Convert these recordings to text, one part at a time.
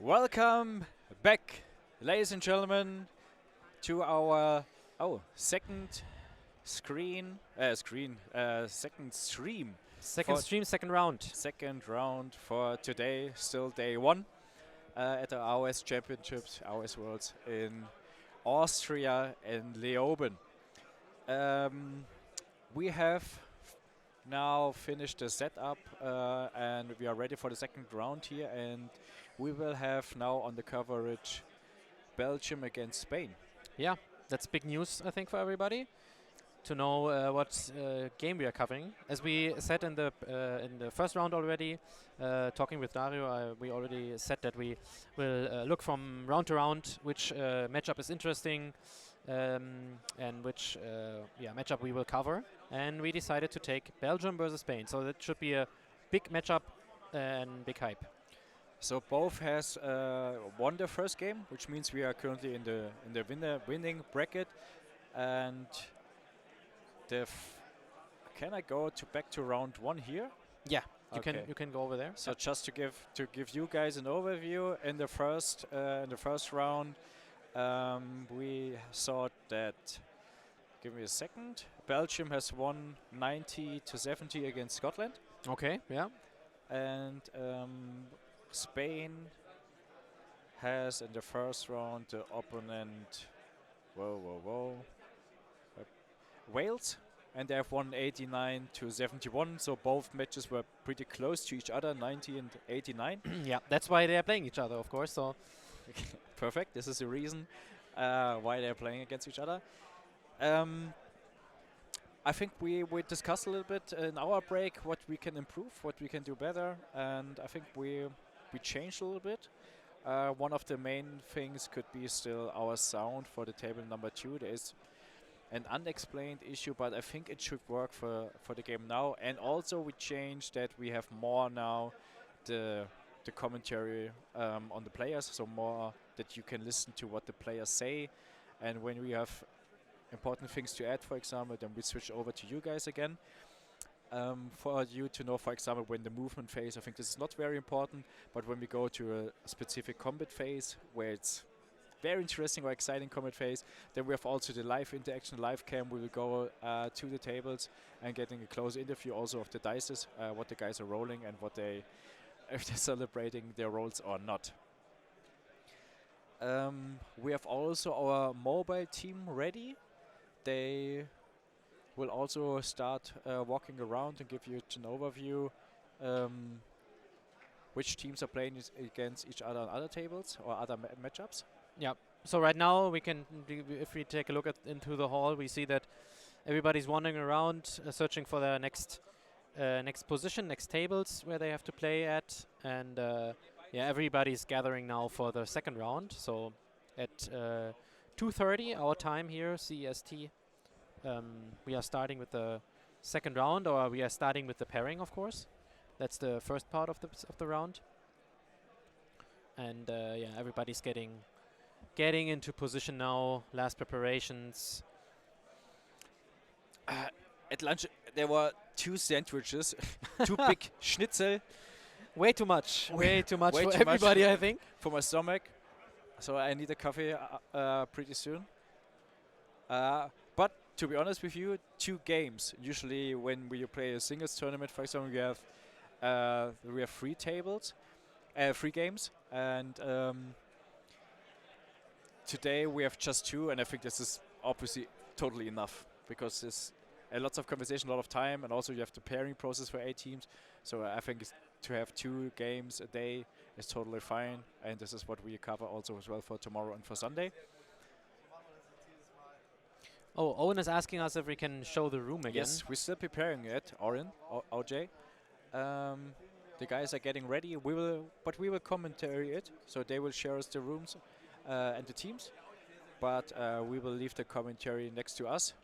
Welcome back, ladies and gentlemen, to our second second stream, Second stream, second round. second round for today. Still day one at the AoS Championships, AoS Worlds in Austria and Leoben. We have now finished the setup and we are ready for the second round here, and we will have now on the coverage Belgium against Spain. Yeah, that's big news, I think, for everybody to know what game we are covering. As we said in the first round already, talking with Dario, we already said that we will look from round to round which matchup is interesting and which matchup we will cover. And we decided to take Belgium versus Spain. So that should be a big matchup and big hype. So both has won their first game, which means we are currently in the winning bracket. And can I go back to round one here? Yeah, Okay. you can go over there. So just to give you guys an overview, in the first round, we saw that. Give me a second. Belgium has won 90-70 against Scotland, Okay, yeah. and Spain has in the first round the opponent. Wales, and they have won 89-71. So both matches were pretty close to each other, 90 and 89. Yeah, that's why they are playing each other, of course. So Perfect. This is the reason why they're playing against each other. I think we discussed a little bit in our break what we can improve, what we can do better, and I think we changed a little bit. One of the main things could be still our sound for the table number 2. There is an unexplained issue, but I think it should work for the game now. And also we changed that we have more now the commentary on the players, so more that you can listen to what the players say. And when we have important things to add, for example, then we switch over to you guys again. For you to know, for example, when the movement phase, I think this is not very important, but when we go to a specific combat phase where it's very interesting or exciting combat phase, then we have also the live interaction, live cam. We will go to the tables and getting a close interview also of the dices, what the guys are rolling and what if they're celebrating their rolls or not. We have also our mobile team ready. They will also start walking around and give you an overview which teams are playing against each other on other tables or other matchups. yeah. So right now we can, if we take a look into the hall, we see that everybody's wandering around, searching for their next position, next tables where they have to play at, and everybody's gathering now for the second round. So at 2:30 our time here, CEST, we are starting with the second round, or we are starting with the pairing, of course. That's the first part of the round. And everybody's getting into position now. Last preparations. At lunch there were 2 sandwiches, 2 big schnitzel. Way too much. Way too much Way for too much everybody, I think. For my stomach, so I need a coffee pretty soon. But to be honest with you, 2 games. Usually when you play a singles tournament, for example, we have 3 tables, 3 games, and today we have just 2, and I think this is obviously totally enough because there's lots of conversation, a lot of time, and also you have the pairing process for 8 teams. So I think to have 2 games a day is totally fine, and this is what we cover also as well for tomorrow and for Sunday. Oh, Owen is asking us if we can show the room again. Yes, we're still preparing it, OJ. The guys are getting ready. We will commentary it, so they will share us the rooms and the teams, but we will leave the commentary next to us.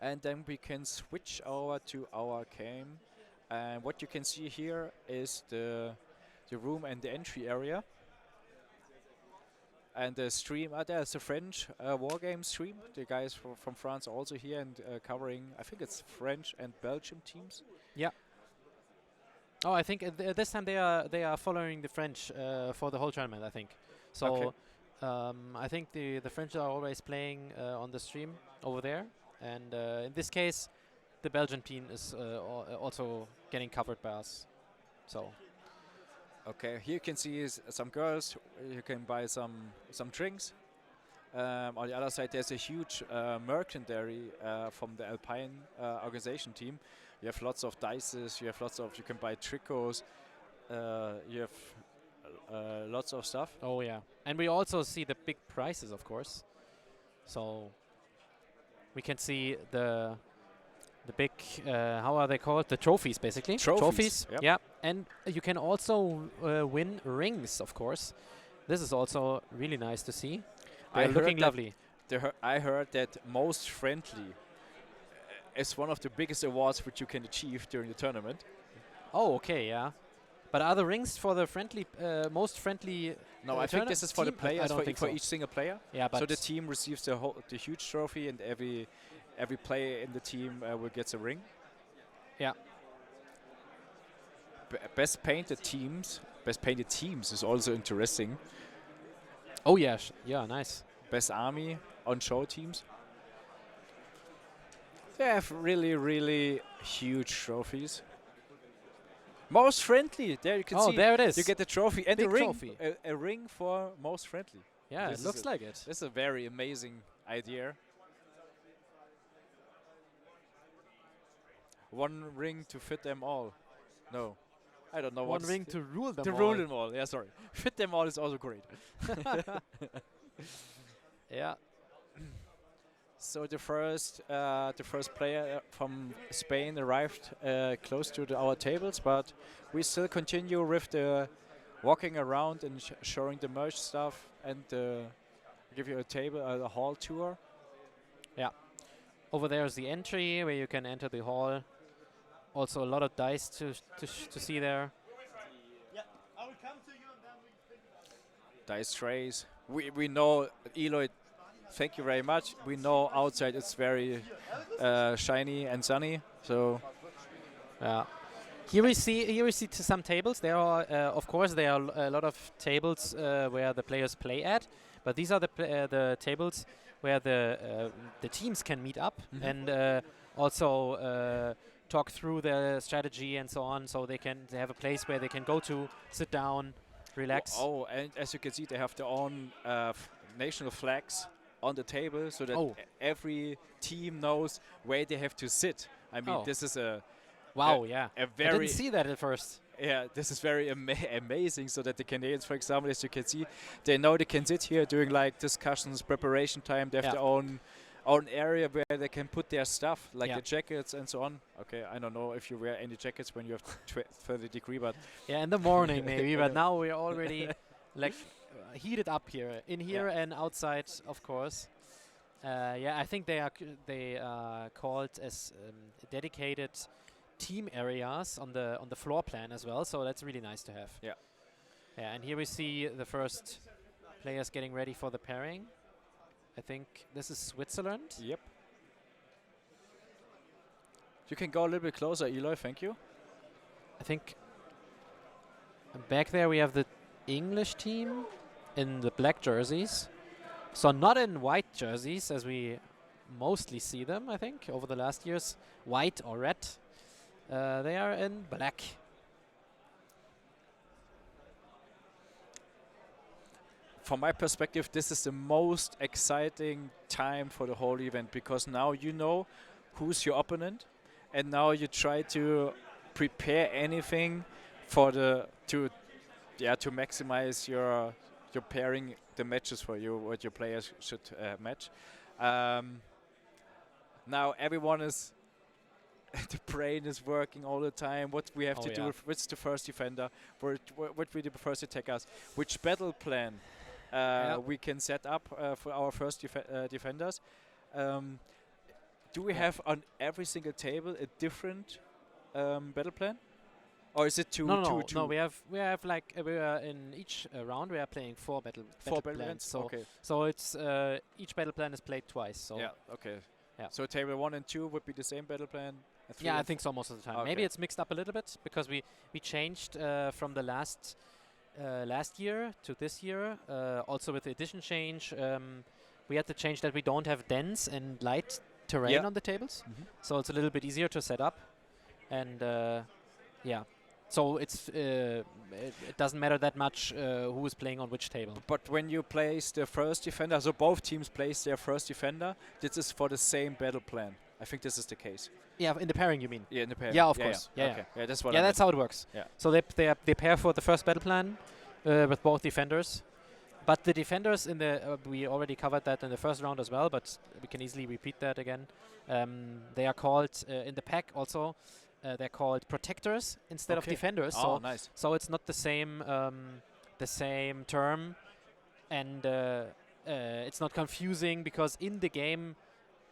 And then we can switch over to our game, and what you can see here is the room and the entry area. And the stream, there's a French wargame stream. The guys from France are also here and covering, I think it's French and Belgium teams. Yeah. Oh, I think this time they are following the French for the whole tournament. I think so. Okay. I think the French are always playing on the stream over there, and in this case, the Belgian team is also getting covered by us. So Okay, here you can see some girls. You can buy some drinks. On the other side, there's a huge merchandise from the Alpine organization team. You have lots of dices. You have lots of. You can buy tricots. You have lots of stuff. oh yeah, and we also see the big prizes, of course. So we can see the big how are they called? The trophies, basically. Trophies, yep. Yeah, and you can also win rings, of course. This is also really nice to see. I They're looking heard that lovely. I heard that most friendly is one of the biggest awards which you can achieve during the tournament. Oh, okay, yeah. But are the rings for the friendly, most friendly? No, I think this is for the team? I players, don't think for so. each single player. Yeah, but So the team receives the huge trophy, and every player in the team will get a ring. yeah. Best painted teams is also interesting. Oh yeah, yeah, nice. Best army on show teams. They have really huge trophies. Most friendly. There you can Oh, see. there it is. You get the trophy and a Big ring. trophy. A ring for most friendly. Yeah, This it is looks like it. This is a very amazing idea. One ring to fit them all. No, I don't know One what. ring to rule them to all. rule them all. Yeah, sorry. Fit them all is also great. Yeah. So the first player from Spain arrived close to our tables, but we still continue with the walking around and showing the merch stuff and give you a hall tour. Over there is the entry where you can enter the hall. Also a lot of dice to see there. Dice trays. We know, Eloy, thank you very much. We know outside it's very shiny and sunny. So Yeah. Here we see some tables. There are, of course, there are a lot of tables where the players play at, but these are the tables where the teams can meet up and also talk through their strategy and so on. So they have a place where they can go to, sit down, relax. Oh, and as you can see, they have their own national flags on the table, so that every team knows where they have to sit. I mean, this is wow, yeah. a I very didn't see that at first. yeah, this is very amazing. So that the Canadians, for example, as you can see, they know they can sit here during like discussions, preparation time. They have their own area where they can put their stuff, like the jackets and so on. Okay, I don't know if you wear any jackets when you have 30 degree, but yeah, in the morning maybe. But now we're already like heated up here, in here and outside, of course. Yeah, I think they are called as dedicated team areas on the floor plan as well. So that's really nice to have. Yeah. Yeah, and here we see the first players getting ready for the pairing. I think this is Switzerland. Yep. You can go a little bit closer, Eloy. Thank you. I think back there we have the English team in the black jerseys. So not in white jerseys as we mostly see them, I think, over the last years. White or red. They are in black. From my perspective, this is the most exciting time for the whole event, because now you know who's your opponent, and now you try to prepare anything for to maximize your pairing, the matches for you, what your players should match. Now everyone is the brain is working all the time. What we have to do, what's the first defender, what we do first attackers, which battle plan we can set up for our first defenders. Do we have on every single table a different battle plan, or is it No, we have like we are in each round we are playing four battle plans. So it's each battle plan is played twice. So yeah, okay. Yeah. So table 1 and 2 would be the same battle plan. Yeah, I think so most of the time. Okay. Maybe it's mixed up a little bit because we changed from the last year to this year. Also with the edition change, we had to change that we don't have dense and light terrain on the tables, so it's a little bit easier to set up. And yeah, so it's it doesn't matter that much who is playing on which table. But when you place the first defender, so both teams place their first defender, this is for the same battle plan. I think this is the case. Yeah, in the pairing you mean? Yeah, in the pairing. Yeah, of course. Yeah, okay. Yeah, that's what. Yeah, that's how it works. Yeah. So they pair for the first battle plan with both defenders. But the defenders in the we already covered that in the first round as well, but we can easily repeat that again. They are called in the pack also. They're called protectors instead of defenders. Oh, nice. So it's not the same term, and it's not confusing because in the game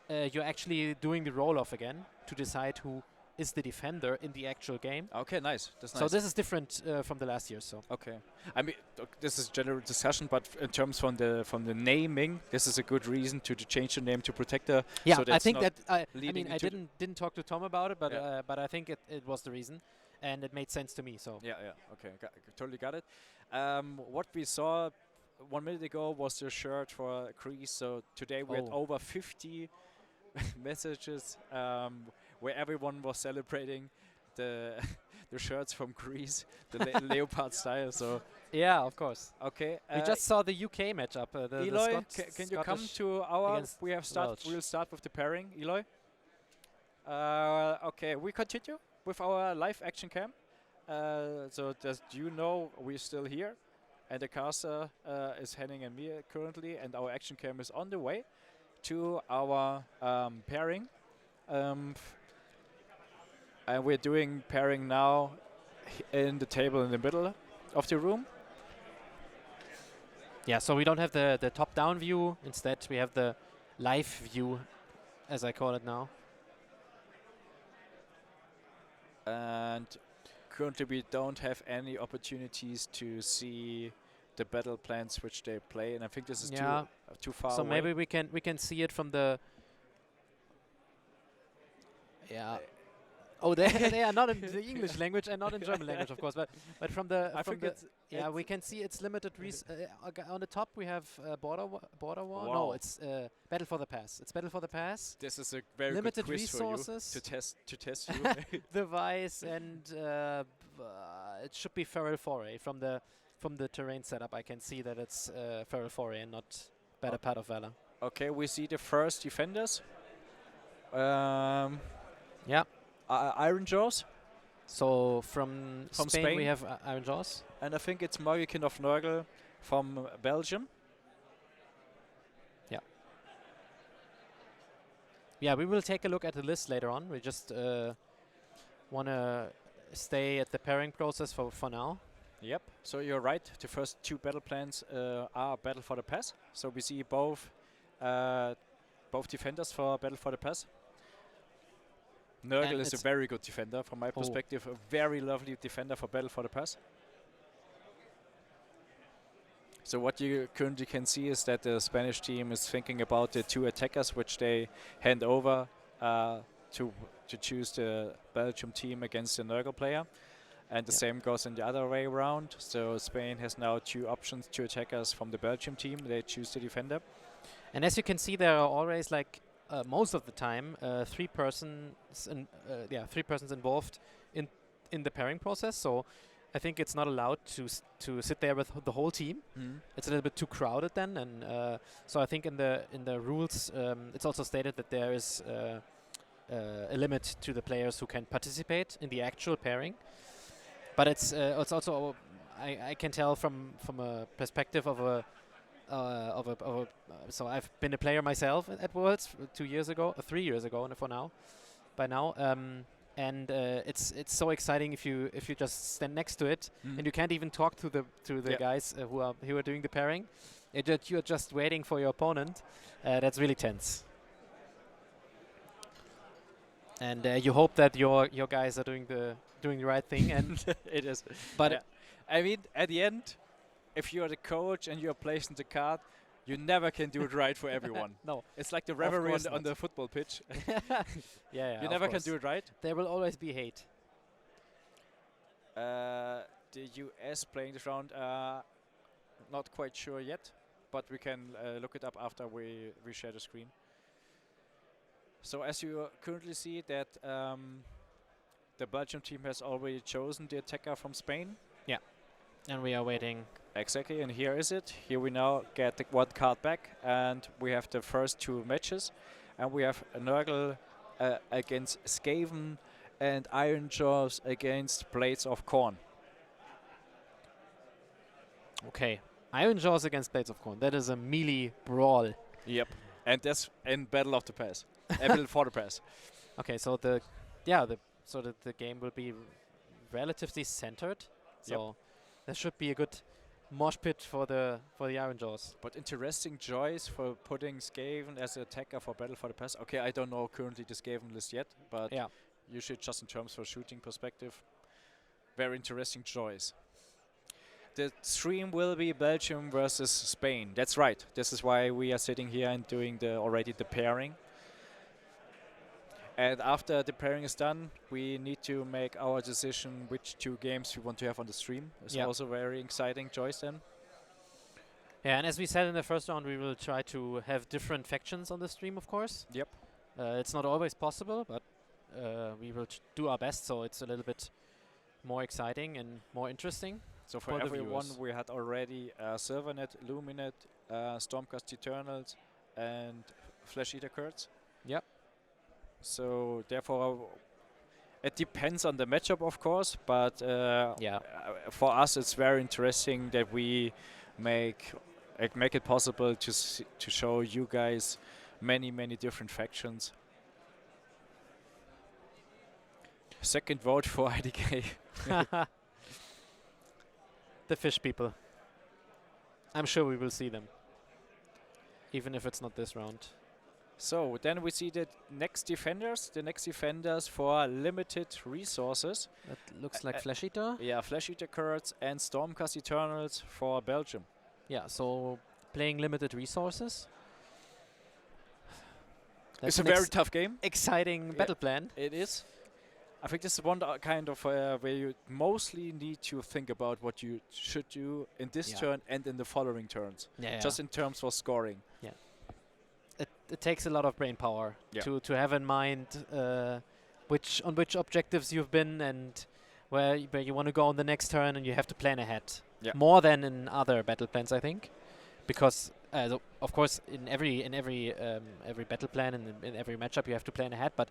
you're actually doing the roll-off again to decide who is the defender in the actual game. Okay, nice. That's nice. So this is different from the last year. So okay, I mean this is general discussion, but in terms from the naming, this is a good reason to change the name to Protector. Yeah, so I think that I mean I to didn't talk to Tom about it, but I think it was the reason, and it made sense to me. So yeah, okay, totally got it. What we saw 1 minute ago was the shirt for Greece. So today we had over 50 messages where everyone was celebrating the the shirts from Greece, the leopard style. So yeah, of course. Okay, we just saw the UK matchup. Eloy, can you come to our? We'll start with the pairing. Eloy. Okay, we continue with our live action cam. So do you know we're still here, and the caster is Henning and me currently, and our action cam is on the way to our pairing. And we're doing pairing now in the table in the middle of the room. Yeah, so we don't have the top-down view. Instead, we have the live view, as I call it now. And currently we don't have any opportunities to see the battle plans which they play, and I think this is too far so away. Maybe we can see it from the. Yeah. Oh, they are not in the English language and not in German language, of course, but from the we can see it's limited. On the top we have border war. Wow. No, it's battle for the pass. It's battle for the pass. This is a very limited good quiz resources for you to test you. Device and it should be feral foray from the terrain setup. I can see that it's feral foray and not better part of valor. Okay, we see the first defenders. Yeah. Iron Jaws. So from Spain we have Iron Jaws. And I think it's Morrigan of Nurgle from Belgium. Yeah. Yeah, we will take a look at the list later on. We just want to stay at the pairing process for now. Yep. So you're right. The first two battle plans are Battle for the Pass. So we see both defenders for Battle for the Pass. Nurgle is a very good defender from my perspective. A very lovely defender for Battle for the Pass. So what you currently can see is that the Spanish team is thinking about the two attackers which they hand over to choose the Belgium team against the Nurgle player. And the same goes in the other way around. So Spain has now two options, two attackers from the Belgium team. They choose the defender. And as you can see, there are always like most of the time three persons involved in the pairing process. So I think it's not allowed to sit there with the whole team. It's a little bit too crowded then, and so I think in the rules it's also stated that there is a limit to the players who can participate in the actual pairing. But it's also I can tell from a perspective of a so I've been a player myself at Worlds 3 years ago by now, and it's so exciting if you just stand next to it and you can't even talk to the guys who are doing the pairing. You're just waiting for your opponent. That's really tense. And you hope that your guys are doing the right thing, and it is. But I mean, at the end, if you're the coach and you're placing the card, You never can do it right for everyone. No. It's like the Of referee course on not. the football pitch. Yeah, You of never can course. do it right. There will always be hate. The US playing this round, not quite sure yet, but we can look it up after we share the screen. So as you currently see that the Belgium team has already chosen the attacker from Spain. And we are waiting. Exactly, and here is it. Here we now get the one card back, and we have the first two matches, and we have Nurgle against Skaven and Iron Jaws against Blades of Corn. Okay. Iron Jaws against Blades of Corn. That is a melee brawl. Yep, and that's in Battle of the Pass. Battle for the Pass. Okay, so the game will be relatively centered. So there should be a good mosh pit for the Iron Jaws. But interesting choice for putting Skaven as an attacker for Battle for the Pass. Okay, I don't know currently the Skaven list yet, but usually just in terms for shooting perspective, very interesting choice. The stream will be Belgium versus Spain. That's right. This is why we are sitting here and doing already the pairing. And after the pairing is done, we need to make our decision which two games we want to have on the stream. It's also very exciting choice then. Yeah, and as we said in the first round, we will try to have different factions on the stream, of course. Yep. It's not always possible, but we will do our best, so it's a little bit more exciting and more interesting. So for everyone, we had already Silvernet, Luminet, Stormcast Eternals, and Flesh Eater Kurds. Yep. So therefore, it depends on the matchup, of course. But for us, it's very interesting that we make it possible to show you guys many different factions. Second vote for IDK. The fish people. I'm sure we will see them, even if it's not this round. So then we see the next defenders for limited resources. That looks like Flesh Eater. Yeah, Flesh Eater Kurds and Stormcast Eternals for Belgium. Yeah, so playing limited resources. It's a very tough game. Exciting battle plan. It is. I think this is one kind of where you mostly need to think about what you should do in this turn and in the following turns. Just in terms for scoring. Yeah. It takes a lot of brain power to have in mind on which objectives you've been and where you want to go on the next turn, and you have to plan ahead. Yeah. More than in other battle plans, I think, because of course in every battle plan and in every matchup you have to plan ahead, but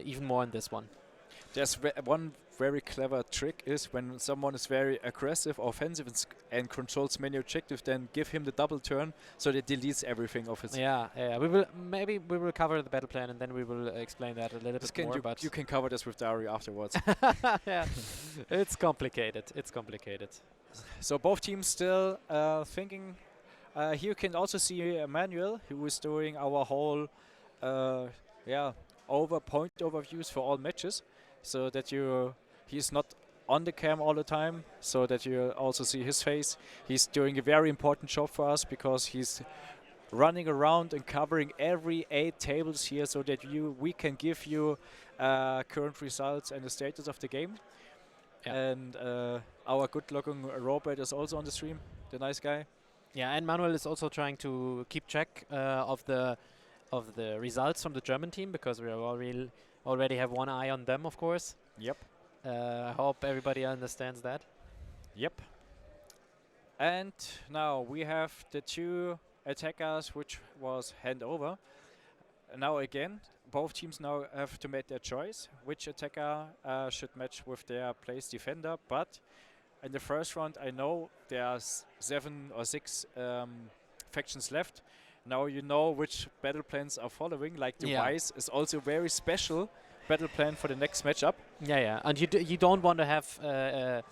even more in this one. There's one very clever trick is when someone is very aggressive, offensive, and controls many objectives, then give him the double turn so that deletes everything of his. Yeah. We will cover the battle plan and then we will explain that a little bit more. But you can cover this with Dario afterwards. Yeah, it's complicated. So both teams still thinking. Here you can also see Emmanuel, who is doing our whole point overviews for all matches, so that he's not on the cam all the time, so that you also see his face. He's doing a very important job for us because he's running around and covering every 8 tables here, so that we can give you current results and the status of the game. Yeah. And our good-looking Robert is also on the stream, the nice guy. Yeah, and Manuel is also trying to keep track of the results from the German team, because we already have one eye on them, of course. Yep. I hope everybody understands that. Yep. And now we have the 2 attackers which was hand over. Now again, both teams now have to make their choice which attacker should match with their place defender. But in the first round, I know there are 7 or 6 factions left. Now you know which battle plans are following. Like the Wise is also very special battle plan for the next matchup. Yeah. And you don't want to have a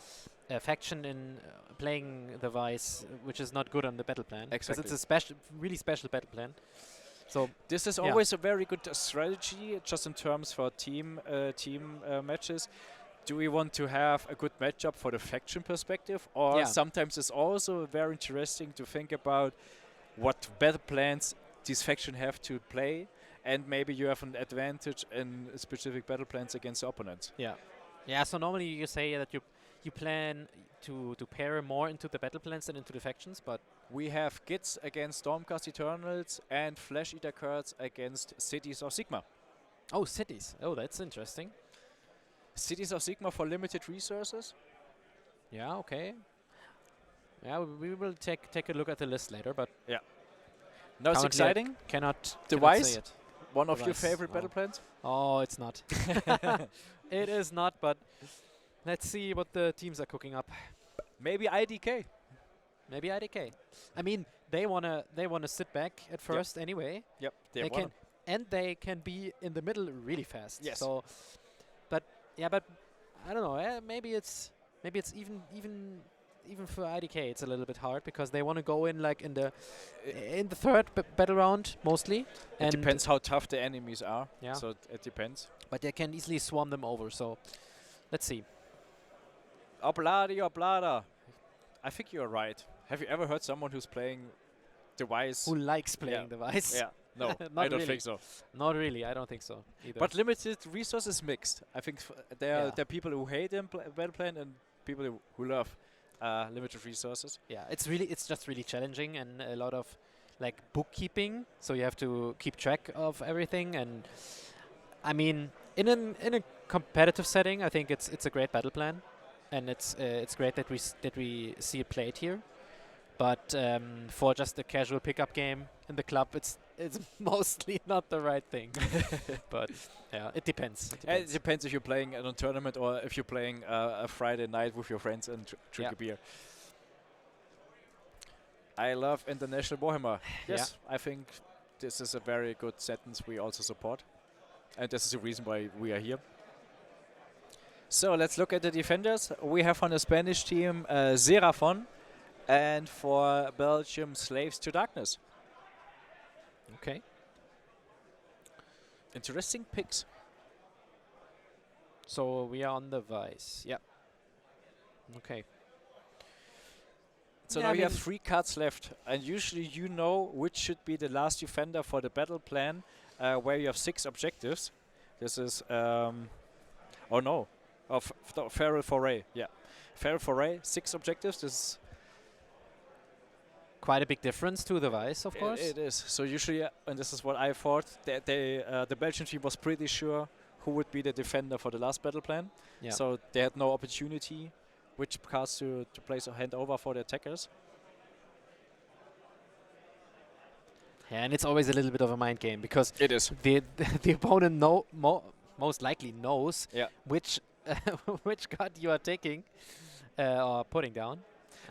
faction in playing the Wise which is not good on the battle plan. Exactly. Because it's a really special battle plan. So this is always a very good strategy, just in terms for team matches. Do we want to have a good matchup for the faction perspective, or sometimes it's also very interesting to think about what battle plans these factions have to play, and maybe you have an advantage in specific battle plans against the opponents. Yeah. Yeah, so normally you say that you plan to pair more into the battle plans than into the factions, but We have Gits against Stormcast Eternals and Flesh Eater cards against Cities of Sigma. oh, cities. Oh, that's interesting. Cities of Sigma for limited resources. Yeah, okay. Yeah, we will take a look at the list later, but Now it's currently I exciting. cannot Device? say it. One of your Device, favorite oh. battle plans. Oh, it's not. It is not, but let's see what the teams are cooking up. Maybe IDK. Maybe IDK. I mean, they wanna sit back at first anyway. Yep, They can, and they can be in the middle really fast. Yes. So, but I don't know. Maybe it's even for IDK it's a little bit hard because they want to go in like in the third battle round mostly. It And depends how tough the enemies are. Yeah. So it depends. but they can easily swarm them over. So, let's see. Obladi Oblada. I think you're right. Have you ever heard someone who's playing Device? Who likes playing Device? Yeah. No, Not I don't really. think so. Not really. I don't think so either. But limited resources mixed. I think there Yeah. are people who hate them battle plan and people who love limited resources. yeah, it's just really challenging and a lot of like bookkeeping. So you have to keep track of everything. And I mean, in a competitive setting, I think it's a great battle plan, and it's great that we see it played here. But for just a casual pickup game in the club, it's mostly not the right thing. But yeah, it depends. It depends if you're playing in a tournament or if you're playing a Friday night with your friends and drink a beer. I love International Warhammer. Yes, I think this is a very good sentence we also support. And this is the reason why we are here. So let's look at the defenders. We have on the Spanish team Seraphon, and for Belgium, Slaves to Darkness. Okay. Interesting picks. So we are on the Vice. Yeah. Okay. So Yeah, now I you have mean 3 cards left, and usually you know which should be the last defender for the battle plan, where you have 6 objectives. This is, oh no, Feral Foray, yeah. Feral Foray, 6 objectives. This is quite a big difference to the Vice, of course. It is. So usually, and this is what I thought, the Belgian team was pretty sure who would be the defender for the last battle plan. Yeah. So they had no opportunity which cards to place a hand over for the attackers. Yeah, and it's always a little bit of a mind game because It is. the opponent most likely knows which which card you are taking or putting down.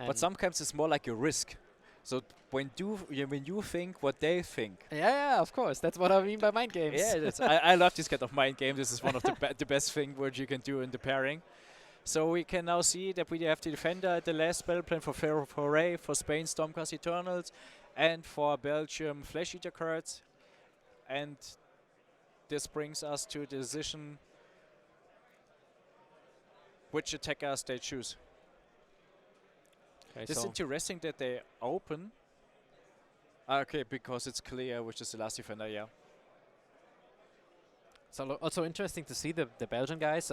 But sometimes it's more like a risk. So when you think what they think. Yeah, of course. That's what I mean by mind games. Yeah, I love this kind of mind game. This is one of the best thing what you can do in the pairing. So we can now see that we have the defender at the last battle plan for Feral Foray, for Spain Stormcast Eternals, and for Belgium Flesh Eater cards. And this brings us to the decision which attackers they choose. Okay, It's so interesting that they open. Okay, because it's clear which is the last defender, yeah. So also interesting to see the Belgian guys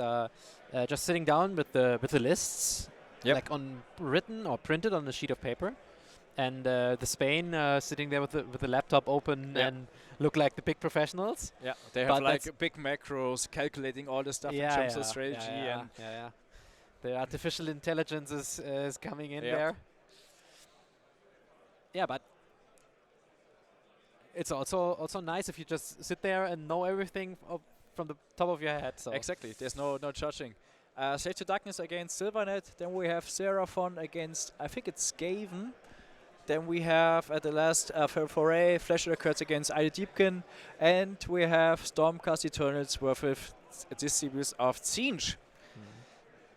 just sitting down with the lists, like on written or printed on a sheet of paper, and the Spain sitting there with the laptop open and look like the big professionals. Yeah, they have like big macros calculating all the stuff in terms of strategy and the artificial intelligence is coming in there. Yeah, but it's also nice if you just sit there and know everything from the top of your head. So exactly, there's no judging. Save to Darkness against Silvernet. Then we have Seraphon against, I think it's Skaven. Then we have at the last Foray, Flesh Records against Ida Deepkin. And we have Stormcast Eternals with Distributors of Siege.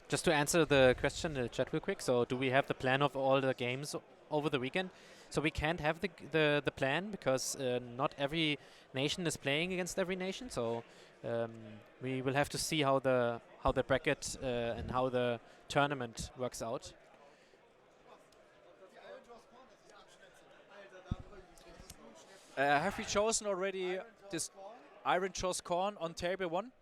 Just to answer the question in the chat real quick, so do we have the plan of all the games over the weekend? So we can't have the plan because not every nation is playing against every nation. So we will have to see how the bracket and how the tournament works out. Have we chosen already this Iron Jaws Corn on table 1?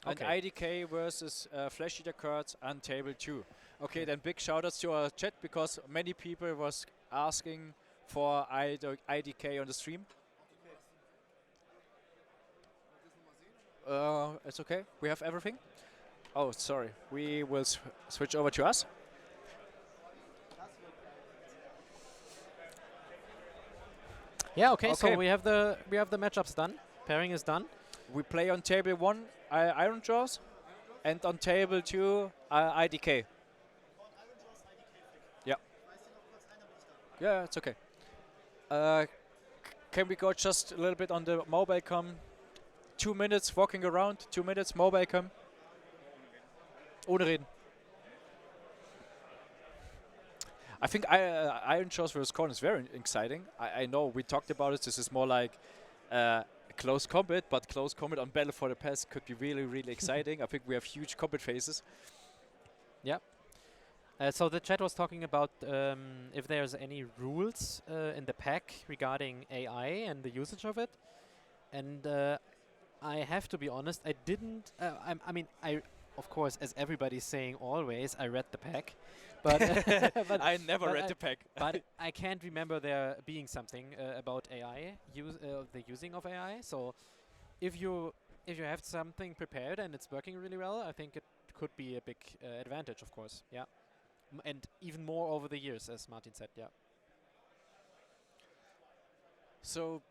And Okay. IDK versus Flesh Eater Cards on table 2. Okay, then big shout outs to our chat because many people was asking for IDK on the stream. It's okay. We have everything. Oh, sorry. We will switch over to us. Yeah. Okay. Okay. So we have the matchups done. Pairing is done. We play on table 1 Iron Jaws and on table 2 IDK. Yeah. Yeah, it's okay. Can we go just a little bit on the mobile cam? 2 minutes walking around, 2 minutes mobile cam. Ohne reden. I think Iron Jaws vs. Corn is very exciting. I know we talked about it. This is more like close combat, but close combat on Battle for the Past could be really, really exciting. I think we have huge combat phases. Yeah. So the chat was talking about if there's any rules in the pack regarding AI and the usage of it. And I have to be honest, I didn't. I mean, of course, as everybody's saying always, I read the pack, but, but I never read the pack. but I can't remember there being something about AI, the using of AI. So if you have something prepared and it's working really well, I think it could be a big advantage, of course. Yeah, and even more over the years, as Martin said. Yeah. So,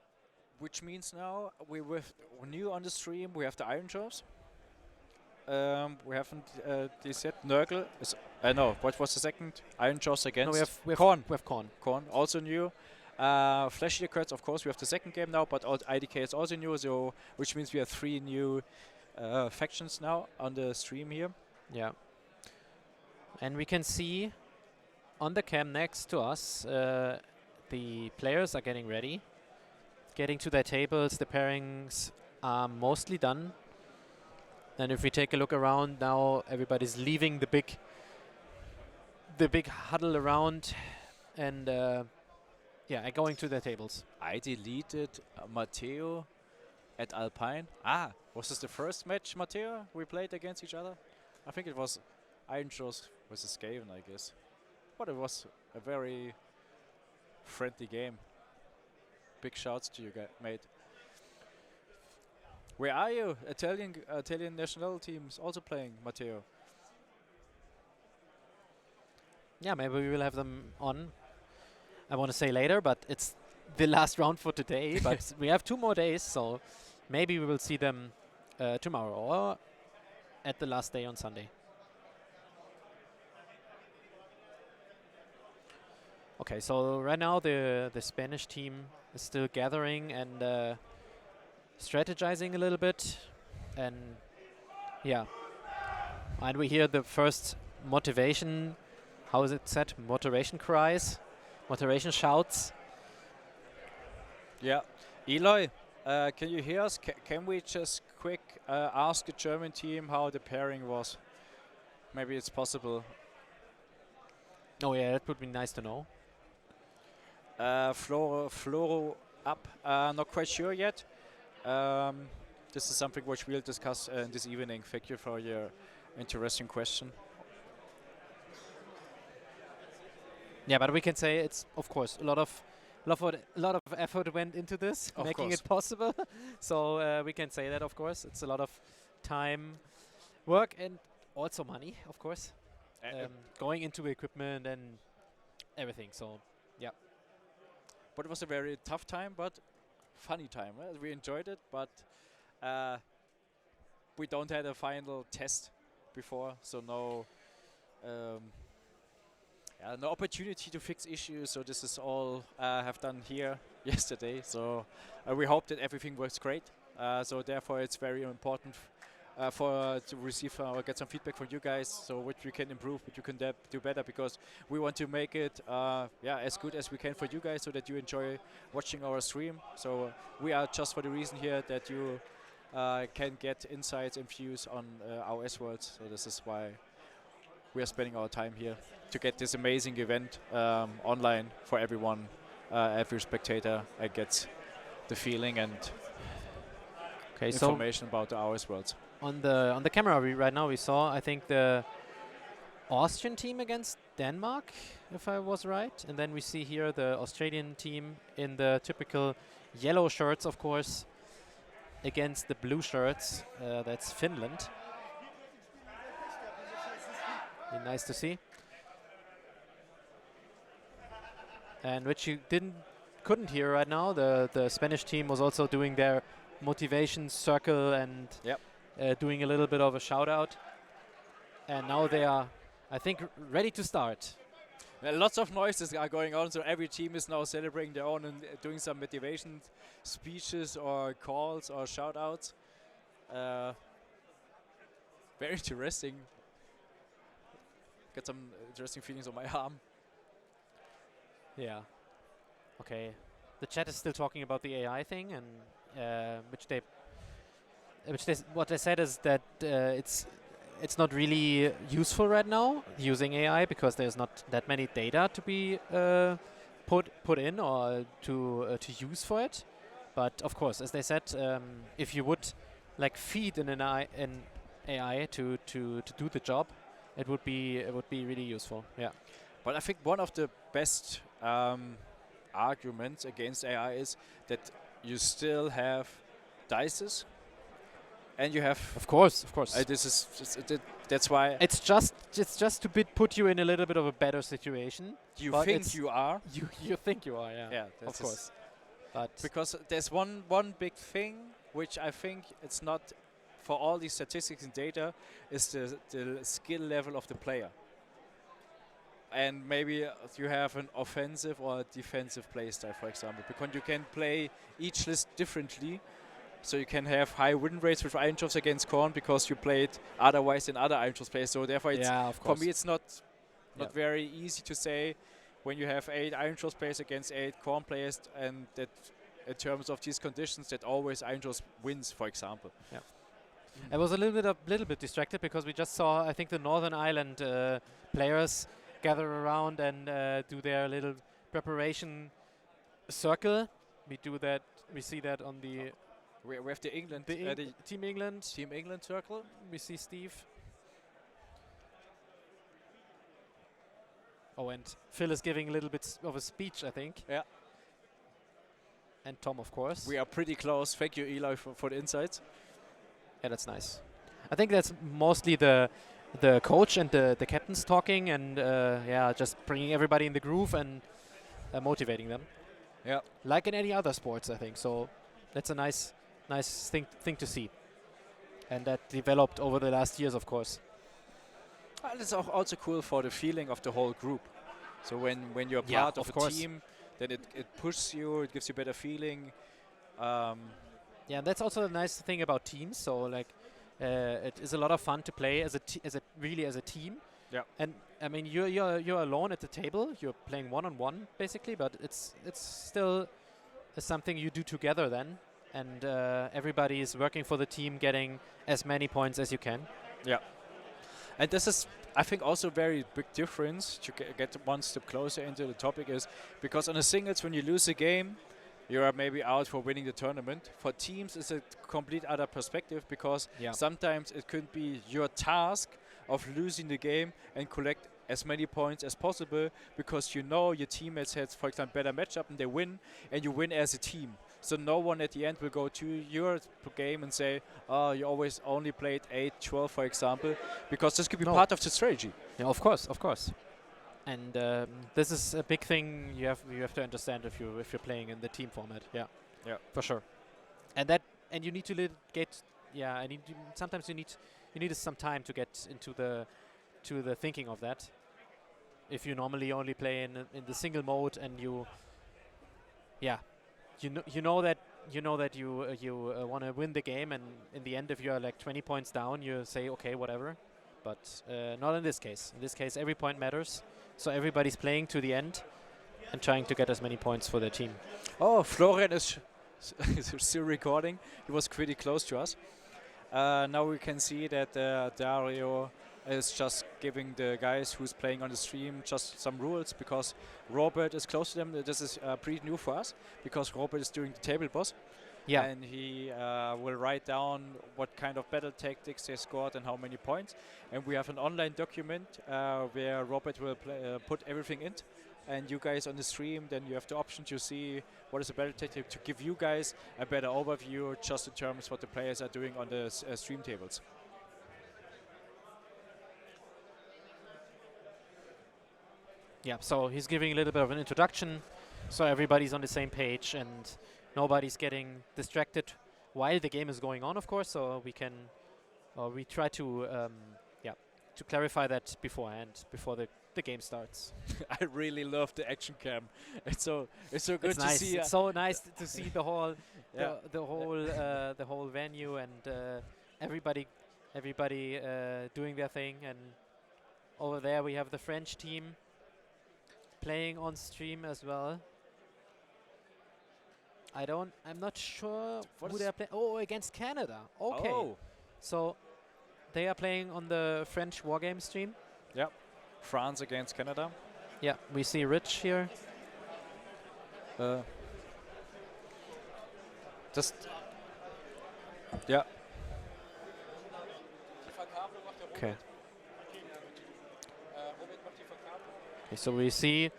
which means now we're new on the stream. We have the Iron Jaws. We haven't this yet. Nurgle is. No, what was the second? Iron Jaws against. No, we have Corn. We have Corn. Corn, also new. Flesh Eater Cards, of course, we have the second game now, but IDK is also new, so which means we have 3 new factions now on the stream here. Yeah. And we can see on the cam next to us, the players are getting ready, getting to their tables. The pairings are mostly done. And if we take a look around now, everybody's leaving the big huddle around and going to their tables. I deleted Matteo at Alpine. Ah, was this the first match, Matteo, we played against each other? I think it was Iron Jaws versus Skaven, I guess. But it was a very friendly game. Big shouts to you, mate. Where are you? Italian national teams also playing, Matteo. Yeah, maybe we will have them on. I want to say later, but it's the last round for today. But we have 2 more days, so maybe we will see them tomorrow or at the last day on Sunday. Okay, so right now the Spanish team is still gathering and strategizing a little bit, and yeah, and we hear the first motivation. How is it said? Motivation cries, motivation shouts. Yeah, Eloy, can you hear us? Can we just quick ask the German team how the pairing was? Maybe it's possible. Oh yeah, that would be nice to know. Floro up, not quite sure yet. This is something which we'll discuss this evening. Thank you for your interesting question. Yeah, but we can say it's, of course, a lot of effort went into this, Of making course. it possible. So we can say that, of course, it's a lot of time, work, and also money, of course, going into equipment and everything. So yeah. But it was a very tough time, but funny time. We enjoyed it, but we don't have a final test before, so no opportunity to fix issues. So this is all have done here yesterday. So we hope that everything works great. So therefore, it's very important to receive or get some feedback from you guys, so what we can improve, what you can do better, because we want to make it as good as we can for you guys, so that you enjoy watching our stream. So we are just for the reason here that you can get insights and views on AoS worlds. So this is why we are spending our time here to get this amazing event online for everyone, every spectator gets the feeling and Okay, information about the AoS worlds. on the camera right now we saw, I think, the Austrian team against Denmark, if I was right, and then we see here the Australian team in the typical yellow shirts, of course, against the blue shirts. That's Finland. Be nice to see. And which you couldn't hear right now, the Spanish team was also doing their motivation circle and doing a little bit of a shout out. And now they are, I think, ready to start. Lots of noises are going on, so every team is now celebrating their own and doing some motivation speeches or calls or shout outs. Very interesting. Got some interesting feelings on my arm. Yeah. Okay. The chat is still talking about the AI thing, and what they said is that it's not really useful right now using AI because there's not that many data to be put in or to use for it. But of course, as they said, if you would like feed an AI to do the job, it would be really useful. Yeah. But I think one of the best arguments against AI is that you still have dices, and you have. Of course. That's why it's just to put you in a little bit of a better situation. You think you are. You think you are. Yeah. Yeah. Of course. But because there's one big thing which I think it's not for all these statistics and data is the skill level of the player. And maybe you have an offensive or a defensive playstyle, for example, because you can play each list differently. So you can have high win rates with Iron Shots against Korn because you played otherwise in other Iron Shots plays. So therefore, it's for me, it's not very easy to say when you have 8 Iron Shots players against 8 Korn players, and that in terms of these conditions, that always Iron Shots wins, for example. Yeah. I was a little bit distracted because we just saw, I think, the Northern Ireland players gather around and do their little preparation circle. We see that on the. We have the England, Team England. Team England circle. We see Steve. Oh, and Phil is giving a little bit of a speech, I think. Yeah. And Tom, of course. We are pretty close. Thank you, Eli, for the insights. Yeah, that's nice. I think that's mostly the coach and the captains talking and just bringing everybody in the groove and motivating them. Yeah. Like in any other sports, I think. So that's a nice thing to see. And that developed over the last years, of course. It's also cool for the feeling of the whole group. So when you're part of a team, then it pushes you, it gives you better feeling. Yeah, and that's also the nice thing about teams. So like, it is a lot of fun to play as a team. Yeah. And I mean, you're alone at the table. You're playing one-on-one basically, but it's still something you do together then, and everybody is working for the team, getting as many points as you can. Yeah. And this is, I think, also a very big difference to get one step closer into the topic is because on a singles, when you lose a game, you are maybe out for winning the tournament. For teams, it's a complete other perspective because sometimes it could be your task of losing the game and collect as many points as possible because you know your teammates had, for example, better matchup and they win, and you win as a team. So no one at the end will go to your game and say, oh, you always only played 8-12, for example, because this could be part of the strategy. Yeah, of course. And this is a big thing you have to understand if you're playing in the team format. Yeah, for sure. And you need to sometimes you need some time to get into the thinking of that. If you normally only play in the single mode and you know that you want to win the game, and in the end, if you are like 20 points down, you say okay, whatever. But not in this case. In this case, every point matters. So everybody's playing to the end and trying to get as many points for their team. Oh, Florian is still recording. He was pretty close to us. Now we can see that Dario is just giving the guys who's playing on the stream just some rules, because Robert is close to them. This is pretty new for us, because Robert is doing the table boss. Yeah. And he will write down what kind of battle tactics they scored and how many points. And we have an online document where Robert will put everything in. And you guys on the stream, then you have the option to see what is the battle tactic, to give you guys a better overview just in terms of what the players are doing on the stream tables. Yeah, so he's giving a little bit of an introduction, so everybody's on the same page and nobody's getting distracted while the game is going on, of course. So we can, or we try to, to clarify that beforehand, before the game starts. I really love the action cam. It's so good It's to nice. see. It's so nice to see the whole, Yeah. the whole venue and everybody doing their thing. And over there we have the French team playing on stream as well. I'm not sure What who is they're playing. Oh, against Canada. Okay. Oh, So they are playing on the French Wargame stream. yeah. France against Canada. Yeah, we see Rich here. Just yeah. Okay. Okay, so we see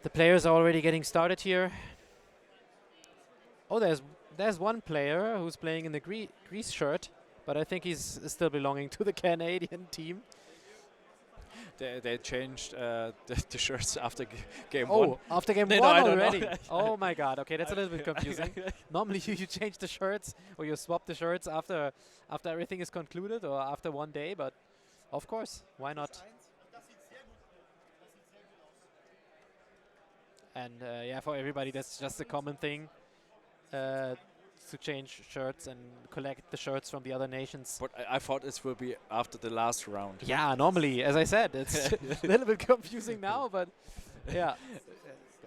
the players are already getting started here. Oh, there's one player who's playing in the Greece shirt, but I think he's still belonging to the Canadian team. They changed the shirts after game Oh, one. after game No, one I don't know. already. Oh my God. Okay, that's a little bit confusing. Normally you change the shirts or you swap the shirts after everything is concluded or after one day, but of course, why not? And yeah, for everybody, that's just a common thing to change shirts and collect the shirts from the other nations. But I thought this will be after the last round. Yeah, normally, as I said, it's a little bit confusing now, but yeah.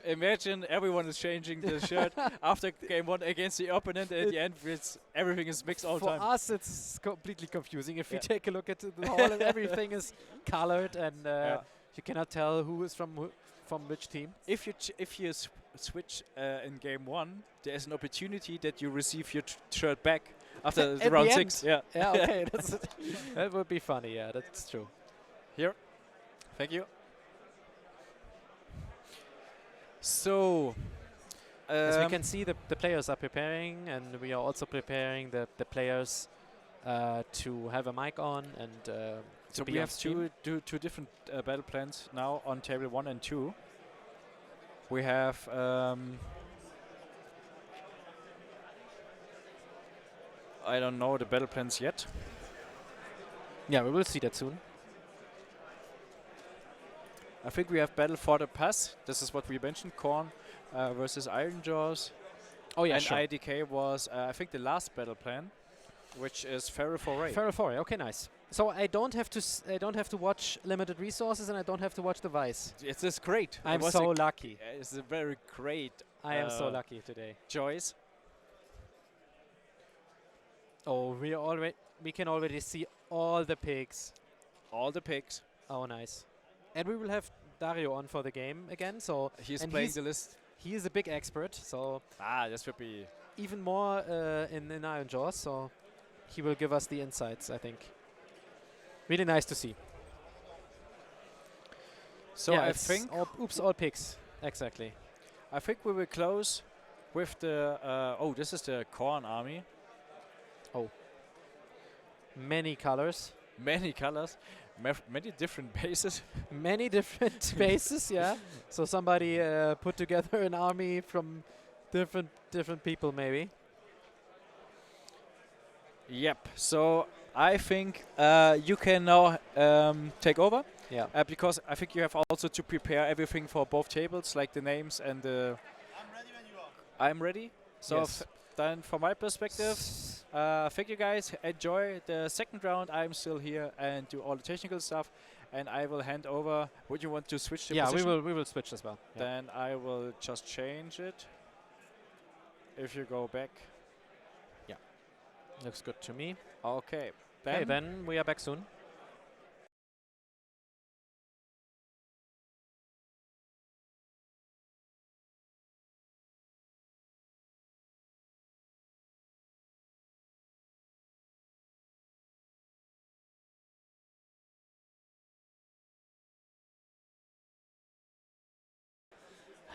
Imagine everyone is changing the shirt after game one against the opponent. At the end, everything is mixed all the For time. us, it's completely confusing. If you Yeah. take a look at the hall, and everything is colored, and Yeah. you cannot tell who is from which team. If you switch in game one, there's an opportunity that you receive your shirt back after At round the 6. Yeah. Yeah, okay, that would be funny. Yeah, that's true. Here. Thank you. So, As we can see, the players are preparing, and we are also preparing the players to have a mic on and so to be we on have stream. two different battle plans now on table 1 and 2. We have I don't know the battle plans yet. Yeah, we will see that soon. I think we have battle for the pass. This is what we mentioned: Korn versus Iron Jaws. Oh yeah, and sure. IDK was I think the last battle plan, which is Feral Foray. Feral Foray. Okay, nice. So I don't have to watch limited resources, and I don't have to watch the Vice. It is great. I'm It was so a lucky. It's a very great I am so lucky today. choice. Oh, we can already see all the pigs. All the picks. Oh, nice. And we will have Dario on for the game again. So He's and playing the list. he is a big expert. So This would be even more in Iron Jaws. So he will give us the insights, I think. Really nice to see. so. Yeah, I it's think all pigs. Exactly. I think we will close with the this is the Korn army. Many colors. Many colors, many different bases. Many different bases, yeah. So somebody put together an army from different people, maybe. Yep. So I think you can now take over. Yeah. Because I think you have also to prepare everything for both tables, like the names and the. I'm ready. So Yes. then, from my perspective, thank you guys. Enjoy the second round. I'm still here and do all the technical stuff, and I will hand over. Would you want to switch the Yeah, position? we will switch as well. Yeah. Then I will just change it. If you go back. Looks good to me. Okay. Okay, then we are back soon.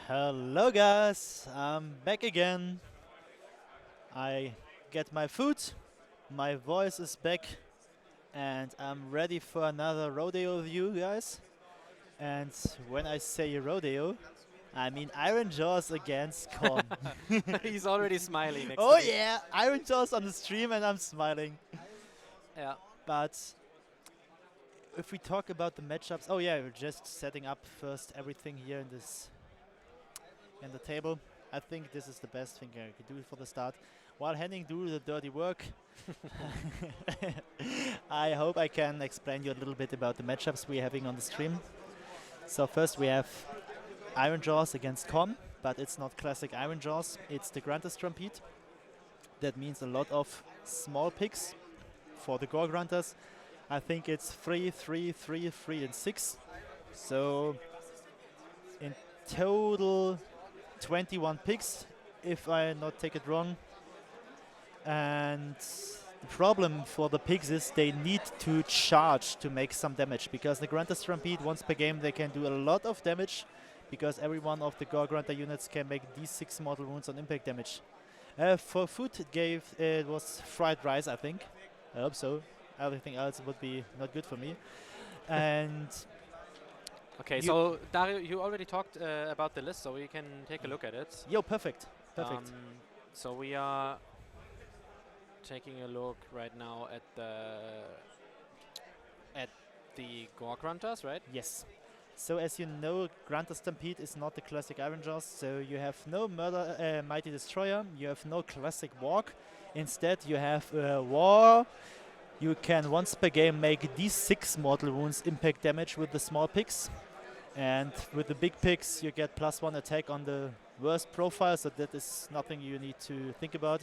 Hello guys, I'm back again. I get my food, my voice is back, and I'm ready for another rodeo with you guys. And when I say rodeo, I mean Iron Jaws against Con. He's already smiling next Oh to me. yeah, Iron Jaws on the stream and I'm smiling. Yeah. But if we talk about the matchups, oh yeah, we're just setting up first everything here in the table. I think this is the best thing I could do for the start. While Henning do the dirty work, I hope I can explain you a little bit about the matchups we're having on the stream. So first we have Iron Jaws against Con, but it's not classic Iron Jaws, it's the Grunter Stampede. That means a lot of small picks for the Gore Grunters. I think it's 3, 3, 3, 3, and 6. So in total 21 picks, if I not take it wrong. And the problem for the pigs is they need to charge to make some damage, because the Grunter Stampede once per game they can do a lot of damage, because every one of the Gore Grunter units can make d6 mortal wounds on impact damage. For food it was fried rice, I think. I hope so. Everything else would be not good for me. And Okay, You- so Dario, you already talked about the list, so we can take a look at it. yo, perfect. Perfect. So we are taking a look right now at the Gore Grunters, right? Yes. So as you know, Grunter Stampede is not the classic Iron Jaws, so you have no Mighty Destroyer, you have no classic Walk. Instead you have a War. You can once per game make d6 mortal wounds impact damage with the small picks. And with the big picks you get +1 attack on the worst profile, so that is nothing you need to think about.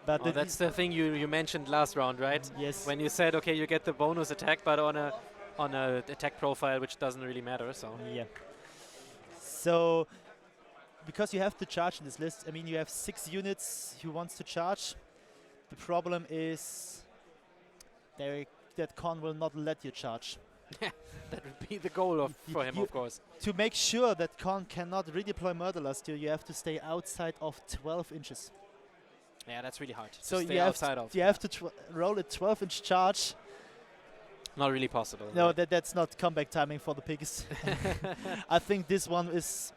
But Oh, that's the thing you mentioned last round, right? yes. When you said, okay, you get the bonus attack, but on a attack profile which doesn't really matter. So Yeah. So, because you have to charge in this list, I mean, you have 6 units who wants to charge. The problem is that Con will not let you charge. that would be the goal for him, You- of course. To make sure that Con cannot redeploy Murderlust, you have to stay outside of 12 inches. Yeah, that's really hard. So to stay you have outside of. You have to roll a 12-inch charge. Not really possible. No, right? that's not comeback timing for the pigs. I think this one is.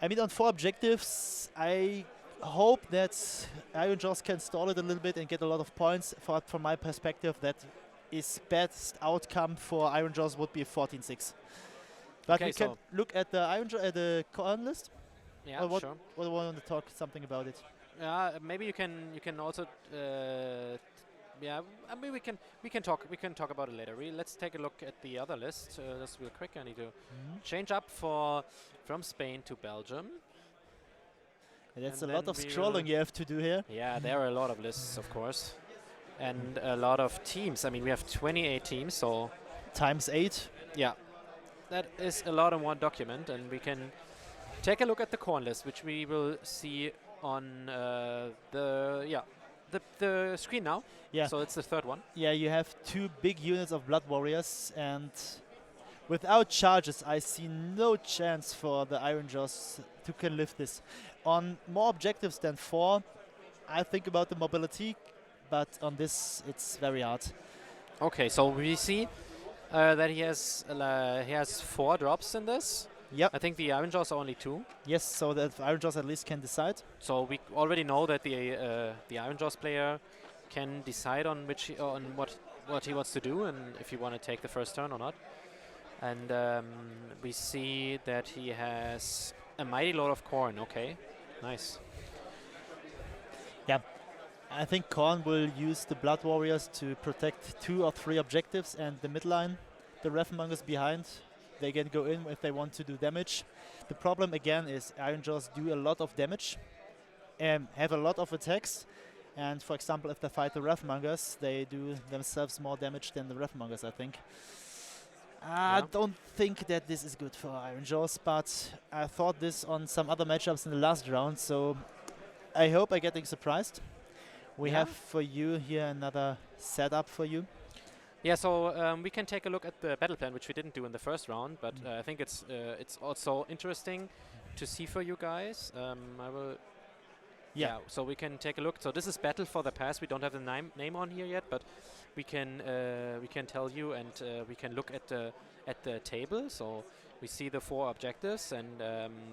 I mean, on 4 objectives, I hope that Iron Jaws can stall it a little bit and get a lot of points. From my perspective, that is best outcome for Iron Jaws would be 14-6. But Okay, we can so- look at the Con list. Yeah, Or what? sure. Or want to talk something about it? Maybe you can also. Yeah, I mean we can talk about it later. Let's take a look at the other list. Just real quick. I need to change up from Spain to Belgium. That's And a lot then of we will- scrolling you have to do here. Yeah, there are a lot of lists, of course, and a lot of teams. I mean, we have 28 teams, so Times 8. yeah, that is a lot in one document, and we can take a look at the corn list, which we will see on the screen now. Yeah. So it's the third one. Yeah, you have 2 big units of Blood Warriors, and without charges, I see no chance for the Iron Jaws to can lift this. On more objectives than 4, I think about the mobility, but on this, it's very hard. Okay, so we see that he has 4 drops in this. Yep. I think the Iron Jaws are only 2. Yes, so that Iron Jaws at least can decide. So we already know that the Iron Jaws player can decide on what he wants to do and if he want to take the first turn or not. And we see that he has a mighty load of corn. Okay, nice. I think Korn will use the Blood Warriors to protect 2 or 3 objectives, and the midline, the Wrathmongers behind, they can go in if they want to do damage. The problem again is Iron Jaws do a lot of damage, have a lot of attacks, and for example if they fight the Wrathmongers, they do themselves more damage than the Wrathmongers, I think. I Yeah. don't think that this is good for Iron Jaws, but I thought this on some other matchups in the last round, so I hope I'm getting surprised. We Yeah. have for you here another setup for you. Yeah, so we can take a look at the battle plan, which we didn't do in the first round, but I think it's also interesting to see for you guys. I will. Yeah. So we can take a look. So this is Battle for the Past. We don't have the name on here yet, but we can tell you, and we can look at the table. So we see the 4 objectives, and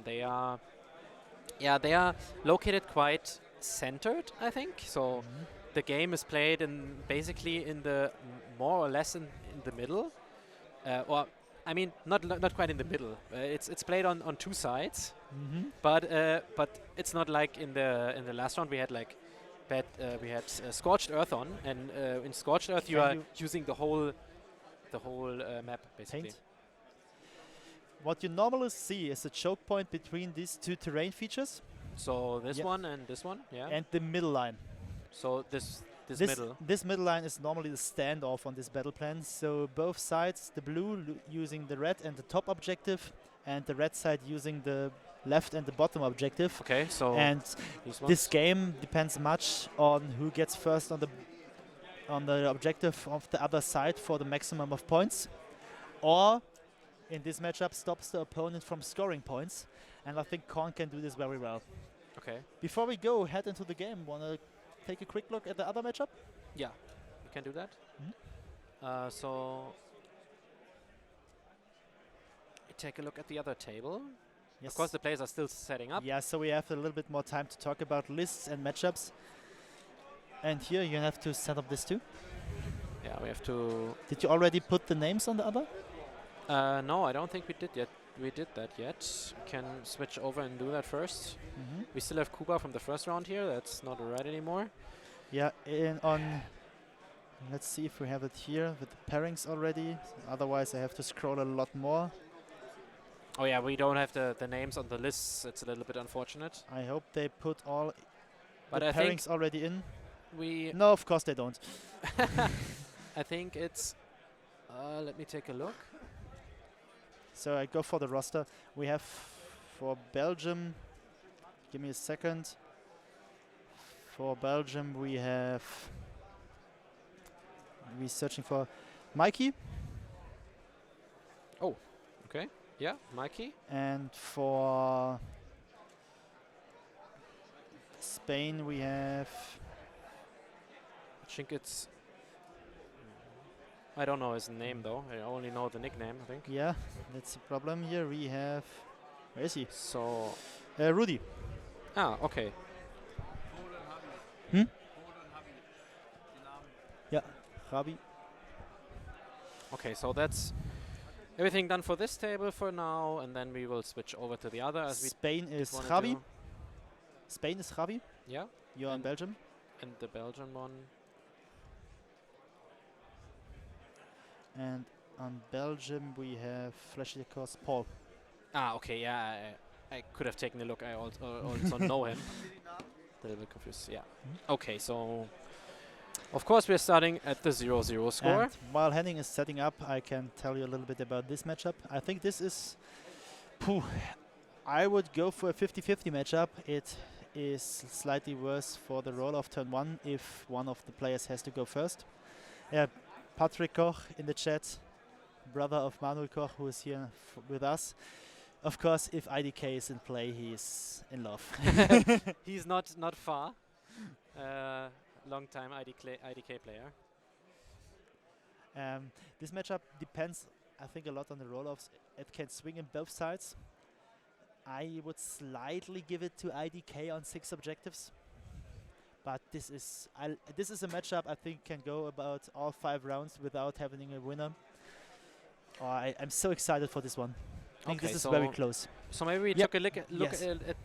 they are located quite centered, I think. So the game is played basically in the more or less in the middle, or I mean not quite in the middle. It's played on 2 sides, but it's not like in the last round we had like Scorched Earth on, and in Scorched Earth you are using the whole map basically. Paint. What you normally see is a choke point between these 2 terrain features. So this one and this one, yeah. And the middle line. So this middle. This middle line is normally the standoff on this battle plan. So both sides, the blue using the red and the top objective, and the red side using the left and the bottom objective. Okay, so and this game depends much on who gets first on the objective of the other side for the maximum of points, or in this matchup stops the opponent from scoring points, and I think Korn can do this very well. Okay. Before we go head into the game, wanna take a quick look at the other matchup? Yeah, we can do that. So we take a look at the other table. Yes. Of course, the players are still setting up. Yeah, so we have a little bit more time to talk about lists and matchups. And here you have to set up this too. Yeah, we have to. Did you already put the names on the other? No, I don't think we did yet. We did that yet. We can switch over and do that first. We still have Kuba from the first round here. That's not red anymore. Yeah, let's see if we have it here with the pairings already. Otherwise, I have to scroll a lot more. Oh yeah, we don't have the names on the lists. It's a little bit unfortunate. I hope they put all but the I pairings think already in. We No, of course they don't. I think it's. Let me take a look. So I go for the roster. We have for Belgium. Give me a second. For Belgium, we're searching for Mikey. Oh, okay. Yeah, Mikey. And for Spain, we have. I think it's. I don't know his name though. I only know the nickname, I think. Yeah, that's the problem here. We have. Where is he? So. Rudy. Ah, okay. Yeah, Rabi. Okay, so that's everything done for this table for now, and then we will switch over to the other. As Spain is wanna Rabi. do. Spain is Rabi. Yeah. You're in Belgium. And the Belgian one. And on Belgium we have Flashy Course Paul. Ah, okay, yeah. I could have taken a look. I also know him. A little bit confused. Yeah. Okay, so of course we're starting at the 0-0 score. And while Henning is setting up, I can tell you a little bit about this matchup. I think this is. I would go for a 50-50 matchup. It is slightly worse for the roll of turn 1 if one of the players has to go first. Patrick Koch in the chat, brother of Manuel Koch, who is here with us. Of course, if IDK is in play, he's in love. He's not far. Long-time IDK player. This matchup depends, I think, a lot on the roll-offs. It can swing in both sides. I would slightly give it to IDK on 6 objectives. But this is a matchup I think can go about all 5 rounds without having a winner. I'm so excited for this one. I think this is very close. So maybe we took a look at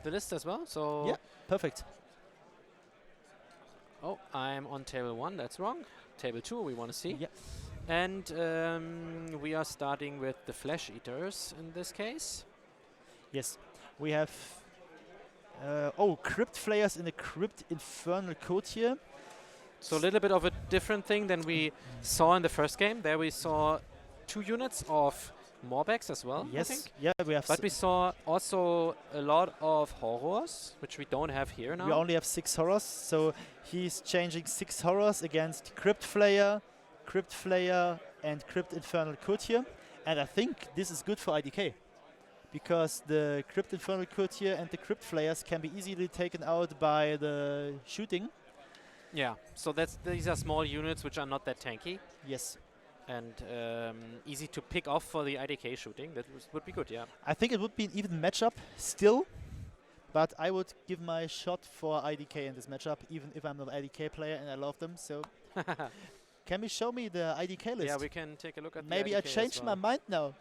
the list as well. So yeah, perfect. Oh, I'm on table 1. That's wrong. Table 2 we want to see. Yeah. And we are starting with the Flesh Eaters in this case. Yes, we have. Crypt Flayers in the Crypt Infernal Code here. So a little bit of a different thing than we saw in the first game. There we saw 2 units of Morbex as well, yes. I think. Yeah, we have. But we saw also a lot of horrors, which we don't have here now. We only have 6 horrors, so he's changing 6 horrors against Crypt Flayer, and Crypt Infernal Code here. And I think this is good for IDK. because the Crypt Infernal Courtier and the Crypt Flayers can be easily taken out by the shooting. Yeah, so these are small units which are not that tanky Yes. and easy to pick off for the IDK shooting. That would be good, yeah. I think it would be an even matchup still, but I would give my shot for IDK in this matchup, even if I'm not an IDK player and I love them. So, can we show me the IDK list? Yeah, we can take a look at Maybe the I IDK as changed my well. mind now.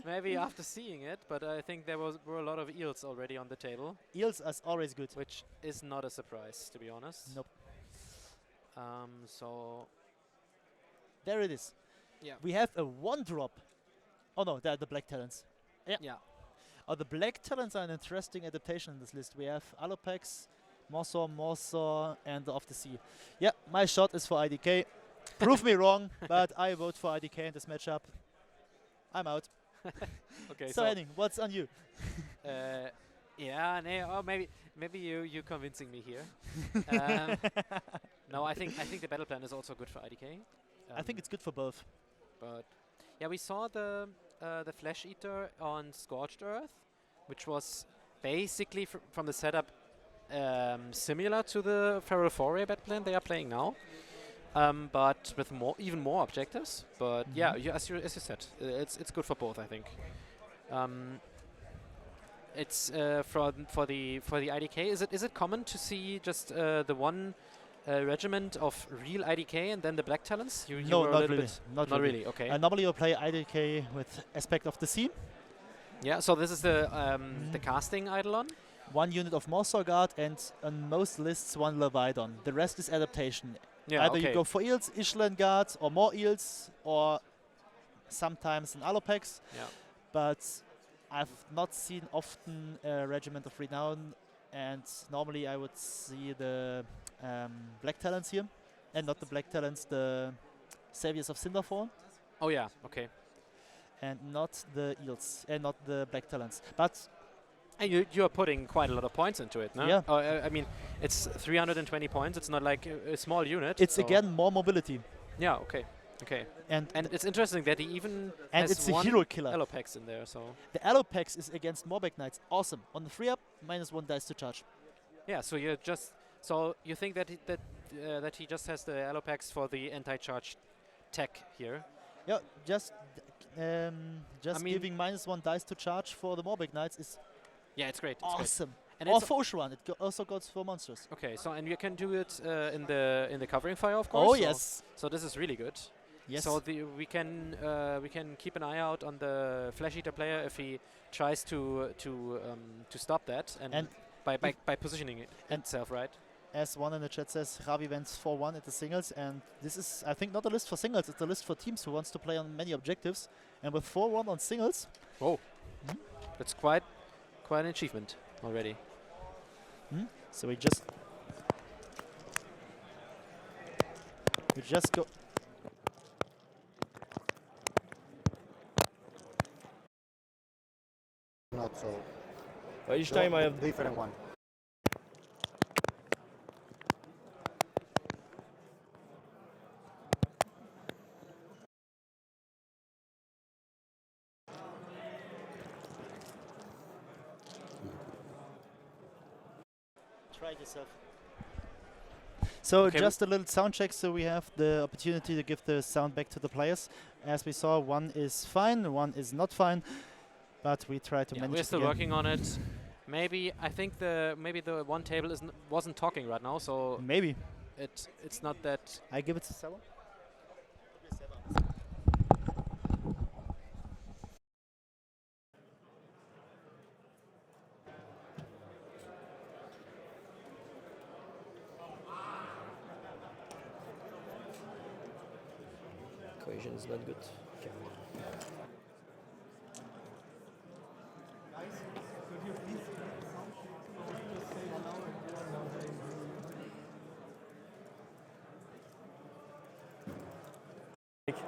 Maybe after seeing it, but I think there were a lot of eels already on the table, Eels are always good. which is not a surprise, to be honest. Nope. So, There it is. yeah. We have a 1-drop. Oh no, they're the Black Talents. Yeah. Oh, the Black Talents are an interesting adaptation in this list. We have Alopex, Morsor, and the Of the Sea. Yeah, my shot is for IDK. Prove me wrong, but I vote for IDK in this matchup. I'm out. Okay, So Henning, what's on you? yeah, or maybe you convincing me here. No, I think the battle plan is also good for IDK. I think it's good for both. But yeah, we saw the Flesh Eater on Scorched Earth, which was basically from the setup similar to the Feral Foray battle plan they are playing now, but with even more objectives. But yeah, as you said, it's good for both, I think. It's for the IDK. Is it common to see just the one regiment of real IDK and then the Black Talents? No, not really. Not really. Okay. Normally you play IDK with Aspect of the Sea. Yeah. So this is the casting Eidolon. 1 unit of Morsor Guard and on most lists 1 Leviathan. The rest is adaptation. Yeah. Either you go for eels, Ishlan Guard, or more eels, or sometimes an Alopex. Yeah. But I've not seen often a regiment of renown, and normally I would see the Black Talents here, and not the Black Talents, the Saviors of Cinderfall, Oh yeah. Okay. and not the eels, and not the Black Talents. But And you are putting quite a lot of points into it, no? Yeah. I mean, it's 320 points. It's not like a small unit. it's so again more mobility, Yeah. Okay. Okay. and And it's interesting that he even and has it's a one hero killer. Alopex in there. So The Alopex is against Morbeck Knights. Awesome. On the 3-up, -1 dice to charge. yeah. So you think that that he just has the Alopex for the anti-charge tech here? Yeah, just I mean- giving -1 dice to charge for the Morbeck Knights is Yeah, it's great. It's great. awesome. And Or it's for Oshran, it also goes for monsters. okay. So and you can do it in the covering fire, of course. Oh so- yes, So this is really good. yes. So we can keep an eye out on the Flesh Eater player if he tries to stop that and by positioning it and itself right. As one in the chat says, Ravi went 4-1 at the singles, and this is, I think, not a list for singles. It's a list for teams who wants to play on many objectives. And with 4-1 on singles, That's quite an achievement already. so we just go. Not so. Each time I have different one. Try it yourself. So Okay, just a little sound check, so we have the opportunity to give the sound back to the players. As we saw, one is fine, one is not fine, but we try to Yeah, manage we're it still again. working on it. Maybe I think the one table wasn't talking right now, so Maybe. it's not that. I give it to Seba. cohesion is not good. Okay.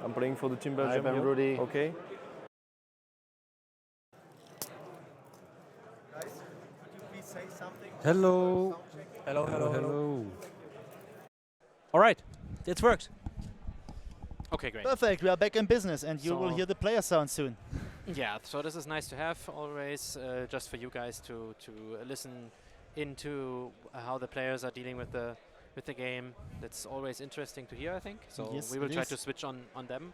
I'm playing for the team Belgium. I'm here. Rudy. Okay. Hello. Hello, hello, hello. Hello. All right, it worked. Okay, great. Perfect, we are back in business, and you will So- hear the player sound soon. Yeah, so this is nice to have always, just for you guys to listen into how the players are dealing with the game. That's always interesting to hear, I think. So Yes, we will it try is. to switch on them.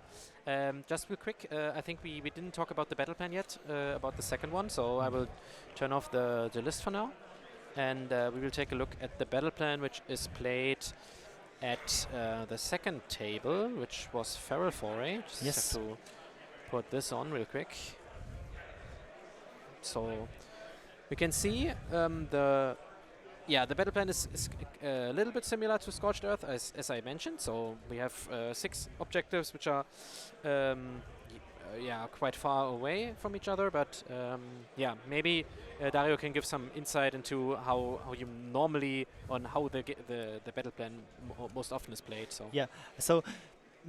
Just real quick, I think we didn't talk about the battle plan yet, about the second one. So I will turn off the list for now, and we will take a look at the battle plan, which is played at the second table, which was Feral Foray. Just Yes. have to put this on real quick. So we can see the battle plan is a little bit similar to Scorched Earth, as I mentioned. So we have 6 objectives, which are quite far away from each other. But maybe Dario can give some insight into how you normally on how the battle plan most often is played. So Yeah. So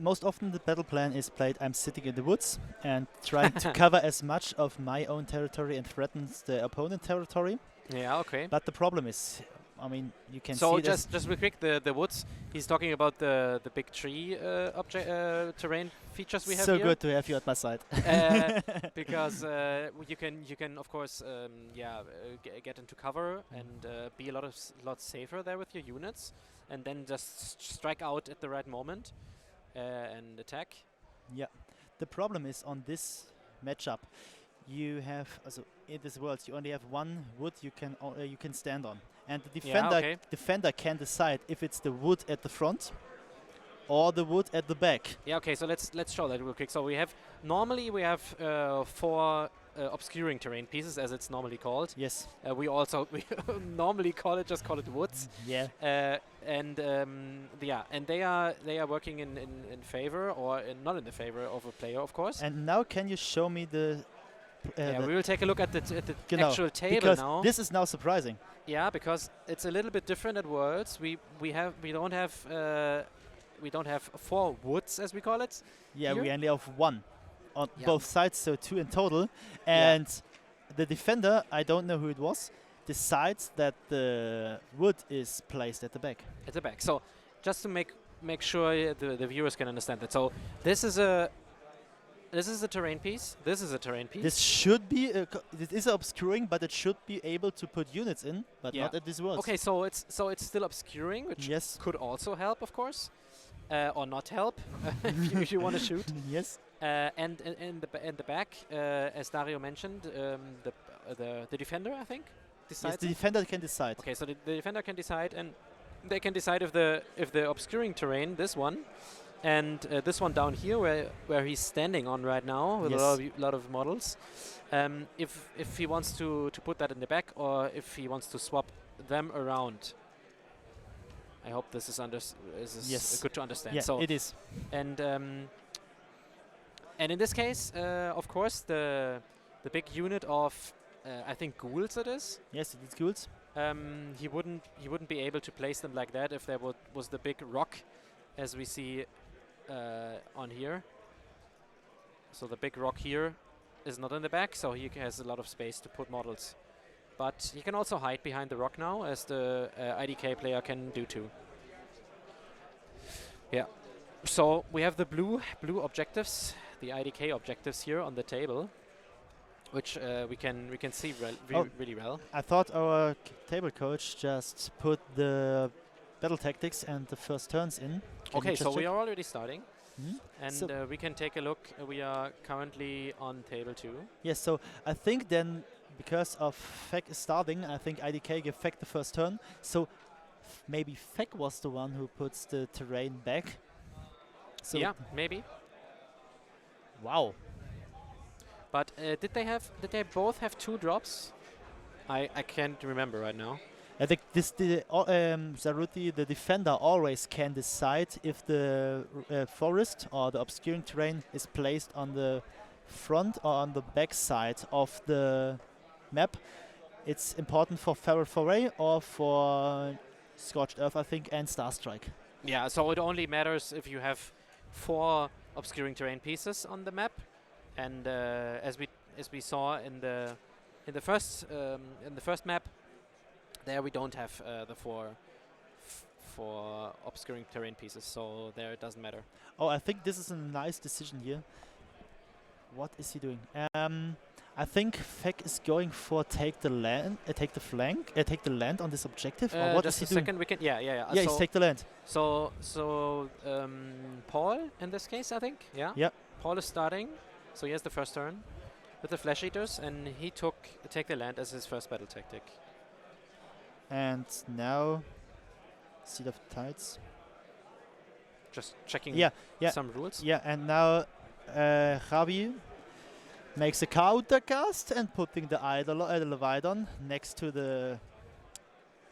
most often the battle plan is played. I'm sitting in the woods and trying to cover as much of my own territory and threatens the opponent territory. yeah, okay. But the problem is, I mean, you can So see this. just real quick, the woods. He's talking about the big tree terrain features we have So here. good to have you at my side. Because you can of course get into cover and be a lot safer there with your units, and then just strike out at the right moment and attack. Yeah. The problem is on this matchup, you have also in this world you only have one wood you can stand on, and the defender can decide if it's the wood at the front or the wood at the back. Yeah, okay. So let's show that real quick. So we have 4 obscuring terrain pieces, as it's normally called. Yes. We normally call it woods. Yeah. And they are working in favor or not in the favor of a player, of course. And now can you show me the we will take a look at the Genau, actual table because now. this is now surprising. Yeah, because it's a little bit different at Worlds. We don't have 4 woods, as we call it. Yeah, Here? we only have one on Yeah. both sides, so 2 in total. And the defender, I don't know who it was, decides that the wood is placed at the back. At the back. So just to make sure the viewers can understand that. So this is a terrain piece. This is a terrain piece. This should be it is obscuring, but it should be able to put units in, but Yeah. not at this world. Okay, so it's still obscuring, which Yes. could also help, of course, or not help if you want to shoot. Yes. And in the back, as Dario mentioned, the defender, I think, Yes, decides. the defender can decide. Okay, so the defender can decide, and they can decide if the obscuring terrain, this one, and this one down here, where he's standing on right now with Yes. a lot of models, if he wants to put that in the back, or if he wants to swap them around. I hope this is Yes. good to understand. Yeah, So it is. and in this case, of course, the big unit of I think ghouls it is. Yes, it is good. He wouldn't be able to place them like that if there was the big rock, as we see on here. So the big rock here is not in the back, so he has a lot of space to put models. But he can also hide behind the rock now, as the IDK player can do too. Yeah. So we have the blue objectives, the IDK objectives here on the table, which we can see really well. I thought our table coach just put the battle tactics and the first turns in. Can Okay, you so just we check? are already starting, Mhm. and So- we can take a look. We are currently on table 2. Yes, so I think then because of Feck starting, I think IDK gave Feck the first turn. So maybe Feck was the one who puts the terrain back. So Yeah, maybe. wow. But did they both have 2 drops? I can't remember right now. I think Zaruti, the defender, always can decide if the forest or the obscuring terrain is placed on the front or on the back side of the map. It's important for Feral Foray or for Scorched Earth, I think, and Starstrike. Yeah, so it only matters if you have 4 obscuring terrain pieces on the map, and as we saw in the first map, there we don't have the 4 obscuring terrain pieces, so there it doesn't matter. Oh, I think this is a nice decision here. What is he doing? I think Feck is going for take the land, take the flank, take the land on this objective. Or what is just he a doing? second, we can. Yeah. Yeah, he's So, take the land. Paul in this case, I think. Yeah. Yep. Paul is starting, so he has the first turn with the flesh eaters, and he took take the land as his first battle tactic. And now, Seed of Tides. Just checking. Yeah. Some rules. Yeah, and now Javi makes a counter cast and putting the Leviathan next to the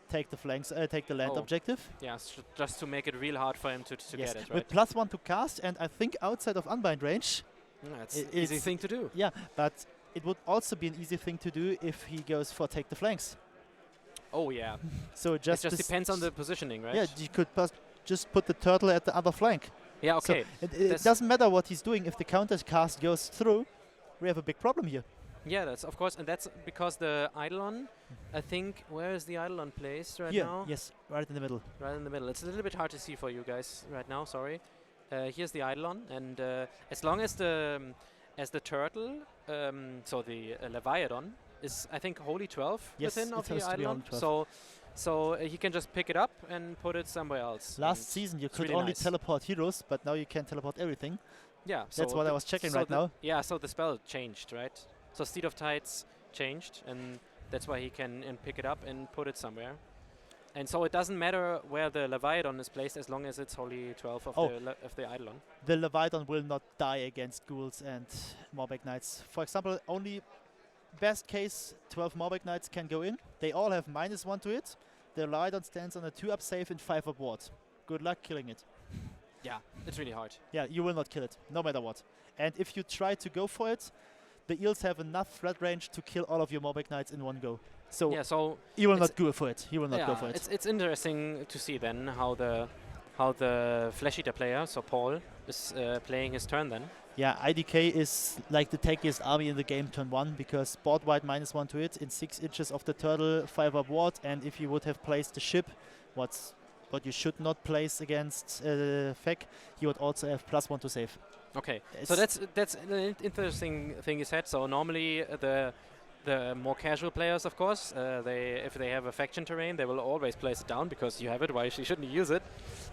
take the flanks, take the land Oh. objective. Yeah. Just to make it real hard for him to Yes, get it, with right? +1 to cast, and I think outside of unbind range. Yeah, it's I- an easy it's- thing to do. Yeah, but it would also be an easy thing to do if he goes for take the flanks. Oh yeah. So It just just depends on the positioning, right? Yeah, you could just put the turtle at the other flank. Yeah. So Okay. it That's- doesn't matter what he's doing if the counter cast goes through. We have a big problem here. Yeah, that's of course, and that's because the Eidolon, I think, where is the Eidolon placed right Here, now? yes, right in the middle. Right in the middle. It's a little bit hard to see for you guys right now. Sorry. Here's the Eidolon, and as long as the turtle, so the Leviathan is, I think, wholly 12 Yes, within it of the has to be Eidolon. only 12. So he can just pick it up and put it somewhere else. Last and season you it's could really only nice. teleport heroes, but now you can teleport everything. Yeah, That's so what I the- was checking so right the- now. Yeah, so the spell changed, right? So Steed of Tides changed, and that's why he can pick it up and put it somewhere. And so it doesn't matter where the Leviathan is placed as long as it's wholly 12 of Oh. of the Eidolon. The Leviathan will not die against ghouls and Morbeg Knights. For example, only best case 12 Morbeg Knights can go in. They all have -1 to it. The Leviathan stands on a 2-up save and 5-up ward. Good luck killing it. Yeah, it's really hard. Yeah, you will not kill it, no matter what. And if you try to go for it, the eels have enough threat range to kill all of your Morbeg Knights in one go. So Yeah, so he will it's- not go for it. He will not go for it. it's interesting to see then how the Flesh Eater player, so Paul, is playing his turn then. Yeah, IDK is like the tankiest army in the game turn 1 because board wide -1 to it in 6 inches of the turtle, 5-up ward, and if you would have placed the ship, what you should not place against Feck, you would also have +1 to save. Okay, so that's an interesting thing you said. So normally the more casual players, of course, if they have a faction terrain, they will always place it down because you have it. Why shouldn't you use it?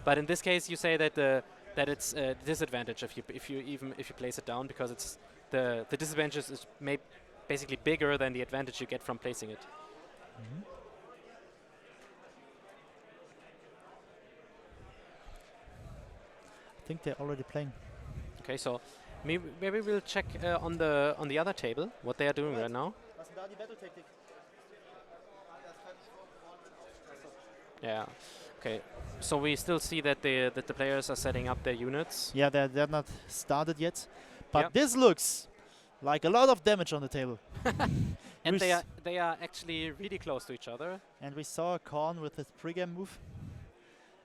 But in this case, you say that it's a disadvantage if you place it down because it's the disadvantage is basically bigger than the advantage you get from placing it. I think they're already playing. Okay, so maybe we'll check on the other table what they are doing right now. Yeah. Okay. So we still see that the players are setting up their units. Yeah, they're not started yet. But Yep. this looks like a lot of damage on the table. And We they are actually really close to each other. And we saw Korn with his pregame move.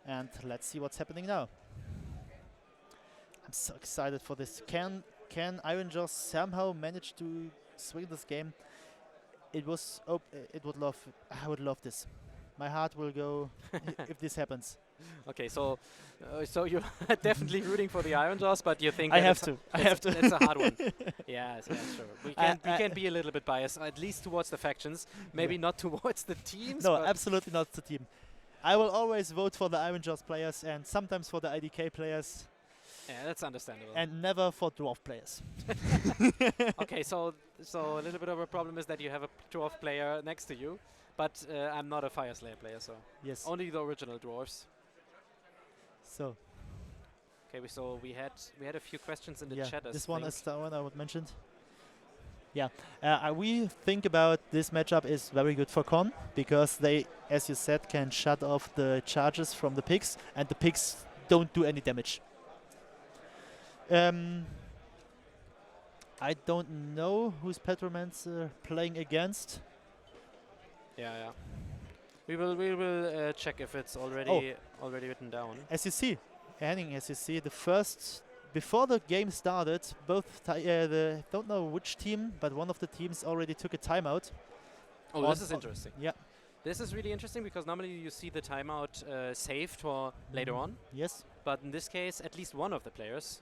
And let's see what's happening now. I'm so excited for this. Can Iron Jaws somehow manage to swing this game? I would love this. My heart will go if this happens. Okay, so you're definitely rooting for the Iron Jaws, but you think I that have it's to. I it's- have to. It's a hard one. Yeah, sure. We I- can be a little bit biased, at least towards the factions, maybe Yeah. not towards the teams. No, but absolutely not the team. I will always vote for the Iron Jaws players and sometimes for the IDK players yeah, that's understandable. and never for Dwarf players. Okay, so a little bit of a problem is that you have a dwarf player next to you, but I'm not a Fire Slayer player, so Yes. only the original dwarves. So Okay, so we had a few questions in the yeah, chat. I this one think. is the one I would mention. Yeah, we think about this matchup is very good for Con because they, as you said, can shut off the charges from the pigs, and the pigs don't do any damage. I don't know who's Petromancer playing against. Yeah. We will check if it's already written down. As you see, Henning, as you see, the first before the game started, both don't know which team, but one of the teams already took a timeout. Oh, on- this is interesting. Yeah. This is really interesting because normally you see the timeout saved for later on, Yes. but in this case, at least one of the players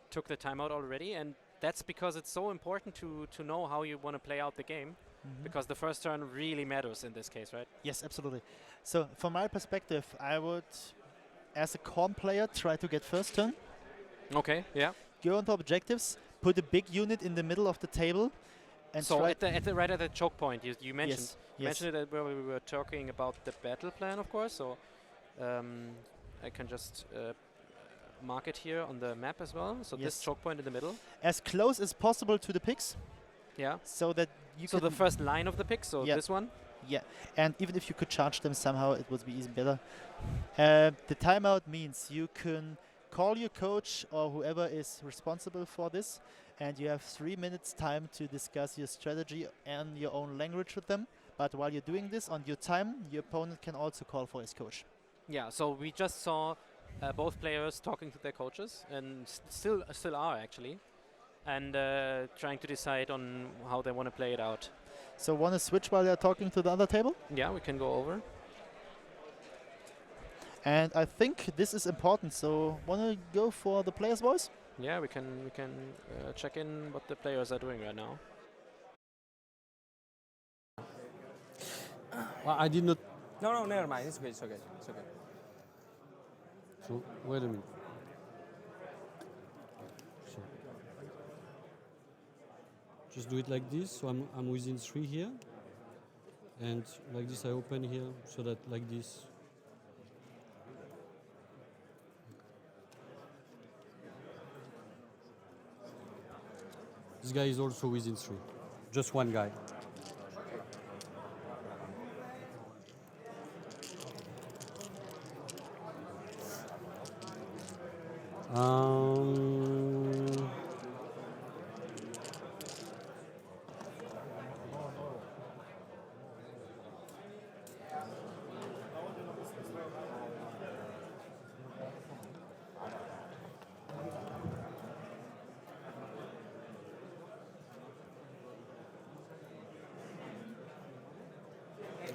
took the timeout already, and that's because it's so important to know how you want to play out the game, because the first turn really matters in this case, right? Yes, absolutely. So from my perspective, I would, as a corn player, try to get first turn, Okay, yeah. go onto objectives, put a big unit in the middle of the table, and So try at the right at the choke point, you mentioned yes, you mentioned it where we were talking about the battle plan, of course. So I can just mark it here on the map as well. So this Yes. choke point in the middle. as close as possible to the picks, Yeah. so that you So can the first line of the pick. So Yeah. this one. yeah, and even if you could charge them somehow, it would be even better. The timeout means you can call your coach or whoever is responsible for this, and you have 3 minutes time to discuss your strategy and your own language with them. But while you're doing this on your time, your opponent can also call for his coach. Yeah. So we just saw both players talking to their coaches, and still are actually, and trying to decide on how they want to play it out. So want to switch while they're talking to the other table? Yeah, we can go over. And I think this is important. So want to go for the player's voice? Yeah, we can check in what the players are doing right now. Well, I did not. No, never mind. It's okay. It's okay. It's okay. So wait a minute. So just do it like this. So I'm within 3 here, and like this I open here, so that like this. This guy is also within 3. Just one guy.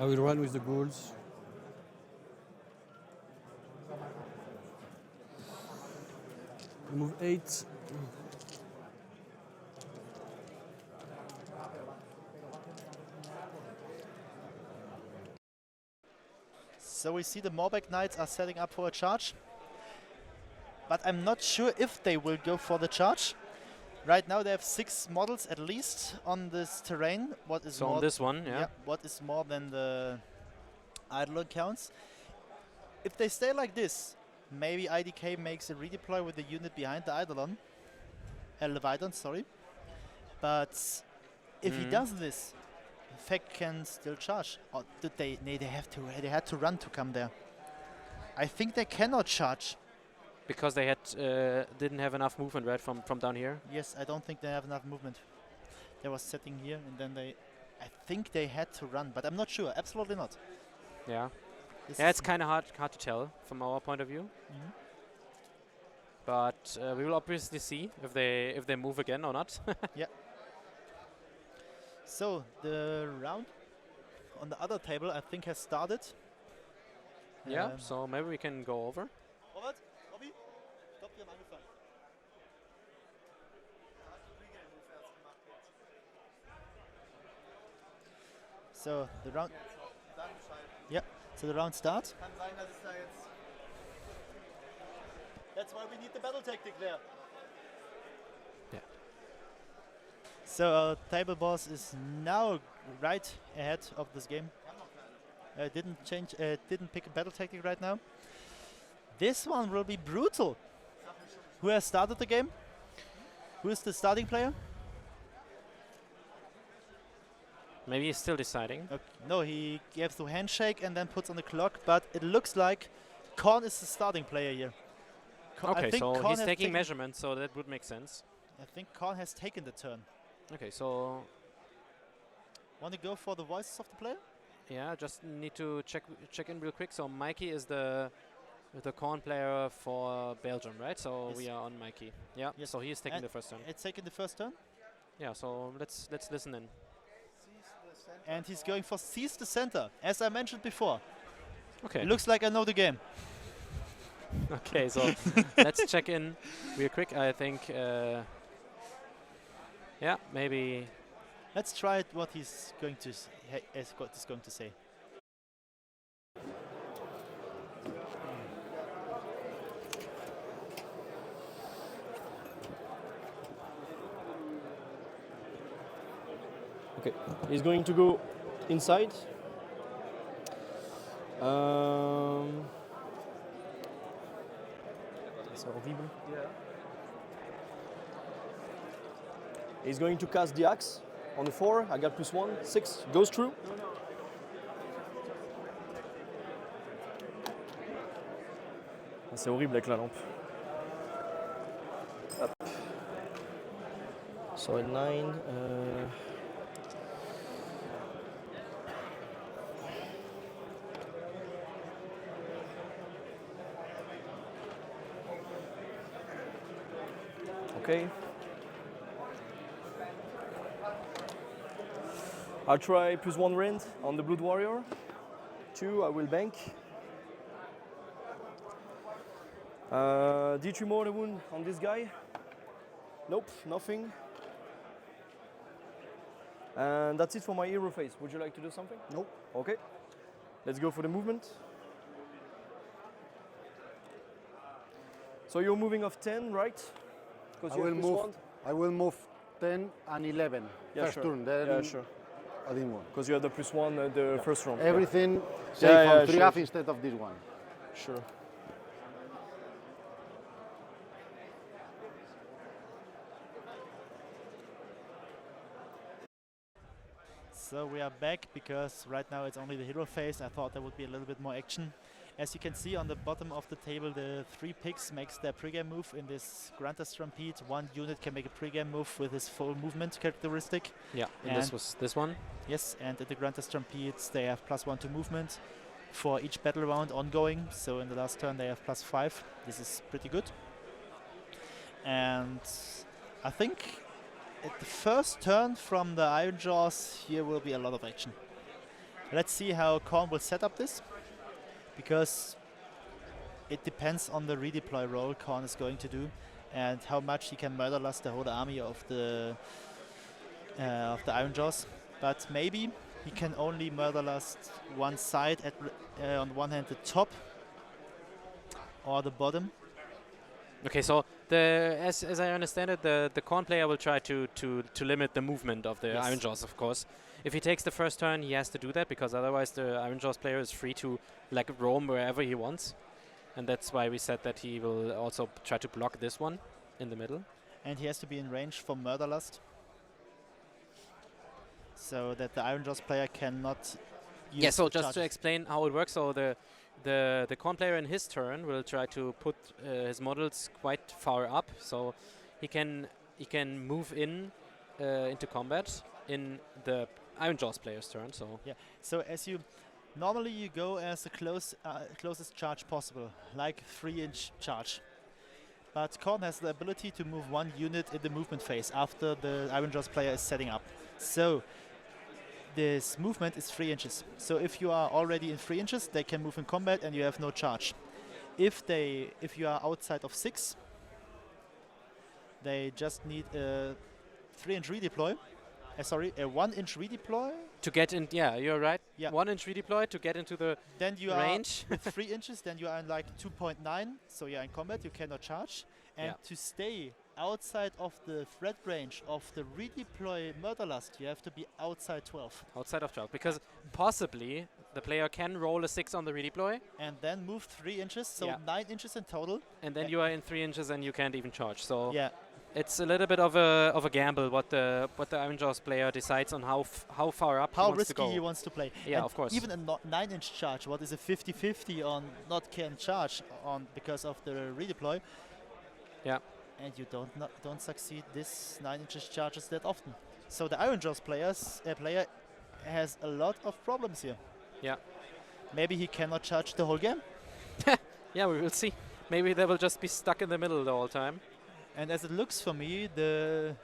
I will run with the goals. Move 8. So we see the Morbeck Knights are setting up for a charge. But I'm not sure if they will go for the charge. Right now they have 6 models at least on this terrain. What is So more on this one, yeah. what is more than the idler counts. If they stay like this, maybe IDK makes a redeploy with the unit behind the Eidolon. Leviathan, sorry. But if he does this, Fek can still charge. Or did they? They had to run to come there. I think they cannot charge. Because they had didn't have enough movement, right, from down here. Yes, I don't think they have enough movement. They was setting here, and then I think they had to run, but I'm not sure. Absolutely not. Yeah. This Yeah, is it's kind of hard to tell from our point of view. But we will obviously see if they move again or not. So the round on the other table, I think, has started. Yeah. So maybe we can go over. Robert, Robby, stopp, wir haben angefangen. So the round. Yeah. So the round starts. That's why we need the battle tactic there. Yeah. So our table boss is now right ahead of this game. Didn't pick a battle tactic right now. This one will be brutal. Who has started the game? Who is the starting player? Maybe he's still deciding. Okay. No, he gives the handshake and then puts on the clock, but it looks like Korn is the starting player here. I Okay, think so Korn he's has taking taken- measurements, so that would make sense. I think Korn has taken the turn. Okay, so Want to go for the voices of the player? yeah, just need to check in real quick. So Mikey is the corn player for Belgium, right? So Yes. we are on Mikey. Yeah. Yes. So he is taking And the first turn. It's taken the first turn, Yeah. So let's listen in. and he's going for seize the center, as I mentioned before. Okay. Looks like I know the game. Okay, so let's check in real quick. I think, yeah, maybe. Let's try it. What he's going to is going to say. Okay, he's going to go inside. C'est horrible. Yeah. He's going to cast the axe on the 4. I got +1, 6. Goes through. C'est horrible avec la lampe. Hop. So at 9. Okay. I'll try +1 rend on the Blood Warrior. 2, I will bank. D3 mortar wound on this guy. Nope, nothing. And that's it for my hero phase. Would you like to do something? Nope. Okay. Let's go for the movement. So you're moving off 10, right? Because you have +1. I will move 10 and 11 Yeah, first sure. turn. Then Yeah, sure. I didn't want. Because you had the +1 the first round. Everything safe Yeah, on yeah, 3 sure. half instead of this one. Sure. So we are back because right now it's only the hero phase. I thought there would be a little bit more action. As you can see on the bottom of the table, the 3 picks makes their pregame move in this Granta Stampede. 1 unit can make a pregame move with his full movement characteristic. Yeah, and this was this one. Yes, and at the Granta Stampedes they have +1 to movement for each battle round ongoing. So in the last turn they have +5. This is pretty good. And I think at the first turn from the Iron Jaws, here will be a lot of action. Let's see how Korn will set up this, because it depends on the redeploy role Korn is going to do and how much he can murderlust the whole army of the Iron Jaws. But maybe he can only murderlust one side, on one hand the top or the bottom. Okay, so as I understand it, the Korn player will try to limit the movement of the Yes. Iron Jaws, of course. If he takes the first turn, he has to do that, because otherwise the Iron Jaws player is free to like roam wherever he wants, and that's why we said that he will also try to block this one in the middle. And he has to be in range for Murderlust, so that the Iron Jaws player cannot use Yeah, so the just to charges. explain how it works, so the Korn player in his turn will try to put his models quite far up, so he can move in into combat in the Iron Jaws player's turn. So So as you normally you go as the closest charge possible, like 3-inch charge. But Korn has the ability to move 1 unit in the movement phase after the Iron Jaws player is setting up. So this movement is 3 inches. So if you are already in 3 inches, they can move in combat and you have no charge. If you are outside of 6, they just need a 3-inch redeploy. Sorry, a 1-inch redeploy. to get in, yeah, you're right. Yeah. 1-inch redeploy to get into the Then you range. are with 3 inches. Then you are in like 2.9. So you're in combat. You cannot charge. And Yeah. to stay outside of the threat range of the redeploy Murderlust, you have to be outside 12. Outside of 12, because possibly the player can roll a 6 on the redeploy, And then move 3 inches. So Yeah. 9 inches in total. and then Yeah. you are in 3 inches and you can't even charge. So Yeah. it's a little bit of a gamble what the Iron Jaws player decides on how far up he How wants to risky go. he wants to play. Yeah, And of course. Even a 9-inch charge, what is a 50-50 on not can charge on because of the redeploy. Yeah. And you don't succeed this 9 inches charges that often. So the Iron Jaws player has a lot of problems here. Yeah. Maybe he cannot charge the whole game. Yeah, we will see. Maybe they will just be stuck in the middle the whole time. And as it looks for me, the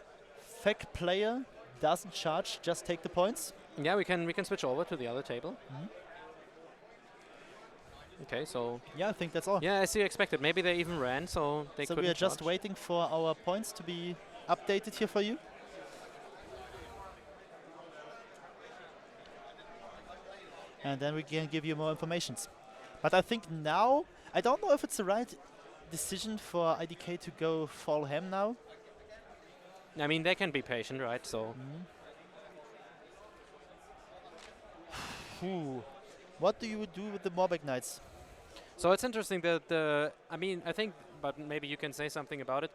FEC player doesn't charge, just take the points. Yeah, we can switch over to the other table. Okay, so Yeah, I think that's all. yeah, as you expected. Maybe they even ran, so they So couldn't we are just charge. waiting for our points to be updated here for you. And then we can give you more informations. But I think now, I don't know if it's the right decision for IDK to go full ham now. I mean, they can be patient, right? So Ooh. What do you do with the Morbeck Knights? so it's interesting that the. I mean, I think, but maybe you can say something about it.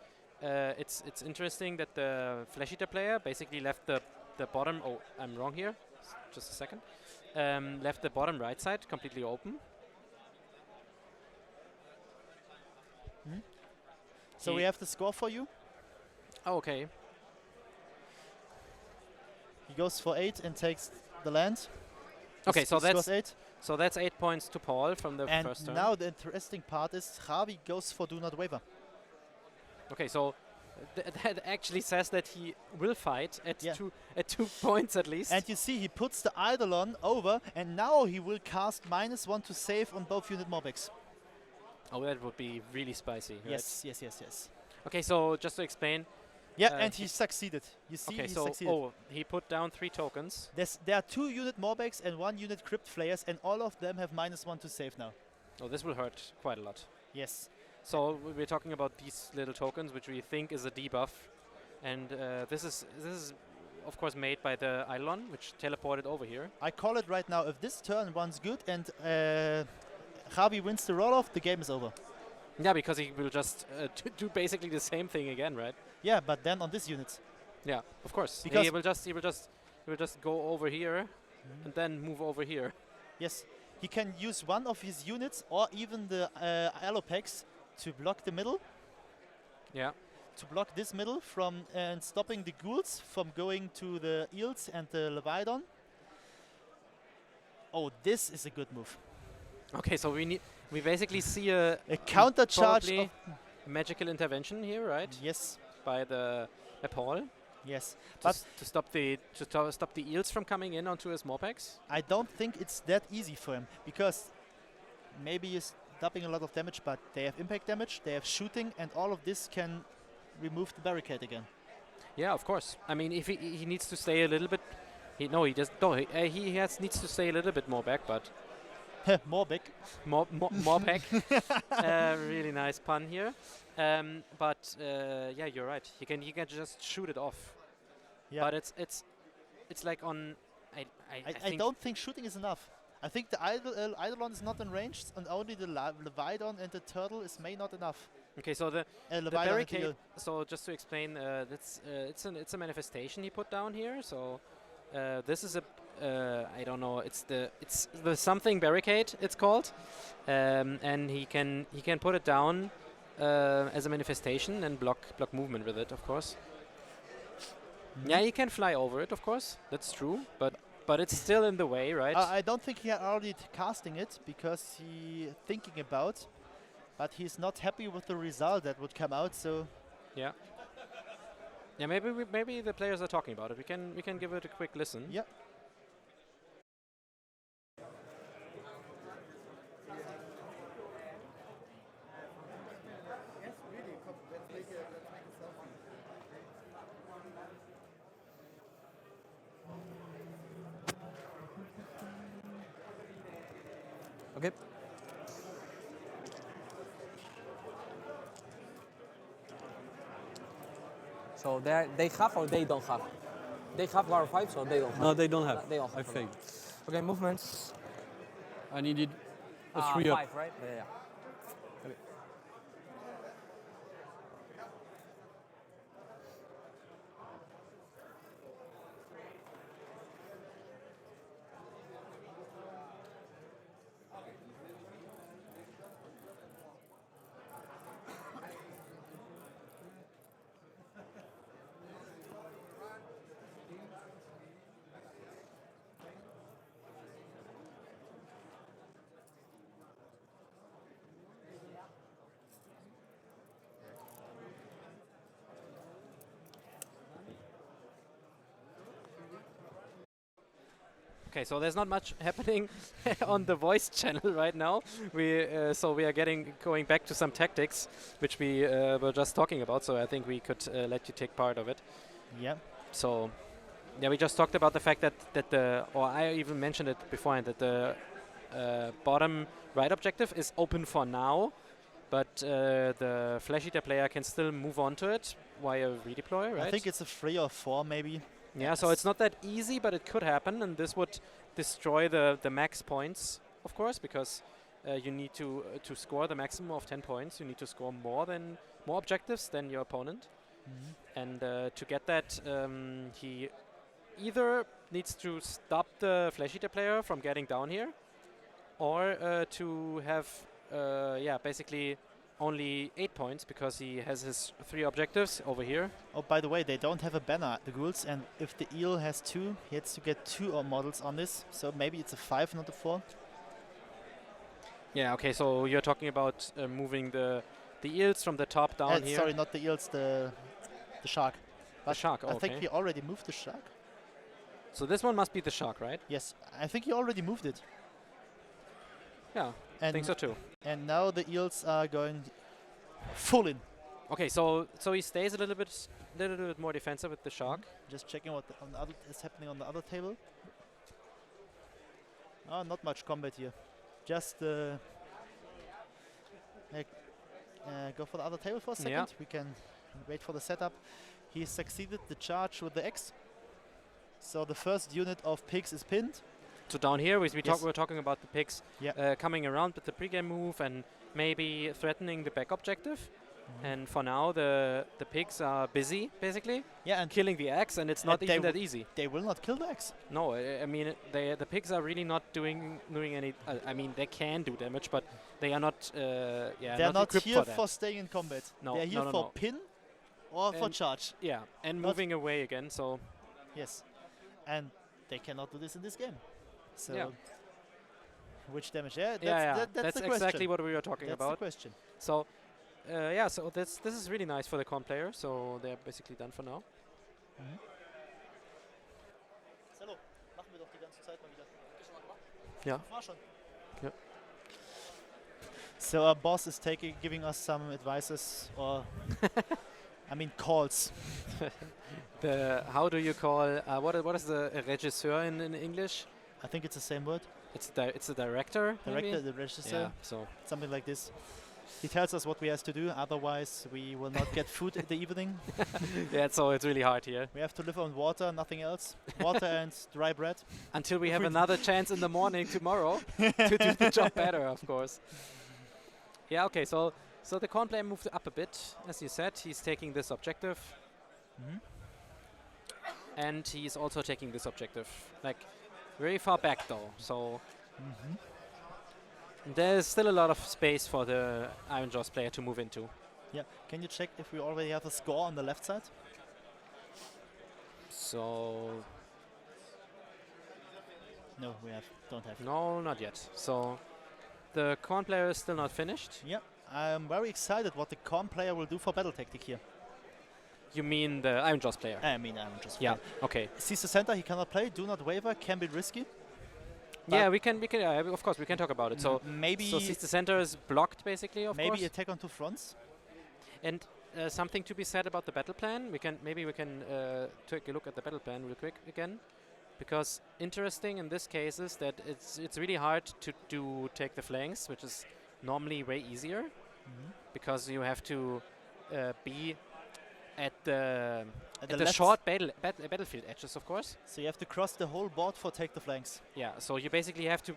It's interesting that the Flesh Eater player basically left the bottom. Oh, I'm wrong here. Just a second. Left the bottom right side completely open. So He- we have the score for you. Oh, okay. He goes for 8 and takes the land. Okay, He so scores that's 8. so that's 8 points to Paul from the And first turn. now the interesting part is Javi goes for do not waver. Okay, so that actually says that he will fight at Yeah. 2 points at least. And you see he puts the Eidolon over and now he will cast -1 to save on both unit Morbecks. Oh, that would be really spicy. Right? Yes, yes, yes, yes. Okay, so just to explain. Yeah, Uh, and he succeeded. You see, Okay, he so succeeded. he put down 3 tokens. There are 2 unit Morbecks and 1 unit Crypt Flayers, and all of them have -1 to save now. Oh, this will hurt quite a lot. Yes. So we're talking about these little tokens, which we think is a debuff, and this is of course made by the Eidolon, which teleported over here. I call it right now, if this turn runs good and Javi wins the roll-off, the game is over. Yeah, because he will just do basically the same thing again, right? Yeah, but then on this unit. Yeah, of course. Because He will just go over here and then move over here. Yes, he can use one of his units or even the Alopex to block the middle, Yeah. to block this middle from and stopping the ghouls from going to the eels and the Leviathan. Oh, this is a good move. Okay, so we basically see a A counter charge probably of magical intervention here, right? yes, By Paul yes. to, But to stop the eels from coming in onto his Morpex. I don't think it's that easy for him because maybe he's stopping a lot of damage, but they have impact damage, they have shooting, and all of this can remove the barricade again. Yeah, of course. I mean, if he needs to stay a little bit, he does. No, he needs to stay a little bit more back, but More big. more back. Really nice pun here. But yeah, you're right. He can just shoot it off. Yeah. But it's like on. I I think don't think shooting is enough. I think the Eidolon is not in range, and only the Leviathan and the Turtle is not enough. Okay, so the Leviathan and barricade. Eel. So just to explain, that's it's a manifestation he put down here. So this is a I don't know. It's the something barricade. It's called, and he can put it down as a manifestation and block movement with it, of course. Yeah, he can fly over it, of course. That's true, but it's still in the way, right? I don't think he already casting it because he thinking about, but he's not happy with the result that would come out. So Yeah. Yeah, maybe the players are talking about it. We can give it a quick listen. yeah. Okay. So they have or they don't have? They have War 5, so they don't have? No, they don't have. They don't I have. failed. Okay, movements. I needed a 3 up. 5, right? Yeah. Okay. Okay, so there's not much happening on the voice channel right now. So we are going back to some tactics, which we were just talking about. So I think we could let you take part of it. Yeah. So, yeah, we just talked about the fact that or I even mentioned it beforehand, that the bottom right objective is open for now, but the flash eater player can still move on to it via redeploy, right? I think it's a 3 or 4 maybe. Yeah, so it's not that easy, but it could happen, and this would destroy the max points, of course, because you need to score the maximum of 10 points. You need to score more objectives than your opponent, and to get that, he either needs to stop the flash eater player from getting down here, or to have basically only 8 points because he has his 3 objectives over here. Oh, by the way, they don't have a banner, the ghouls, and if the eel has 2, he has to get 2 models on this, so maybe it's a 5, not a 4. Yeah, okay, so you're talking about moving the eels from the top down here. Sorry, not the eels, the shark. The shark, I think okay. we already moved the shark. So this one must be the shark, right? Yes, I think he already moved it. Yeah, I And think so too. And now the eels are going full in. Okay, so he stays a little bit more defensive with the shark. Just checking what is happening on the other table. Oh, not much combat here. Just go for the other table for a second. Yeah. We can wait for the setup. He succeeded the charge with the X. So the first unit of pigs is pinned. So down here, we Yes. were talking about the pigs coming around with the pregame move and maybe threatening the back objective. And for now, the pigs are busy, basically, Yeah, and killing the axe, and it's not they even that easy. they will not kill the X. No, I mean, the pigs are really not doing any... I mean, they can do damage, but they are not, They're not equipped here for that. for staying in combat. No, They're here no, for no. pin or for And charge. Yeah, and Not- moving away again, so... Yes. And they cannot do this in this game. So Yeah. which damage? Yeah, That's that's the exactly question. what we were talking That's the about. question. So, so this is really nice for the con player. So they're basically done for now. Hallo, machen wir doch die ganze Zeit mal wieder. Ja. War schon. Ja. So our boss is giving us some advices or I mean calls. How do you call what is the regisseur in English? I think it's the same word. It's the director. maybe? Director, the regisseur, Yeah. So something like this. He tells us what we have to do, otherwise we will not get food in the evening. yeah. So it's really hard here We have to live on water, nothing else. Water and dry bread. until we have another chance in the morning tomorrow to do the job better, of course. Yeah. Okay. So the con player moved up a bit, as you said. He's taking this objective. And he's also taking this objective, like very far back though. So there's still a lot of space for the Iron Jaws player to move into. Yeah. Can you check if we already have a score on the left side? So No, we don't have. no, not yet. So the con player is still not finished. Yeah. I'm very excited what the con player will do for battle tactic here. You mean the Iron Jaws player? I mean, I'm just. Yeah. Okay. Sees the center, he cannot play. Do not waver, can be risky. Yeah, we can. Of course, we can talk about it. So maybe so since the center is blocked, basically, of maybe course. attack on 2 fronts. And something to be said about the battle plan. We can take a look at the battle plan real quick again, because interesting in this case is that it's really hard to take the flanks, which is normally way easier, because you have to be at the left short battlefield edges, of course. So you have to cross the whole board for take the flanks. Yeah. So you basically have to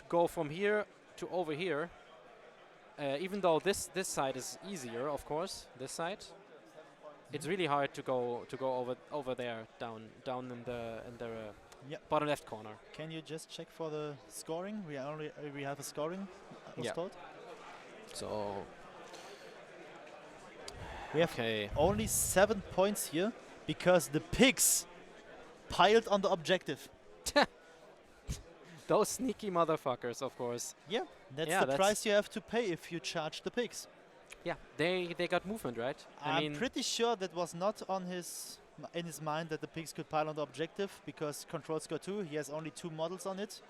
go from here to over here. Even though this side is easier, of course, this side, it's really hard to go over there down in the bottom left corner. Can you just check for the scoring? We have a scoring. I was Yeah. told. So We have okay. only 7 points here because the pigs piled on the objective. Those sneaky motherfuckers, of course. Yeah, that's Yeah, the that's- price you have to pay if you charge the pigs. Yeah, they got movement, right? I I'm mean, pretty sure that was not on his in his mind that the pigs could pile on the objective because control score 2. He has only 2 models on it.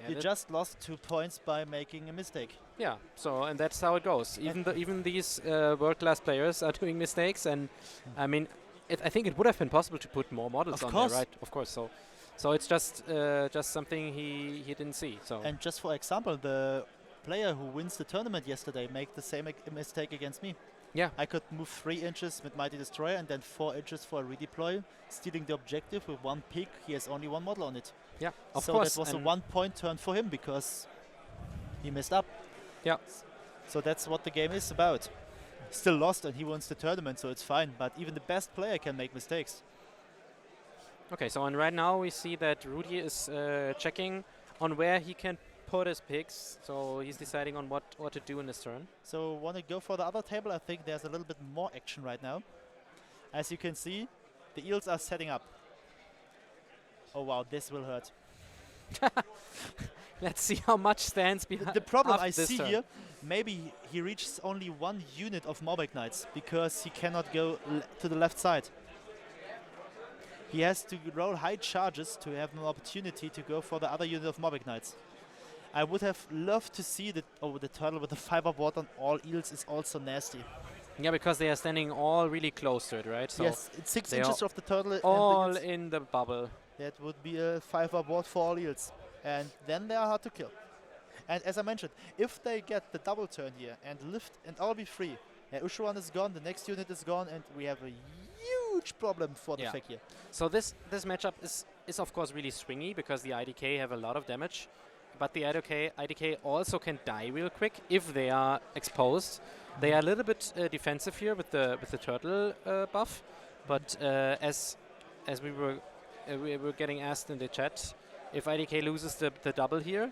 Yeah, He that- just lost 2 points by making a mistake. yeah. So and that's how it goes. Even these world-class players are doing mistakes, and I mean, I think it would have been possible to put more models Of on course. there, right? Of course. So it's just something he didn't see. So And just for example, the player who wins the tournament yesterday made the same mistake against me. yeah. I could move 3 inches with Mighty Destroyer and then 4 inches for a redeploy, stealing the objective with 1 pig. He has only 1 model on it. Yeah, of so course. that was a and 1-point turn for him because he messed up. Yeah. So that's what the game is about. Still lost and he wins the tournament, so it's fine. But even the best player can make mistakes. Okay, so and right now we see that Rudy is checking on where he can put his pigs. So he's deciding on what to do in this turn. So want to go for the other table? I think there's a little bit more action right now. As you can see, the eels are setting up. Oh wow, this will hurt. Let's see how much stands behind. The problem after I this see turn. here, maybe he reaches only 1 unit of Morbid Knights because he cannot go to the left side. He has to roll high charges to have an opportunity to go for the other unit of Morbid Knights. I would have loved to see that. Oh, the turtle with the fiber board on all eels is also nasty. Yeah, because they are standing all really close to it, right? So Yes, it's 6 they inches are of the turtle. and all the eels. in the bubble. That would be a 5 board for all eels. And then they are hard to kill. And as I mentioned, if they get the double turn here and lift and all be free, Ushuan is gone, the next unit is gone, and we have a huge problem for the Yeah. Fek here. So this matchup is of course really swingy because the IDK have a lot of damage, but the IDK also can die real quick if they are exposed. They are a little bit defensive here with the turtle buff, but as we were getting asked in the chat, if IDK loses the double here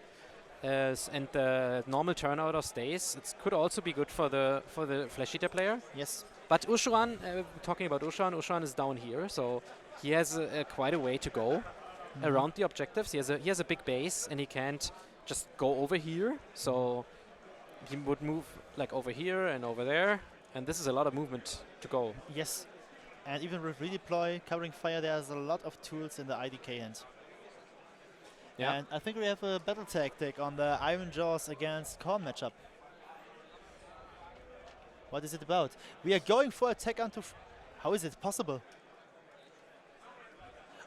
and the normal turnout stays, it could also be good for the Flesh Eater player. Yes. But Ushuan, talking about Ushuan is down here, so he has quite a way to go around the objectives. He has a big base, and he can't just go over here. So he would move like over here and over there, and this is a lot of movement to go. Yes. And even with redeploy, covering fire, there's a lot of tools in the IDK hand. Yeah. And I think we have a battle tactic on the Iron Jaws against Korn matchup. What is it about? We are going for attack onto... How is it possible?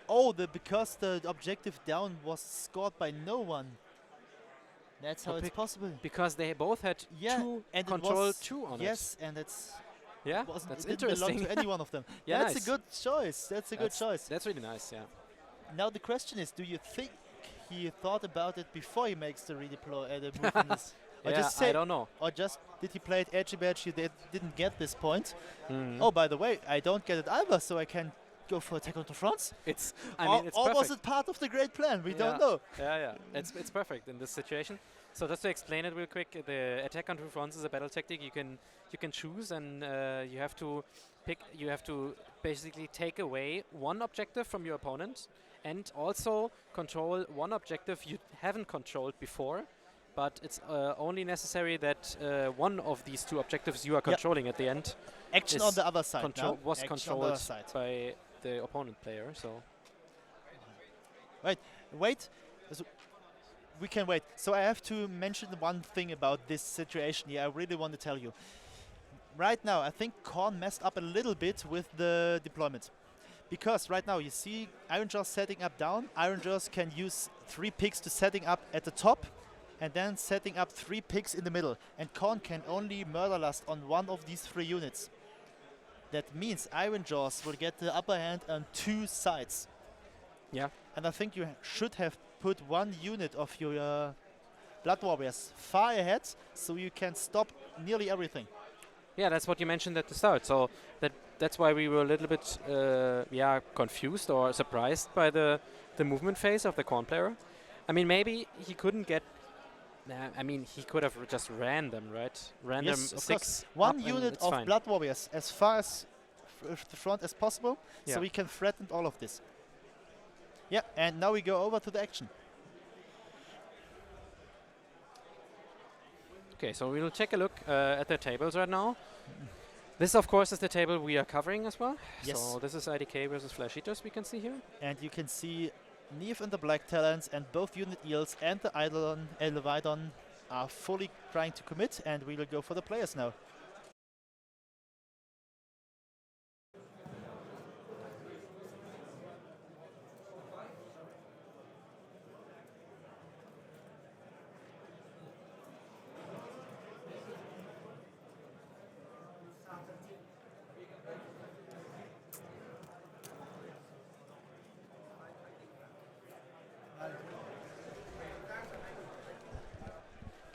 Oh, because the objective down was scored by no one. That's how it's possible. Because they both had two and it control was 2 on yes, and it's Yeah, wasn't, that's it didn't belong interesting. to any one of them. Yeah, That's nice. a good choice. That's a good choice. That's really nice, yeah. Now the question is, do you think he thought about it before he makes the redeploy the move in this? Or Yeah, just say, I don't know. or just did he play it edgy badgy? Didn't get this point. Mhm. Oh, by the way, I don't get it either, so I can go for attack onto France. It's, I mean, it's or perfect. was it part of the great plan? We Yeah. don't know. Yeah. It's perfect in this situation. So just to explain it real quick, the attack on two fronts is a battle tactic. You can choose, and you have to pick. You have to basically take away one objective from your opponent, and also control one objective you haven't controlled before. But it's only necessary that one of these two objectives you are controlling at the end Action is on the other side now. was Action on the other controlled side. by the opponent player. So Wait. So we can wait. So I have to mention one thing about this situation here. I really want to tell you. Right now, I think Korn messed up a little bit with the deployment. Because right now, you see Iron Jaws setting up down. Iron Jaws can use 3 picks to setting up at the top, and then setting up 3 picks in the middle. And Korn can only murder lust on one of these 3 units. That means Iron Jaws will get the upper hand on 2 sides. yeah. And I think you should have put 1 unit of your Blood Warriors far ahead, so you can stop nearly everything. Yeah, that's what you mentioned at the start. So that's why we were a little bit confused or surprised by the movement phase of the Korn player. I mean, maybe he couldn't get. I mean, he could have just ran them, right? Ran them Yes, of 6 course. up 1 and unit it's of fine. Blood Warriors as far as the front as possible, Yeah. so we can threaten all of this. Yeah, and now we go over to the action. Okay, so we'll take a look at the tables right now. This, of course, is the table we are covering as well. Yes. So this is IDK versus Flash Eaters, we can see here. And you can see Neve and the Black Talons and both unit eels and the Eidolon and Leviathan are fully trying to commit, and we will go for the players now.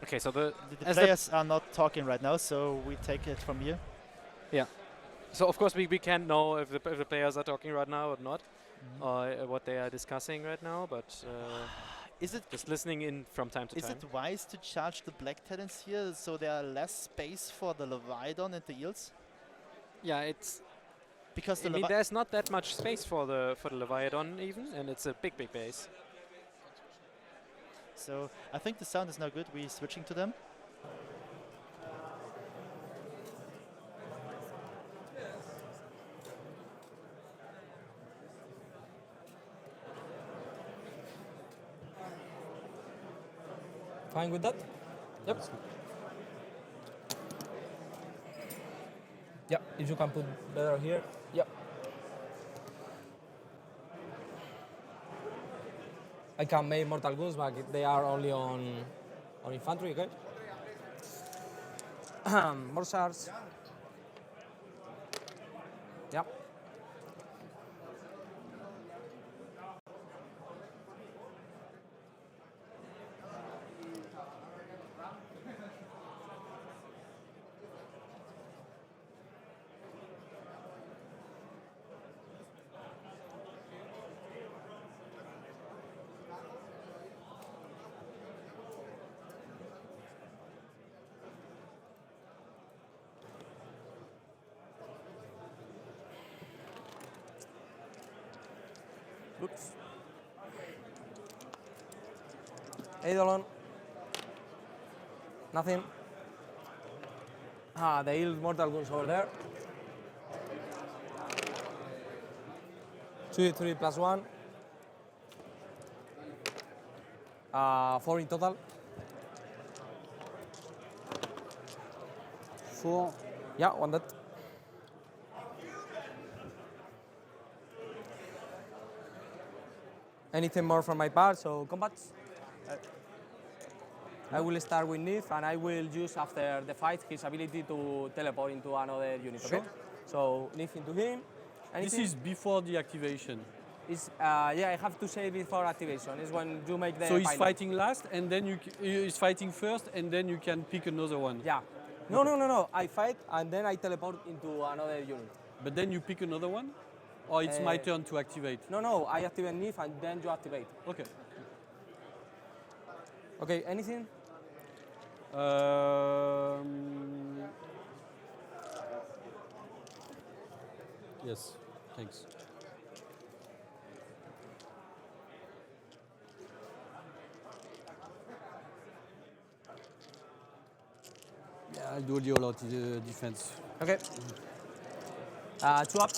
Okay, so the The as players are not talking right now, so we take it from here. so of course we can't know if the players are talking right now or not, or what they are discussing right now. But Is it just listening in from time to Is time. it wise to charge the Black Talons here so there are less space for the Leviathan and the eels? Yeah, it's. Because the I mean, there's not that much space for the Leviathan even, and it's a big base. So I think the sound is now good. We're switching to them. Fine with that? Yep. Yep, if you can put better here. Yep. I can make mortal wounds, but they are only on infantry, okay? More shards. Yep. Oops. Eidolon. Nothing. Ah, the eel mortal wounds over there. 2d3 plus 1. 4 in total. 4. Yeah, one that. Anything more from my part, so combats. I will start with Nif, and I will use after the fight his ability to teleport into another unit, Sure. okay? So Nif into him. This Anything? is before the activation. Yeah, I have to say before activation. Is when you make the So he's pilot. fighting last, and then he's fighting first, and then you can pick another one. Yeah. No. I fight, and then I teleport into another unit. But then you pick another one? Or it's my turn to activate? No, I activate Nif, and then you activate. Okay. Okay, anything? Yes, thanks. Yeah, I'll do the all-out defense. Okay. 2 up.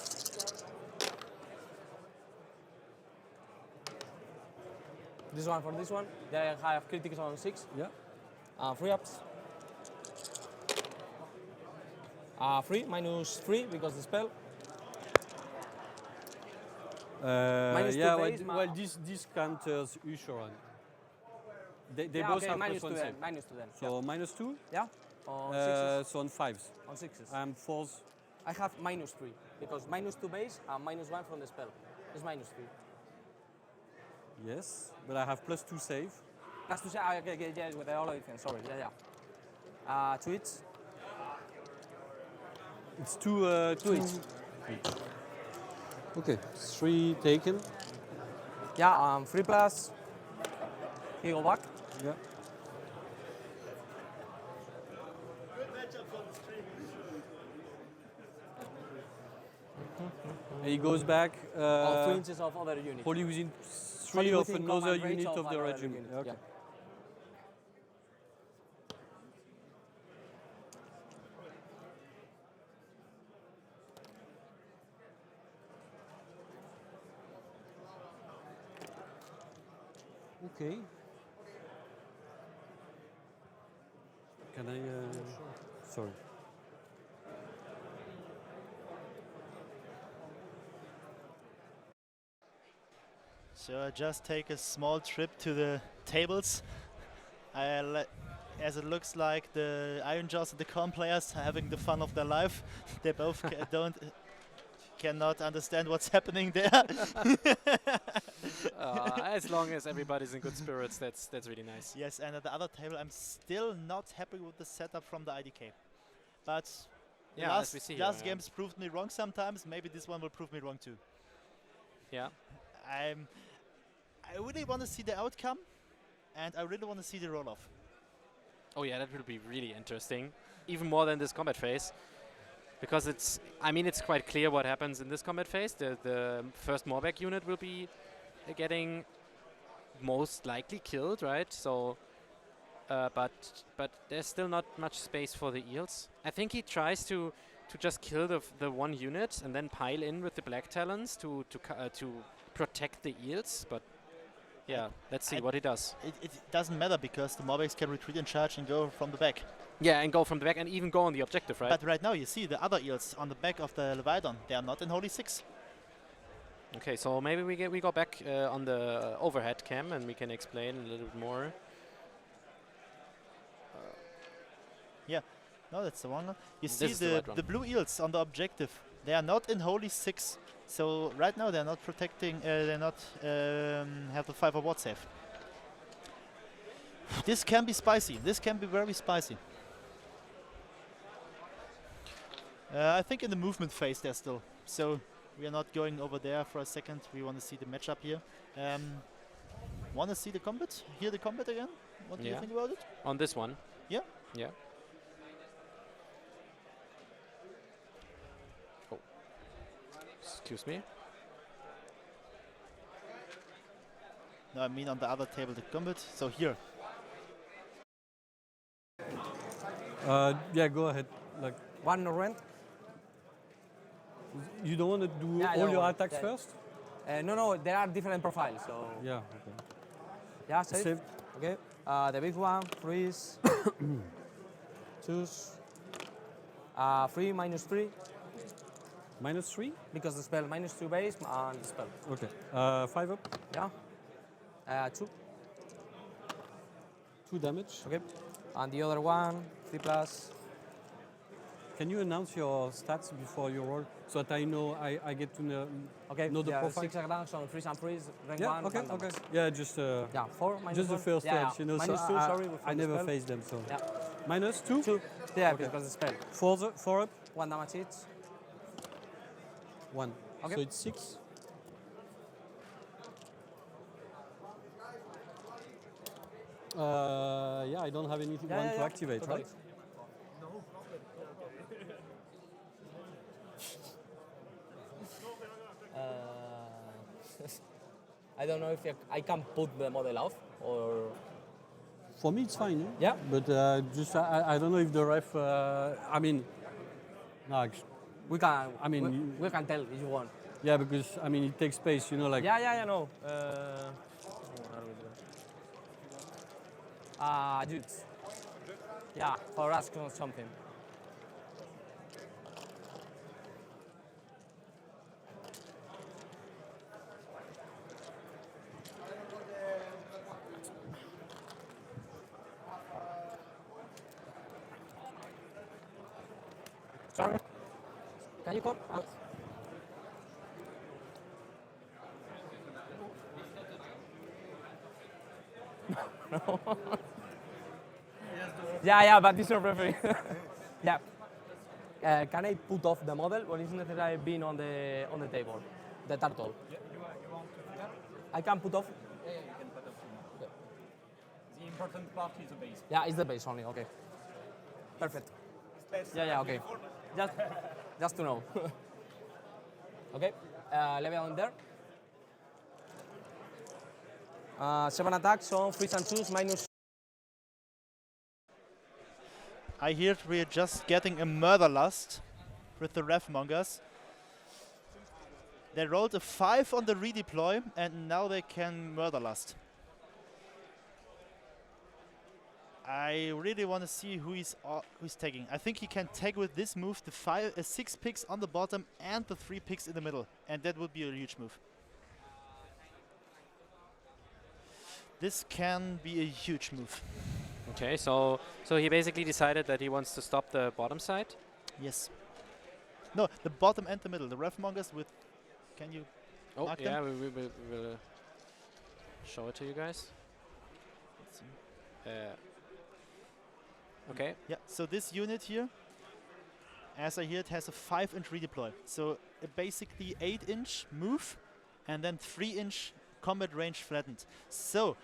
This one for this one. Then I have critics on 6. Yeah. 3 ups. 3, -3 because the spell. Minus 2 yeah, base, well, this counters Ushoran. They Yeah, both okay, have minus plus 2 1 then. save. Minus 2 then. So -2? Yeah. On 6s. So on 5s. On 6s. I'm 4s. I have -3 because -2 base and -1 from the spell. It's -3. Yes, but I have +2 save. That's to say, okay, yes, with the all defense. Sorry, yeah. 2 hits. It's 2 hits. Okay, 3 taken. Yeah, 3 plus. He go back. Yeah. And he goes back. 3 inches of other unit. Wholly within 3 Wholly of within another command range unit of of the another regiment. unit, Okay. yeah. Okay. Can I? Sorry. So I just take a small trip to the tables. As it looks like the Iron Jaws and the Corn players are having the fun of their life. They both cannot understand what's happening there. As long as everybody's in good spirits, that's really nice. Yes, and at the other table, I'm still not happy with the setup from the IDK. But Yeah, as we see last here, games proved me wrong sometimes. Maybe this one will prove me wrong too. Yeah. I really want to see the outcome, and I really want to see the roll-off. Oh yeah, that will be really interesting, even more than this combat phase, because it's quite clear what happens in this combat phase. The first Morbeck unit will be getting most likely killed, right? So, but there's still not much space for the eels. I think he tries to just kill the one unit and then pile in with the Black Talons to protect the eels, but. Yeah, let's see what he does. It doesn't matter because the Morbecks can retreat and charge and go from the back. Yeah, and go from the back and even go on the objective, right? But right now you see the other eels on the back of the Leviathan. They are not in Holy 6. Okay, so maybe we go back on the overhead cam and we can explain a little bit more. No, that's the one. You This see is the right one. the blue eels on the objective. They are not in Holy 6. So right now they're not protecting, they're not have the 5 ward save. This can be spicy. This can be very spicy. I think in the movement phase they're still. So we are not going over there for a second. We want to see the matchup here. Want to see the combat? Hear the combat again? What do you think about it? On this one? Yeah. Yeah. Oh. Excuse me. No, I mean on the other table the combat. So here. Yeah, go ahead. Like, One rent? you don't want to do Yeah, all yeah, your well, attacks yeah. first? No, there are different profiles. So Yeah. Okay. yeah, save. Save. Okay. The big one, freeze. Choose. Free -3 -3. because the spell -2 base and the spell. Okay. 5 up. Yeah. 2. 2 damage. Okay. And the other one, 3+. Can you announce your stats before you roll so that I know I get to know, Okay. know the yeah, profile? 6 ranks on freeze and freeze. Rank Yeah. 1. Okay. and Okay. damage. Yeah. Just. Yeah. 4 minus Just the 1. first yeah, edge, you know. -2. So Sorry. I never faced them, so. Yeah. -2. 2. Yeah, Okay. because the spell. 4 up. 1 damage each. 1. Okay. So it's 6. Yeah, I don't have anything Yeah, one yeah, to yeah, activate, totally. right? I don't know if I can put the model off or. For me, it's fine. Yeah. But just I don't know if the ref. I mean, no. We can. I mean, we can tell if you want. Yeah, because I mean, it takes space. You know, like. Yeah, no. Dude. Yeah, for us or something. Sorry. Can you come out? No. Yeah, but this is referee. Yeah. Can I put off the model when it's necessary being on the table? The turtle. Yeah, you want to do that? I can put off. Yeah, you can put off. Okay. The important part is the base. Yeah, it's the base only. Okay. Perfect. Yeah, okay. Just to know. Okay. Level on there. 7 attacks on freeze and choose -. I hear we're just getting a murder lust with the Refmongers. They rolled a 5 on the redeploy and now they can murder lust. I really want to see who's tagging. I think he can tag with this move the 6 picks on the bottom and the 3 picks in the middle, and that would be a huge move. This can be a huge move. Okay, so he basically decided that he wants to stop the bottom side. Yes. No, the bottom and the middle. The Revmongers with. Can you? Oh, mark yeah, them? we will show it to you guys. Let's see. Okay. Yeah. So this unit here, as I hear, it has a 5-inch redeploy. So a basically 8-inch move, and then 3-inch combat range flattened. So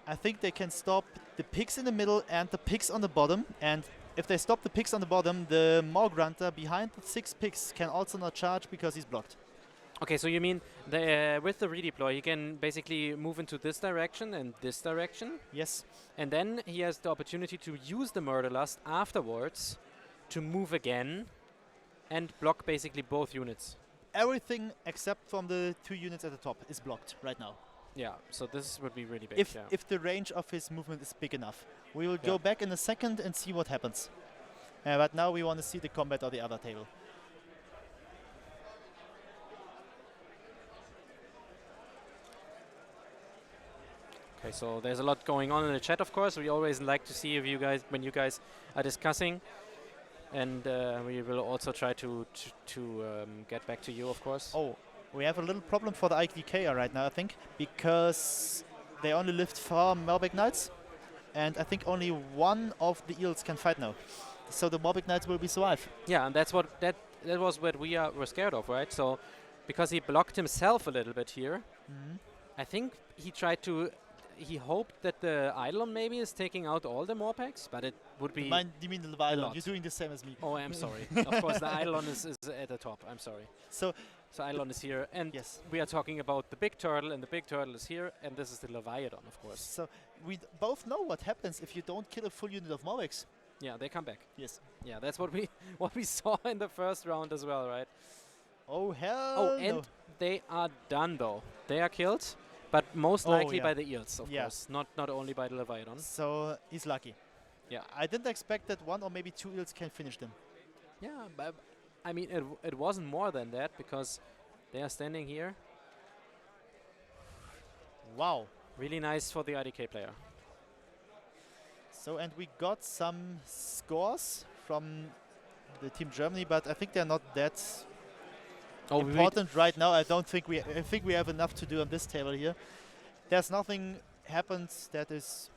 I think they can stop the picks in the middle and the picks on the bottom. And if they stop the picks on the bottom, the Morgrunter behind the 6 picks can also not charge because he's blocked. Okay, so you mean with the redeploy, he can basically move into this direction and this direction, Yes. and then he has the opportunity to use the Murderlust afterwards to move again and block basically both units. Everything except from the 2 units at the top is blocked right now. Yeah, so this would be really big. If yeah. if the range of his movement is big enough. We will Yeah. go back in a second and see what happens. But now we want to see the combat on the other table. Okay, so there's a lot going on in the chat, of course. We always like to see if you guys, when you guys are discussing, and we will also try to get back to you, of course. Oh, we have a little problem for the IDK right now, I think, because they only lift 4 Morbeck Knights, and I think only 1 of the eels can fight now. So the Morbeck Knights will be survive. Yeah, and that's what that was what were scared of, right? So because he blocked himself a little bit here, I think he hoped that the Eidolon maybe is taking out all the Morpeks, but it would be. You mean the Leviathan? lot. You're doing the same as me. Oh, I'm sorry. Of course, the Eidolon is at the top. I'm sorry. So Eidolon is here, and yes. we are talking about the big turtle, and the big turtle is here, and this is the Leviathan, of course. So we both know what happens if you don't kill a full unit of Morbecks. Yeah, they come back. Yes. Yeah, that's what we saw in the first round as well, right? Oh hell Oh, no. and they are done though. They are killed, but most Oh, likely yeah. by the eels, of Yeah. course, not only by the Leviathan. So he's lucky. Yeah. I didn't expect that 1 or maybe 2 eels can finish them. Yeah, but I mean, it wasn't more than that because they are standing here. Wow. Really nice for the IDK player. So, and we got some scores from the Team Germany, but I think they're not that important right now. I think we have enough to do on this table here. There's nothing happened that is.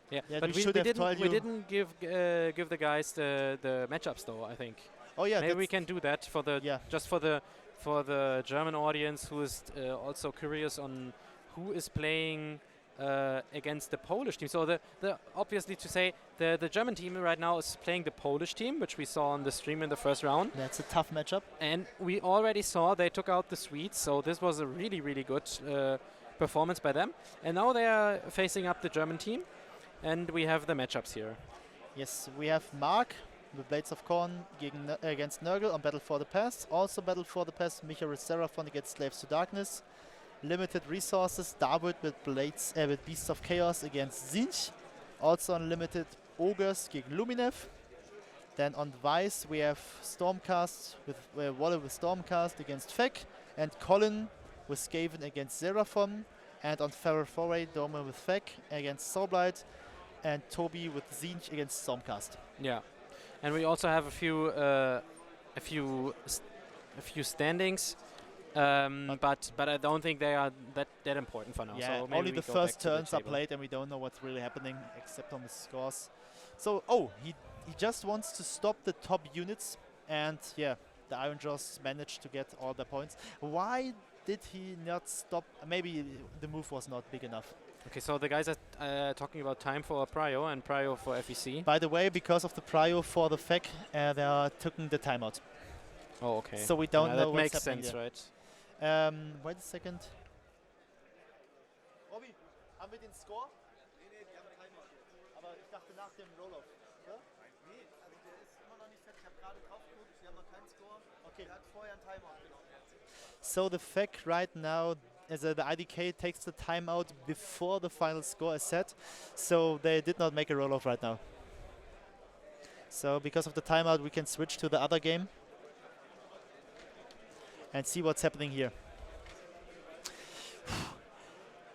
Yeah, that but we should have told we you. didn't give the guys the matchups though. I think. Oh yeah, maybe we that's- can do that for the just for the German audience who is also curious on who is playing against the Polish team. So the obviously to say the German team right now is playing the Polish team, which we saw on the stream in the first round. That's a tough matchup. And we already saw they took out the Swedes, so this was a really good performance by them. And now they are facing up the German team, and we have the matchups here. Yes, we have Mark with Blades of Corn against Nurgle on Battle for the Past. Also Battle for the Past, Michael with Seraphon against Slaves to Darkness. Limited resources, Darwood with with Beasts of Chaos against Zinch. Also unlimited Ogres gegen Luminev. Then on Vice we have Stormcast with Waller with Stormcast against Feck, and Colin with Skaven against Seraphon. And on Feral Foray, Doma with Feck against Soulblight, and Toby with Zinch against Stormcast. Yeah, and we also have a few standings. But I don't think they are that important for now. Yeah, so maybe only we the go first back to the turns are table. played and we don't know what's really happening except on the scores. So, he just wants to stop the top units, and yeah, the Iron Jaws managed to get all the points. Why did he not stop? Maybe the move was not big enough. Okay, so the guys are talking about time for a prio and prio for FEC. By the way, because of the prio for the FEC, they are taking the timeout. Oh, okay. So we don't Yeah, know that what's makes happening sense, there. right? Wait a second. Robby, haben wir den Score? Nee, wir haben Timeout jetzt. Aber ich dachte nach dem Roll-Off. Ja? Nee, also der ist immer noch nicht fertig. Ich habe gerade drauf geguckt, wir haben noch keinen Score. Okay. Er hat vorher ein Timeout genommen. So the fact right now, the IDK takes the timeout before the final score is set, so they did not make a roll-off right now. So because of the timeout, we can switch to the other game and see what's happening here.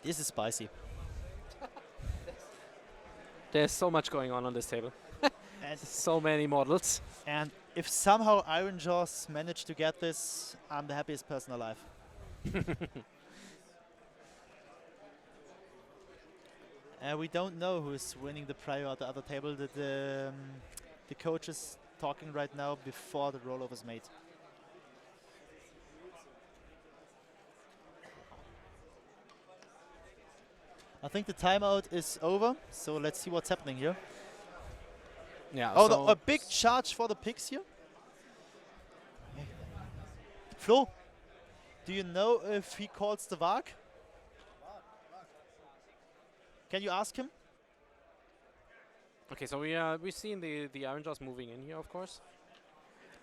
This is spicy. There's so much going on this table. And So many models. And if somehow Iron Jaws manage to get this, I'm the happiest person alive. We don't know who's winning the prior at the other table. The coach is talking right now before the rollover is made. I think the timeout is over, so let's see what's happening here. Yeah. Oh, so a big charge for the pigs here. Flo, do you know if he calls the VAG? Can you ask him? Okay, so we've seen the Iron Jaws moving in here, of course,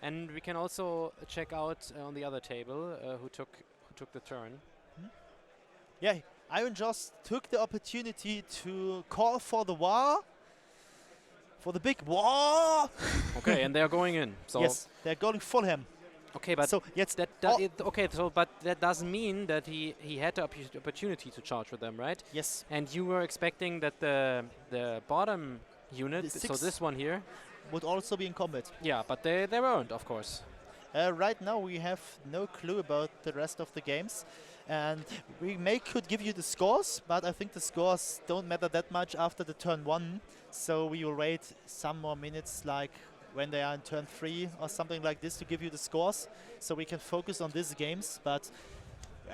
and we can also check out on the other table who took the turn. Yeah, Iron Jaws took the opportunity to call for the war, for the big war. Okay, and they are going in. So yes, they're going full ham. okay, but So yes, but that doesn't mean that he had the opportunity to charge with them, right? yes, And you were expecting that the bottom unit, The so 6 this one here, would also be in combat. yeah, but they weren't, of course. Right now we have no clue about the rest of the games, and we could give you the scores, but I think the scores don't matter that much after the turn 1, so we will wait some more minutes, like when they are in turn 3 or something like this, to give you the scores, so we can focus on these games. But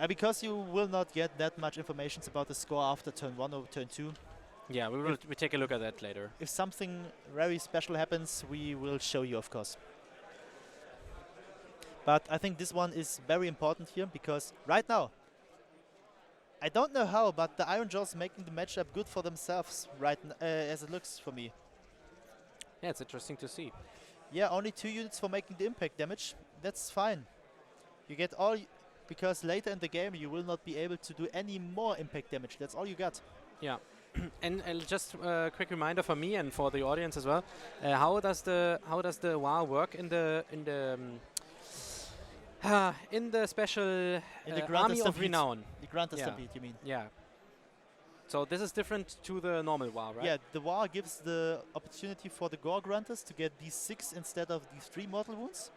because you will not get that much information about the score after turn 1 or turn 2, Yeah, we take a look at that later. if something very special happens, we will show you, of course. But I think this one is very important here, because right now, I don't know how, but the Iron Jaws making the matchup good for themselves as it looks for me. Yeah, it's interesting to see. Yeah, only 2 units for making the impact damage. That's fine. You get all, because later in the game you will not be able to do any more impact damage. That's all you got. Yeah. And just a quick reminder for me and for the audience as well. How does the WoW work in the special In the Granta Army of Stampede. Renown? The Granta Yeah. Stampede, you mean? Yeah. So this is different to the normal WoW, right? Yeah, the war gives the opportunity for the Gore Grunters to get these 6 instead of these 3 mortal wounds.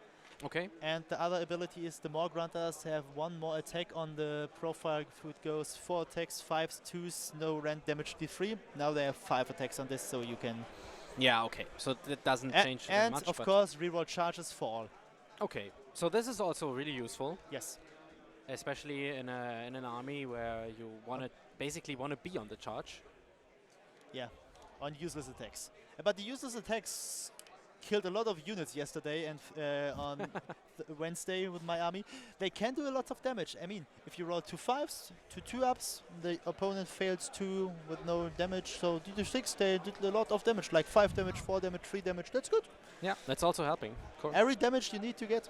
Okay. And the other ability is the more Grunters have 1 more attack on the profile. Food goes 4 attacks, 5s, 2s, no rend damage d3. Now they have 5 attacks on this, so you can. Yeah. Okay. So that doesn't change very And much. of but course, reroll charges for all. Okay. So this is also really useful, Yes. especially in an army where you basically want to be on the charge. Yeah, on useless attacks. But the useless attacks killed a lot of units yesterday and on Wednesday with my army. They can do a lot of damage. I mean, if you roll 2 5s, 2 2-ups, the opponent fails 2 with no damage. So the 6, they did a lot of damage, like 5 damage, 4 damage, 3 damage. That's good. Yeah, that's also helping. Cool. Every damage you need to get.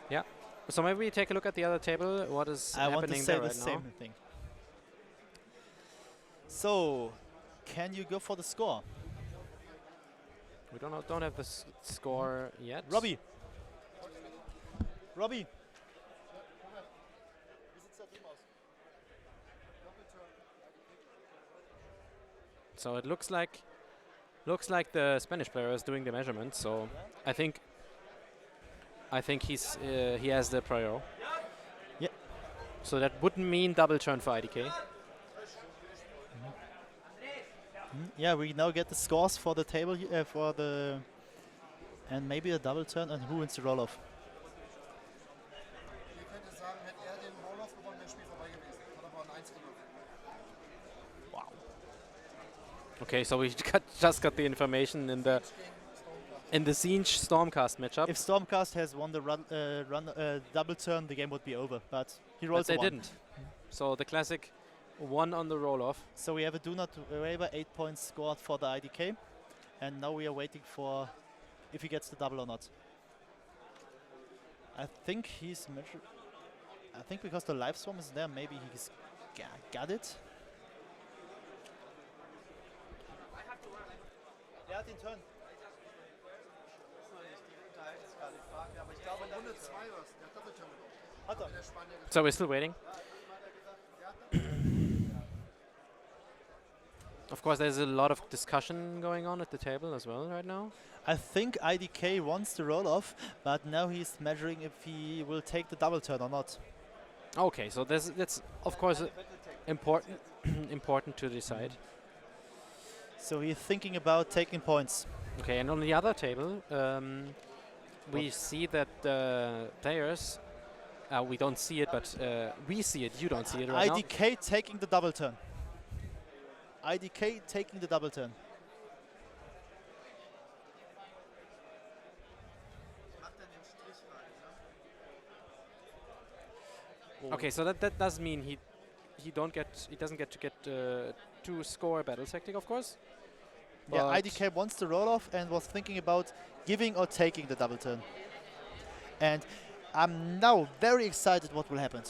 Yeah. So maybe we take a look at the other table. What is I want to happening say there the right now? same thing. So, can you go for the score? We don't have the score yet. Robbie. Robbie. So it looks like the Spanish player is doing the measurements. So I think he has the prior. Yeah. So that wouldn't mean double turn for IDK. Yeah, we now get the scores for the table and maybe a double turn, and who wins the roll-off? Wow. Okay, so we just got the information in the Siege Stormcast matchup. If Stormcast has won the double turn, the game would be over. But he But rolls they a 1. didn't. So the classic 1 on the roll-off. So we have a do not waiver, 8 points scored for the IDK, and now we are waiting for if he gets the double or not. I think he's measured. I think because the live swarm is there, maybe he's got it. Er hat den Turn. Hat er. So we're still waiting. Of course, there's a lot of discussion going on at the table as well right now. I think IDK wants the roll off, but now he's measuring if he will take the double turn or not. Okay, so that's of course important important to decide. So he's thinking about taking points. Okay, and on the other table, we see that the players. We don't see it, but we see it. You don't see it right now. IDK taking the double turn. IDK taking the double turn. Okay, so that does mean he doesn't get to get to score a battle tactic, of course. Yeah, But IDK wants the roll off and was thinking about giving or taking the double turn. And I'm now very excited what will happen.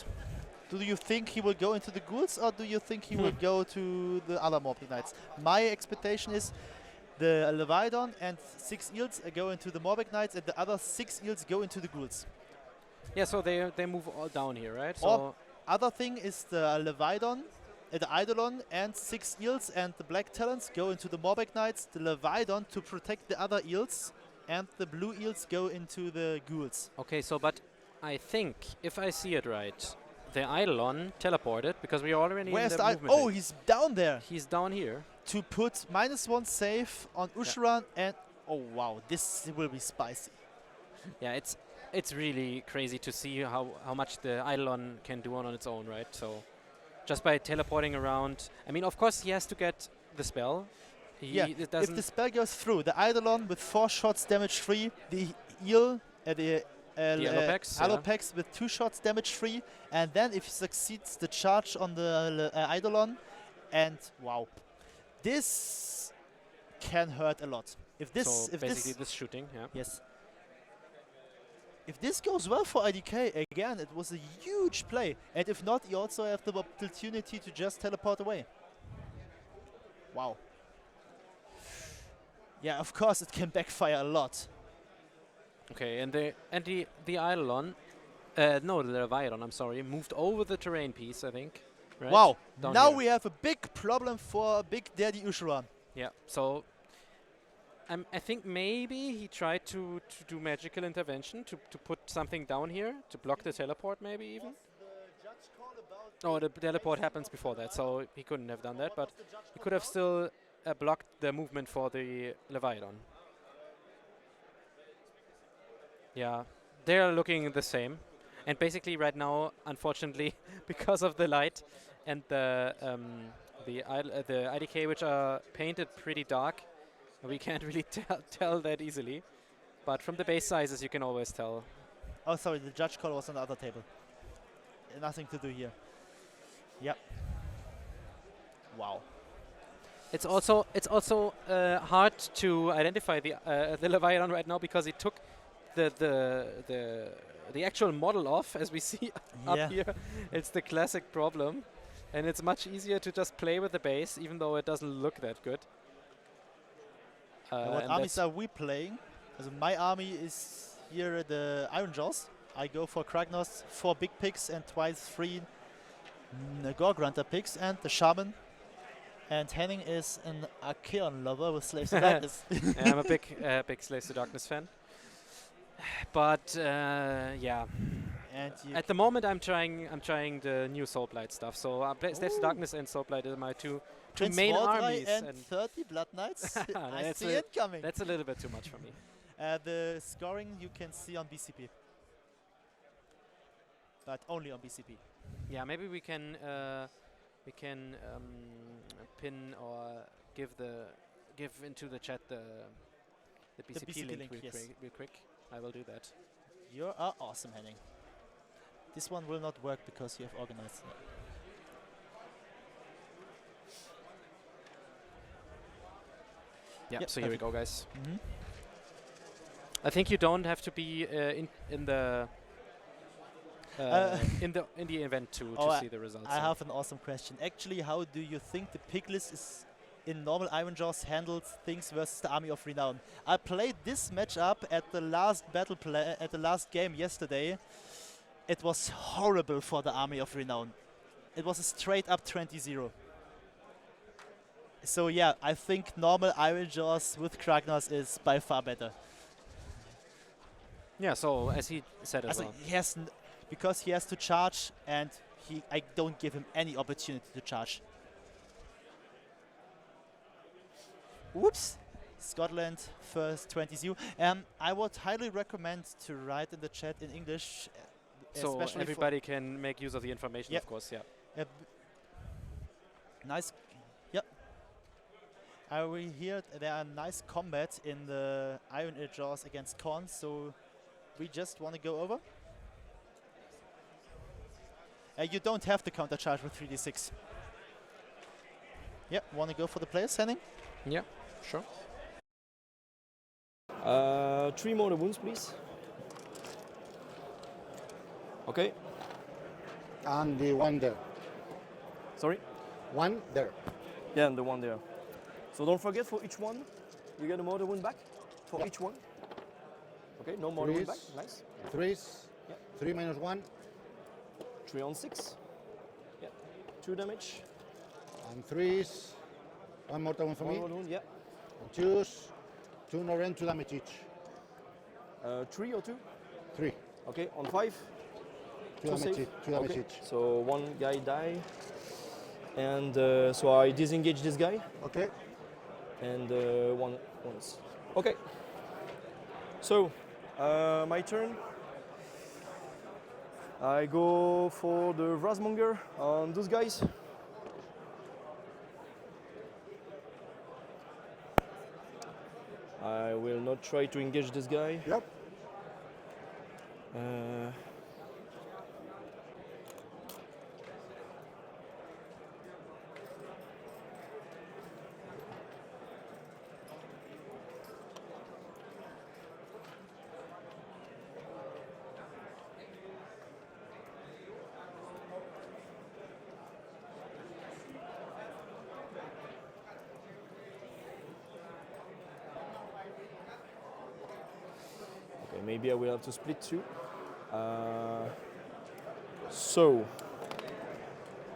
Do you think he will go into the ghouls or do you think he will go to the other Morbid Knights? My expectation is the Leviathan and 6 eels go into the Morbid Knights and the other 6 eels go into the ghouls. yeah, so they move all down here, right? Or So other thing is the Leviathan, the Eidolon and 6 eels and the Black Talons go into the Morbid Knights, the Leviathan to protect the other eels and the blue eels go into the ghouls. okay, so but I think if I see it right, the Eidolon teleported because we are already Where's in the the movement Oh, phase. he's down there He's down here. to put -1 save on Ushran and oh wow, this will be spicy. Yeah, it's really crazy to see how much the Eidolon can do on its own, right? So just by teleporting around, I mean, of course he has to get the spell. Yeah, It if doesn't. the spell goes through, the Eidolon with 4 shots damage free, the eel, the Alopex, yeah. Alopex with 2 shots damage free, and then if he succeeds the charge on the Eidolon, and wow, this can hurt a lot. If this, so if basically this, this shooting, yeah. yes. If this goes well for IDK, again, it was a huge play. And if not, you also have the opportunity to just teleport away. Wow. Yeah, of course it can backfire a lot. Okay, and the Eidolon, no, the Leviathan, I'm sorry, moved over the terrain piece, I think. Right? Wow. Down Now here. we have a big problem for Big Daddy Ushuran. Yeah, so I think maybe he tried to do magical intervention to put something down here to block the teleport, maybe even. Oh, the teleport happens before that, so he couldn't have done that, but he could have still blocked the movement for the Leviathan. Yeah, they're looking the same, and basically right now, unfortunately, because of the light and the IDK, which are painted pretty dark, we can't really tell that easily. But from the base sizes, you can always tell. Oh, sorry, the judge call was on the other table. Nothing to do here. Yep. Wow. It's also hard to identify the Leviathan right now because it took the actual model off, as we see up here. It's the classic problem, and it's much easier to just play with the base, even though it doesn't look that good. What armies are we playing? So my army is here the Iron Jaws. I go for Kragnos, 4 big picks and twice 3 Gore Grunter picks, and the Shaman. And Henning is an Archeon lover with Slaves to Darkness. Yeah, I'm a big Slaves to Darkness fan. But yeah, and at the moment I'm trying the new Soulblight stuff. So Slaves to Darkness and Soulblight are my two main armies. And 30 Blood Knights. I see it coming. That's a little bit too much for me. The scoring you can see on BCP, but only on BCP. Yeah, maybe we can pin or give into the chat the BCP link real quick. I will do that. You are awesome, Henning. This one will not work because you have organized. Yeah, yep, so here we go, guys. Mm-hmm. I think you don't have to be in the in the event to Oh, see the results. I have an awesome question. Actually, how do you think the pick list is in normal Iron Jaws handles things versus the Army of Renown? I played this matchup at the last at the last game yesterday. It was horrible for the Army of Renown. It was a straight up 20-0. So yeah, I think normal Iron Jaws with Kragnos is by far better. Yeah, so as he said as well. He has because he has to charge, and I don't give him any opportunity to charge. Whoops! Scotland first 20-0. I would highly recommend to write in the chat in English, So especially everybody can make use of the information, Yep. of course, yeah. Nice. Yep. I will hear there are nice combat in the Iron Jaws against Korn, so we just want to go over. You don't have to counter charge with 3d6. Yep, want to go for the players, Henning? Yeah, sure. 3 more wounds, please. Okay. And the one there. Sorry? One there. Yeah, and the one there. So don't forget, for each one, you get a mortar wound back. For each one. Okay, no mortar wound back. Threes. Nice. Threes. Yeah. 3 minus 1. 3 on 6. Yeah. 2 damage. And threes. One mortal one for One me. mortar wound, yeah. And twos. 2 Norren, 2 damage each. 3 or 2? 3. Okay, on 5. 2 damage save. each. 2 damage Okay. each. So one guy die. And so I disengage this guy. Okay. And once. Okay. So, my turn. I go for the Razmonger on those guys. I will not try to engage this guy. Yep. Okay, maybe I will have to split 2. So,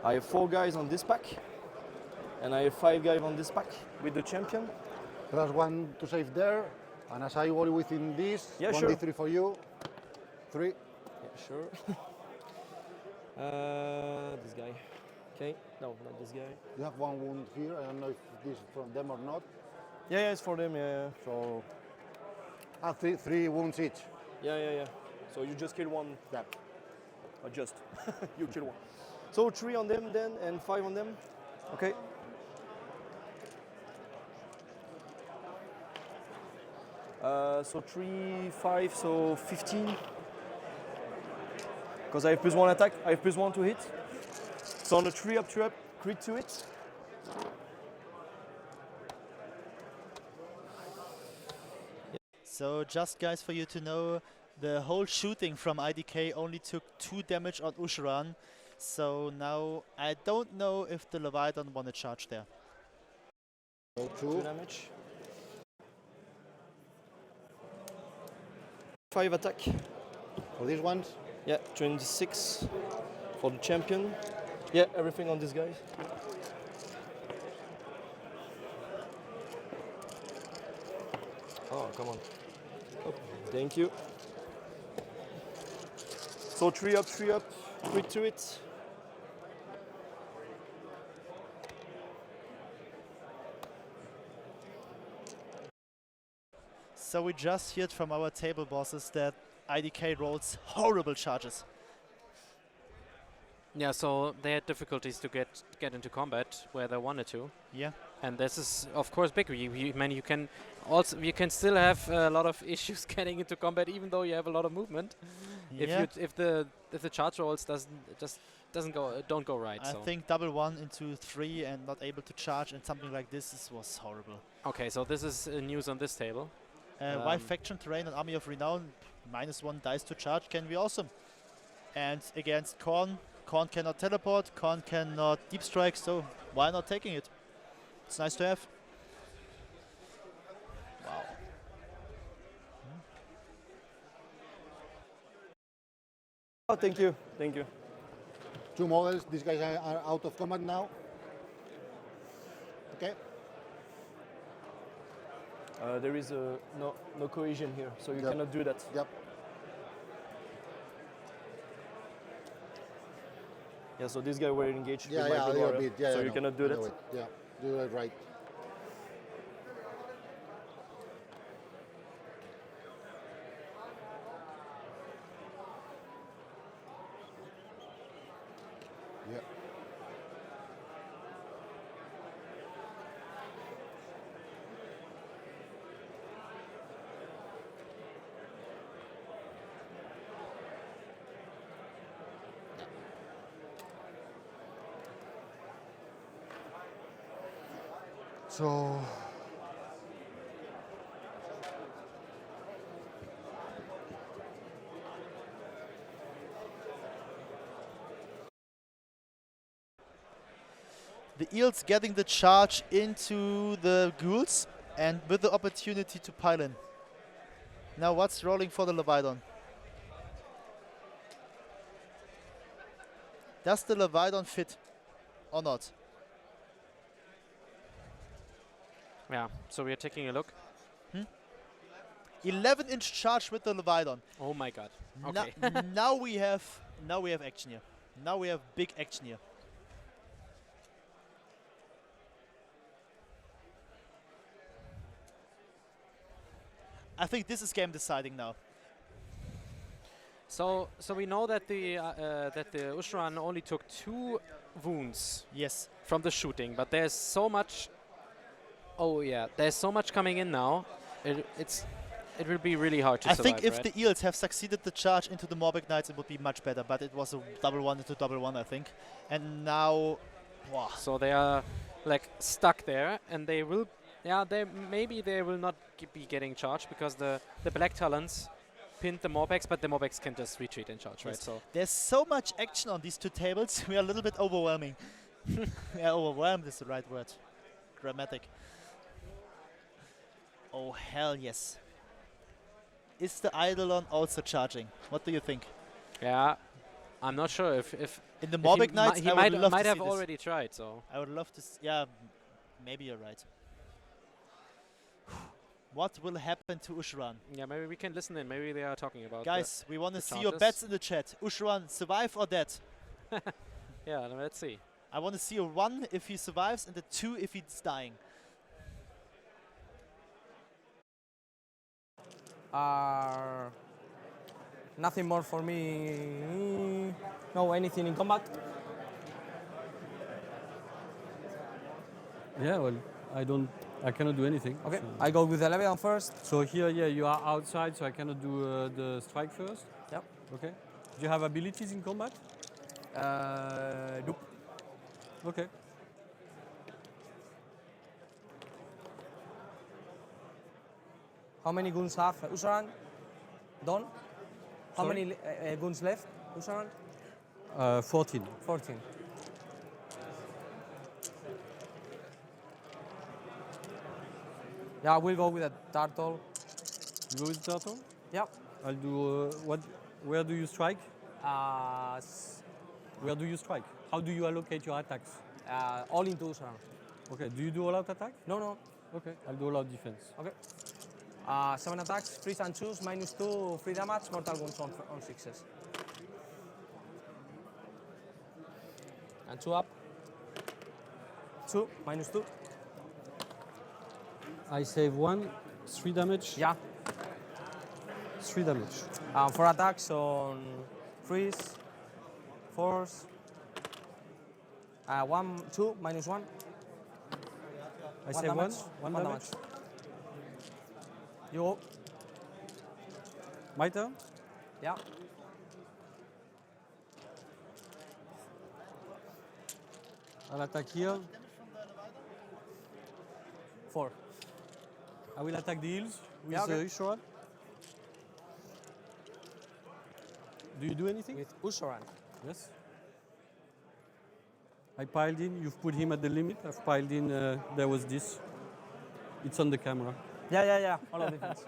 I have 4 guys on this pack, and I have 5 guys on this pack with the champion. Plus 1 to save there. And as I roll within this, Yeah, 1d3 for you. 3. Yeah, sure. This guy. Okay, no, not this guy. You have 1 wound here. I don't know if this is from them or not. Yeah, it's for them, yeah. So, 3 wounds each. Yeah. So you just kill one. Yeah. Or just. You kill one. So 3 on them then, and 5 on them. Okay. So 3, 5, so 15. Because I have +1 attack, I have +1 to hit. So on the 3 up, crit to it. So just guys, for you to know, the whole shooting from IDK only took 2 damage on Usharan. So now I don't know if the Leviathan want to charge there. So 2 damage. 5 attack. for these ones. Yeah, 26 for the champion. Yeah, everything on this guy. Oh, come on. Oh, thank you. So 3 up, 3 to it. So we just heard from our table bosses that IDK rolls horrible charges. Yeah, so they had difficulties to get into combat where they wanted to. Yeah. And this is of course big. You can still have a lot of issues getting into combat even though you have a lot of movement. Yeah. If the charge rolls don't go right. I think double 1 into 3 and not able to charge and something like this was horrible. Okay, so this is news on this table. Why faction terrain and army of renown -1 dice to charge can be awesome. And against Korn, Korn cannot teleport, Korn cannot deep strike, so why not taking it? It's nice to have. Wow. Oh, thank you, thank you. 2 models. These guys are out of combat now. Okay. There is no cohesion here, so you cannot do that. Yep. Yeah, so this guy were engaged Yeah, with yeah, my a good little warrior, bit. Yeah, so I you know. cannot do I that. know it. Yeah, do it right. Yeah. So The eels getting the charge into the ghouls and with the opportunity to pile in. Now what's rolling for the Leviathan? Does the Leviathan fit or not? Yeah, so we are taking a look. 11-inch charge with the Leviathan. Oh my god. Okay. Now we have action here. Now we have big action here. I think this is game deciding now. So we know that the Ushran only took 2 wounds Yes. from the shooting, but there's so much. Oh yeah, there's so much coming in now. It will be really hard to I survive. think if right? the eels have succeeded the charge into the Morbeck Knights, it would be much better. But it was a double one into double one, I think. And now, wow. So they are like stuck there, and they will. Yeah, maybe they will not be getting charged because the Black Talons pinned the Morbecks, but the Morbecks can just retreat and charge, right? Yes. So There's so much action on these 2 tables. We are a little bit overwhelming. Yeah, overwhelmed is the right word. Dramatic. Oh hell yes. Is the Eidolon also charging? What do you think? yeah, I'm not sure if In the if Morbeck Knights, he I might would love to have see this. already tried. So I would love to. Yeah, maybe you're right. What will happen to Ushran? yeah, maybe we can listen in. Maybe they are talking about Guys, we want to the see your charges. bets in the chat. Ushran, survive or dead? Yeah, let's see. I want to see a 1 if he survives and a 2 if he's dying. Nothing more for me. No, anything in combat. Yeah, well, I cannot do anything. Okay, So, I go with the Leviathan first. so here, yeah, you are outside, so I cannot do the strike first. Yep. Okay. Do you have abilities in combat? Nope. Okay. How many guns have Usaran? Done? How Sorry? many guns left, Usaran? 14. 14. Yeah, we'll go with a turtle. You go with turtle? Yep. I'll do what? Where do you strike? Uh, Where do you strike? How do you allocate your attacks? all into Usaran. Okay. Do you do all out attack? No. Okay. I'll do all out defense. Okay. 7 attacks, freeze and choose, -2, free damage, mortal wounds on 6s. And 2 up. 2, -2. I save 1, 3 damage. Yeah. 3 damage. 4 attacks on freeze, force. 1, 2, -1. I save 1. 1 damage. You go. My turn. Yeah. I'll attack here. 4. I will attack the heels with Yeah, okay. the short. Do you do anything? with unseren. Yes. I piled in. You've put him at the limit. I've piled in. There was this. It's on the camera. Yeah. All of defense.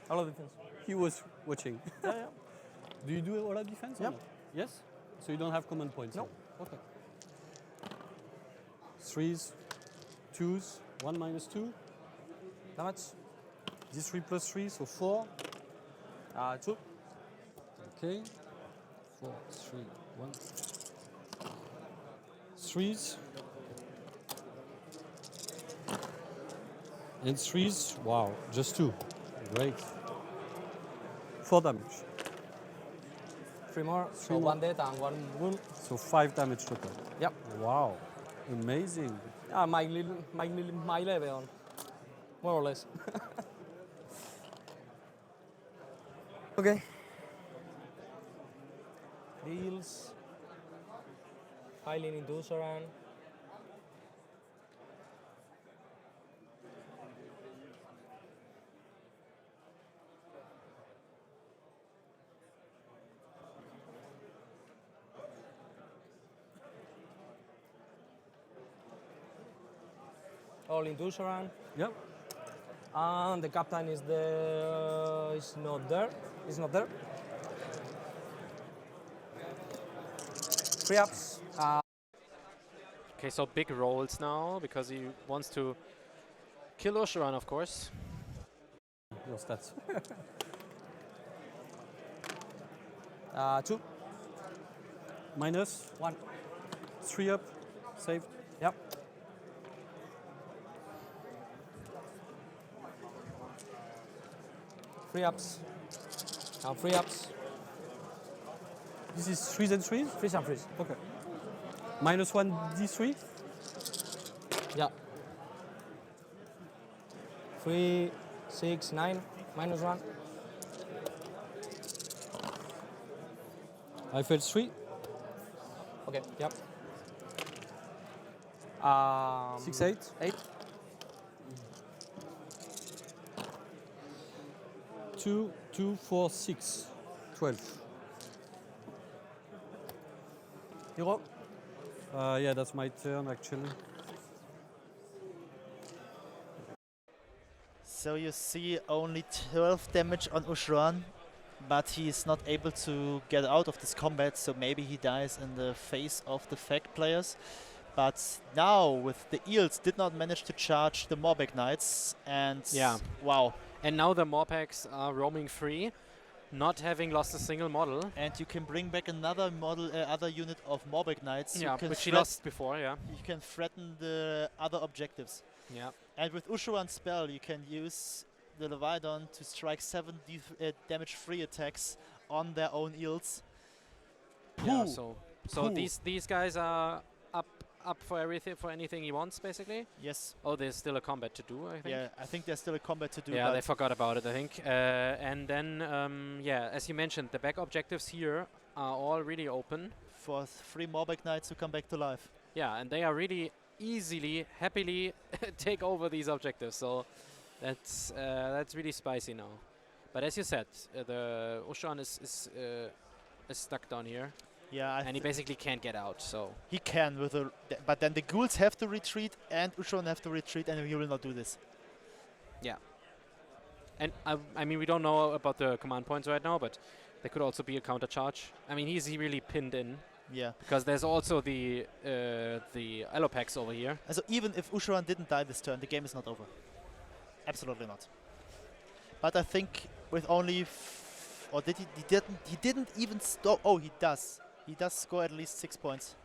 All of defense. He was watching. Yeah. Do you do all of defense? or Yep. no? Yes. So you don't have command points. No. then? Okay. 3s, 2s, 1 minus 2. Damage. This 3 plus 3, so 4. 2. Okay. 4, 3, 1. 3s. And 3s. Wow, just 2. Great. 4 damage. 3 more. So Three more. 1 dead and 1 wound. So 5 damage total. Yep. Wow. Amazing. My level, more or less. Okay. Deals. Piling into unseren. All into unseren. Yep. And the captain is not there. Is not there. 3 ups. Okay, so big rolls now because he wants to kill unseren, of course. Your stats. 2. Minus 1. 3 up. Saved. Yep. Three ups. Now 3 ups. This is 3s and 3s? Freeze and freeze. Okay. Minus 1 d3. Yeah. 3, 6, 9. Minus 1. I felt 3. Okay. Yep. 6, 8. 8. 2, 2, 4, 6. 12. You go. Yeah, that's my turn actually. So you see only 12 damage on unseren, but he is not able to get out of this combat, so maybe he dies in the face of the fact players. But now with the eels did not manage to charge the Morbeck Knights, and Yeah. wow. And now the Morpeks are roaming free, not having lost a single model. And you can bring back another model, other unit of Morbeck Knights. Yeah, you can which he threat- lost before, yeah. You can threaten the other objectives. Yeah. And with Ushuran's spell, you can use the Leviathan to strike 7 damage-free attacks on their own eels. Yeah, Pooh. so Pooh. these guys are up for everything, for anything he wants, basically. Yes. Oh, there's still a combat to do, I think. Yeah, I think there's still a combat to do. Yeah, but they forgot about it, I think. And then, yeah, as you mentioned, the back objectives here are all really open. for 3 Morbeck Knights to come back to life. Yeah, and they are really easily, happily take over these objectives. So that's really spicy now. But as you said, the unseren is stuck down here, Yeah, and he basically can't get out. So he can with a, but then the ghouls have to retreat and Ushuran have to retreat, and he will not do this. yeah. And I mean, we don't know about the command points right now, but there could also be a counter charge. I mean, he's really pinned in. Yeah. Because there's also the Allopax over here. So even if Ushuran didn't die this turn, the game is not over. Absolutely not. But I think with only, or did he? He didn't even stop. Oh, he does. He does score at least 6 points.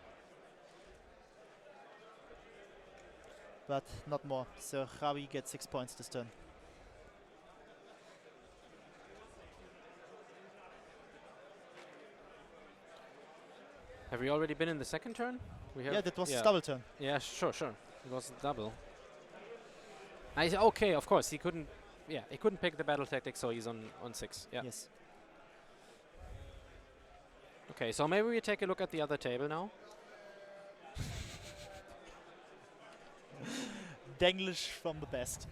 But not more. So Ravi gets 6 points this turn. Have we already been in the second turn? We have. Yeah, that was his double turn. Yeah, sure. It was double. Okay, of course he couldn't. Yeah, he couldn't pick the battle tactic, so he's on 6. Yeah. Yes. Okay, so maybe we take a look at the other table now. Denglish from the best.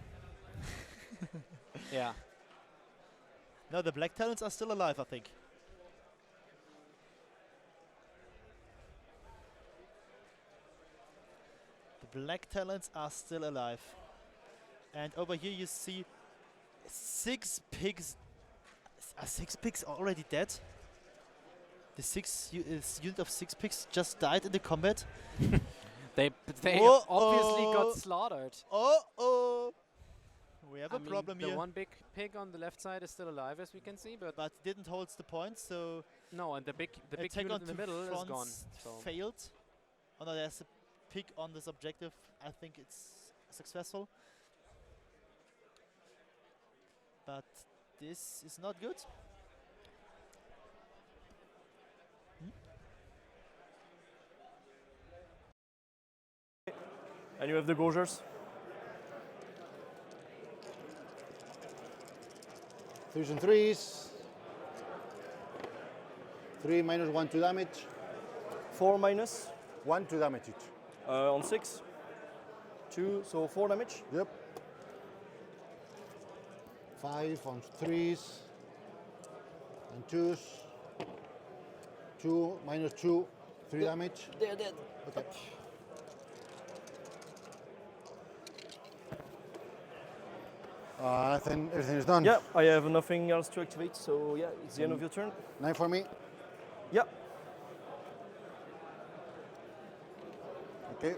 Yeah. No, the Black Talons are still alive, I think. Black talents are still alive. And over here you see 6 pigs. Are 6 pigs already dead? The unit of 6 pigs just died in the combat. They obviously got slaughtered. Oh! We have I a problem mean, here. the one big pig on the left side is still alive, as we can see, but didn't hold the point, so no, and the big attack unit in the onto middle is France gone. So failed. Oh no, there's a pig on this objective. I think it's successful. But this is not good. And you have the gorgers. 3s and 3s. 3 minus 1 to damage. 4 minus 1 to damage each. on 6. 2, so 4 damage. Yep. 5 on 3s and 2s. 2 minus 2, 3 damage. They're dead. Okay. I think everything is done. Yeah, I have nothing else to activate, so yeah, it's the end of your turn. 9 for me. Yeah. Okay.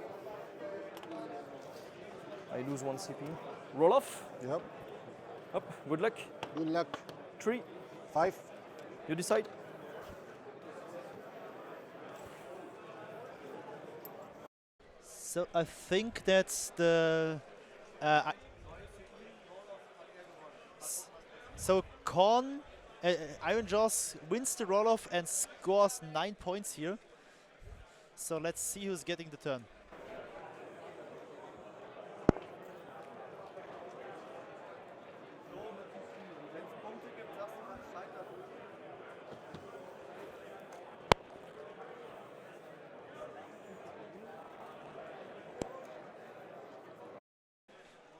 I lose 1 CP. Roll off. Yep. Up. Good luck. Good luck. 3. 5. You decide. So I think that's the. So Korn, Iron Jaws wins the roll-off and scores 9 points here. So let's see who's getting the turn.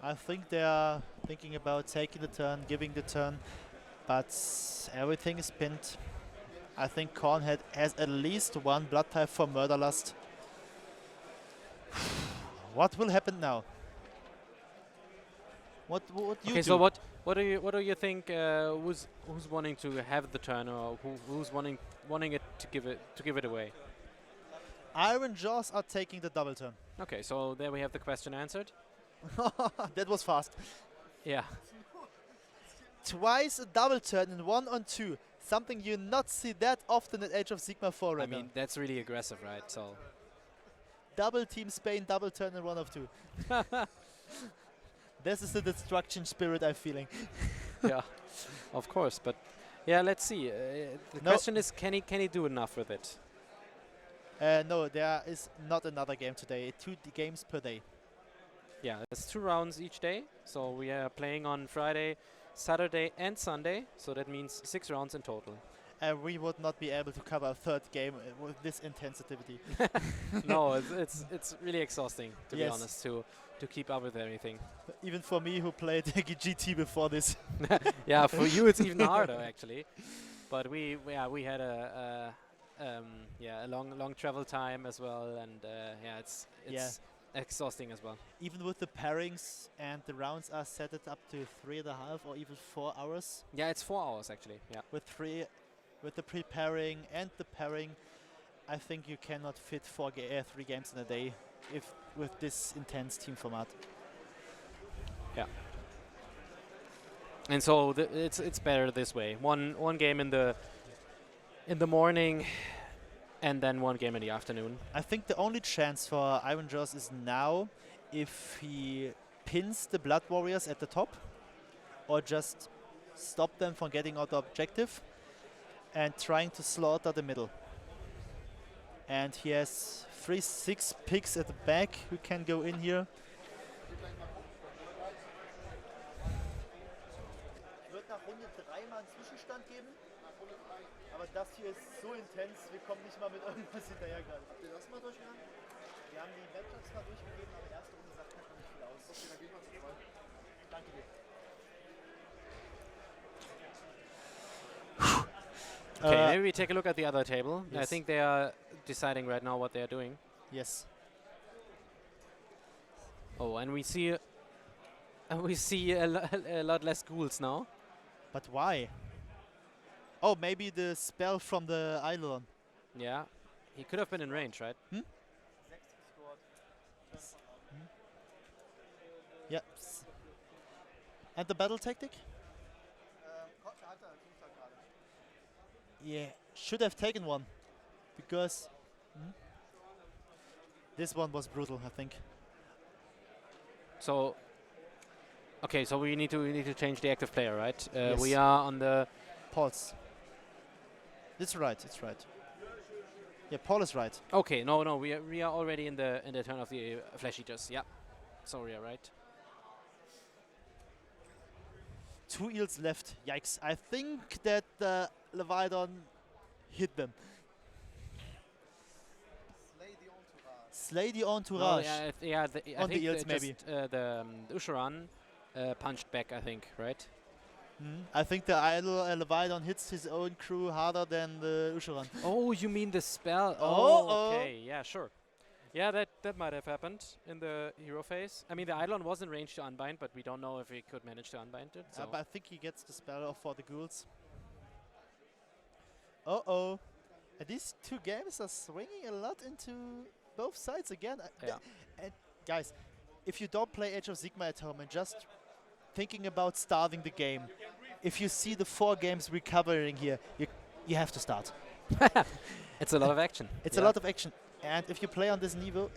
I think they are thinking about taking the turn, giving the turn, but everything is pinned. I think Korn has at least 1 blood type for Murderlust. What will happen now? What would you do? okay, so what do you think? Who's wanting to have the turn, or who's wanting it to give it away? Iron Jaws are taking the double turn. Okay, so there we have the question answered. That was fast. Yeah. Twice a double turn in 1 on 2. Something you not see that often at Age of Sigmar 4 right I mean, that's really aggressive, right? So double team Spain, double turn in 1 of 2. This is the destruction spirit I'm feeling. yeah, of course. But yeah, let's see. The question is, can he do enough with it? No, there is not another game today. 2 games per day. Yeah, there's 2 rounds each day. So we are playing on Friday, Saturday, and Sunday. So that means 6 rounds in total. And we would not be able to cover a 3rd game with this intensity. No, it's really exhausting, to be honest, to keep up with everything. Even for me, who played GT before this. Yeah, for you it's even harder actually. But we had a long travel time as well, and it's exhausting as well. Even with the pairings and the rounds are set it up to 3.5 or even 4 hours. Yeah, it's 4 hours actually. Yeah. With the preparing and the pairing, I think you cannot fit 3 games in a day with this intense team format. Yeah. And so it's better this way. One game in the morning, and then 1 game in the afternoon. I think the only chance for Iron Jaws is now if he pins the Blood Warriors at the top, or just stop them from getting out the objective and trying to slaughter the middle. And he has 6 picks at the back who can go in here. Ich würde nach Runde 3 mal einen Zwischenstand geben. Aber das hier ist so intens, wir kommen nicht mal mit irgendwas hinterher gerade. Habt ihr das mal durchgegangen? Wir haben die Matchups mal durchgegeben, aber erste Runde sagt man nicht viel aus. Okay, dann gehen wir zu 2. Danke dir. Okay, maybe we take a look at the other table. Yes. I think they are deciding right now what they are doing. Yes. Oh, and we see a lot less ghouls now. But why? Oh, maybe the spell from the Eidolon. Yeah, he could have been in range, right? Yep. And the battle tactic? Yeah, should have taken one, because this one was brutal, I think. So, okay, so we need to change the active player, right? Yes. We are on the Paul's. It's right. It's right. Yeah, Paul is right. okay. No, we are already in the turn of the flesh eaters. Yeah, so we are right. 2 eels left. Yikes! I think that the Leviathan hit them. Slay the entourage. Well, yeah, I On the think eels, maybe. just, the Usharan punched back. I think, right? I think the idol Leviathan hits his own crew harder than the Usharan. Oh, you mean the spell? Oh. Okay. Yeah, sure. Yeah, that might have happened in the hero phase. I mean, the Eidolon was in range to unbind, but we don't know if he could manage to unbind it. So. But I think he gets the spell off for the ghouls. Uh-oh. And these 2 games are swinging a lot into both sides again. Yeah. And guys, if you don't play Age of Sigmar at home and just thinking about starting the game, if you see the 4 games recovering here, you have to start. It's a lot of action. It's a lot of action. And if you play on this niveau,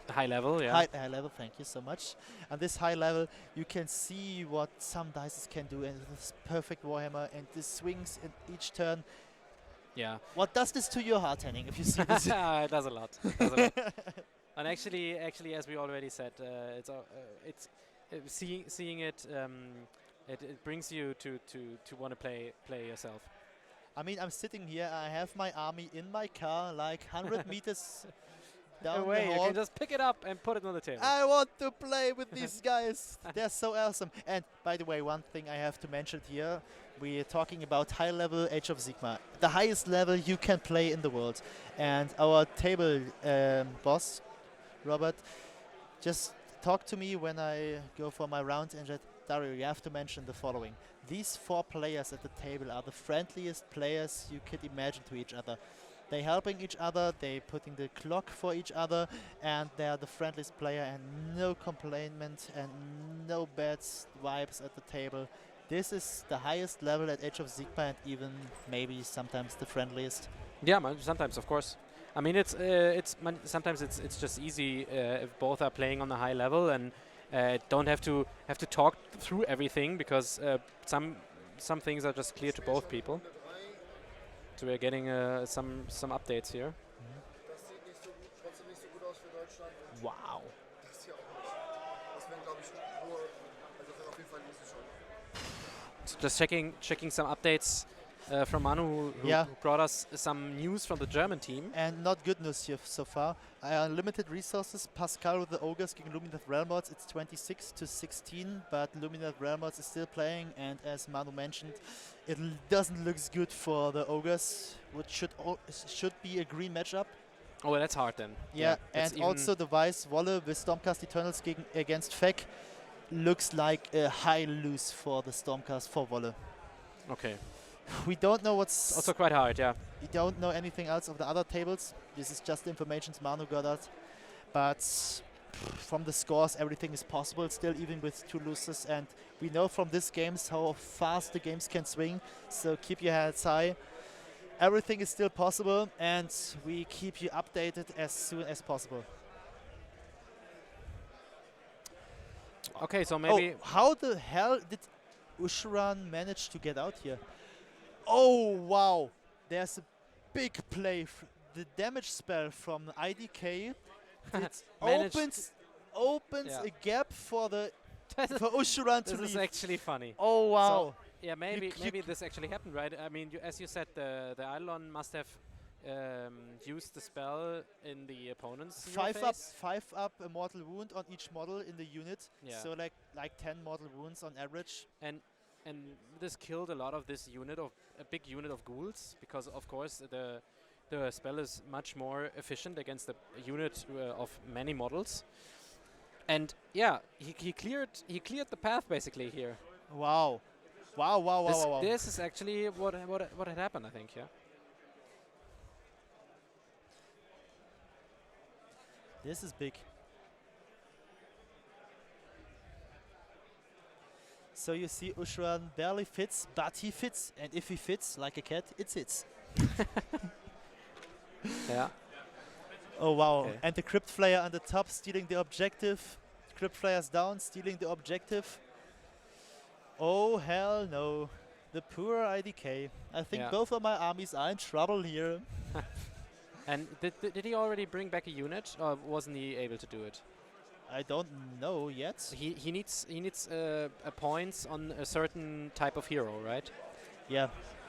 High level, yeah. high level, thank you so much. On this high level, you can see what some dices can do, and this perfect Warhammer, and the swings in each turn. Yeah. What does this to your heart, Henning, if you see this? It does a lot. And actually, as we already said, seeing it, it brings you to want to play yourself. I mean, I'm sitting here, I have my army in my car, like 100 meters down Away, the you hall. can just pick it up and put it on the table. I want to play with these guys. They're so awesome. And by the way, one thing I have to mention here, we're talking about high level Age of Sigmar, the highest level you can play in the world. And our table boss, Robert, just talked to me when I go for my round and said, Dario, you have to mention the following. These 4 players at the table are the friendliest players you could imagine to each other. They're helping each other, they're putting the clock for each other, and they're the friendliest player, and no complaint and no bad vibes at the table. This is the highest level at Age of Sigmar, and even maybe sometimes the friendliest. Yeah, sometimes, of course. I mean, sometimes it's just easy if both are playing on a high level and don't have to talk through everything, because some things are just clear to both people. So we're getting some updates here. Wow. So just checking some updates from Manu, who brought us some news from the German team. And not good news here so far. Unlimited resources. Pascal with the Ogres gegen Lumineth Realmords. It's 26-16, but Lumineth Realmords is still playing. And as Manu mentioned, it doesn't look good for the Ogres, which should be a green matchup. Oh, well, that's hard then. Yeah, and also the Vice Wolle with Stormcast Eternals against Feck looks like a high lose for the Stormcast for Wolle. Okay. We don't know what's... Also quite hard, yeah. We don't know anything else of the other tables. This is just the information Manu got out. But from the scores, everything is possible still, even with 2 losses. And we know from these games how fast the games can swing. So keep your heads high. Everything is still possible, and we keep you updated as soon as possible. Okay, so maybe... Oh, how the hell did Usharan manage to get out here? Oh, wow. There's a big play. The damage spell from IDK opens a gap for Usharan to leave. This is actually funny. Oh, wow. So, yeah, maybe this actually happened, right? I mean, as you said, the Eidolon must have used the spell in the opponent's 5 up a mortal wound on each model in the unit. Yeah. So like 10 mortal wounds on average. And this killed a lot of this unit of a big unit of ghouls, because of course the spell is much more efficient against a unit of many models. And yeah, he cleared the path basically here. Wow. Wow, wow, wow, This, wow, wow. this is actually what had happened, I think. Yeah. This is big. So you see Ushran barely fits, but he fits. And if he fits like a cat, it sits. Yeah. Oh, wow. Okay. And the crypt player on the top stealing the objective. Crypt players down, stealing the objective. Oh, hell no. The poor IDK. I think Yeah. both of my armies are in trouble here. And did he already bring back a unit, or wasn't he able to do it? I don't know yet. He needs a points on a certain type of hero, right? Yeah,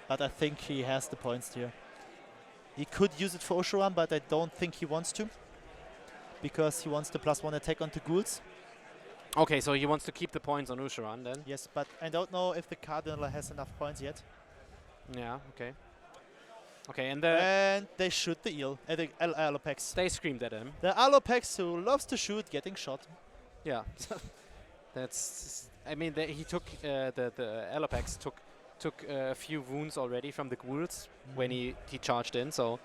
but I think he has the points here. He could use it for Oshuran, but I don't think he wants to. Because he wants the +1 attack onto ghouls. Okay, so he wants to keep the points on Usharan then. Yes, but I don't know if the Cardinal has enough points yet. Yeah. Okay. Okay, and And they shoot the eel, the Alopex. they screamed at him. The Alopex who loves to shoot, getting shot. Yeah. That's. I mean, he took the Alopex took a few wounds already from the ghouls when he charged in, so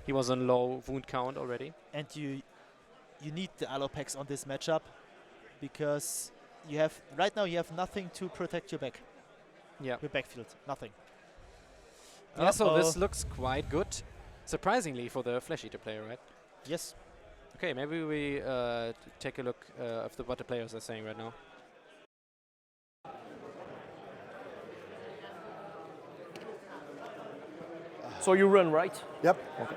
he was on low wound count already. And you need the Alopex on this matchup because you have right now you have nothing to protect your back. Yeah. Your backfield, nothing. Yeah, so this looks quite good, surprisingly for the Flesh Eater player, right? Yes. Okay, maybe we take a look of what the players are saying right now. So you run, right? Yep. Okay.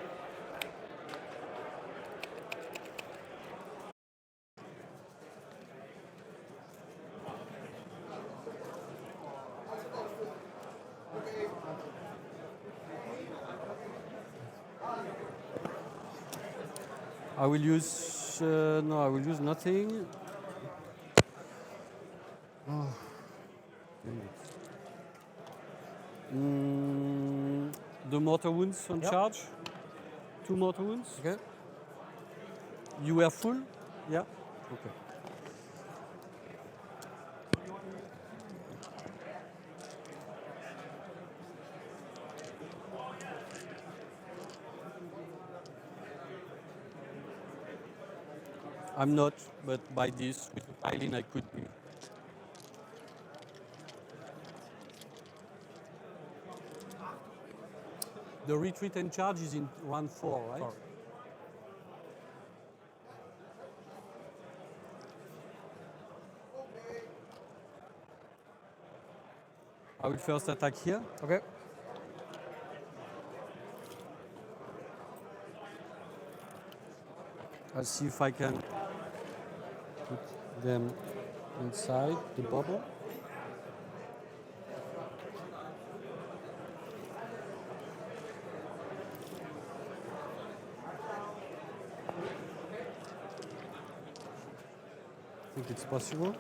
I will use no. I will use nothing. Oh. The mortar wounds on charge. 2 mortar wounds. Okay. You were full? Yeah. Okay. I'm not, but by this, with the piling, I could be. The retreat and charge is in round 4, right? 4. I will first attack here. Okay. I'll see if I can put them inside the bubble. I think it's possible.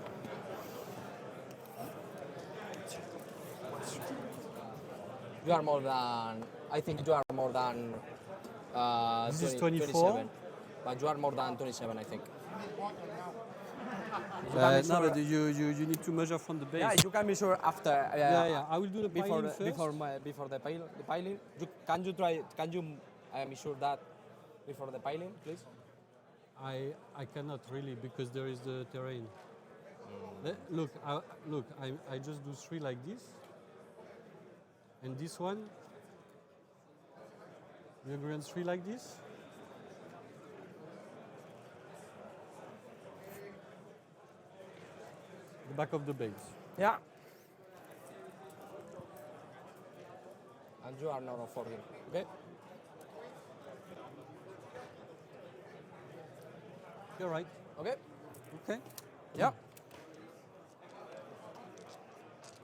You are more than. I think you are more than. This is 20 24. 27. But you are more than 27, I think. No, but you need to measure from the base. Yeah, you can be sure after. Yeah. I will do the Before piling the, first. before the piling. Can you be sure that before the piling, please? I cannot really because there is the terrain. Look, I just do 3 like this, and this one. You agree on 3 like this? The back of the base. Yeah. And you are not affording. Okay. You're right. Okay. Okay. Yeah.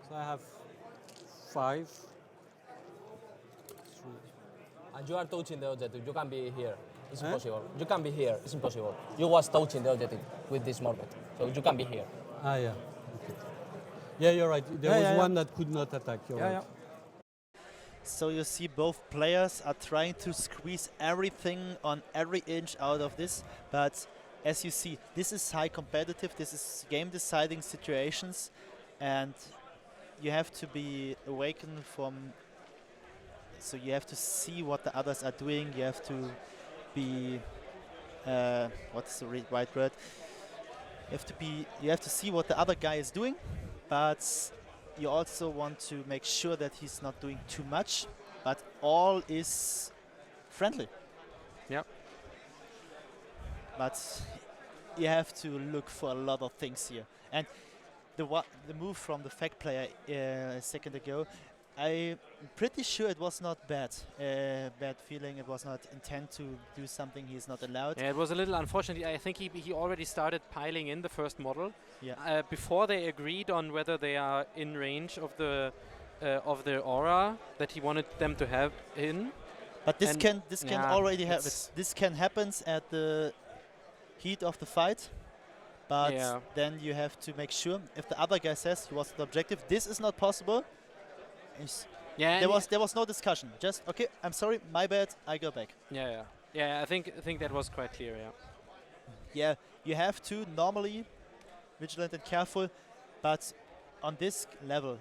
So I have 5. 3. And you are touching the objective. You can be here. It's impossible. You can be here. It's impossible. You was touching the objective with this mortar, so you can be here. Ah, yeah. Okay. Yeah, you're right. There was one that could not attack. You're right. So you see both players are trying to squeeze everything on every inch out of this, but as you see, this is high competitive, this is game deciding situations, and you have to be awakened from, so you have to see what the others are doing, you have to be, what's the right word? You have to see what the other guy is doing, but you also want to make sure that he's not doing too much, but all is friendly. Yep. But you have to look for a lot of things here. And the move from the fact player a second ago, I'm pretty sure it was not bad. Bad feeling. It was not intent to do something he's not allowed. Yeah, it was a little unfortunate. I think he already started piling in the first model. Yeah. Before they agreed on whether they are in range of the aura that he wanted them to have in. But this And can already happen. This can happen at the heat of the fight. But then you have to make sure if the other guy says he was the objective, this is not possible. There was no discussion. Just okay. I'm sorry, my bad. I go back. Yeah. I think that was quite clear. Yeah. Yeah, you have to normally vigilant and careful, but on this level,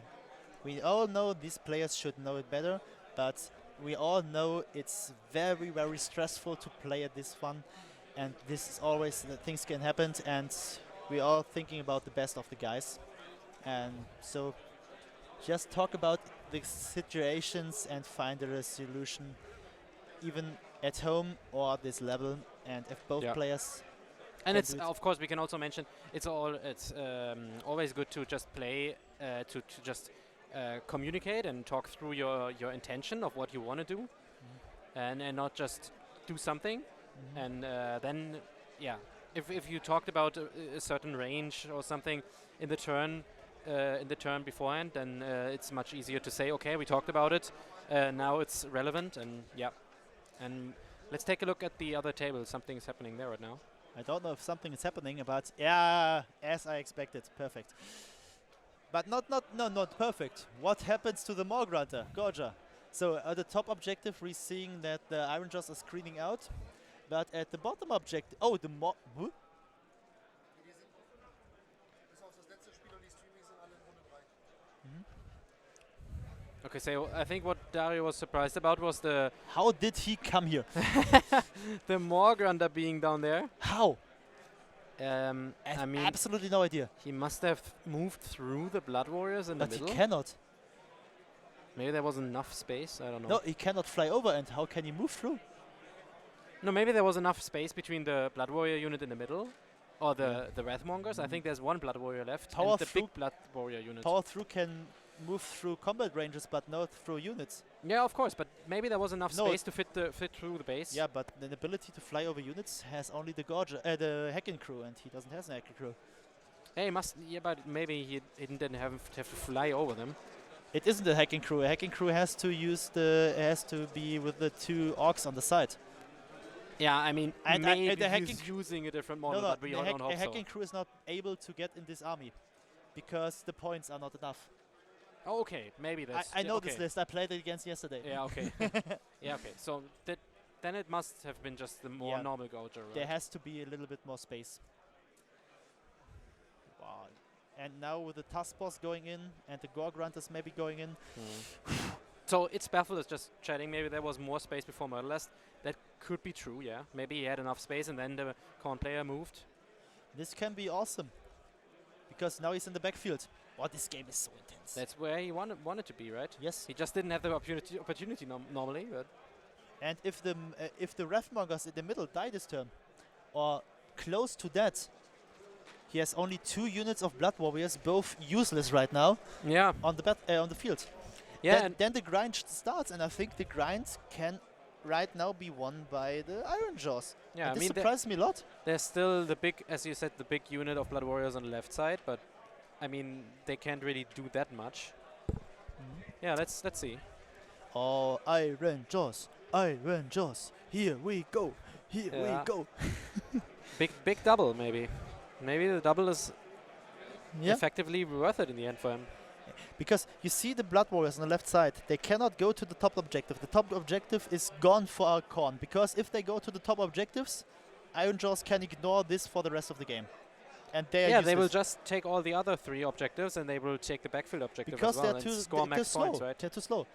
we all know these players should know it better. But we all know it's very, very stressful to play at this one, and this is always that things can happen, and we are thinking about the best of the guys, and so just talk about the situations and find a resolution, even at home or at this level, and if both players. And it's of course we can also mention it's always good to just play to just communicate and talk through your intention of what you want to do, and not just do something, and then if you talked about a certain range or something in the turn beforehand, then it's much easier to say, okay, we talked about it, now it's relevant, and and let's take a look at the other table. Something's happening there right now. I don't know if something is happening, but yeah, as I expected, perfect. But not perfect. What happens to the Morgrunter, Gorja? So at the top objective, we're seeing that the Iron Jaws are screening out, but at the bottom objective, Okay, so I think what Dario was surprised about was the how did he come here? the Morgrunter being down there. How? I mean, absolutely no idea. He must have moved through the Blood Warriors in the middle. But he cannot. Maybe there was enough space. I don't know. No, he cannot fly over. And how can he move through? No, maybe there was enough space between the Blood Warrior unit in the middle, or the Wrathmongers. I think there's one Blood Warrior left. Power and the big Blood Warrior unit. Power through can move through combat ranges, but not through units. Yeah, of course, but maybe there was enough space to fit through the base. Yeah, but the ability to fly over units has only the Hacking crew, and he doesn't have an Hacking crew. Hey, but maybe he didn't have to fly over them. It isn't a Hacking crew. A Hacking crew has to be with the two orcs on the side. Yeah, I mean, and maybe the he's using a different model, but we all don't hope so. A Hacking crew is not able to get in this army because the points are not enough. Oh, okay, maybe that's. I know this list. I played it against yesterday. Yeah, okay. Yeah, okay. So then it must have been just the more normal Gouger, right? There has to be a little bit more space. Wow. And now with the Task Boss going in and the Gore Grunters maybe going in. So it's Baffle is just chatting. Maybe there was more space before Murderlust. That could be true, yeah. Maybe he had enough space and then the Khorne player moved. This can be awesome. Because now he's in the backfield. Oh, this game is so intense. That's where he wanted to be, right? Yes. He just didn't have the opportunity normally. But and if the Wrathmongers in the middle die this turn, or close to that, he has only 2 units of Blood Warriors, both useless right now. Yeah. On the field. Yeah. Then the grind starts, and I think the grind can right now be won by the Iron Jaws. Yeah, and this surprised me a lot. There's still the big, as you said, the big unit of Blood Warriors on the left side, but I mean they can't really do that much. Yeah, let's see. Oh, Iron Jaws, here we go, here we go. big double maybe. Maybe the double is effectively worth it in the end for him. Because you see the Blood Warriors on the left side, they cannot go to the top objective. The top objective is gone for our Khorne. Because if they go to the top objectives, Iron Jaws can ignore this for the rest of the game. And they are Yeah, they will useless just take all the other 3 objectives and they will take the backfield objective because as well they're and too, score they're max too points, slow. right? They're too slow.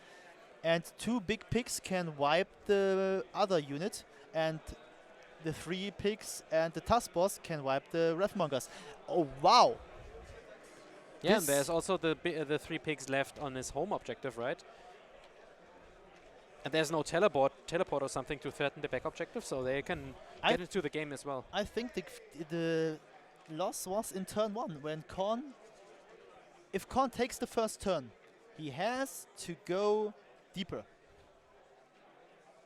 And 2 big pigs can wipe the other unit, and the 3 pigs and the task boss can wipe the Wrathmongers. Oh wow! Yeah, and This- there's also the 3 pigs left on his home objective, right? And there's no teleport or something to threaten the back objective, so they can I get into the game as well. I think the loss was in turn 1 when Korn. If Korn takes the first turn, he has to go deeper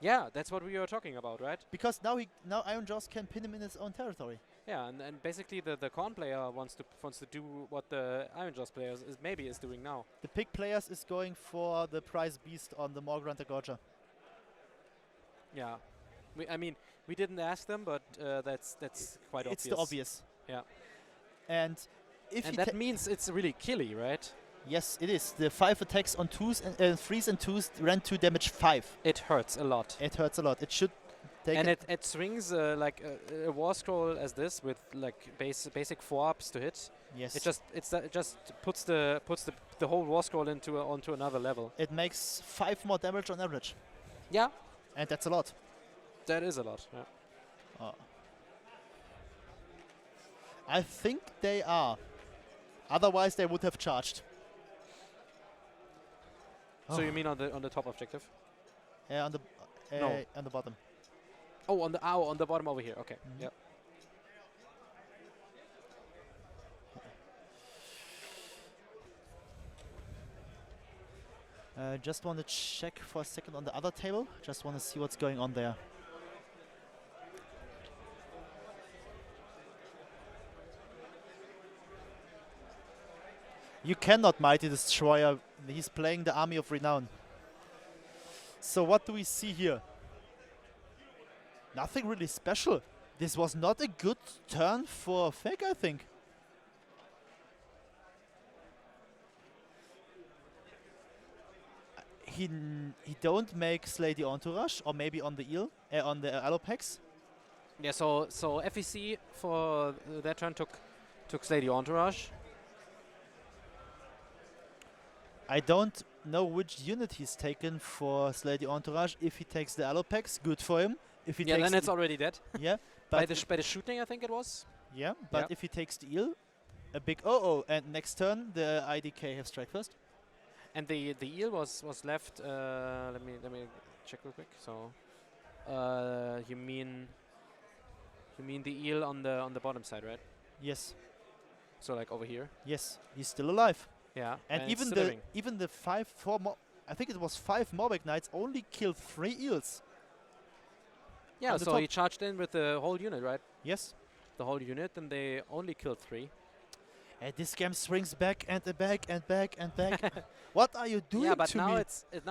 Yeah, that's what we were talking about, right? because now Iron Jaws can pin him in his own territory. Yeah, and basically the Korn player wants to do what the Iron Jaws player is doing now. The pig players is going for the prize beast on the Morgrunter Gorger. Yeah, I mean we didn't ask them, but that's quite It's obvious. the obvious. Yeah. And if And he that means it's really killy, right? yes, it is. The 5 attacks on 2s and 3s and 2s ran to damage 5. It hurts a lot. It hurts a lot. It should take And it swings like a war scroll as this with like basic 4-ups to hit. yes. It just puts the whole war scroll onto another level. It makes 5 more damage on average, Yeah, and that's a lot. that is a lot. Yeah. I think they are. Otherwise, they would have charged. So you mean on the top objective? On the No. on the bottom. Oh, on the bottom over here. Okay. Mhm. Yep. Just want to check for a second on the other table. Just want to see what's going on there. You cannot Mighty Destroyer. He's playing the Army of Renown. So what do we see here? Nothing really special. This was not a good turn for Fake, I think. He don't make Slay the Entourage, or maybe on the eel, on the Alopex. Yeah. So FEC for that turn took Slay the Entourage. I don't know which unit he's taken for Slay the Entourage. If he takes the Alopex, good for him. If he Yeah, takes then it's already dead. yeah, by but the shooting, I think it was. yeah, but Yeah. if he takes the eel, a big and next turn the IDK have strike first. And the eel was left. Let me check real quick. So, you mean the eel on the bottom side, right? Yes, So like over here. yes, he's still alive. Yeah. And it's even still the living. even the 4 I think it was 5 Morbeck Knights only killed 3 eels. Yeah. on the So top. he charged in with the whole unit, right? Yes. The whole unit, and they only killed 3. And this game swings back and back and back and back. What are you doing Yeah, but to now me?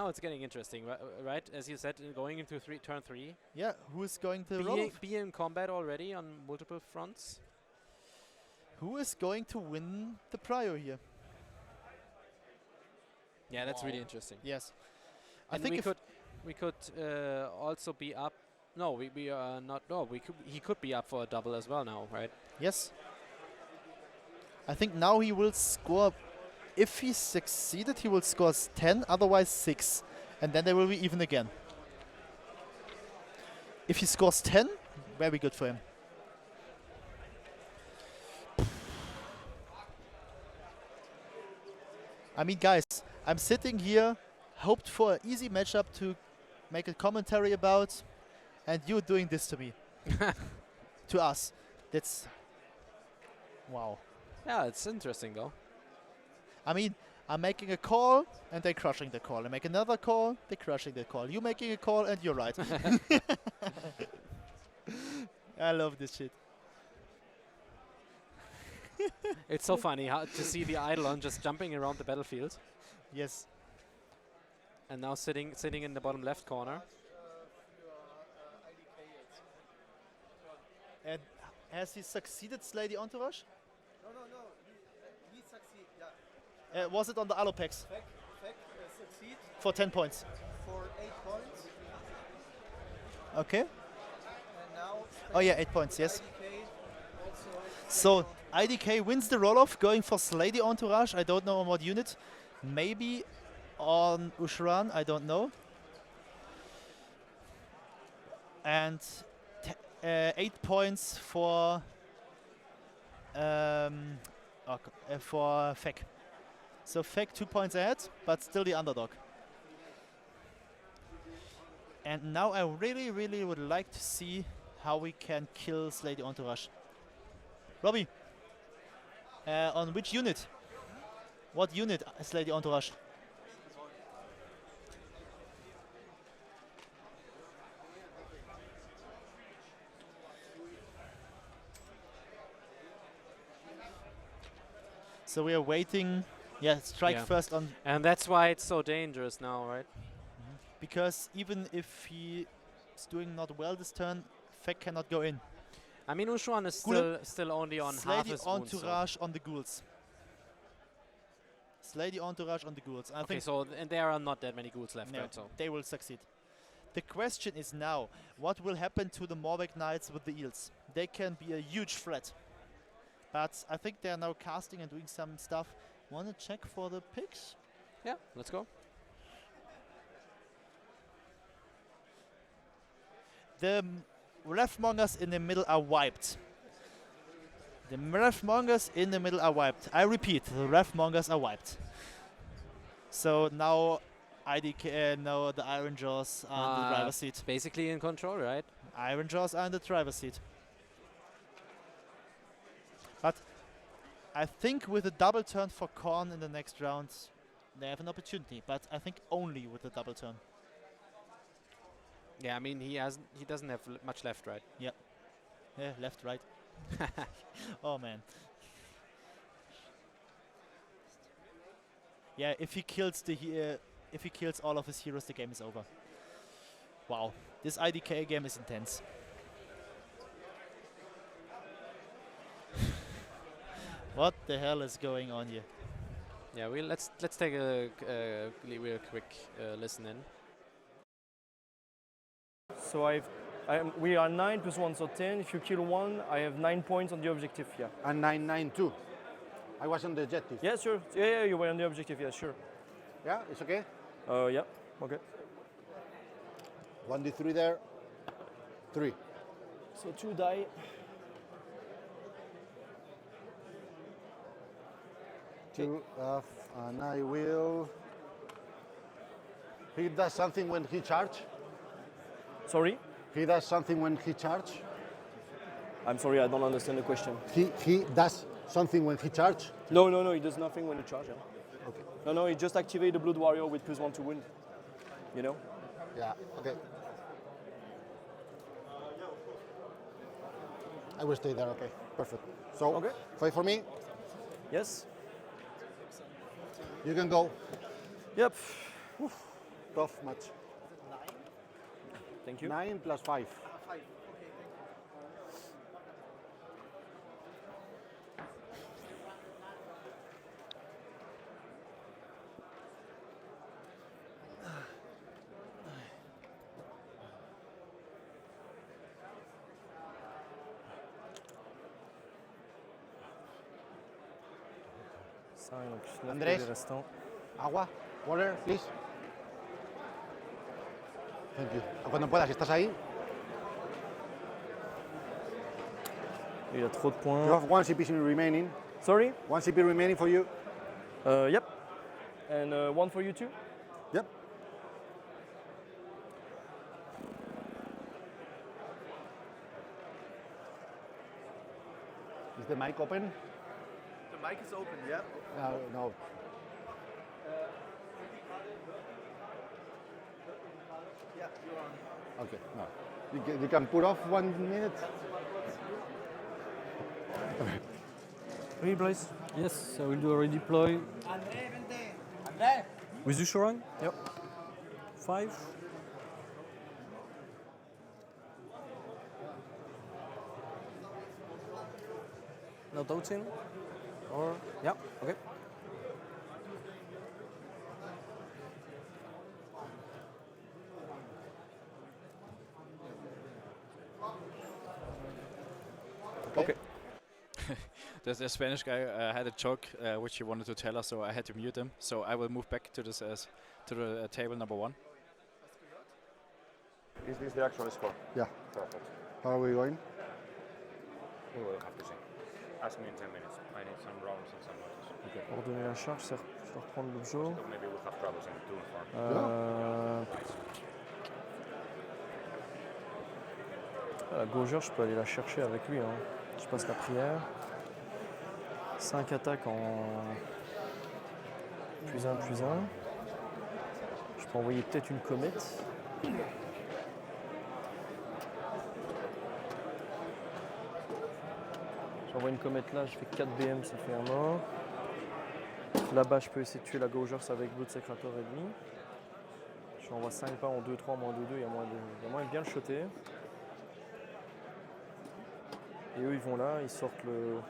it's getting interesting, right? As you said, going into turn 3. Yeah, who is going to roll? Be in combat already on multiple fronts. Who is going to win the Prio here? Yeah, that's really interesting. Yes. I And think we could also be up. No, we are not. No, he could be up for a double as well now, right? yes. I think now he will score. If he succeeded, he will score 10, otherwise 6. And then they will be even again. If he scores 10, very good for him. I mean, guys, I'm sitting here, hoped for an easy matchup to make a commentary about, and you're doing this to me. To us. That's... Wow. Yeah, it's interesting though. I mean, I'm making a call, and they're crushing the call. I make another call, they're crushing the call. You making a call, and you're right. I love this shit. It's so funny to see the Eidolon just jumping around the battlefield, Yes. and now sitting in the bottom left corner. And has he succeeded, Slay the Entourage? No. He succeed. Yeah. Was it on the Alopex? Succeed For 10 points. for 8 points. Okay. And now now. Oh yeah, 8 points, yes. IDK also. So IDK wins the roll-off, going for Slay the Entourage. I don't know on what unit. Maybe on Ushran, I don't know. And 8 points for Fek. So Fek 2 points ahead, but still the underdog. And now I really, really would like to see how we can kill Slay the Entourage. Robbie, on which unit? What unit Slay the Entourage? So we are waiting. Yeah, strike Yeah. first on. And that's why it's so dangerous now, right? Because even if he is doing not well this turn, Fek cannot go in. I mean, Ushuan is Ghoul- still only on Slay half the his wounds. So. Entourage on the ghouls. Slay the Entourage on the ghouls. I Okay, think so and there are not that many ghouls left, no, right? So they will succeed. The question is now, what will happen to the Morbeck Knights with the eels? They can be a huge threat. But I think they are now casting and doing some stuff. Want to check for the picks? yeah, let's go. The Wrathmongers in the middle are wiped. The Wrathmongers in the middle are wiped. I repeat, the Wrathmongers are wiped. So now IDK, now the Iron Jaws are in the driver's seat. Basically in control, right? Iron Jaws are in the driver's seat. But I think with a double turn for Korn in the next round, they have an opportunity. But I think only with a double turn. Yeah, I mean he doesn't have much left, right? Yeah, left, right. Oh man. Yeah, if he kills if he kills all of his heroes, the game is over. Wow, this IDK game is intense. What the hell is going on here? Yeah, let's take a real quick listen in. So we are 9 plus 1, so 10. If you kill one, I have 9 points on the objective, yeah. And 992. I was on the objective. Yeah, sure. Yeah, you were on the objective, yeah, sure. Yeah, it's okay? Yeah, okay. 1d3 there. 3. So 2 die. Two off, and I will. He does something when he charge. Sorry? He does something when he charge. I'm sorry, I don't understand the question. He does something when he charge. No, he does nothing when you charge. Yeah. Okay. No, he just activate the Blood Warrior with +1 to wound. You know? Yeah. Okay. I will stay there. Okay. Perfect. So Okay. fight for me. Yes? You can go. Yep. Tough match. Thank you. 9 plus 5. 5. Okay, Andrés. Agua. Water, please. Thank you. Cuando puedas, ¿estás ahí? Il a trop de You points. have 1 CP remaining. Sorry? 1 CP remaining for you. Yep. And 1 for you too? Yep. Is the mic open? The mic is open, yeah? No. Yeah, you're on. Okay, no. You can put off 1 minute. Ready, please? Yes, I will do a redeploy. With you, Shoran? Yep. 5. No doubting? Or, yeah, okay. the Spanish guy had a joke which he wanted to tell us, so I had to mute him. So I will move back to this to the table number 1. Is this the actual score? Yeah. Perfect. How are we going? We will have to see. Ask me in 10 minutes. I need some rounds and some notes. Okay. Ordonner la charge, c'est reprendre l'objet. So maybe we'll have troubles in the tool form. La gaugeur, je peux aller la chercher avec lui. Hein. Je passe la prière. 5 attaques en +1, +1. Je peux envoyer peut-être une comète. J'envoie une comète là, je fais 4 BM, ça fait un mort. Là-bas, je peux essayer de tuer la gaugeur avec Blood Secrator et demi. Je envoie 5 pas en 2-3, moins 2-2, il y a moyen de bien le shotter. Et eux, ils vont là, ils sortent le...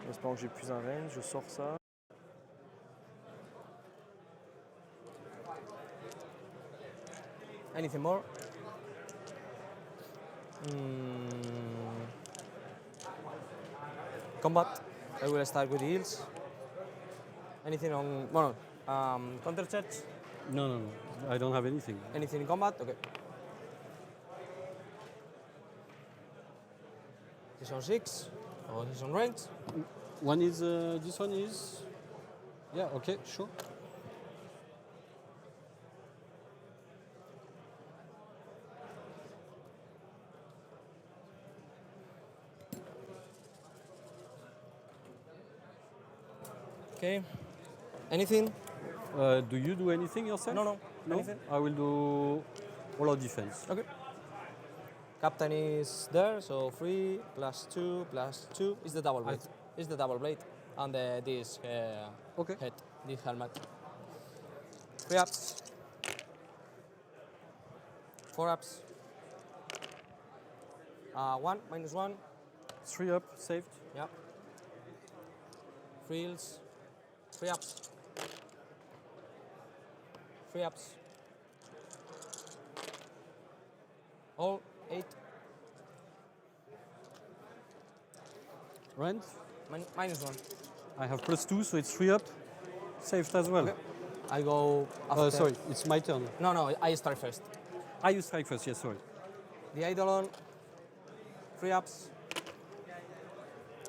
En espérant que j'ai plus un range, je sors ça. Anything more? Combat. I will start with the heals. Anything on... Well, counter charge? No. I don't have anything. Anything in combat? Okay. He's on 6. Or he's on range. One is, this one is... Yeah, okay, sure. Okay. Anything? Do you do anything yourself? No. No? Anything? I will do all of defense. Okay. Captain is there, so 3 +2 +2 is the double blade. Is the double blade and this Okay. head, this helmet. 3 ups. 4 ups. 1 -1. 3 up, saved. Yeah. Frills. 3 ups. 3 ups. All 8. Rent. -1. I have +2, so it's 3 up. Saved as well. Okay. I go after. Sorry, it's my turn. No, I start first. You strike first, yes, sorry. The Eidolon. 3 ups.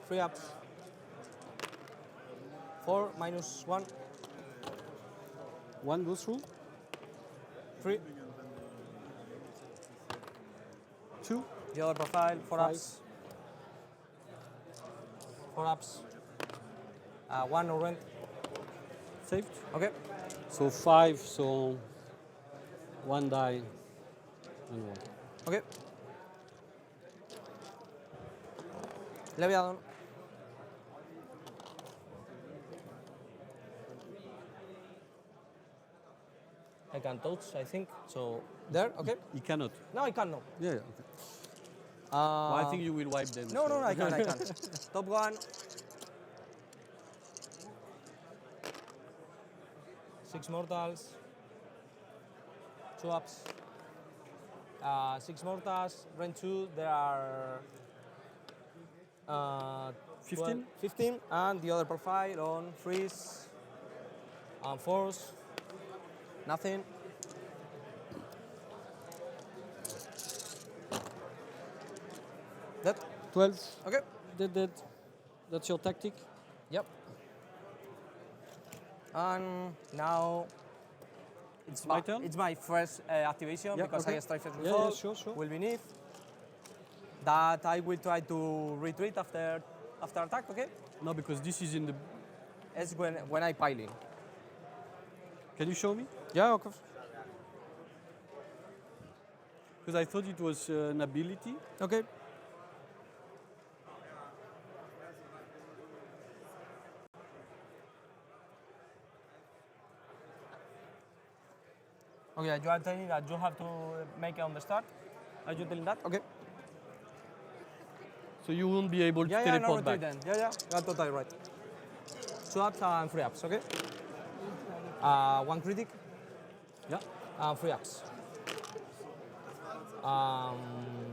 3 ups. 4 -1. 1 goes through. 3. 2. The other profile. 4 5. ups. 4 ups. 1 no rent. Saved. Okay. So 5, so 1 die and 1. Okay. Leviathan. I can touch, I think. So there, okay. He cannot. No, I can no. Yeah, okay. Well, I think you will wipe them. No, so- I can. Top 1. 6 mortals. 2 ups. 6 mortals. Range 2, there are 15? 15, and the other profile on freeze and force. Nothing. That. 12. Okay. Dead. That's your tactic? Yep. And now it's my turn? It's my first activation Yeah, because okay. I strike first with Yeah, fall. sure. Will be need. That I will try to retreat after attack. Okay. No, because this is in the... It's when I pile in. Can you show me? Yeah, of course. Because I thought it was an ability. Okay. Okay, you are telling that you have to make it on the start. Are you telling that? Okay. So you won't be able to No teleport retreat back. then. Yeah, you are totally right. 2 ups and 3 ups, okay? 1 critic. Yeah. And 3 ups.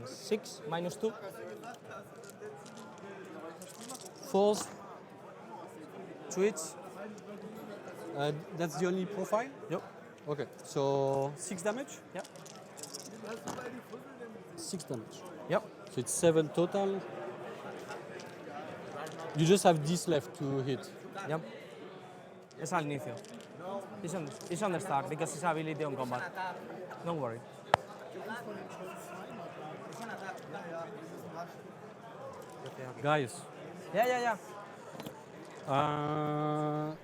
6 -2. force, twitch. That's the only profile? Yep. Okay, so 6 damage? Yep. 6 damage. Yep. So it's 7 total. You just have this left to hit. Yep. Es al inicio. It's on the start because it's ability on combat. Don't worry. Guys. Yeah.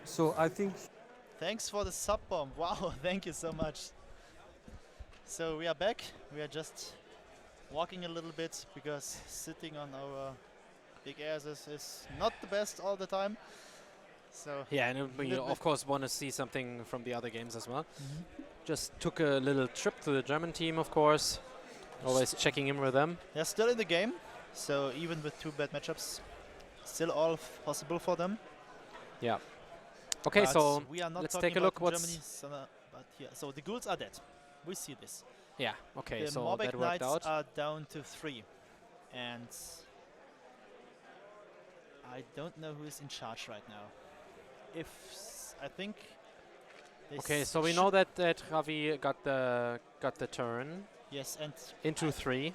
So I think Thanks for the sub bomb. Wow, thank you so much. So we are back. We are just walking a little bit because sitting on our big airs is not the best all the time. So Yeah, and we little of bit- course want to see something from the other games as well. Just took a little trip to the German team, of course. Always checking in with them. they're still in the game. So even with 2 bad matchups, still all possible for them. Yeah. Okay, But so we are not let's talking take a about look what's- Germany, but here. So the ghouls are dead. We see this. yeah. Okay, The so Morbid that worked Knights out. are down to 3. And I don't know who is in charge right now. I think they Okay, so we know that Ravi got the turn yes, and into 3.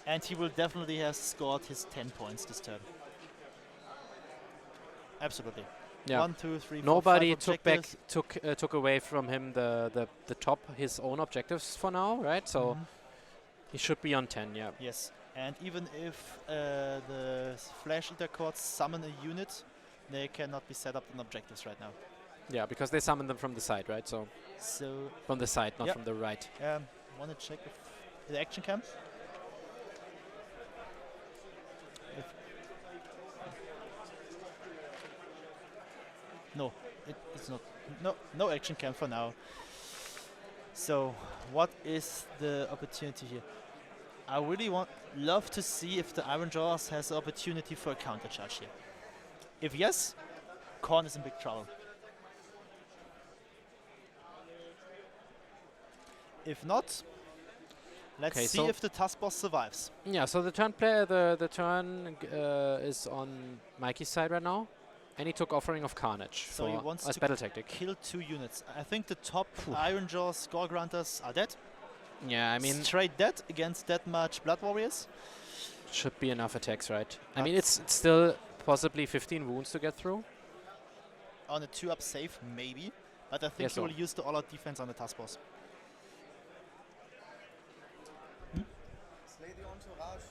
and he will definitely have scored his 10 points this turn. Absolutely. Yeah. 1, 2, 3, 4, 5 Nobody objectives. took away from him the top his own objectives for now, right? So he should be on 10. Yeah. Yes, and even if the Flash Eater Courts summon a unit, they cannot be set up on objectives right now. Yeah, because they summon them from the side, right? So So from the side, not Yep. from the right. want to check if the action cam. No, it's not. No action cam for now. So, what is the opportunity here? I really love to see if the Iron Jaws has the opportunity for a counter charge here. If yes, Korn is in big trouble. If not, let's Okay, see so- if the task boss survives. Yeah. So the turn turn is on Mikey's side right now, and he took Offering of Carnage So he for wants as to battle tactic. Kill 2 units. I think the top Iron Jaw score granters are dead. Yeah, I mean, Straight dead against that much Blood Warriors. should be enough attacks, right? I mean, But- it's still possibly 15 wounds to get through. On a 2-up save, maybe. But I think Yes, he will so. use the all-out defense on the task boss. Slay the entourage,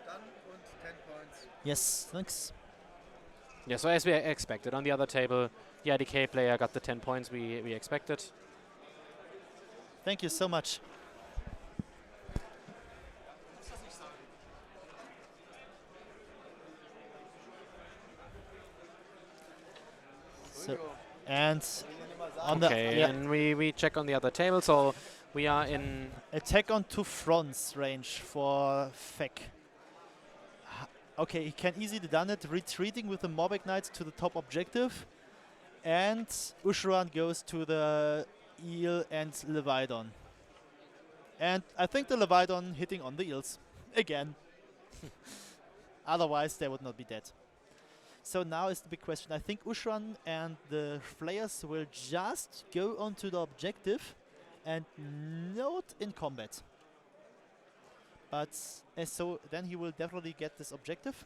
Dann und 10 points. Yes, thanks. Yeah, so as we expected, on the other table, the IDK player got the 10 points we expected. Thank you so much. So, and on Okay, the and we check on the other table, so we are in... attack on 2 fronts range for Feck. Okay, he can easily done it, retreating with the Morbid Knights to the top objective, and Ushuran goes to the Eel and Leviathan. And I think the Leviathan hitting on the eels again. Otherwise, they would not be dead. So now is the big question. I think Ushuran and the Flayers will just go onto the objective and not in combat. But so then he will definitely get this objective.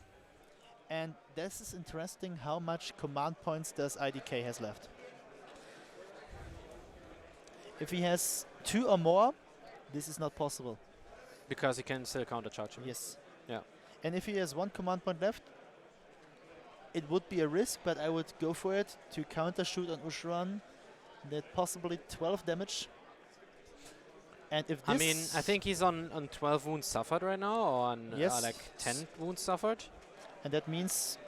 And this is interesting how much command points does IDK has left. If he has 2 or more, this is not possible. Because he can still countercharge him. Yes. Yeah. And if he has 1 command point left, it would be a risk, but I would go for it to counter shoot on Ushuran. That possibly 12 damage. And if this I mean, I think he's on 12 wounds suffered right now, or on Yes. like 10 wounds suffered. and that means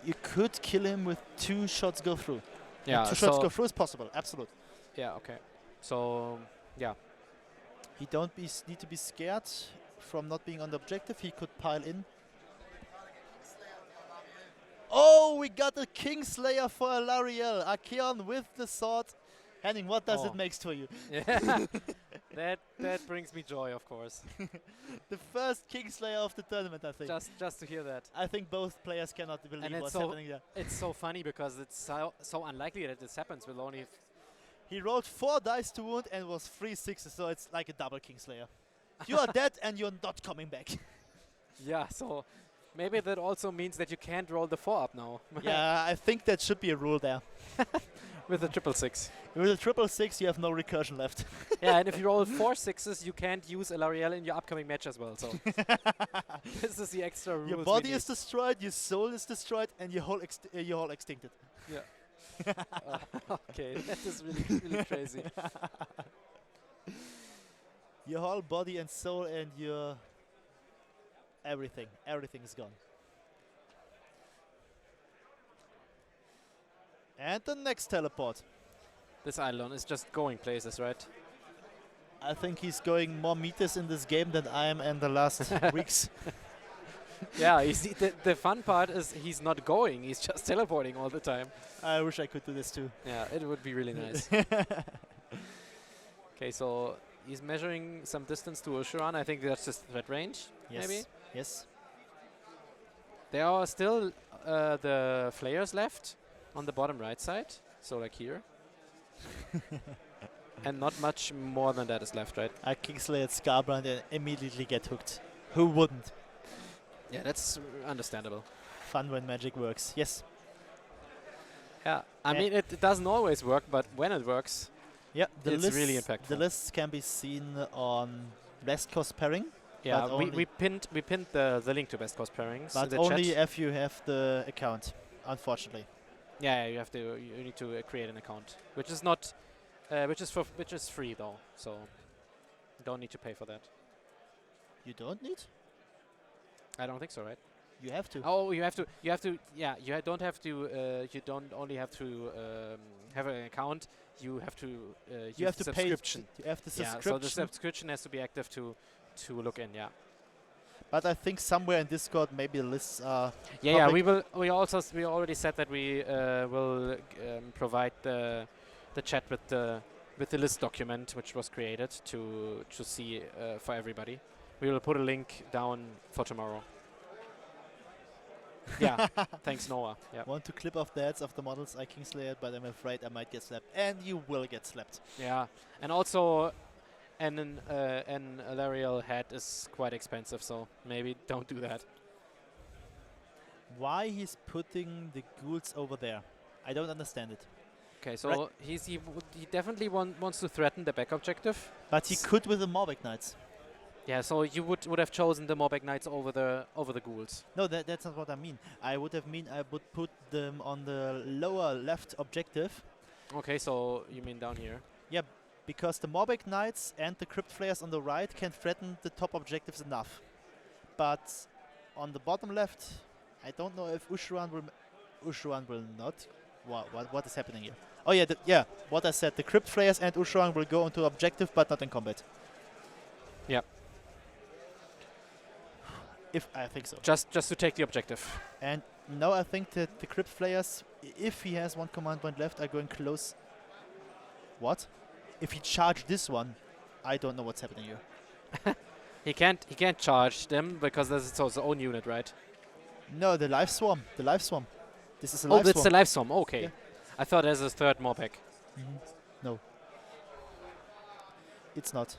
you could kill him with 2 shots go through. Yeah, And 2 shots so- go through is possible, absolute. Yeah, okay. So, yeah. He don't need to be scared from not being on the objective. He could pile in. Oh, we got a Kingslayer for Alariel. Archeon with the sword. Henning, what does Oh. it make to you? Yeah. That brings me joy, of course. The first Kingslayer of the tournament, I think. just to hear that. I think both players cannot believe And it's what's so happening there. it's so funny because it's so unlikely that this happens with only. He rolled 4 dice to wound and was 3 6s, so it's like a double Kingslayer. You are dead and you're not coming back. Yeah, so maybe that also means that you can't roll the 4 up now. Yeah, I think that should be a rule there. With the 666. With a 666, you have no recursion left. Yeah, and if you roll 4 6s, you can't use a L'Oreal in your upcoming match as well. So this is the extra rule. Your body is destroyed, your soul is destroyed, and your whole extincted. Yeah. Okay, that is really crazy. Your whole body and soul and your everything is gone. And the next teleport. This Eidolon is just going places, right? I think he's going more meters in this game than I am in the last weeks. Yeah, you see, the fun part is he's not going, he's just teleporting all the time. I wish I could do this too. Yeah, it would be really nice. Okay, so he's measuring some distance to Ushuran. I think that's just threat range, Yes. maybe. Yes. There are still the flayers left on the bottom right side, so like here. And not much more than that is left, right? I Kingslay at Scarbrand and immediately get hooked. Who wouldn't? Yeah, that's understandable. Fun when magic works. Yes. Yeah, I mean, it doesn't always work, but when it works, Yeah, it's really impactful. The lists can be seen on West Coast pairing. Yeah, but we pinned the link to best cost pairings. But in the only chat. if you have the account, unfortunately. Yeah, you have to. You need to create an account, which is not, which is free though. So you don't need to pay for that. You don't need? I don't think so, right? You have to. Oh, you have to. You have to. Yeah, you don't have to. You don't only have to have an account. You have to. You have use to the pay. subscription. You have the Yeah, subscription. so the subscription has to be active to look in. Yeah. But I think somewhere in Discord maybe the lists are. Yeah, yeah. public. We already said that we will provide the chat with the list document which was created to see for everybody. We will put a link down for tomorrow. Yeah, thanks Noah. Yeah. Want to clip off the heads of the models I Kingslayer, but I'm afraid I might get slapped. And you will get slapped. Yeah, and also an Alarial head is quite expensive, so maybe don't do that. Why he's putting the ghouls over there? I don't understand it. Okay, so he definitely wants to threaten the back objective. But he could with the Morbeck Knights. Yeah, so you would have chosen the Morbeck Knights over the ghouls. No, that's not what I mean. I would put them on the lower left objective. Okay, so you mean down here? Yeah, because the Morbeck Knights and the Crypt Flayers on the right can threaten the top objectives enough. But on the bottom left, I don't know if Ushuran will not. What is happening here? Oh yeah, what I said. The Crypt Flayers and Ushuran will go into objective, but not in combat. Yeah. If I think so. Just to take the objective. And now I think that the Crypt Flayers, if he has one command point left, are going close. What? If he charged this one, I don't know what's happening here. He can't charge them because this is his own unit, right? No, the Life Swarm. The Life Swarm. This is a Oh, Life that's Swarm. the life swarm. Okay. Yeah. I thought there's a third Morbeck. No. It's not.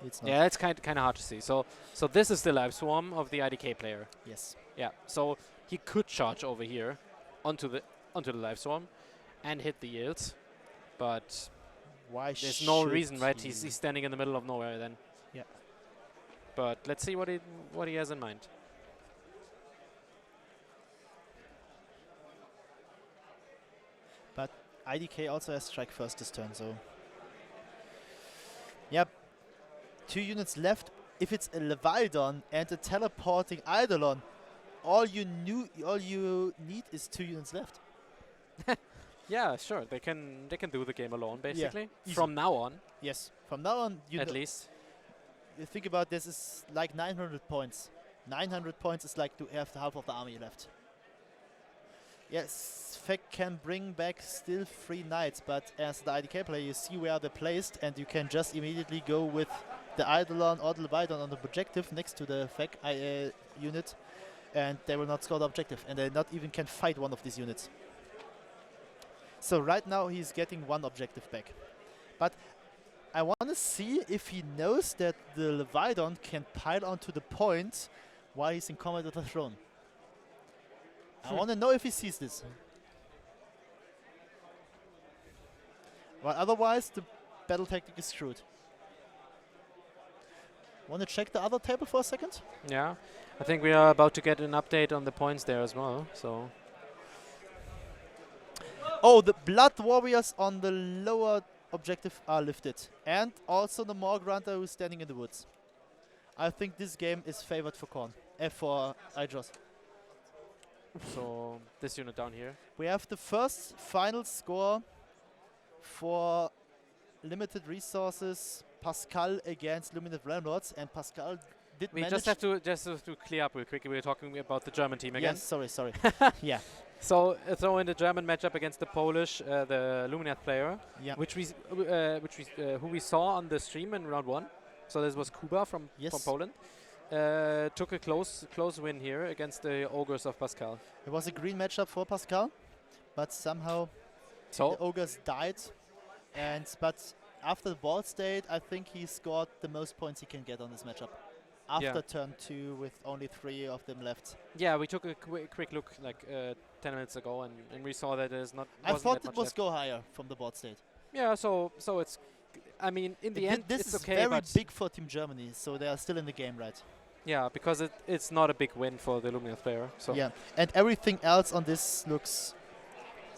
It's not. Yeah, it's kind of hard to see. So this is the life swarm of the IDK player. Yes. Yeah. So he could charge over here onto the life swarm and hit the yields, but Why there's no should reason, right? he? He's standing in the middle of nowhere then. Yeah. But let's see what he has in mind. But IDK also has strike first this turn, so. Yep. 2 units left. If it's a Levaldon and a teleporting Eidolon, all you need is 2 units left. Yeah, sure. They can do the game alone basically easy. from now on. Yes. From now on, At least. You think about this is like 900 points. 900 points is like to have the half of the army left. Yes, Fek can bring back still 3 knights, but as the IDK player, you see where they're placed, and you can just immediately go with the Eidolon or the Leviathan on the objective next to the Fek unit, and they will not score the objective, and they not even can fight one of these units. So right now he's getting 1 objective back. But I want to see if he knows that the Leviathan can pile onto the point while he's in combat with the throne. I want to know if he sees this. Well, otherwise the battle tactic is screwed. Want to check the other table for a second? Yeah, I think we are about to get an update on the points there as well. So. Oh, the Blood Warriors on the lower objective are lifted. And also the Morg Grunter who's standing in the woods. I think this game is favored for Korn. For Ijos. So this unit down here. We have the first final score for limited resources. Pascal against Luminous Realm Lords, and Pascal did We manage. just have to clear up real quick. We were talking about the German team again. Yes, sorry. Yeah. So in the German matchup against the Polish, the Luminath player, Yeah. who we saw on the stream in round 1. So this was Kuba from Poland. Took a close win here against the Ogres of Pascal. It was a green matchup for Pascal, but somehow the Ogres died. But after the ball state, I think he scored the most points he can get on this matchup. After turn 2 with only 3 of them left. Yeah, we took a quick look like 10 minutes ago, and we saw that there's not. I thought that it much was left. go higher from the board state. Yeah, so it's. I mean, in the end, this it's is okay. very but big for Team Germany, so they are still in the game, right? yeah, because it's not a big win for the Luminath player. So Yeah, and everything else on this looks.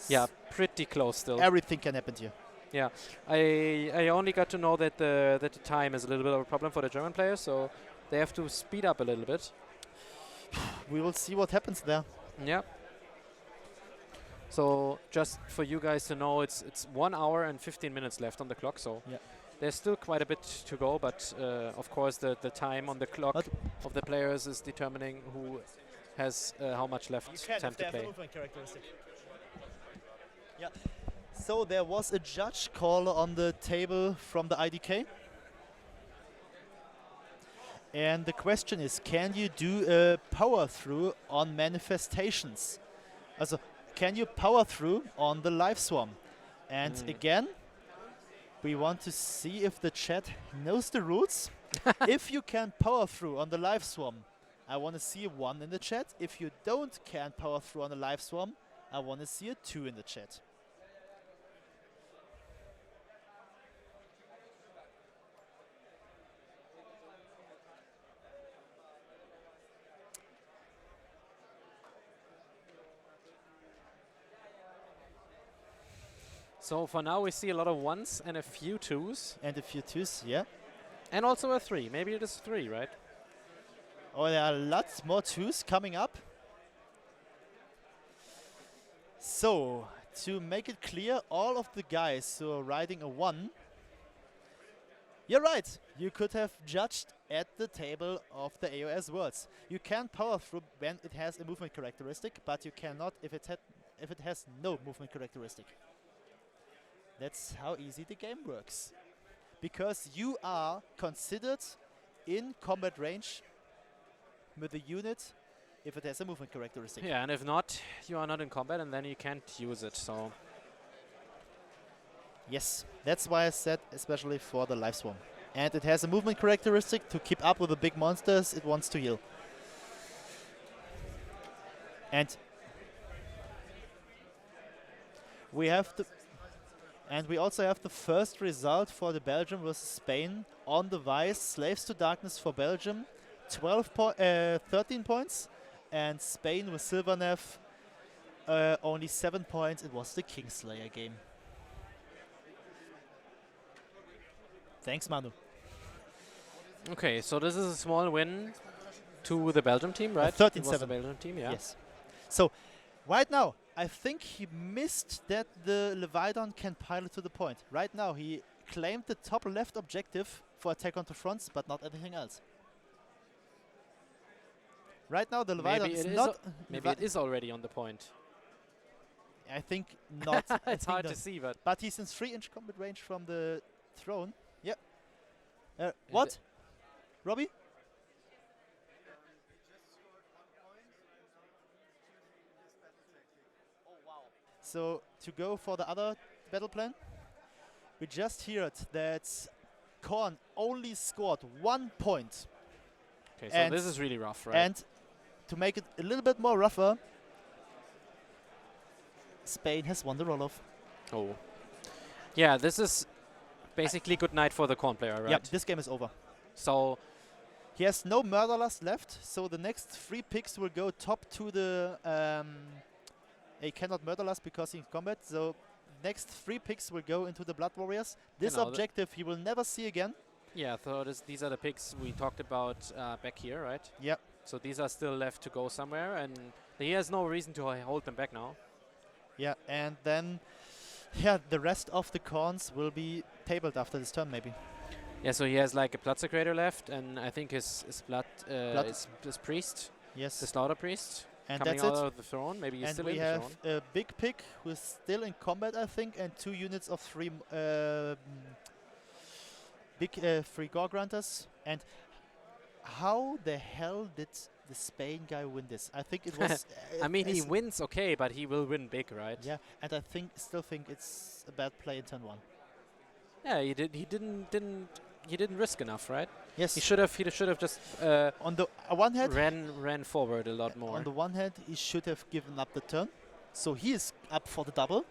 yeah, pretty close still. Everything can happen here. Yeah, I only got to know that the time is a little bit of a problem for the German players, so they have to speed up a little bit. We will see what happens there. Yeah. So just for you guys to know, it's 1 hour and 15 minutes left on the clock. So there's still quite a bit to go, but of course the time on the clock of the players is determining who has how much left time to play. Yeah. So there was a judge call on the table from the IDK. And the question is, can you do a power through on manifestations? Also, can you power through on the live swarm? And again, we want to see if the chat knows the rules. If you can power through on the live swarm, I want to see a 1 in the chat. If you can power through on the live swarm, I want to see a 2 in the chat. So for now we see a lot of 1s and a few 2s. And a few 2s, yeah. And also a 3. Maybe it is 3, right? Oh, there are lots more 2s coming up. So, to make it clear, all of the guys who are riding a 1, you're right, you could have judged at the table of the AoS worlds. You can power through when it has a movement characteristic, but you cannot if it has no movement characteristic. That's how easy the game works. Because you are considered in combat range with the unit if it has a movement characteristic. Yeah, and if not, you are not in combat and then you can't use it, so. Yes, that's why I said especially for the live swarm. And it has a movement characteristic to keep up with the big monsters it wants to heal. And we also have the first result for the Belgium versus Spain on the Vice. Slaves to Darkness for Belgium, 13 points. And Spain with Silvernev, only 7 points. It was the Kingslayer game. Thanks, Manu. Okay, so this is a small win to the Belgium team, right? 13-7. It was the Belgium team, yeah. Yes. So, right now, I think he missed that the Leviathan can pilot to the point. Right now, he claimed the top left objective for attack onto fronts, but not anything else. Right now, the Leviathan is not... Maybe it is already on the point. I think not. I It's think hard to not. see, but But he's in 3-inch combat range from the throne. Yep. What? Robbie? So to go for the other battle plan, we just heard that Korn only scored 1 point. okay. So And this is really rough, right? And to make it a little bit more rougher, Spain has won the roll-off. oh, yeah. This is basically good night for the corn player, right? Yep, this game is over. So He has no murder lust left, so the next 3 picks will go top to the... he cannot murder lust because he's in combat, so next 3 picks will go into the Blood Warriors. This Genau, objective he will never see again. yeah. So these are the picks we talked about back here, right? Yep. So these are still left to go somewhere, and he has no reason to hold them back now. Yeah, and then the rest of the corns will be tabled after this turn, maybe. Yeah, so he has like a Platzercrater left, and I think his blood, Blood. is his priest, Yes. the Slaughter Priest, And coming that's out it. of the throne. Maybe he's And still we in the have throne. a big pick who's still in combat, I think, and 2 units of 3 big 3 Gore Grunters. And how the hell did the Spain guy win this? I think it was... I mean, he as- wins okay, but he will win big, right? Yeah, and I still think it's a bad play in turn 1. Yeah, he didn't risk enough, right? Yes. He should have just On the one hand, ran forward a lot more. on the one hand, he should have given up the turn, so he is up for the double,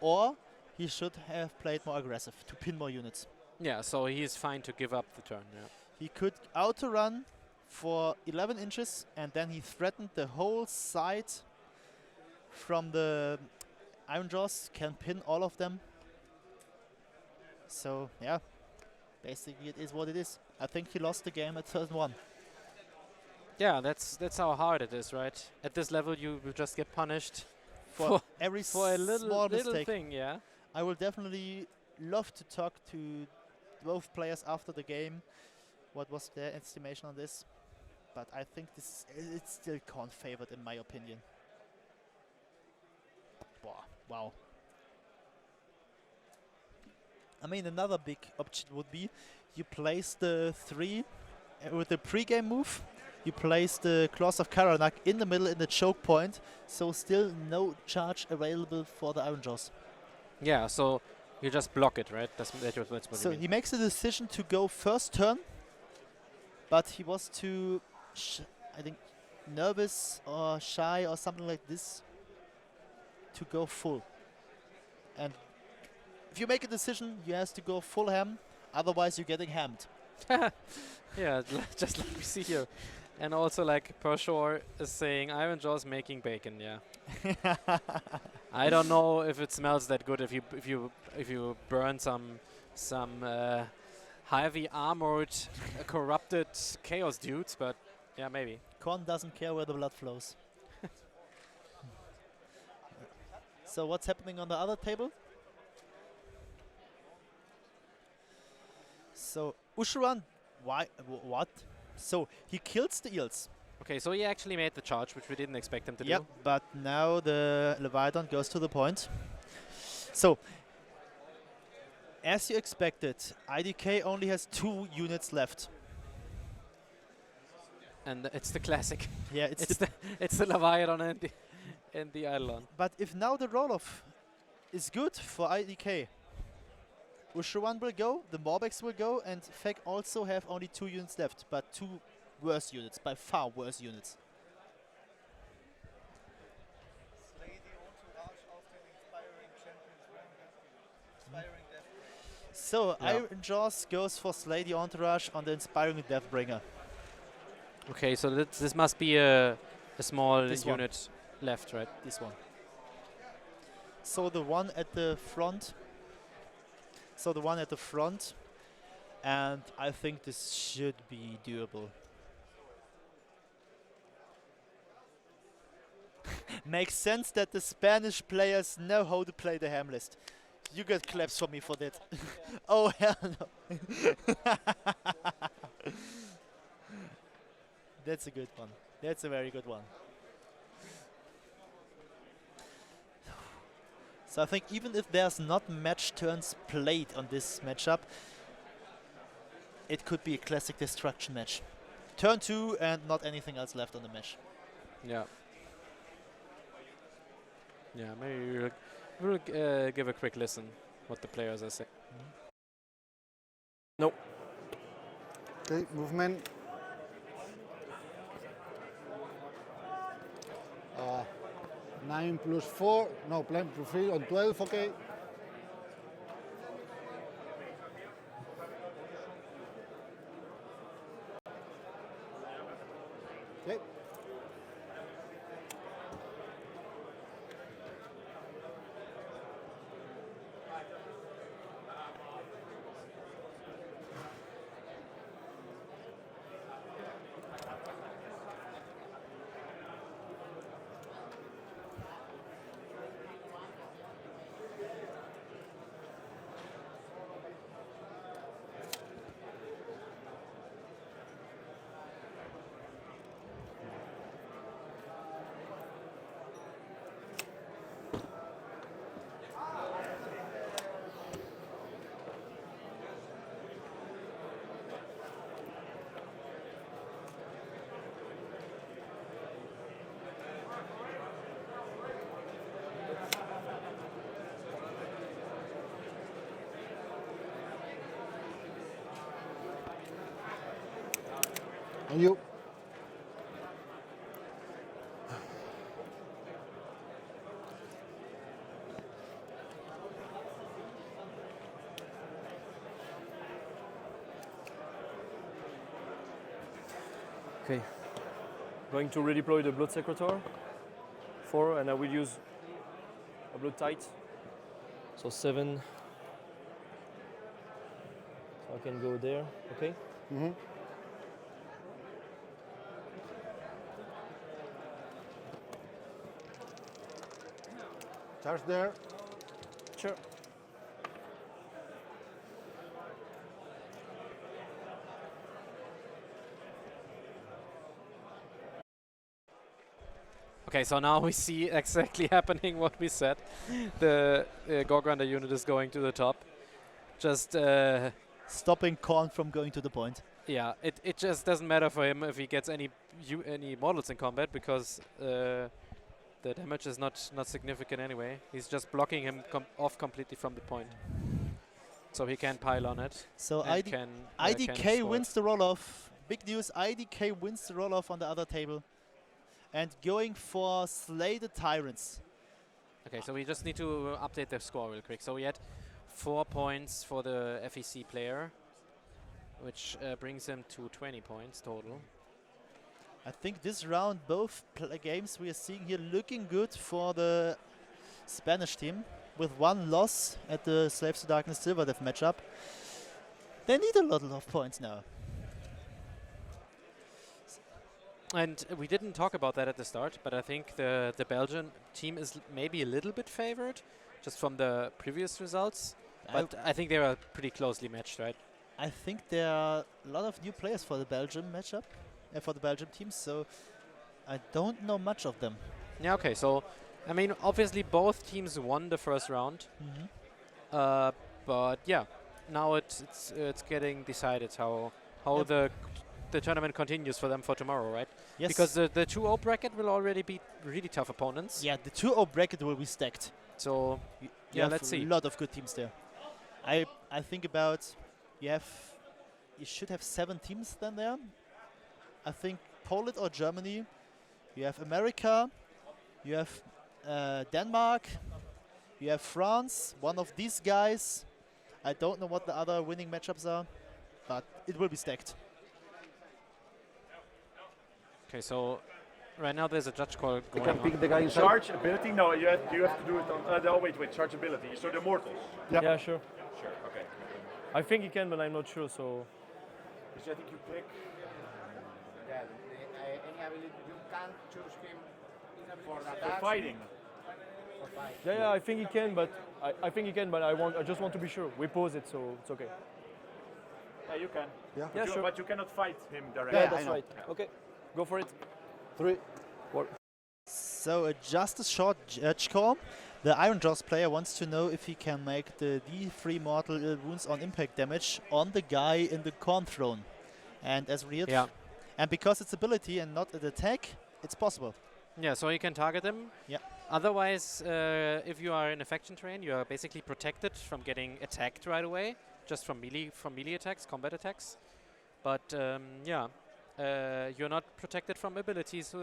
or he should have played more aggressive to pin more units. Yeah, so he is fine to give up the turn. Yeah. He could auto-run for 11 inches, and then he threatened the whole side from the Iron Jaws, can pin all of them. So, yeah, basically it is what it is. I think he lost the game at turn 1. Yeah, that's how hard it is, right? At this level, you will just get punished For every for a small little mistake. thing. Yeah. I will definitely love to talk to both players after the game. What was their estimation on this? But I think it's still Korn favored in my opinion. Wow. I mean, another big option would be you place the 3 with the pre-game move. You place the Claws of Karanak in the middle in the choke point, so still no charge available for the Iron Jaws. Yeah. So you just block it, right? That's what So you mean. he makes the decision to go first turn, but he was too, I think, nervous or shy or something like this to go full. And if you make a decision, you have to go full ham, otherwise you're getting hammed. Yeah, just like we see here. And also, like Pershore is saying, Iron Jaws making bacon. Yeah. I don't know if it smells that good if you burn some heavy armored corrupted chaos dudes, but yeah, maybe. Korn doesn't care where the blood flows. So what's happening on the other table? So Ushuran, what? So he kills the eels. Okay, so he actually made the charge, which we didn't expect him to Yep, do. but now the Leviathan goes to the point. So, as you expected, IDK only has 2 units left. And it's the classic. Yeah, It's the Leviathan and the Eidolon. But if now the roll-off is good for IDK, Ushuran will go, the Morbex will go, and Fek also have only 2 units left, but 2 worse units, by far worse units. So Yeah. Iron Jaws goes for Slay the Entourage on the Inspiring Deathbringer. Okay, so this must be a small This one. unit left, right? This one. So the one at the front. And I think this should be doable. Makes sense that the Spanish players know how to play the ham list. You get claps for me for that. Oh hell no. That's a good one. That's a very good one. So I think even if there's not match turns played on this matchup, it could be a classic destruction match. Turn 2 and not anything else left on the match. Yeah. Yeah, maybe we'll give a quick listen what the players are saying. Nope. Okay, movement. 9 plus 4, no, plan plus 3 on 12, okay. Okay. And you. Okay. Going to redeploy the blood secretor. 4, and I will use a blood tight. So 7. So I can go there. Okay. Mm-hmm. Charge there. Sure. Okay, so now we see exactly happening what we said. The Gorgrunner unit is going to the top. Just Stopping Korn from going to the point. yeah, it just doesn't matter for him if he gets any models in combat because the damage is not significant anyway. He's just blocking him off completely from the point, so he can pile on it. So and IDK score wins the roll-off. Big news, IDK wins the roll-off on the other table. And going for Slay the Tyrants. Okay, so we just need to update the score real quick. So we had 4 points for the FEC player, which brings him to 20 points total. I think this round, both games we are seeing here looking good for the Spanish team. With 1 loss at the Slaves to Darkness Silver Death matchup. They need a lot of points now. And we didn't talk about that at the start, but I think the Belgian team is maybe a little bit favored, just from the previous results. But I think they were pretty closely matched, right? I think there are a lot of new players for the Belgium matchup, for the Belgium team, so I don't know much of them. Yeah, okay, so, I mean, obviously both teams won the first round. But yeah, now it's getting decided how the tournament continues for them for tomorrow, right? Yes. Because the 2-0 bracket will already be really tough opponents. Yeah, the 2-0 bracket will be stacked. So, yeah, let's see. A lot of good teams there. I think about you should have 7 teams then there. I think Poland or Germany. You have America. You have Denmark. You have France. One of these guys. I don't know what the other winning matchups are, but it will be stacked. Okay, so right now there's a judge call going You can on. pick the guy inside. Charge ability? No, you have to do it on. No, wait. Charge ability. So the mortals. Yep. Yeah, sure. Sure. Okay. I think he can, but I'm not sure. So So I think you pick. Yeah, any ability you can choose him for the For attack. fighting. For fight. yeah, I think he can, but I think he can, but I just want to be sure. We pause it, so it's okay. Yeah, you can. Yeah. Yeah, sure. But you cannot fight him directly. Yeah, I that's know. right. Okay, go for it. 3. So just a short judge call. The Iron Jaws player wants to know if he can make the D3 mortal wounds on impact damage on the guy in the corn throne. And as weird. Yeah. And because it's ability and not an attack, it's possible. Yeah, so you can target them. Yeah. Otherwise, if you are in a faction terrain, you are basically protected from getting attacked right away, just from melee attacks, combat attacks. But yeah, you're not protected from abilities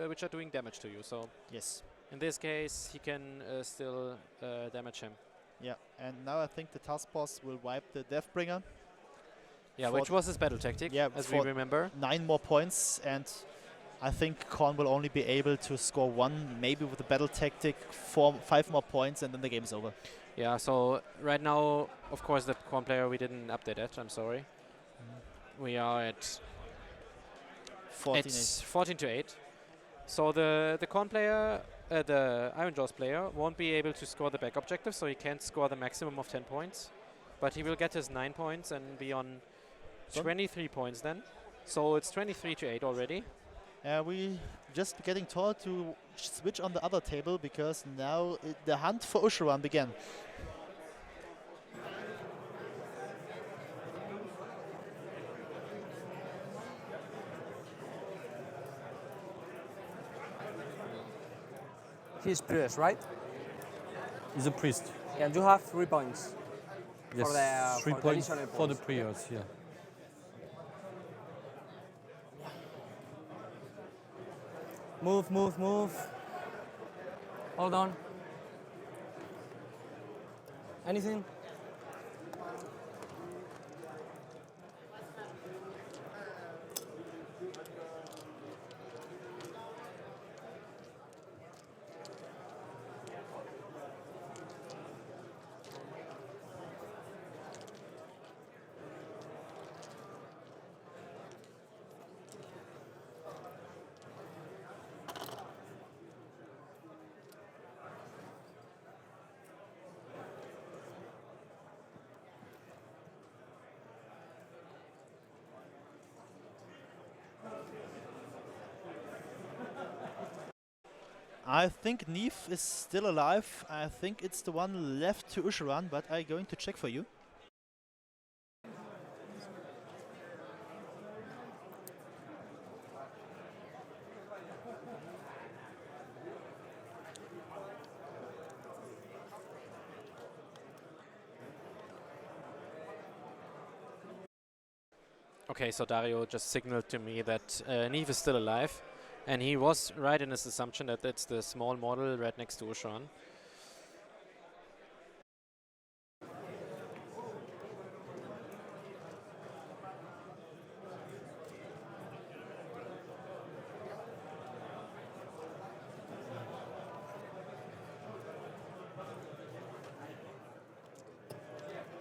which are doing damage to you. So yes, in this case, he can still damage him. Yeah, and now I think the task boss will wipe the Deathbringer. Yeah, which was his battle tactic, as we remember. 9 more points, and I think Korn will only be able to score 1, maybe with the battle tactic, 5 more points, and then the game's over. Yeah, so right now, of course, the Korn player, we didn't update it, I'm sorry. We are at 14 to 8. So the Korn player, the Iron Jaws player, won't be able to score the back objective, so he can't score the maximum of 10 points. But he will get his 9 points and be on 23 points then. So it's 23 to 8 already. We just getting told to switch on the other table because now the hunt for Usharan began. He's priest, right? He's a priest. And you have 3 points. Yes, for the, 3 for points the for the prayers, yeah. Move, move, move. Hold on. Anything? I think Neve is still alive. I think it's the one left to Usharan, but I'm going to check for you. Okay, so Dario just signaled to me that Neve is still alive. And he was right in his assumption that it's the small model right next to Usharan.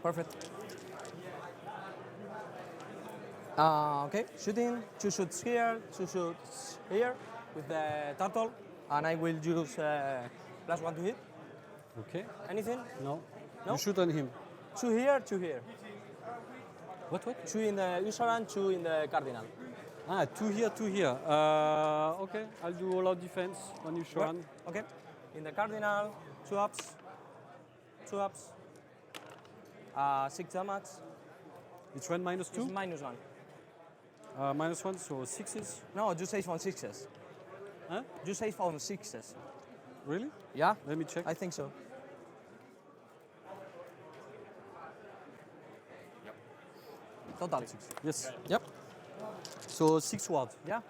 Perfect. Okay, shooting. 2 shoots here, 2 shoots here with the turtle, and I will use +1 to hit. Okay. Anything? No. No? You shoot on him. 2 here, 2 here. What? 2 in the user 2 in the cardinal. Ah, 2 here, 2 here. Okay, I'll do all out defense on you, Sharon. Okay. In the cardinal, 2 ups. 2 ups. 6 damage. It's one -2? It's -1. -1, so 6s? No, you save on 6s. Huh? You save on 6s. Really? Yeah? Let me check. I think so. Total. 6. Yes. Yep. So 6 what? Yeah.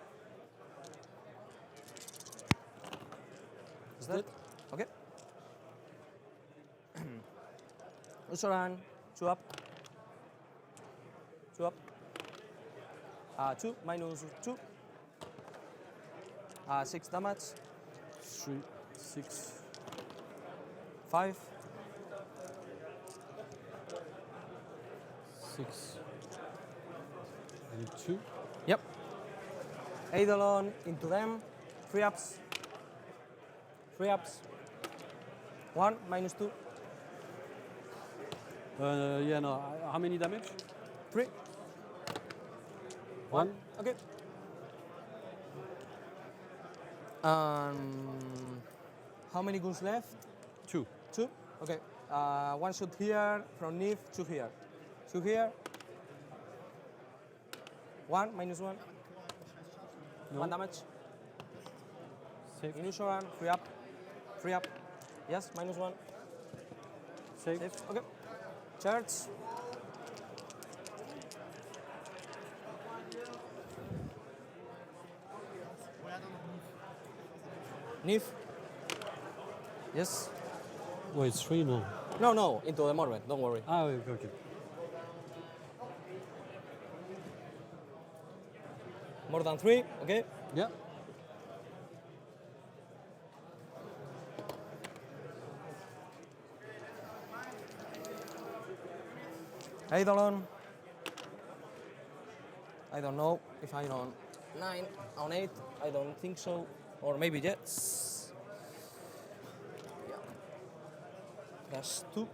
Is that? Okay. Usuran, 2 up. 2 up. 2 -2. 6 damage. 3, 6. 5. 6. And 2. Yep. Eidolon into them. 3 ups. 3 ups. 1 -2. Yeah, no. How many damage? 3. 1. Okay. How many guns left? 2. 2. Okay. One shot here from Nif, 2 here. 2 here. 1, -1. No. 1 damage. Save. Unseren, free up. Free up. Yes, -1. Save. Save. Okay. Charge. Nif. Yes. Oh, it's 3 now. No, no, into the Morbid, don't worry. Ah, okay, okay. More than 3, okay? Yeah. Eidolon. I don't know if I'm on 9, on 8, I don't think so. Or maybe yes. Yeah. That's 2.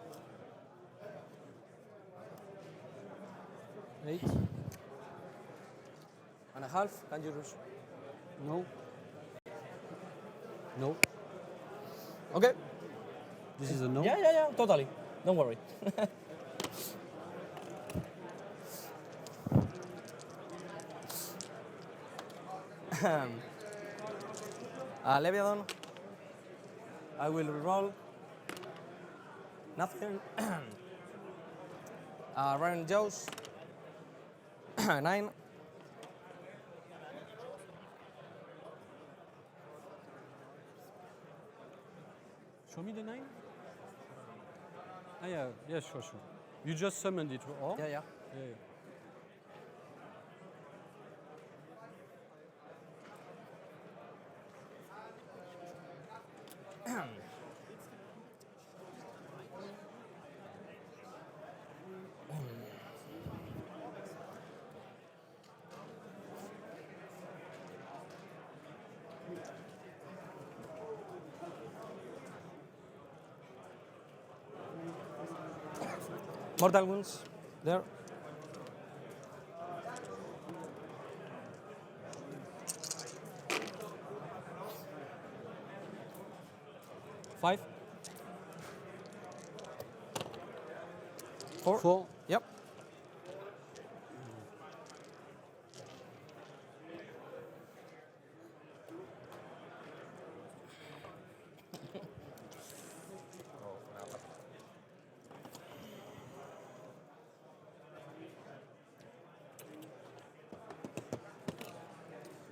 8. 1.5, can you rush? No. No. Okay. This is a no. Yeah, totally. Don't worry. Leviathan. I will reroll. Nothing. Ryan Joes. 9. Show me the 9. Ah, yeah, yeah, sure. You just summoned it, or? Yeah. Yeah. Mortal wounds. There. Five. 4. 4. Yep.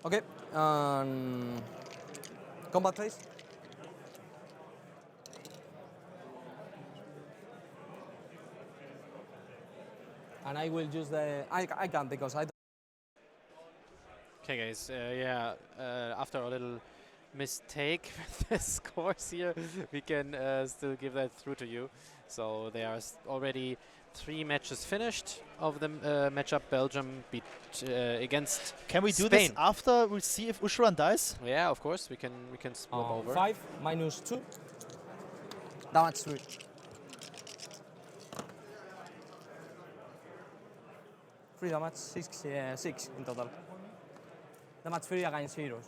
Okay. Combat phase. And I will use the. I can't because I. Okay, guys. After a little mistake with the scores here, we can still give that through to you. So there are already 3 matches finished of the matchup. Belgium beat against. Can we do Spain. this after we see if Unseren dies? Yeah, of course. We can swap over. 5 -2. Damage 3. Free damage 6 in total. Damage 3 against heroes.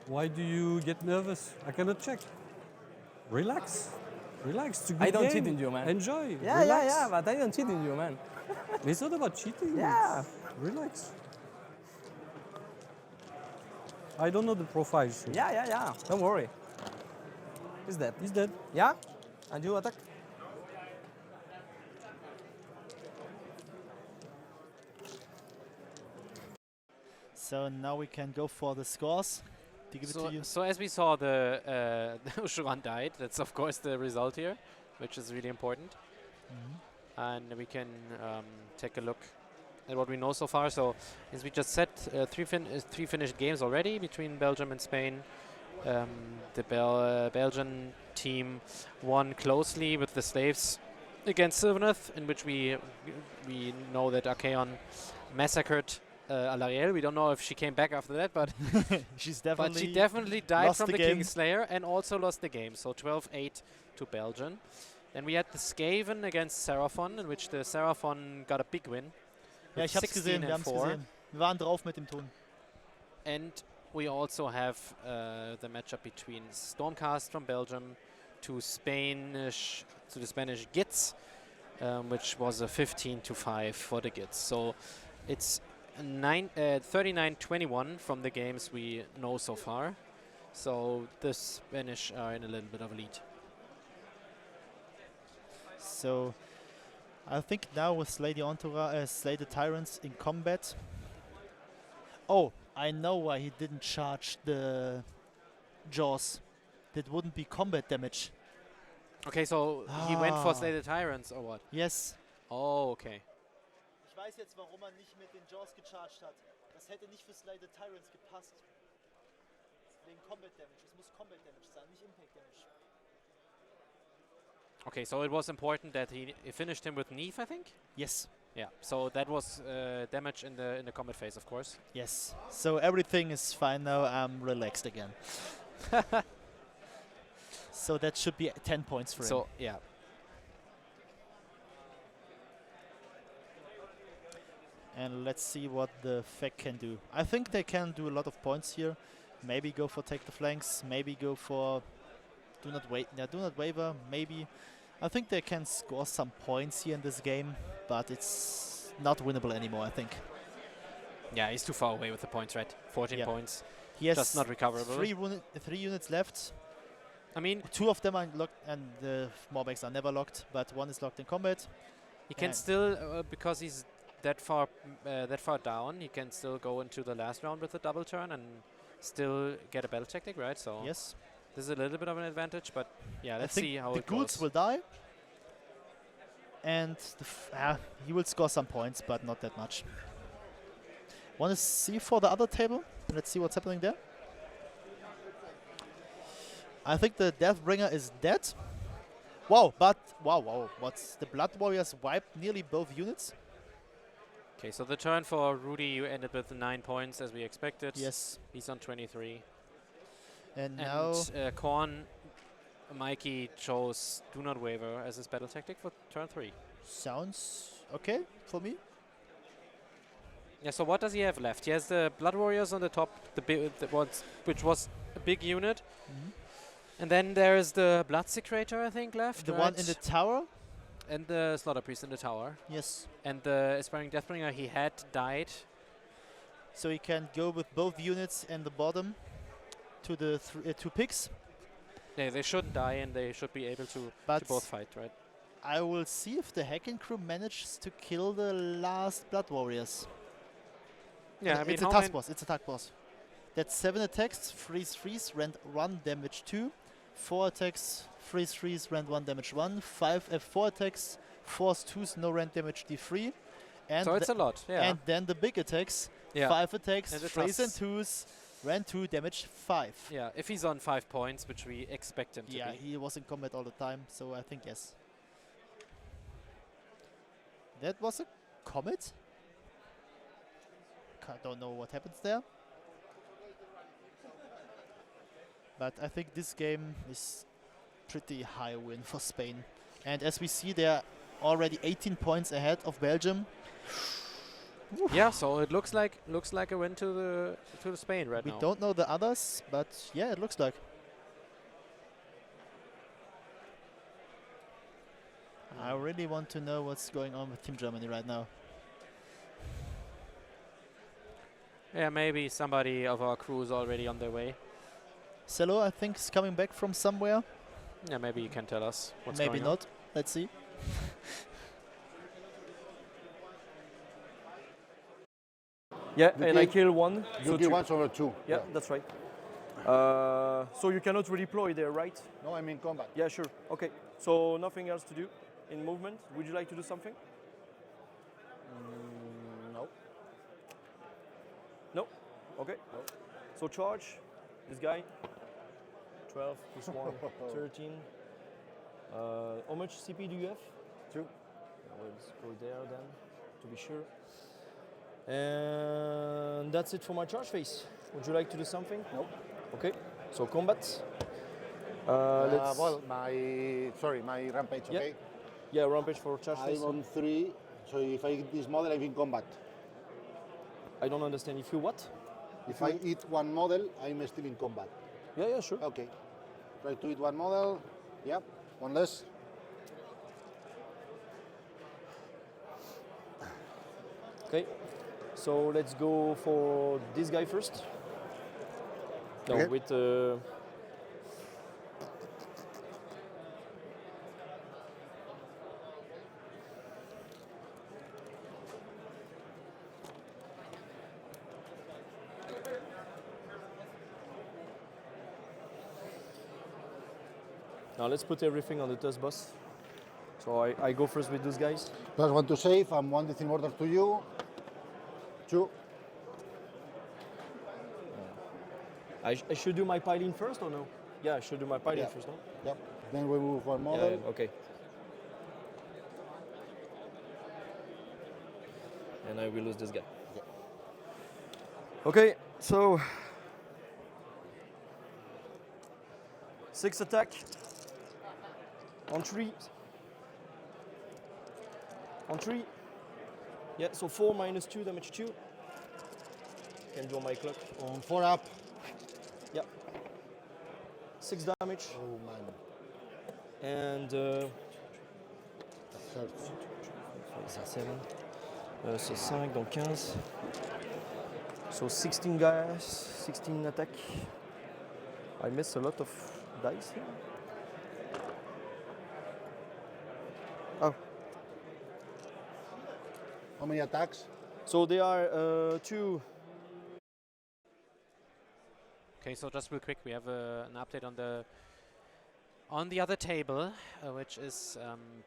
Why do you get nervous? I cannot check. Relax. Relax. It's a good I don't game. cheat in you, man. Enjoy. Yeah, Relax. but I don't cheat in you, man. It's not about cheating. Yeah. Relax. I don't know the profile. So. Yeah. Don't worry. He's dead. He's dead. Yeah? And you attack? So now we can go for the scores. To give it to you. So as we saw, the Unseren died. That's of course the result here, which is really important. And we can take a look at what we know so far. So as we just said, 3 finished games already between Belgium and Spain. The Belgian team won closely with the slaves against Sylvaneth, in which we know that Archaon massacred Alarielle. We don't know if she came back after that, but She's but she definitely definitely died lost from the the game. Kingslayer and also lost the game. So 12-8 to Belgium. Then we had the Skaven against Seraphon, in which the Seraphon got a big win. Ja, with ich hab's 16 gesehen, wir and haben's 4. gesehen. Wir waren drauf mit dem Ton. And we also have the matchup between Stormcast from Belgium to the Spanish Gits, which was a 15-5 for the Gits. So it's 39-21 from the games we know so far. So the Spanish are in a little bit of a lead. So I think now with Slay the Tyrants in combat. Oh, I know why he didn't charge the Jaws. That wouldn't be combat damage. Okay, so he went for Slay the Tyrants or what? Yes. Oh, okay. Ich weiß jetzt, warum er nicht mit den Jaws gecharged hat. Das hätte nicht für Slay the Tyrants gepasst. Wegen Combat Damage. Es muss Combat Damage sein, nicht Impact Damage. Okay, so it was important that he finished him with Neef, I think? Yes. Yeah, so that was damage in the combat phase, of course. Yes. So everything is fine now. I'm relaxed again. So that should be 10 points for him. So, yeah. And let's see what the Fek can do. I think they can do a lot of points here. Maybe go for take the flanks. Maybe go for do not waver. Maybe. I think they can score some points here in this game, but it's not winnable anymore, I think. Yeah, he's too far away with the points, right? 14 points. He has just not recoverable. 3 units left. I mean, 2 of them are locked, and the Morbecks are never locked, but 1 is locked in combat. He can still, because he's that far down, he can still go into the last round with a double turn and still get a battle tactic, right? So yes, this is a little bit of an advantage, but yeah, let's see how it goes. The ghouls will die, and he will score some points, but not that much. Want to see for the other table? Let's see what's happening there. I think the Deathbringer is dead. Wow, but wow, what's the Blood Warriors wiped nearly both units? Okay, so the turn for Rudy ended with 9 points as we expected. Yes. He's on 23. And now Korn, Mikey chose Do Not Waver as his battle tactic for turn 3. Sounds okay for me. Yeah, so what does he have left? He has the Blood Warriors on the top, which was a big unit. And then there is the Blood Secretor, I think, left. The one in the tower? And the Slaughter Priest in the tower. Yes. And the Aspiring Deathbringer he had died. So he can go with both units and the bottom to the 2 picks. Yeah, they shouldn't die and they should be able to both fight, right? I will see if the Hacking Crew manages to kill the last Blood Warriors. Yeah, I mean, it's a task boss. It's a task boss. That's 7 attacks, freeze, rend 1, damage 2. 4 attacks, freeze, rend 1, damage 1. 4 attacks, force 2s, no rend damage D3. And so it's a lot, yeah. And then the big attacks, 5 attacks, freeze and 2s, rend 2, damage 5. Yeah, if he's on 5 points, which we expect him to be. Yeah, he was in combat all the time, so I think yes. That was a comet? Don't know what happens there. But I think this game is pretty high win for Spain. And as we see, they're already 18 points ahead of Belgium. Yeah, so it looks like a win to the Spain right now. We don't know the others, but yeah, it looks like. I really want to know what's going on with Team Germany right now. Yeah, maybe somebody of our crew is already on their way. Cello, I think, is coming back from somewhere. Yeah, maybe you can tell us what's going on. Maybe not. Let's see. Yeah, and I kill 1. You kill 1 over 2. Yeah, that's right. So you cannot redeploy there, right? No, I'm in combat. Yeah, sure. Okay. So nothing else to do in movement. Would you like to do something? No. No? Okay. No. So charge this guy. 12 plus 1, 13. How much CP do you have? 2. Let's go there then, to be sure. And that's it for my charge phase. Would you like to do something? No. Okay. So combat. Let's. Well, my rampage, Yeah. okay? Yeah, rampage for charge phase. I'm on 3, so if I hit this model, I'm in combat. I don't understand. If you what? If I hit one model, I'm still in combat. Yeah, yeah, sure. Okay. Try to hit one model. Yeah, one less. Okay. So let's go for this guy first. No, Okay. with. Now let's put everything on the test bus. So I go first with those guys. +1 to save, and 1 death in order to you. 2. I should do my piling first or no? Yeah, I should do my piling Yeah. first, no? Yep. Then we move one Yeah, model. yeah, okay. And I will lose this guy. Okay, so 6 attack on 3. On 3. Yeah, so 4 minus 2 damage 2. Can draw my clock. On 4 up. Yeah. 6 damage. Oh man. And Hurts. c'est 7. C'est 5 donc 15. So 16 guys, 16 attack. I miss a lot of dice here. Oh, How many attacks? so they are 2. Okay, so just real quick, we have an update on the other table, which is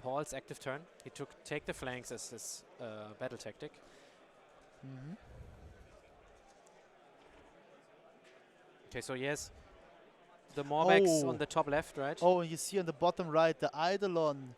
Paul's active turn. He took take the flanks as his battle tactic. Okay, so he has the Morbex on the top left, right? Oh, you see on the bottom right, the Eidolon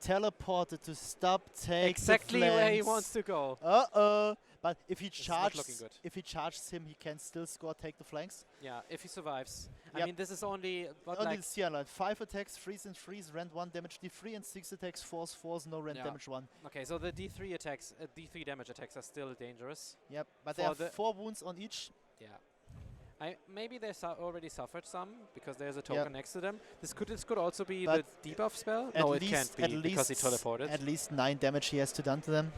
teleported to stop take Exactly the where he flanks. wants to go. But if he is not looking charges, good. if he charges him, he can still score take the flanks. Yeah, if he survives. I Yep. mean, this is only what, Only like the CR line. 5 attacks, freeze and freeze, rend 1 damage D3, and 6 attacks, force, no rend Yeah. damage 1. okay, so the D3 attacks, D3 damage attacks are still dangerous. Yep, but For there are the- 4 wounds on each. Yeah. Maybe they already suffered some because there's a token next to them. This could also be the But debuff spell. At No, it least, can't be because he teleported. At least 9 damage he has to done to them.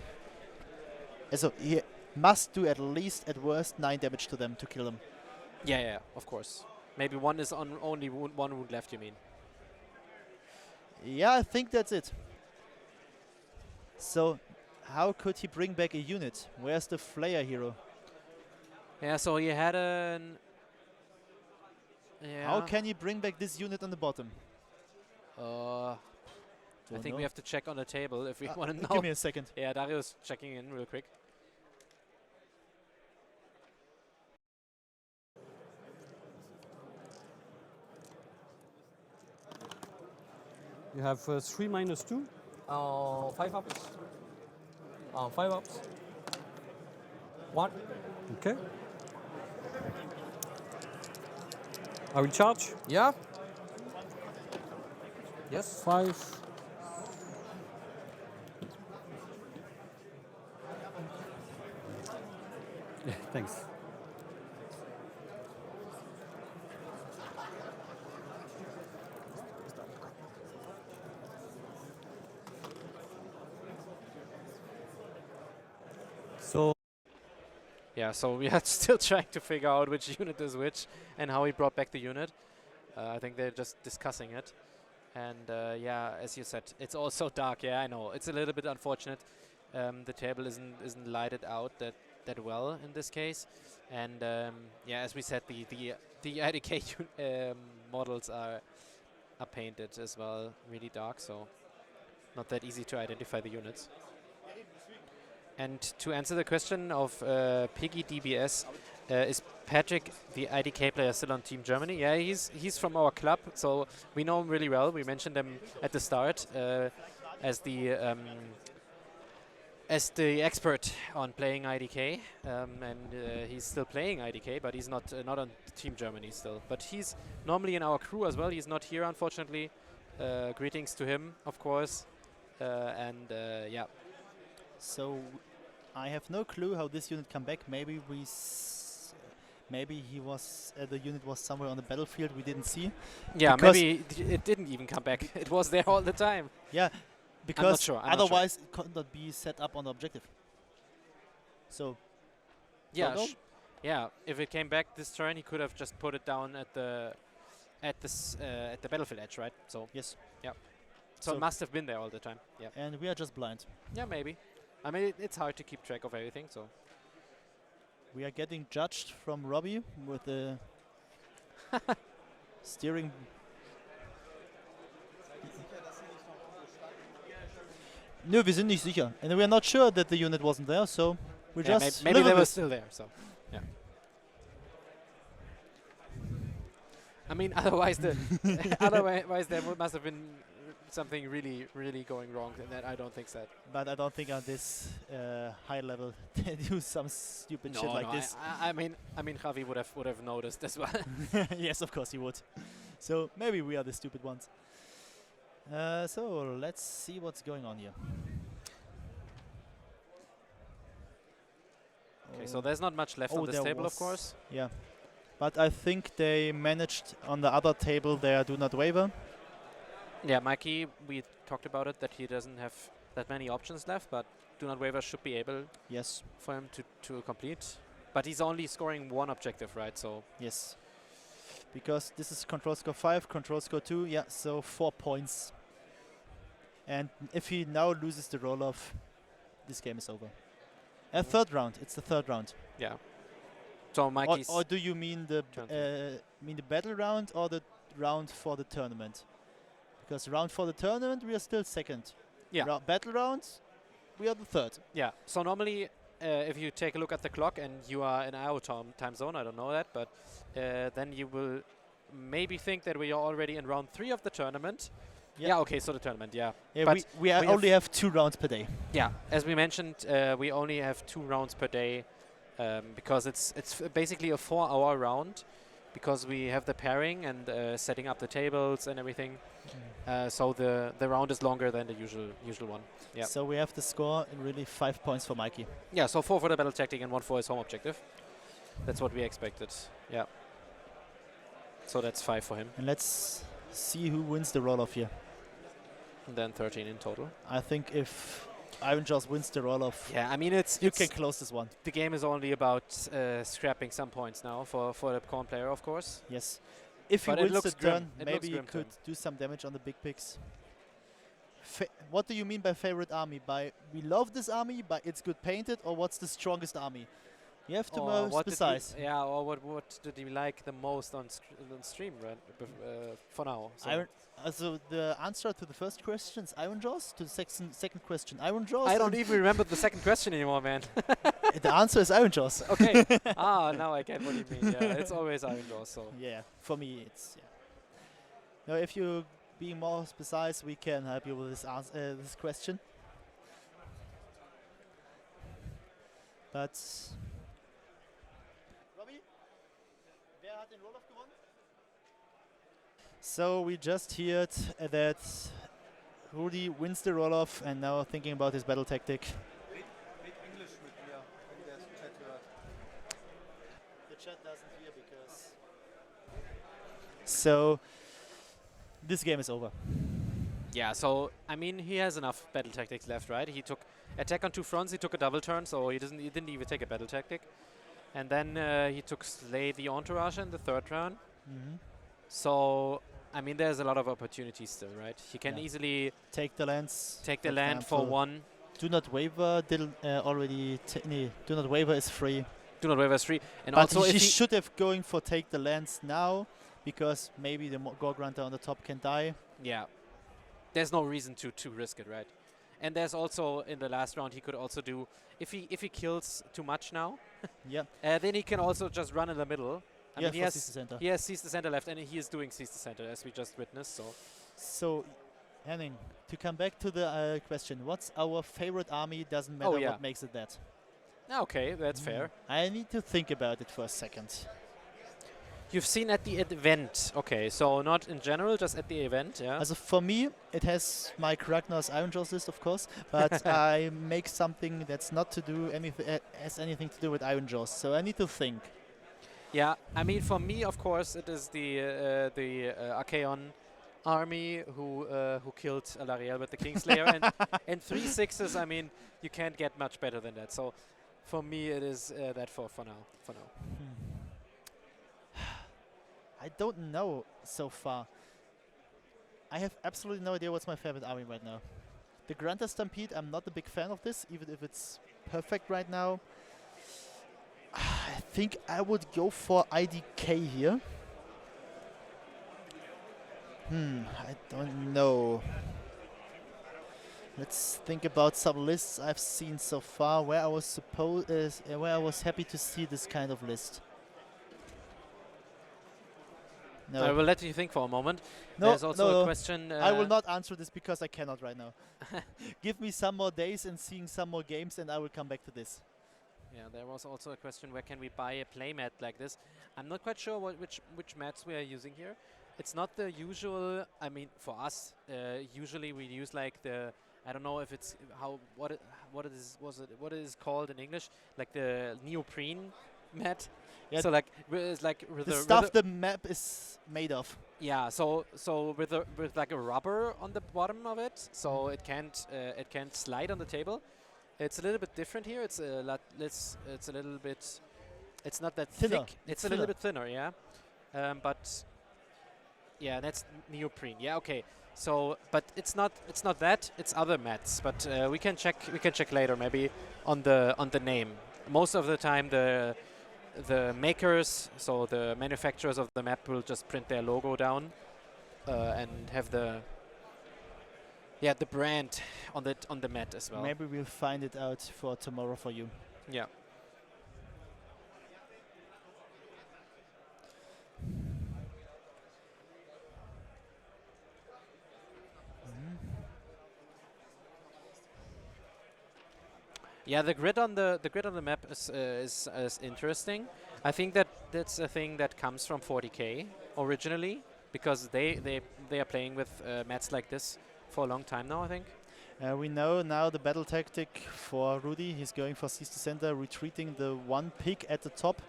So he must do at least, at worst, 9 damage to them to kill them. Yeah, of course. Maybe one is on only one wound left. You mean? Yeah, I think that's it. So, how could he bring back a unit? Where's the Flayer hero? Yeah. So he had an. Yeah. How can he bring back this unit on the bottom? I Don't think know. we have to check on the table if we want to know. Give me a second. Yeah, Dario's checking in real quick. You have 3 minus 2. 5 ups. 5 ups. 1. Okay. I will charge. Yeah. Yes. 5. Yeah, thanks. So Yeah, so we are still trying to figure out which unit is which and how he brought back the unit. I think they're just discussing it. And yeah, as you said, it's all so dark. Yeah, I know. It's a little bit unfortunate. The table isn't lighted out that well in this case. And yeah, as we said, the IDK models are painted as well, really dark. So not that easy to identify the units. And to answer the question of Piggy DBS, is Patrick, the IDK player, still on Team Germany? Yeah, he's from our club, so we know him really well. We mentioned him at the start as the as the expert on playing IDK, and he's still playing IDK, but he's not on Team Germany still. But he's normally in our crew as well. He's not here, unfortunately. Greetings to him, of course. Yeah. So I have no clue how this unit come back. Maybe maybe he was the unit was somewhere on the battlefield we didn't see. Yeah, because maybe it didn't even come back. It was there all the time. Yeah, I'm because not sure. I'm not sure. otherwise it could not be set up on the objective. So Yeah, don't know. yeah. If it came back this turn, he could have just put it down at the battlefield edge, right? So yes. yeah. So it must have been there all the time. Yeah. And we are just blind. Yeah, maybe. I mean, it's hard to keep track of everything. So We are getting judged from Robbie with the steering. No, wir sind nicht sicher. And we are not sure that the unit wasn't there, so we yeah, just maybe live they with were it. still there. So yeah. I mean, otherwise otherwise there must have been something really, really going wrong, and that I don't think that. But I don't think on this high level they do some stupid shit like this. I mean, Javi would have noticed as well. Yes, of course he would. So maybe we are the stupid ones. So let's see what's going on here. Okay, so there's not much left on this there table, of was- course. Yeah, but I think they managed on the other table there do not waver. Yeah, Mikey, we talked about it, that he doesn't have that many options left, but Do Not Waver should be able Yes, for him to complete. But he's only scoring one objective, right? So yes. Because this is control score 5, control score 2, yeah, so 4 points. And if he now loses the roll-off, this game is over. Third round, it's the third round. yeah. So Mikey's Or do you mean the turn battle round or the round for the tournament? Because round for the tournament we are still second. Yeah. Battle round, we are the third. yeah. So normally, if you take a look at the clock and you are in our time zone, I don't know that, but then you will maybe think that we are already in round 3 of the tournament. Yeah. Yeah. Okay. So the tournament. Yeah. Yeah, But we only have 2 rounds per day. Yeah, as we mentioned, we only have 2 rounds per day because it's basically a 4-hour round because we have the pairing and setting up the tables and everything. So the round is longer than the usual one. Yeah. So we have the score in really 5 points for Mikey. Yeah. So 4 for the battle tactic and 1 for his home objective. That's what we expected. Yeah. So that's 5 for him, And let's see who wins the roll-off here. and then 13 in total. I think if Iron Jaws wins the roll-off, Yeah. I mean, you can close this one. the game is only about scrapping some points now for the corn player, of course. Yes. If he But it wins the looks grim. turn, It maybe looks he grim could to do some damage on the big pigs. What do you mean by favorite army? By we love this army, but it's good painted, or what's the strongest army? You have to Or know what did he- precise. yeah, or what did he like the most on stream, right? For now. So So the answer to the first question is Iron Jaws. To the second question, Iron Jaws. I don't even remember the second question anymore, man. The answer is Iron Jaws. Okay. Now I get what you mean. Yeah, it's always Iron Jaws. So Yeah, for me it's yeah. Now, if you being more precise, we can help you with this this question. But Robbie, wer hat den Roll-off gewonnen? So we just heard that Rudi wins the roll-off, and now thinking about his battle tactic. The chat doesn't hear because. So this game is over. yeah, so I mean, he has enough battle tactics left, right? He took attack on 2 fronts. He took a double turn, so he didn't even take a battle tactic. And then he took Slay the Entourage in the 3rd round. So I mean, there's a lot of opportunities still, right? He can Yeah. easily Take the lands. take the for land for example. 1. Do not waver. Already. Do not waver is free. Do Not Waver is free. And But also, he if he should have going for take the lands now, because maybe the Gore Grunter on the top can die. yeah, there's no reason to risk it, right? And there's also in the last round he could also do if he kills too much now, Yeah. then he can also just run in the middle. I Yeah, mean, for Seize the Center. he has Seize the Center left, and he is doing Seize the Center as we just witnessed. So So Henning, to come back to the question, what's our favorite army? Doesn't matter yeah. what makes it that. Okay, that's fair. I need to think about it for a second. You've seen at the event. Okay, so not in general, just at the event, yeah? Also for me, it has my Ragnar's Iron Jaws list, of course, but I make something that's not to do anything, has anything to do with Iron Jaws. So I need to think. Yeah, I mean, for me, of course, it is the Archaon army who killed Alariel with the Kingslayer, and 3 6s. I mean, you can't get much better than that. So, for me, it is that for now. I don't know so far. I have absolutely no idea what's my favorite army right now. The Grunter Stampede, I'm not a big fan of this, even if it's perfect right now. I think I would go for IDK here. I don't know. Let's think about some lists I've seen so far where I was where I was happy to see this kind of list. No. I will let you think for a moment. No, There's also no, a question. I will not answer this because I cannot right now. Give me some more days and seeing some more games, and I will come back to this. Yeah, there was also a question: where can we buy a playmat like this? I'm not quite sure which mats we are using here. It's not the usual. I mean, for us, usually we use like the. I don't know if it's what it is called in English, like the neoprene mat. Yeah, so like it's like with the stuff the map is made of. Yeah, so with like a rubber on the bottom of it, so it can't slide on the table. It's a little bit different here. It's a little bit. It's not that thinner. thick. It's a little bit thinner, yeah. But yeah, that's neoprene. Yeah, okay. So, but it's not that. It's other mats. But we can check. We can check later, maybe on the name. Most of the time, the makers, so the manufacturers of the map, will just print their logo down and have the brand on the mat as well. Maybe we'll find it out for tomorrow for you. Yeah. Yeah, the grid on the map is interesting. I think that's a thing that comes from 40K originally, because they are playing with mats like this for a long time now, I think. We know now the battle tactic for Rudy. He's going for Cease to Center, retreating the one pig at the top,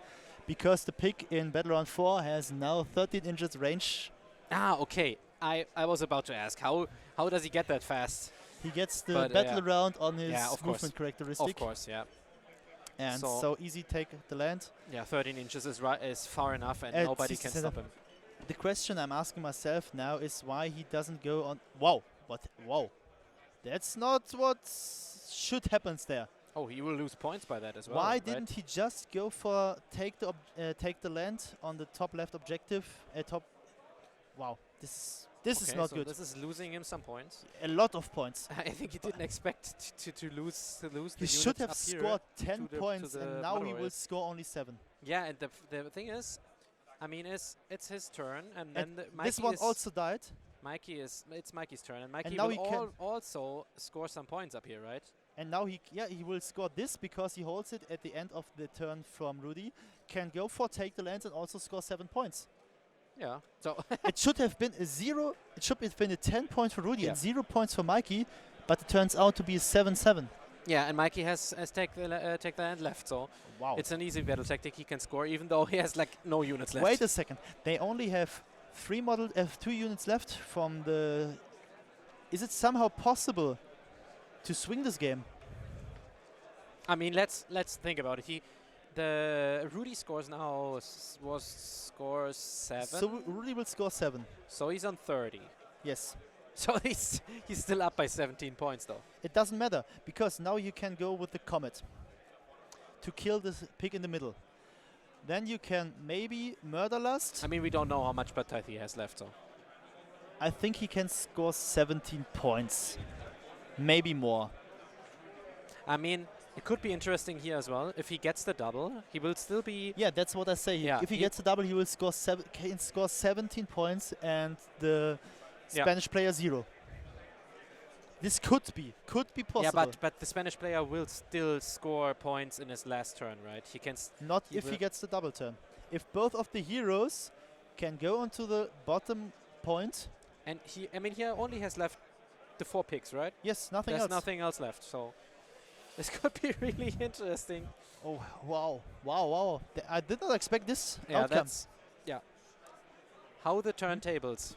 because the pig in Battle Round 4 has now 13 inches range. Ah, okay. I was about to ask, how does he get that fast? He gets the battle round on his movement course. characteristic. Of course, yeah. And so easy take the land. Yeah, 13 inches is far enough, and nobody can stop him. The question I'm asking myself now is why he doesn't go on. Wow, that's not what should happen there. Oh, he will lose points by that as well. Why didn't he just go for take the land on the top left objective at top? Wow, this is not good. This is losing him some points. A lot of points. I think he didn't expect to lose. He should have scored 10 points, and now he will score only 7. Yeah, and the thing is, I mean, it's his turn, and then this one also died. It's Mikey's turn, and Mikey now will also score some points up here, right? And now he will score this because he holds it at the end of the turn from Rudy. Can go for take the lands and also score 7 points. Yeah. So it should have been a 0. It should have been a 10 points for Rudy and 0 points for Mikey, but it turns out to be a 7-7. Yeah, and Mikey has take the land left, so it's an easy battle tactic. He can score even though he has like no units left. Wait a second. They only have 2 units left from the. Is it somehow possible to swing this game? I mean, let's think about it. The Rudy scores now scores 7. So Rudy will score 7. So he's on 30. Yes. So he's still up by 17 points though. It doesn't matter because now you can go with the comet to kill this pig in the middle. Then you can maybe murder lust. I mean, we don't know how much bataille he has left, so. I think he can score 17 points, maybe more. I mean, it could be interesting here as well. If he gets the double, he will still be. Yeah, that's what I say. Yeah, if he gets the double, he will score 17 points, and the Spanish player 0. This could be possible. Yeah, but the Spanish player will still score points in his last turn, right? He can Not he if he will- gets the double turn. If both of the heroes can go onto the bottom point, and I mean, he only has left the 4 picks, right? yes, nothing There's else. nothing else left, so this could be really interesting. Oh, wow. I did not expect this Yeah, outcome. that's how the turntables.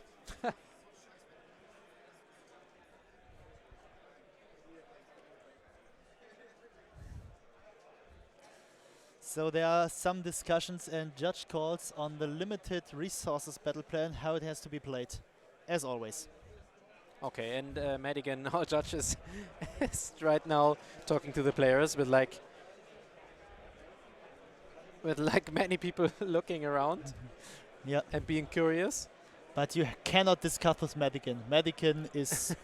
So there are some discussions and judge calls on the limited resources battle plan, how it has to be played, as always. Okay, and Madigan, our judge, is right now talking to the players with like many people looking around Yeah, and being curious. but you cannot discuss with Madigan. Madigan is...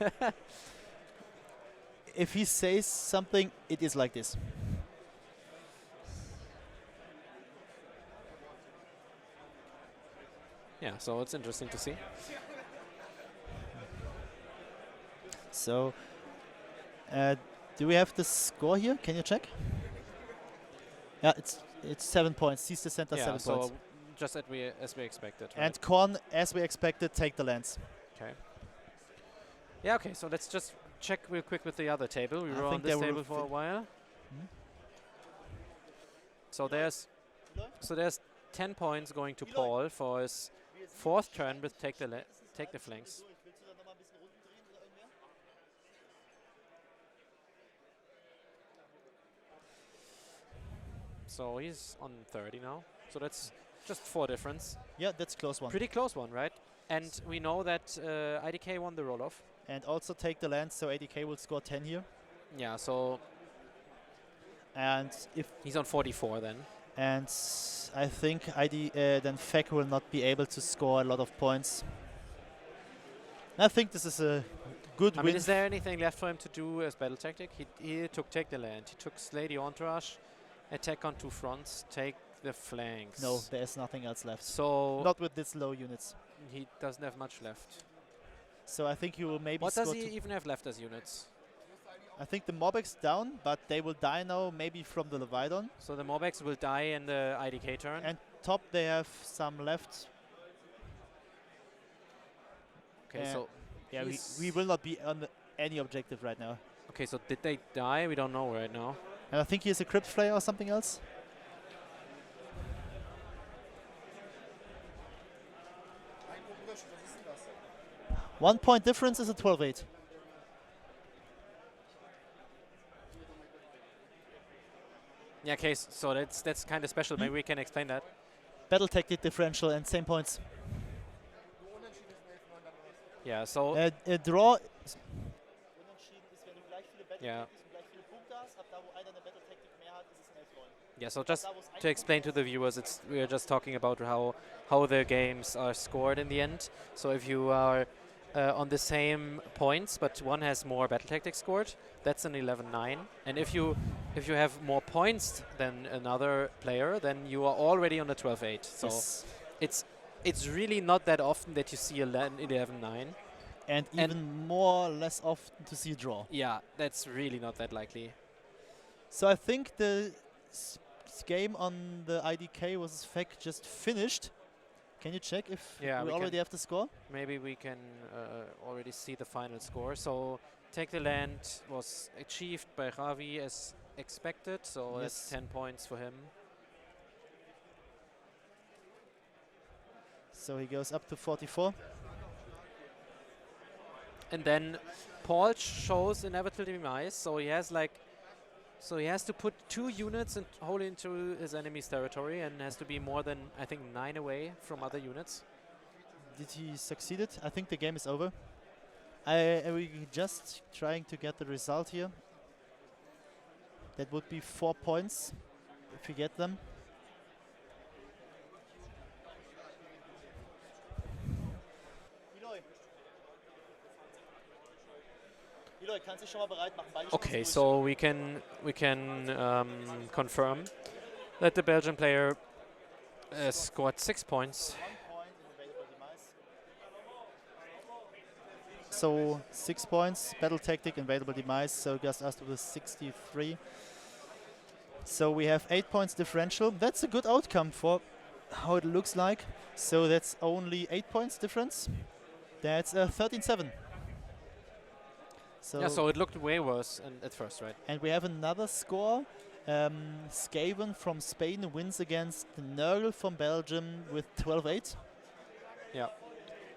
if he says something, it is like this. Yeah, so it's interesting to see. So, do we have the score here? Can you check? Yeah, it's 7 points. He's the center, Yeah, 7 so points. just as we expected. Right? And Korn, as we expected, take the lands. Okay. Yeah, okay, so let's just check real quick with the other table. We I were on think this they will table for a while. Hmm? So there's 10 points going to Paul for his 4th turn with take the flanks. So he's on 30 now. So that's just 4 difference. Yeah, that's close one. Pretty close one, right? And we know that IDK won the roll-off. And also take the lands, so ADK will score 10 here. Yeah, so And if he's on 44 then. and I think then Fek will not be able to score a lot of points. I think this is a good I win. mean, is there anything left for him to do as battle tactic? He took take the land. He took slay the entourage, attack on 2 fronts, take the flanks. No, there is nothing else left. So Not with this low units. he doesn't have much left. So I think he will maybe What score does he two. even have left as units? I think the Mobex down, but they will die now maybe from the Leviathan. So the Mobex will die in the IDK turn. And top they have some left. Okay, so Yeah, he's- we will not be on any objective right now. okay, so did they die? We don't know right now. And I think he has a Crypt Flare or something else. One point difference is a 12-8. Yeah, okay, so that's kind of special. Maybe we can explain that. Battle tactic differential and same points. Yeah, so Draw. yeah. Yeah, so just to explain to the viewers, we are just talking about how the games are scored in the end. So if you are on the same points, but one has more battle tactics scored, that's an 11-9. And if you have more points than another player, then you are already on a 12-8. So Yes. it's really not that often that you see a 11-9. And even more or less often to see a draw. Yeah, that's really not that likely. So I think the game on the IDK versus FEC just finished. Can you check if Yeah, we we already can. have the score? Maybe we can already see the final score. So take the land was achieved by Ravi as expected. So that's 10 points for him. So he goes up to 44. And then Paul shows inevitable demise. So he has he has to put 2 units and wholly into his enemy's territory and has to be more than, I think, 9 away from other units. Did he succeed it? I think the game is over. We just trying to get the result here. That would be 4 points if we get them. Okay, so we can confirm that the Belgian player scored 6 points. so 6 points. Battle tactic, invadable demise, so just us with 63. So we have 8 points differential. That's a good outcome for how it looks like. So that's only 8 points difference. That's 13-7. So Yeah, so it looked way worse at first, right? and we have another score. Skaven from Spain wins against Nurgle from Belgium with 12-8. Yeah.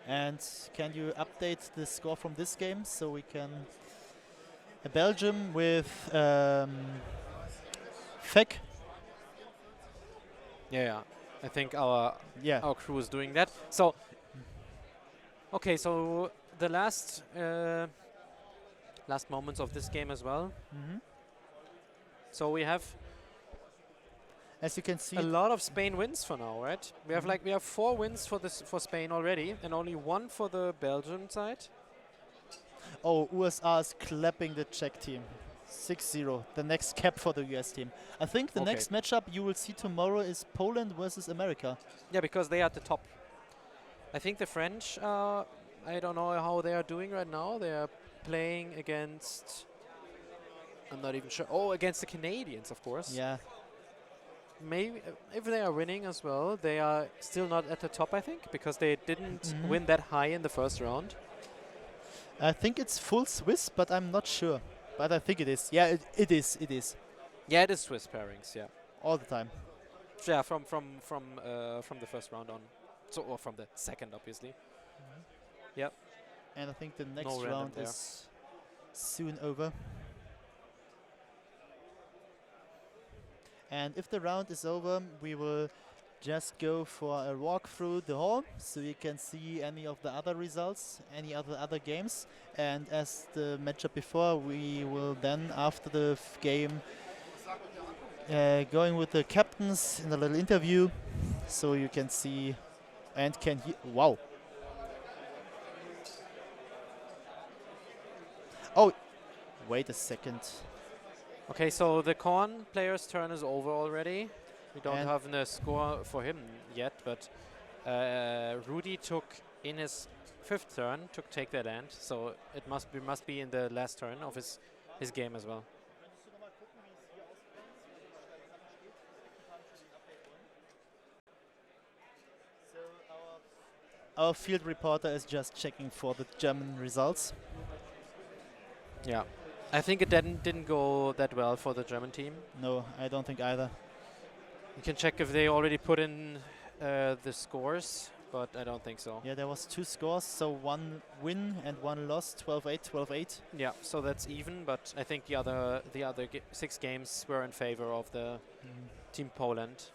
And can you update the score from this game so we can... Belgium with Feck. Yeah. I think our Yeah. our crew is doing that. So, okay, so the last moments of this game as well. Mhm. So we have As you can see, a lot of Spain wins for now, right? We have we have 4 wins for Spain already, and only 1 for the Belgian side. oh, USA is clapping the Czech team. 6-0, the next cap for the US team. I think the Okay. next matchup you will see tomorrow is Poland versus America. Yeah, because they are at the top. I think the French, I don't know how they are doing right now. They are playing against, I'm not even sure. Oh, against the Canadians, of course. Yeah. Maybe if they are winning as well, they are still not at the top, I think, because they didn't win that high in the first round. I think it's full Swiss, but I'm not sure. But I think it is. Yeah, it is. It is. Yeah, it is Swiss pairings, yeah. All the time. Yeah, from the first round on. So, or from the second, obviously. Yep. And I think the next random round there. is soon over. And if the round is over, we will just go for a walk through the hall so you can see any of the other results, any other games. And as the matchup before, we will then, after the game, going with the captains in a little interview so you can see and can hear. Wow. Oh, wait a second. Okay, so the Corn player's turn is over already. We don't And have the score for him yet, but Rudy took in his 5th turn, take that land, so it must be in the last turn of his game as well. Our field reporter is just checking for the German results. Yeah, I think it didn't go that well for the German team. No, I don't think either. You can check if they already put in the scores, but I don't think so. Yeah, there was 2 scores, so 1 win and 1 loss, 12-8, 12-8. Yeah, so that's even, but I think the other 6 games were in favor of the Team Poland.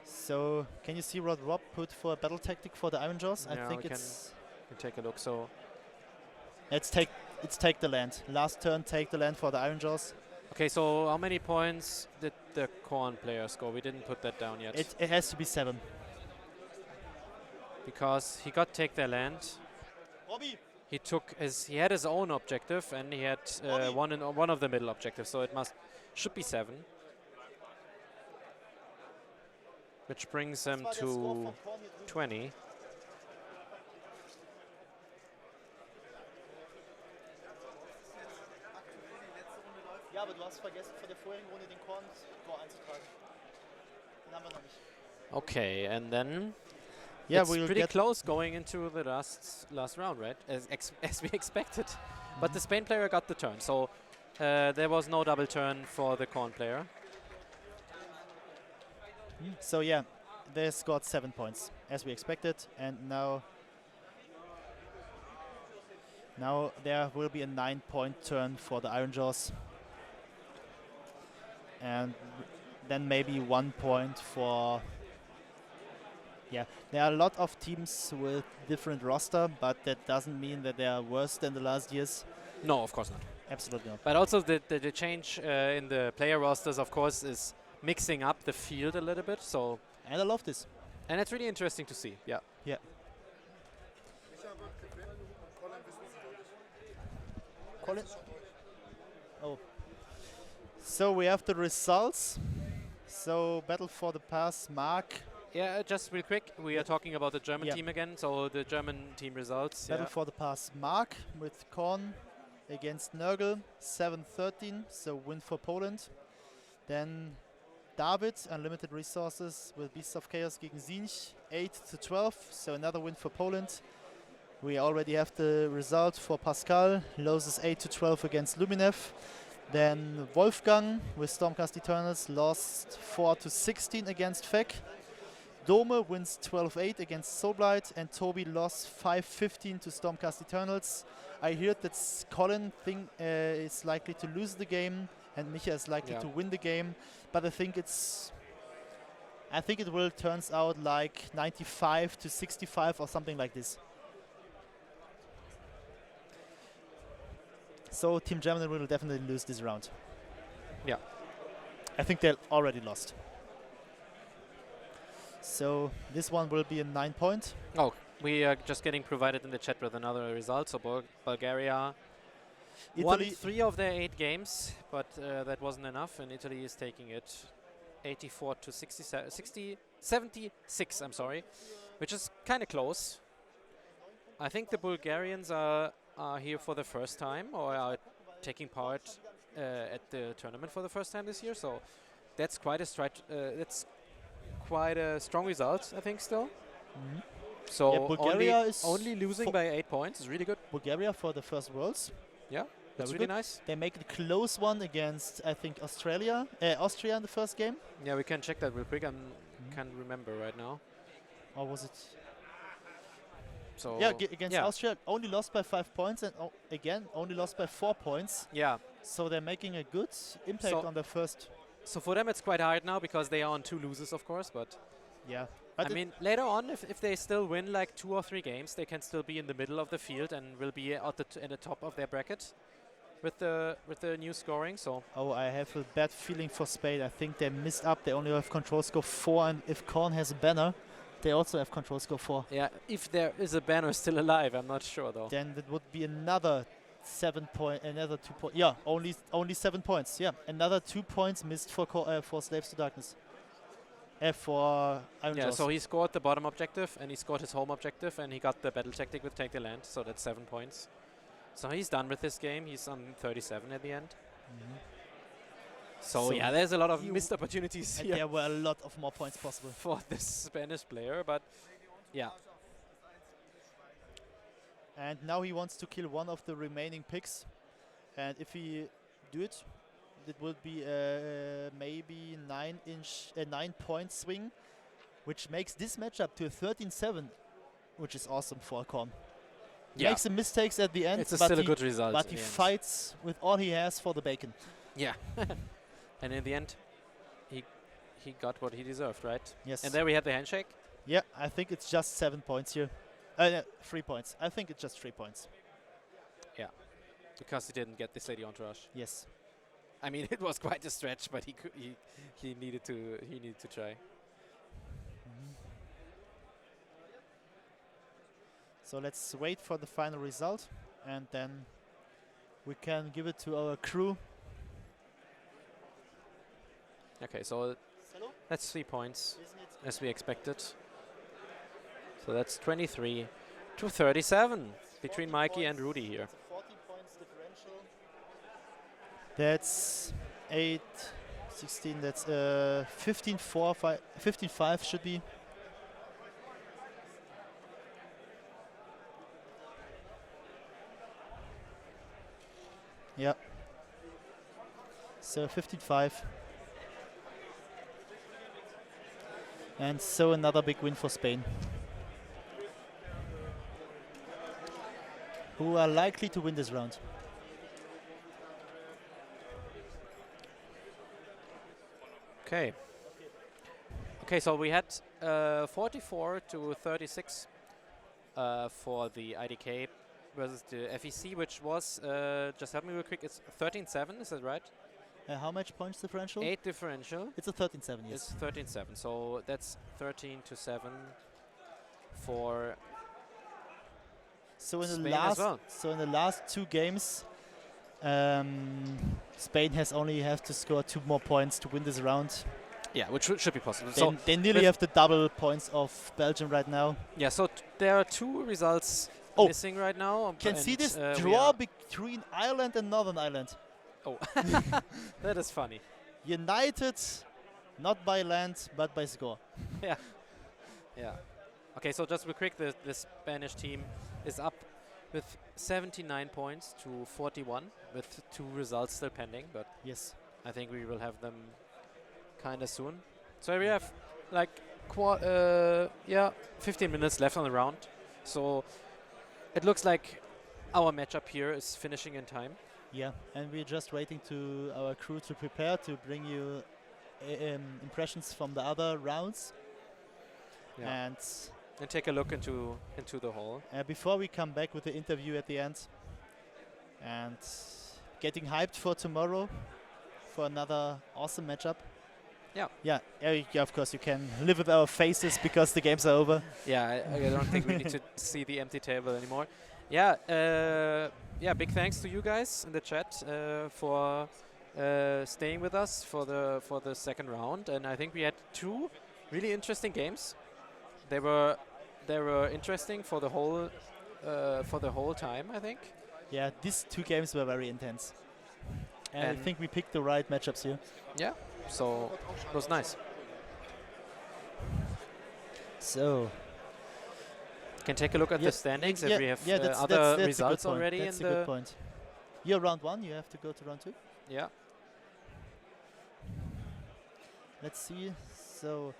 So, can you see what Rob put for a battle tactic for the Iron Jaws? Yeah, I think we it's... can take a look. So Let's take the land. Last turn, take the land for the Iron Jaws. okay, so how many points did the Corn player score? We didn't put that down yet. It has to be 7. Because he got take their land. He had his own objective, and he had one of the middle objectives, so it should be 7. Which brings him to 20. Ja, aber du hast vergessen, vor der vorigen Runde den Korn-Score einzutragen. Den haben wir noch nicht. Okay, and then Yeah, it's we'll pretty get close going into the last round, right? As we expected. But the Spain player got the turn, so there was no double turn for the Corn player. So yeah, they scored 7 points, as we expected, and now there will be a 9-point turn for the Iron Jaws. And then maybe 1 point for... Yeah, there are a lot of teams with different roster, but that doesn't mean that they are worse than the last years. No, of course not. Absolutely not. But also the change in the player rosters, of course, is mixing up the field a little bit. So And I love this. and it's really interesting to see. Yeah. Yeah. Colin? Oh. So we have the results. So Battle for the Pass, Mark Yeah, just real quick, we are talking about the German Yeah. team again. So the German team results. Battle for the pass. Mark with Korn against Nurgle, 7-13, so win for Poland. Then David, unlimited resources with Beasts of Chaos gegen Sinch, 8-12, so another win for Poland. We already have the result for Pascal, loses 8-12 against Luminev. Then Wolfgang with Stormcast Eternals lost 4-16 against Fek. Dome wins 12-8 against Soulblight, and Toby lost 5-15 to Stormcast Eternals. I heard that Colin is likely to lose the game, and Micha is likely to win the game. But I think it will turns out like 95-65 or something like this. So Team Germany will definitely lose this round. Yeah. I think they already lost. So this one will be a 9 point. Oh, we are just getting provided in the chat with another result. So Bulgaria won Italy 3 of their 8 games, but that wasn't enough, and Italy is taking it 76, I'm sorry, which is kind of close. I think the Bulgarians are here for the first time, or are taking part at the tournament for the first time this year. So that's quite a that's quite a strong result, I think, still. Mhm. So Yeah, Bulgaria is only losing by 8 points is really good. Bulgaria for the first Worlds. Yeah, that's Very really good. nice. They make a close one against, I think, Austria in the first game. Yeah, we can check that real quick. I can't remember right now. Or was it? So Yeah, against Austria, only lost by 5 points, and again, only lost by 4 points. Yeah. So they're making a good impact So on the first. So for them it's quite hard now because they are on 2 losses, of course. But Yeah. I mean, later on, if they still win like 2 or 3 games, they can still be in the middle of the field and will be at the top of their bracket with the new scoring. So I have a bad feeling for Spain. I think they missed up. They only have control score 4, and if Korn has a banner, they also have control score 4. yeah, if there is a banner still alive, I'm not sure though. Then it would be another 7 point, another 2 points. Yeah, only 7 points. Yeah, another 2 points missed for Slaves to Darkness. For Iron Yeah, Jaws. so he scored the bottom objective and he scored his home objective and he got the battle tactic with Take the Land, so that's 7 points. So he's done with this game. He's on 37 at the end. So yeah, there's a lot of missed opportunities and here there were a lot of more points possible. for this Spanish player, but yeah. And now he wants to kill one of the remaining picks. And if he do it, it will be maybe 9 point swing, which makes this matchup to a 13-7, which is awesome for Korn. Yeah. Makes some mistakes at the end, It's but still a he, good result. but in he the end. fights with all he has for the bacon. Yeah. And in the end, he got what he deserved, right? Yes. And there we had the handshake. Yeah, I think it's just 7 points here. 3 points. I think it's just 3 points. Yeah. Because he didn't get this lady entourage. Yes. I mean, it was quite a stretch, but he needed to try. So let's wait for the final result, and then we can give it to our crew. Okay, so that's 3 points, as we expected. So that's 23-37 between Mikey and Rudy here. 40 points differential. That's 8, 16. That's 15-4, 15-5 should be. Yeah. So 15-5. And so another big win for Spain, who are likely to win this round. Okay. Okay, so we had 44-36 for the IDK versus the FEC, which was, just help me real quick, it's 13-7, is that right? How much points differential? 8 differential. It's a 13-7, yes. It's 13-7, so that's 13-7 for So in Spain the as last, well. so in the last 2 games, Spain has only have to score 2 more points to win this round. Yeah, which should be possible. They, So they nearly with- have the double points of Belgium right now. yeah, so there are 2 results Oh. missing right now. Can see and, this we draw are- between Ireland and Northern Ireland. Oh, that is funny. United, not by land, but by score. Yeah. Okay, so just real quick, the Spanish team is up with 79 points to 41, with 2 results still pending, but Yes. I think we will have them kind of soon. So we have like 15 minutes left on the round. So it looks like our matchup here is finishing in time. Yeah, and we're just waiting to our crew to prepare to bring you impressions from the other rounds. Yeah. And And take a look into the hall. before we come back with the interview at the end, and getting hyped for tomorrow for another awesome matchup. Yeah. Yeah, of course you can live with our faces because the games are over. Yeah, I don't think we need to see the empty table anymore. Yeah, big thanks to you guys in the chat for staying with us for the second round, and I think we had 2 really interesting games. They were interesting for the whole time, I think. Yeah, these 2 games were very intense. And I And- think we picked the right matchups here. Yeah, so it was nice. So, Can take a look at Yeah, the standings yeah, if we have yeah, that's other a good results point. already That's in a the good point. You're round 1, you have to go to round 2. yeah. Let's see. So,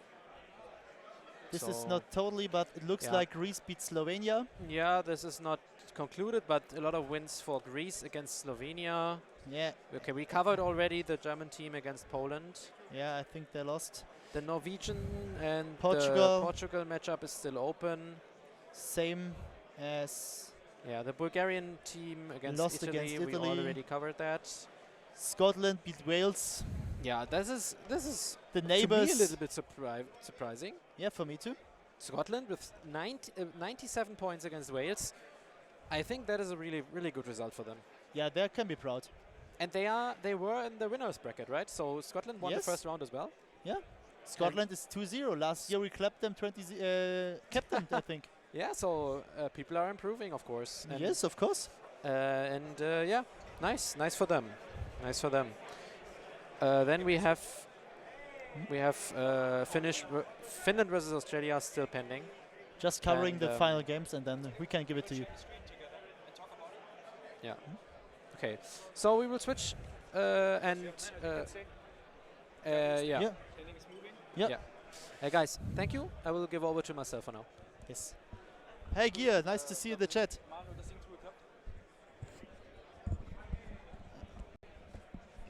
this is So- not totally, but it looks Yeah. like Greece beat Slovenia. Yeah, this is not concluded, but a lot of wins for Greece against Slovenia. Yeah, Okay, we covered already the German team against Poland. yeah, I think they lost. The Norwegian and Portugal. the Portugal matchup is still open. Same as Yeah, the Bulgarian team against Lost Italy, against we Italy. already covered that. Scotland beat Wales. Yeah, this is The to me a neighbors. little bit surprising. Yeah, for me too. Scotland with 97 points against Wales. I think that is a really good result for them. Yeah, they can be proud. And they were in the winners bracket, right? So Scotland won Yes. the first round as well. Scotland is 2-0. Last year we clapped them 20 kept them, I think. Yeah, so people are improving, of course. And Yes, of course. yeah, nice for them. Nice for them. Then we have Finland versus Australia still pending. Just covering And, the final games and then we can give it to you. Yeah. Okay. So we will switch and yeah. Yeah. Yeah. Hey guys, thank you. I will give over to myself for now. Yes. Hey Gia, nice to see you in the chat.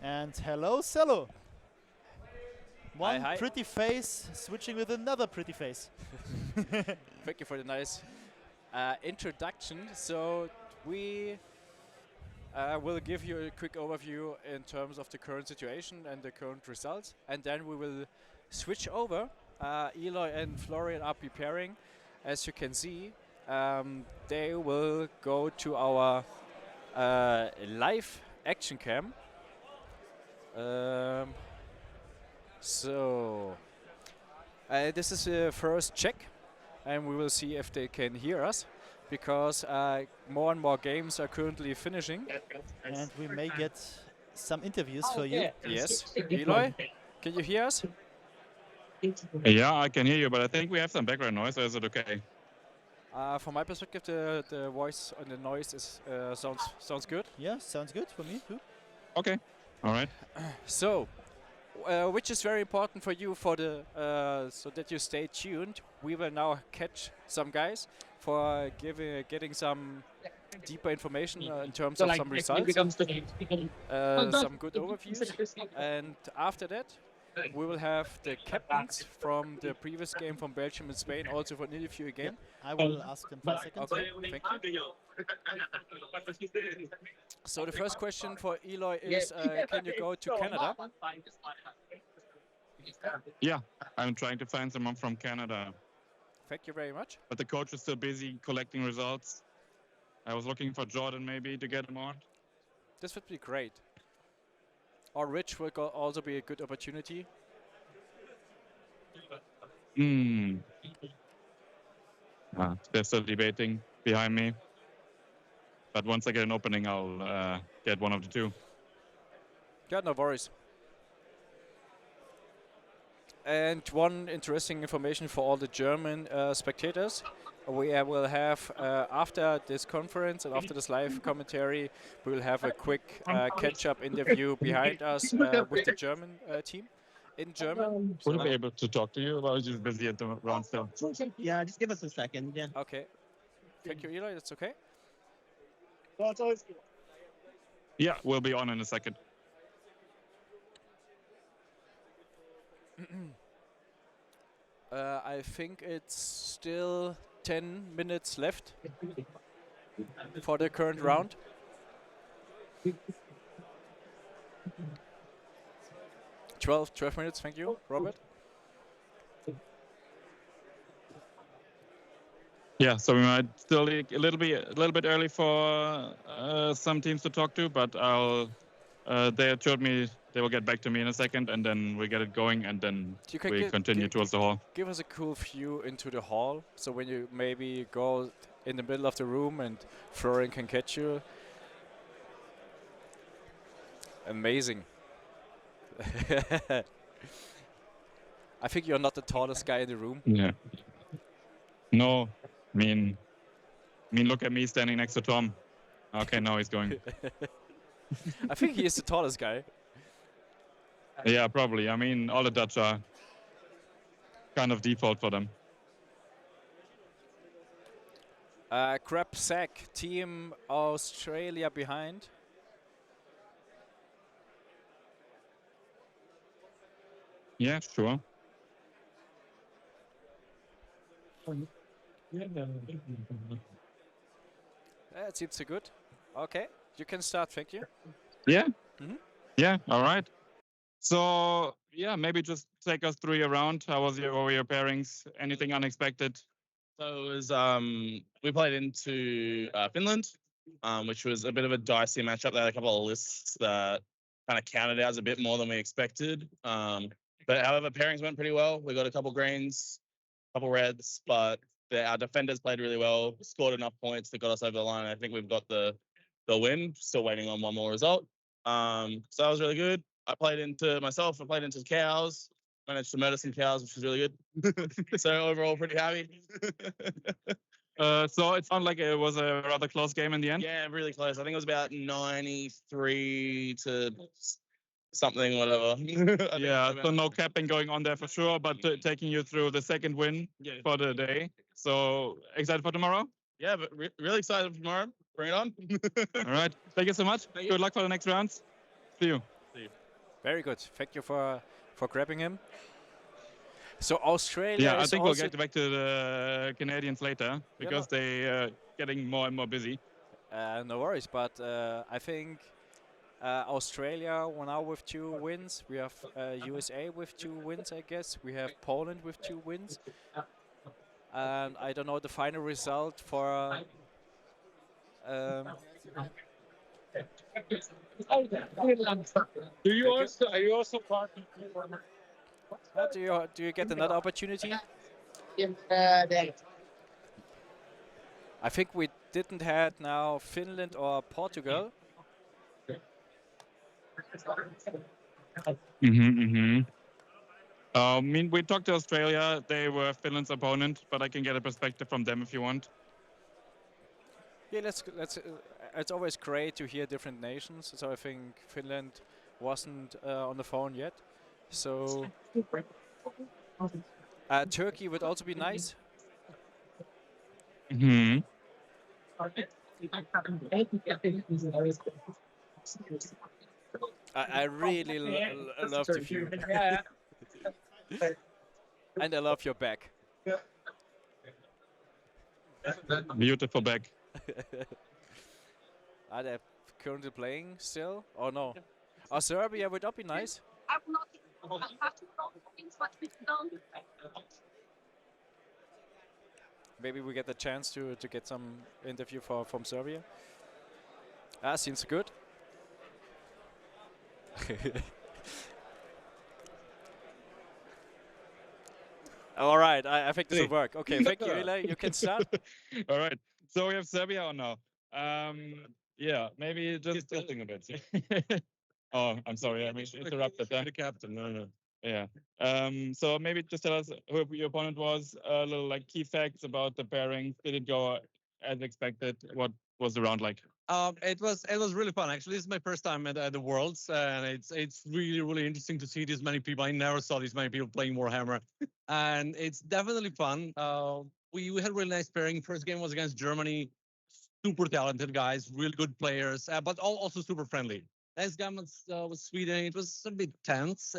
And hello, Cello. One hi. pretty face switching with another pretty face. Thank you for the nice introduction. So we will give you a quick overview in terms of the current situation and the current results, and then we will switch over. Eloy and Florian are preparing. As you can see, they will go to our live action cam. So this is the first check, and we will see if they can hear us, because more and more games are currently finishing. And we may get some interviews for you. Yes, Eloy, can you hear us? Yeah, I can hear you, but I think we have some background noise, or is it okay? From my perspective, the voice and the noise is sounds good. Yeah, sounds good for me too. Okay, all right. So, which is very important for you for the so that you stay tuned. We will now catch some guys for getting some deeper information in terms of some results, some good overviews, and after that we will have the captains from the previous game from Belgium and Spain also for an interview again. I will ask them for a second. Okay, thank you. So the first question for Eloy is, can you go to Canada? Yeah, I'm trying to find someone from Canada, Thank you very much. but the coach is still busy collecting results. I was looking for Jordan maybe to get him on. This would be great. Or Rich will also be a good opportunity. They're still debating behind me. But once I get an opening, I'll get one of the two. Yeah, no worries. And one interesting information for all the German spectators. We will have, after this conference and after this live commentary, we will have a quick catch-up interview behind us with the German team in German. Would I be able to talk to you, or are you just busy at the round still? Yeah, just give us a second. Yeah. Okay. Thank you, Eli. That's okay. Yeah, we'll be on in a second. I think it's still 10 minutes left for the current round. Twelve minutes, thank you, Robert. Yeah, so we might still be a little bit early for some teams to talk to, but they assured me they will get back to me in a second, and then we get it going, and then we continue towards the hall. Give us a cool view into the hall, so when you maybe go in the middle of the room and Florian can catch you. Amazing. I think you're not the tallest guy in the room. Yeah. No, I mean, look at me standing next to Tom. Okay, now he's going. I think he is the tallest guy. Yeah, probably. I mean, all the Dutch are kind of default for them. Grab sack, team Australia behind. Yeah, sure. That seems so good. Okay, you can start, thank you. Yeah? Mm-hmm. Yeah, all right. So, yeah, maybe just take us through your round. How was your pairings? Anything unexpected? So it was, we played into Finland, which was a bit of a dicey matchup. They had a couple of lists that kind of counted ours a bit more than we expected. But however, pairings went pretty well. We got a couple greens, a couple reds, but our defenders played really well, scored enough points that got us over the line. I think we've got the win. Still waiting on one more result. So that was really good. I played into cows, managed to murder some cows, which was really good. So overall, pretty happy. So it sounded like it was a rather close game in the end? Yeah, really close. I think it was about 93 to something, whatever. Yeah, so no capping going on there for sure, but taking you through the second win for the day. So excited for tomorrow? Yeah, but really excited for tomorrow. Bring it on. All right. Thank you so much. Good luck for the next rounds. See you. Very good. Thank you for grabbing him. So Australia. Yeah, I think we'll get back to the Canadians later because they getting more and more busy. No worries, but I think Australia now with 2 wins. We have USA with 2 wins, I guess. We have Poland with 2 wins. And I don't know the final result for. Are you also part of do you get another opportunity? I think we didn't have now Finland or Portugal. I mean, we talked to Australia. They were Finland's opponent, but I can get a perspective from them if you want. Yeah, let's. It's always great to hear different nations. So I think Finland wasn't on the phone yet. So Turkey would also be nice. I really love the view. And I love your back. Beautiful back. Are they currently playing still? Or no? Serbia would that be nice? Maybe we get the chance to get some interview from Serbia. Seems good. All right, I think this will work. Okay, thank you, Eli. You can start. All right. So we have Serbia or no? Yeah, maybe just tilting a bit. Oh, I'm sorry. I interrupted. The captain. No. Yeah. So maybe just tell us who your opponent was. A little like key facts about the pairings. Did it go as expected? What was the round like? It was really fun. Actually, this is my first time at the Worlds, and it's really interesting to see this many people. I never saw this many people playing Warhammer, and it's definitely fun. We had really nice pairing. First game was against Germany, super talented guys, really good players, but also super friendly. Next game was Sweden. It was a bit tense.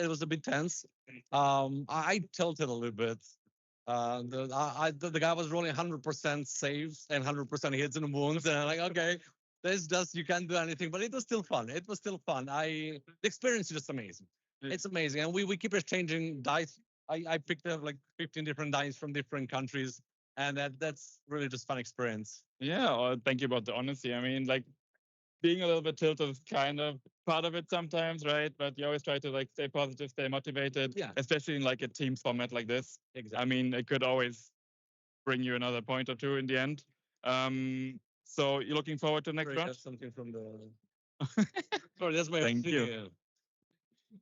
I tilted a little bit. The guy was rolling 100% saves and 100% hits and wounds, and I'm like, okay, this just you can't do anything. But it was still fun. The experience is just amazing. It's amazing, and we keep exchanging dice. I picked up like 15 different dice from different countries, and that's really just fun experience. Yeah, well, thank you about the honesty. I mean, like being a little bit tilted is kind of part of it sometimes, right? But you always try to like stay positive, stay motivated, especially in like a team format like this. Exactly. I mean, it could always bring you another point or two in the end. So you're looking forward to the next round? Something from the. Sorry, that's my Thank you.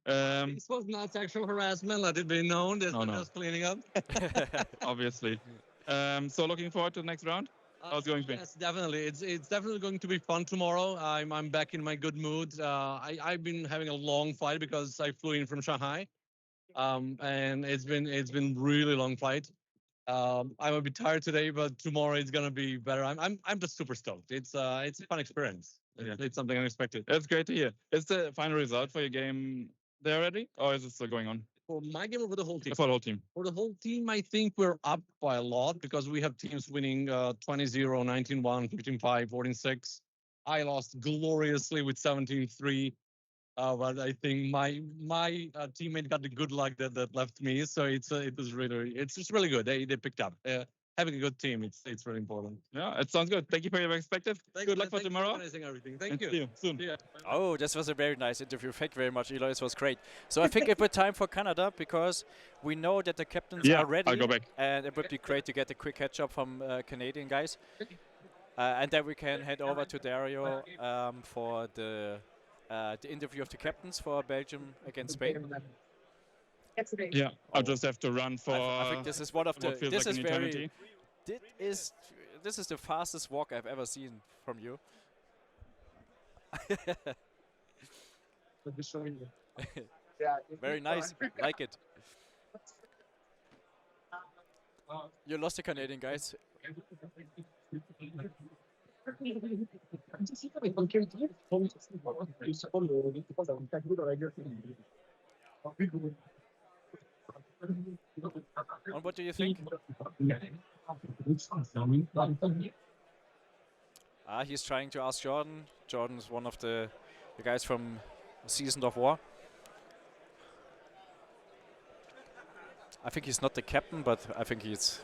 This was not sexual harassment. Let it be known. This was just cleaning up. Obviously. So looking forward to the next round? How's it going to be? Yes, definitely. It's definitely going to be fun tomorrow. I'm back in my good mood. I've been having a long flight because I flew in from Shanghai, and it's been really long flight. I'm a bit tired today, but tomorrow it's gonna be better. I'm just super stoked. It's a fun experience. It's something unexpected. That's great to hear. Is the final result for your game there already, or is it still going on? For my game or for the whole team? For the whole team. For the whole team, I think we're up by a lot because we have teams winning 20-0, 19-1, 15-5, 14-6. I lost gloriously with 17-3. But I think my teammate got the good luck that left me. So it's just really good. They picked up. Having a good team, it's really important. Yeah, it sounds good. Thank you for your perspective. Good luck for tomorrow. Everything. Thank and you. See you soon. Yeah. Oh, this was a very nice interview. Thank you very much, Eli. This was great. So I think it would time for Canada because we know that the captains are ready. I'll go back. And it would be great to get a quick catch up from Canadian guys. And then we can head over to Dario for the interview of the captains for Belgium against Spain. Yeah, I'll just have to run for. I think this is one of the. This is very. This is the fastest walk I've ever seen from you. Very nice, like it. You lost the Canadian guys. And what do you think? He's trying to ask Jordan. Jordan is one of the guys from Seasons of War. I think he's not the captain, but I think he's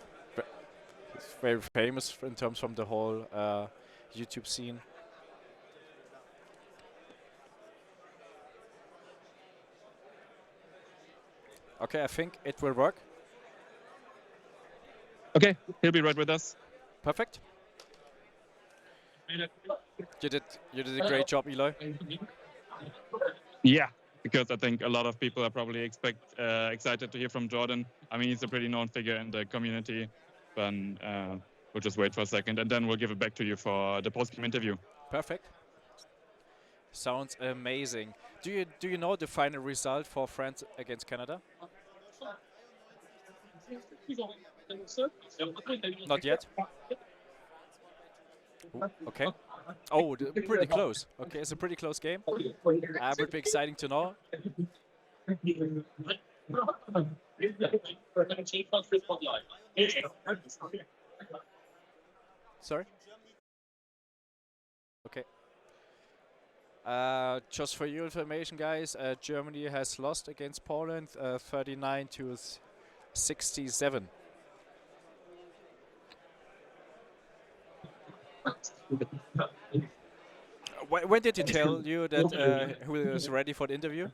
very famous in terms from the whole YouTube scene. Okay, I think it will work. Okay, he'll be right with us. Perfect. You did a great job, Eli. Yeah, because I think a lot of people are probably excited to hear from Jordan. I mean, he's a pretty known figure in the community. But we'll just wait for a second, and then we'll give it back to you for the post-game interview. Perfect. Sounds amazing. Do you know the final result for France against Canada? Not yet. Ooh, okay. Oh, pretty close. Okay, it's a pretty close game. Would be exciting to know. Sorry? Okay. Just for your information, guys, Germany has lost against Poland 39-67. When did he tell you that who is ready for the interview?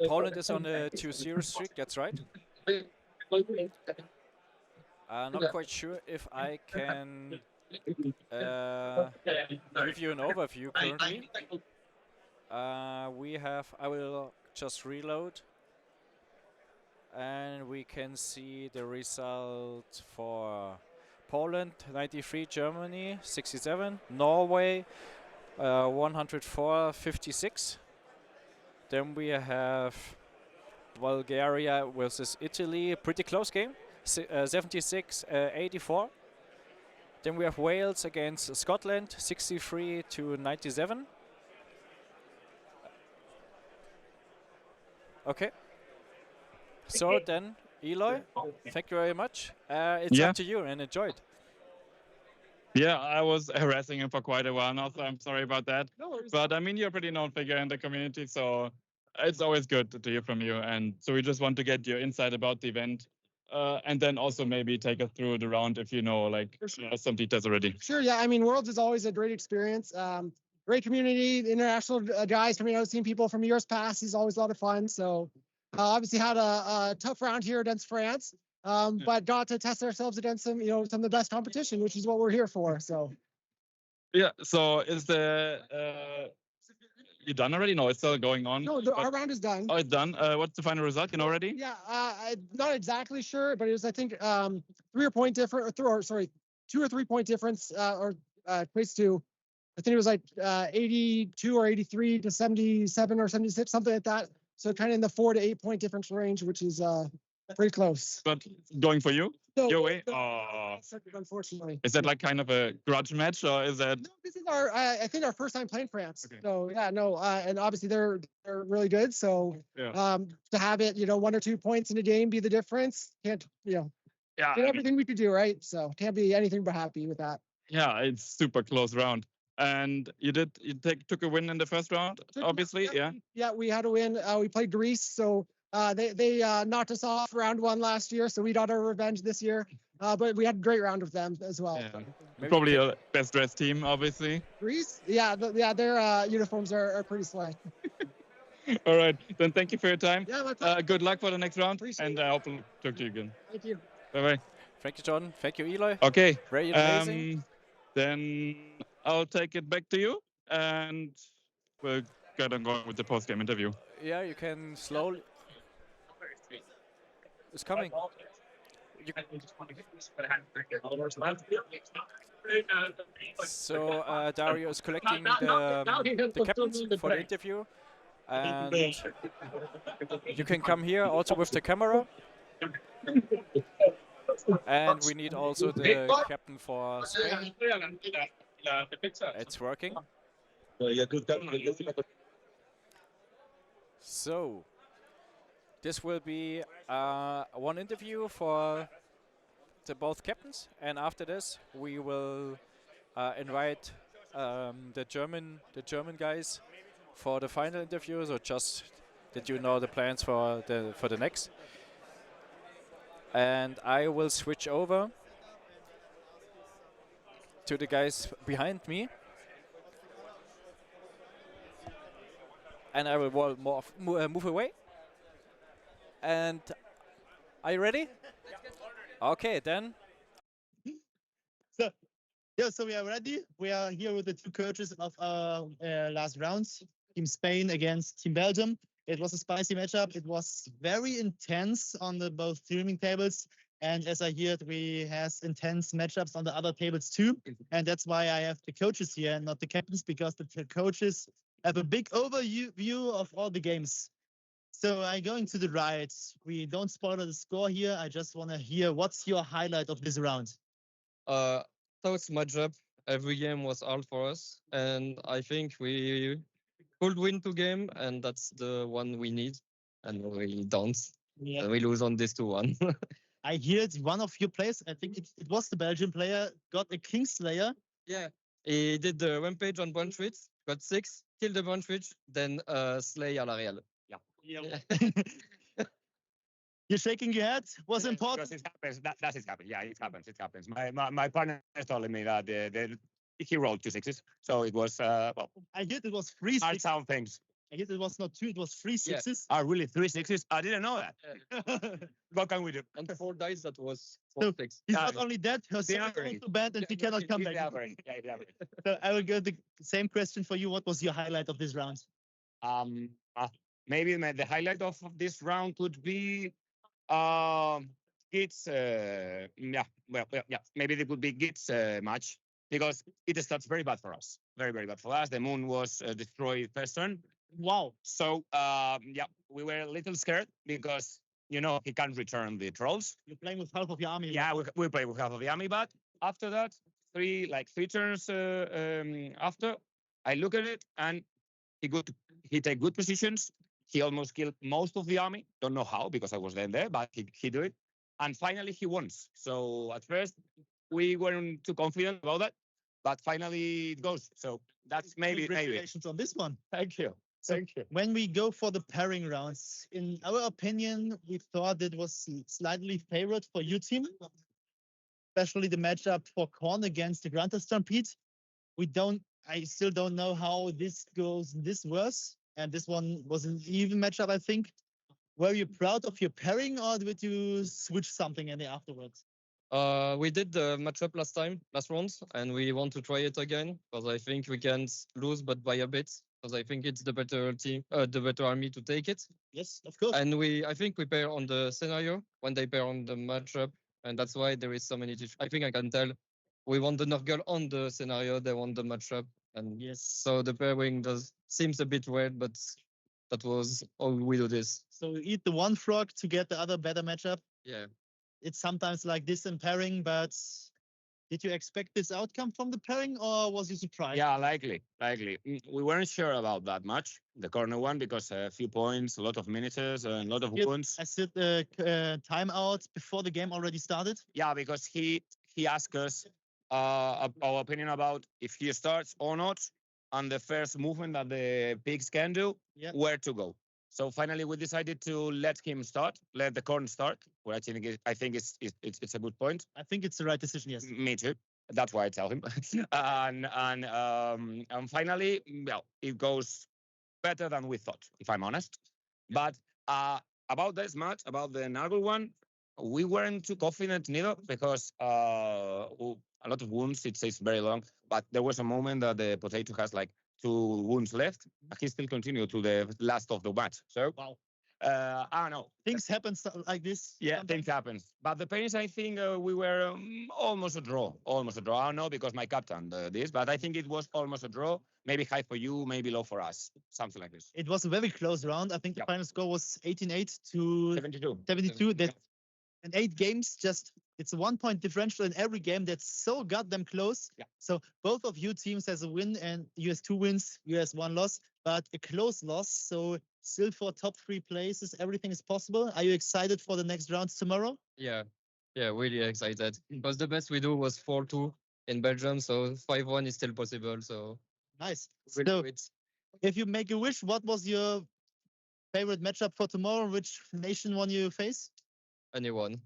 Poland is on a 2-0 streak, that's right. Not quite sure if I can give you an overview currently. I will just reload, and we can see the result for Poland 93, Germany 67, Norway 104-56. Then we have Bulgaria versus Italy, pretty close game, 76-84. Then we have Wales against Scotland, 63-97. Okay. So then, Eloy, thank you very much. It's up to you, and enjoy it. Yeah, I was harassing him for quite a while now, so I'm sorry about that. No worries. But I mean, you're a pretty known figure in the community, so it's always good to hear from you. And so we just want to get your insight about the event, and then also maybe take us through the round if you know some details already. Sure, yeah. I mean, Worlds is always a great experience. Great community, international guys coming out, seeing people from years past is always a lot of fun. So obviously had a tough round here against France, but got to test ourselves against some of the best competition, which is what we're here for. So yeah. So is the you done already? No, it's still going on. No, our round is done. Oh, it's done. What's the final result? You know already? Yeah, I'm not exactly sure, but it was, I think, 2 or 3 point difference, or equates to, I think it was like 82 or 83 to 77 or 76, something like that. So kind of in the 4 to 8 point difference range, which is pretty close. But going for you? No, Your way? no, Oh. unfortunately. Is that like kind of a grudge match, or is that? No, this is I think our first time playing France. Okay. So yeah, no, and obviously they're really good. So to have it, 1 or 2 points in a game be the difference, can't did everything we could do, right? So can't be anything but happy with that. Yeah, it's super close round. And you took a win in the first round, obviously, yeah. Yeah, we had a win. We played Greece, so they knocked us off round 1 last year, so we got our revenge this year. But we had a great round with them as well. Yeah. Probably your best dressed team, obviously. Greece, yeah, their uniforms are pretty slay. All right, then thank you for your time. Yeah, my pleasure. Good luck for the next round, and I hope to talk to you again. Thank you. Bye bye. Thank you, John. Thank you, Eloy. Okay. Very amazing. Then I'll take it back to you, and we'll get on going with the post-game interview. Yeah, you can slowly. It's coming. So Dario is collecting the captains for the interview, and you can come here also with the camera. And we need also the captain for Spain. It's working. So this will be one interview for the both captains, and after this we will invite the German guys for the final interview. So just that you know the plans for the next. And I will switch over to the guys behind me, and I will move away. And are you ready? Okay, then. So we are ready. We are here with the 2 coaches of our last rounds. Team Spain against Team Belgium. It was a spicy matchup. It was very intense on the both streaming tables. And as I heard, we have intense matchups on the other tables too. And that's why I have the coaches here and not the captains, because the coaches have a big overview of all the games. So I'm going to the right. We don't spoil the score here. I just want to hear what's your highlight of this round. Tough matchup. Every game was hard for us. And I think we could win 2 games, and that's the one we need. And we don't. Yeah. And we lose on this 2-1. I heard one of your players, I think it was the Belgian player, got a Kingslayer. Yeah, he did the rampage on Brunswick, got 6, killed the Brunswick, then slay à la Real. Yeah. You're shaking your head. Was important. Because it happens. That's it happens. Yeah, it happens. It happens. My partner told me that he rolled 2 sixes, so it was well. I heard it was 3 hard sixes. sound things. I guess it was not 2, it was 3 sixes. Are really 3 sixes? I didn't know that. What can we do? On 4 dice, that was 4 So six. he's not only dead, her son is average. also bad and she cannot come back. So I will go the same question for you. What was your highlight of this round? Maybe the highlight of this round could be Git's maybe it would be Git's match because it starts very bad for us. Very, very bad for us. The moon was destroyed first turn. Wow. So we were a little scared because he can't return the trolls. You're playing with half of your army. Yeah, we play with half of the army, but after that, three turns after, I look at it and he take good positions. He almost killed most of the army. Don't know how because I was then there, but he do it. And finally he wins. So at first we weren't too confident about that, but finally it goes. So that's maybe. Congratulations on this one. Thank you. So Thank you. when we go for the pairing rounds, in our opinion, we thought it was slightly favored for your team, especially the matchup for Korn against the Granta Stampede. I still don't know how this goes this worse. And this one was an even matchup, I think. Were you proud of your pairing or did you switch something in the afterwards? We did the matchup last round, and we want to try it again because I think we can lose, but by a bit. Because I think it's the better team, the better army to take it. Yes, of course. And I think we pair on the scenario when they pair on the matchup, and that's why there is so many. I think I can tell. We want the Nerf girl on the scenario. They want the matchup, and yes. So the pairing seems a bit weird, but that was how we do this. So you eat the one frog to get the other better matchup. Yeah. It's sometimes like this in pairing, but did you expect this outcome from the pairing or was you surprised? Yeah, likely. We weren't sure about that much, the corner one, because a few points, a lot of minutes, and a lot of wounds. I said the timeout before the game already started. Yeah, because he asked us our opinion about if he starts or not, and the first movement that the pigs can do, where to go. So finally, we decided to let him start, let the corn start. Which I think it's a good point. I think it's the right decision. Yes. Me too. That's why I tell him. and finally, well, it goes better than we thought, if I'm honest. But about this match, about the Nargle one, we weren't too confident neither because a lot of wounds. It says very long, but there was a moment that the potato has like 2 wounds left. He still continued to the last of the match. So wow. I don't know. Things happen like this. Yeah, things happen. But the pains, I think we were almost a draw. I don't know because my captain this, but I think it was almost a draw. Maybe high for you, maybe low for us. Something like this. It was a very close round. I think the final score was 18-8 to 72. 72. That in 8 games, it's a 1-point differential in every game. That's so goddamn close. Yeah. So both of you teams has a win and you has 2 wins, you has 1 loss, but a close loss. So still for top 3 places, everything is possible. Are you excited for the next rounds tomorrow? Yeah, really excited. Because the best we do was 4-2 in Belgium, so 5-1 is still possible. So nice. Really so if you make a wish, what was your favorite matchup for tomorrow? Which nation one you face? Anyone.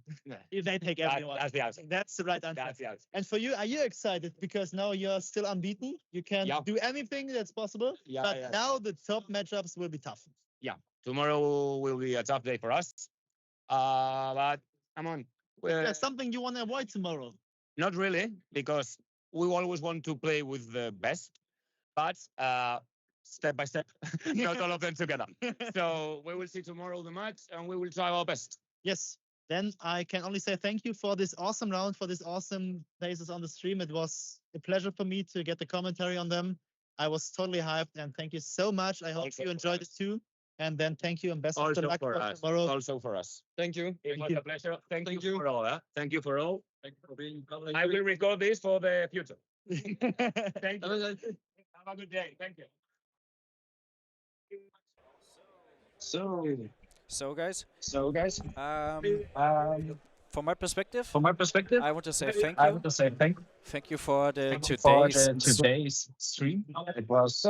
If they take everyone. That's the answer. That's the right answer. That's the answer. And for you, are you excited? Because now you're still unbeaten. You can do anything that's possible. But now the top matchups will be tough. Yeah. Tomorrow will be a tough day for us. But come on. There's something you want to avoid tomorrow. Not really, because we always want to play with the best. But step by step, not all of them together. So we will see tomorrow the match and we will try our best. Yes. Then I can only say thank you for this awesome round, for this awesome places on the stream. It was a pleasure for me to get the commentary on them. I was totally hyped and thank you so much. I hope you enjoyed it too. And then thank you and best of luck for tomorrow. Also for us. Thank you. It was a pleasure. Thank you for all. Thank you for all. Thank you for being public. I will record this for the future. Thank you. Have a good day. Thank you. So guys, from my perspective, I want to say thank you. Thank you for today's stream. It was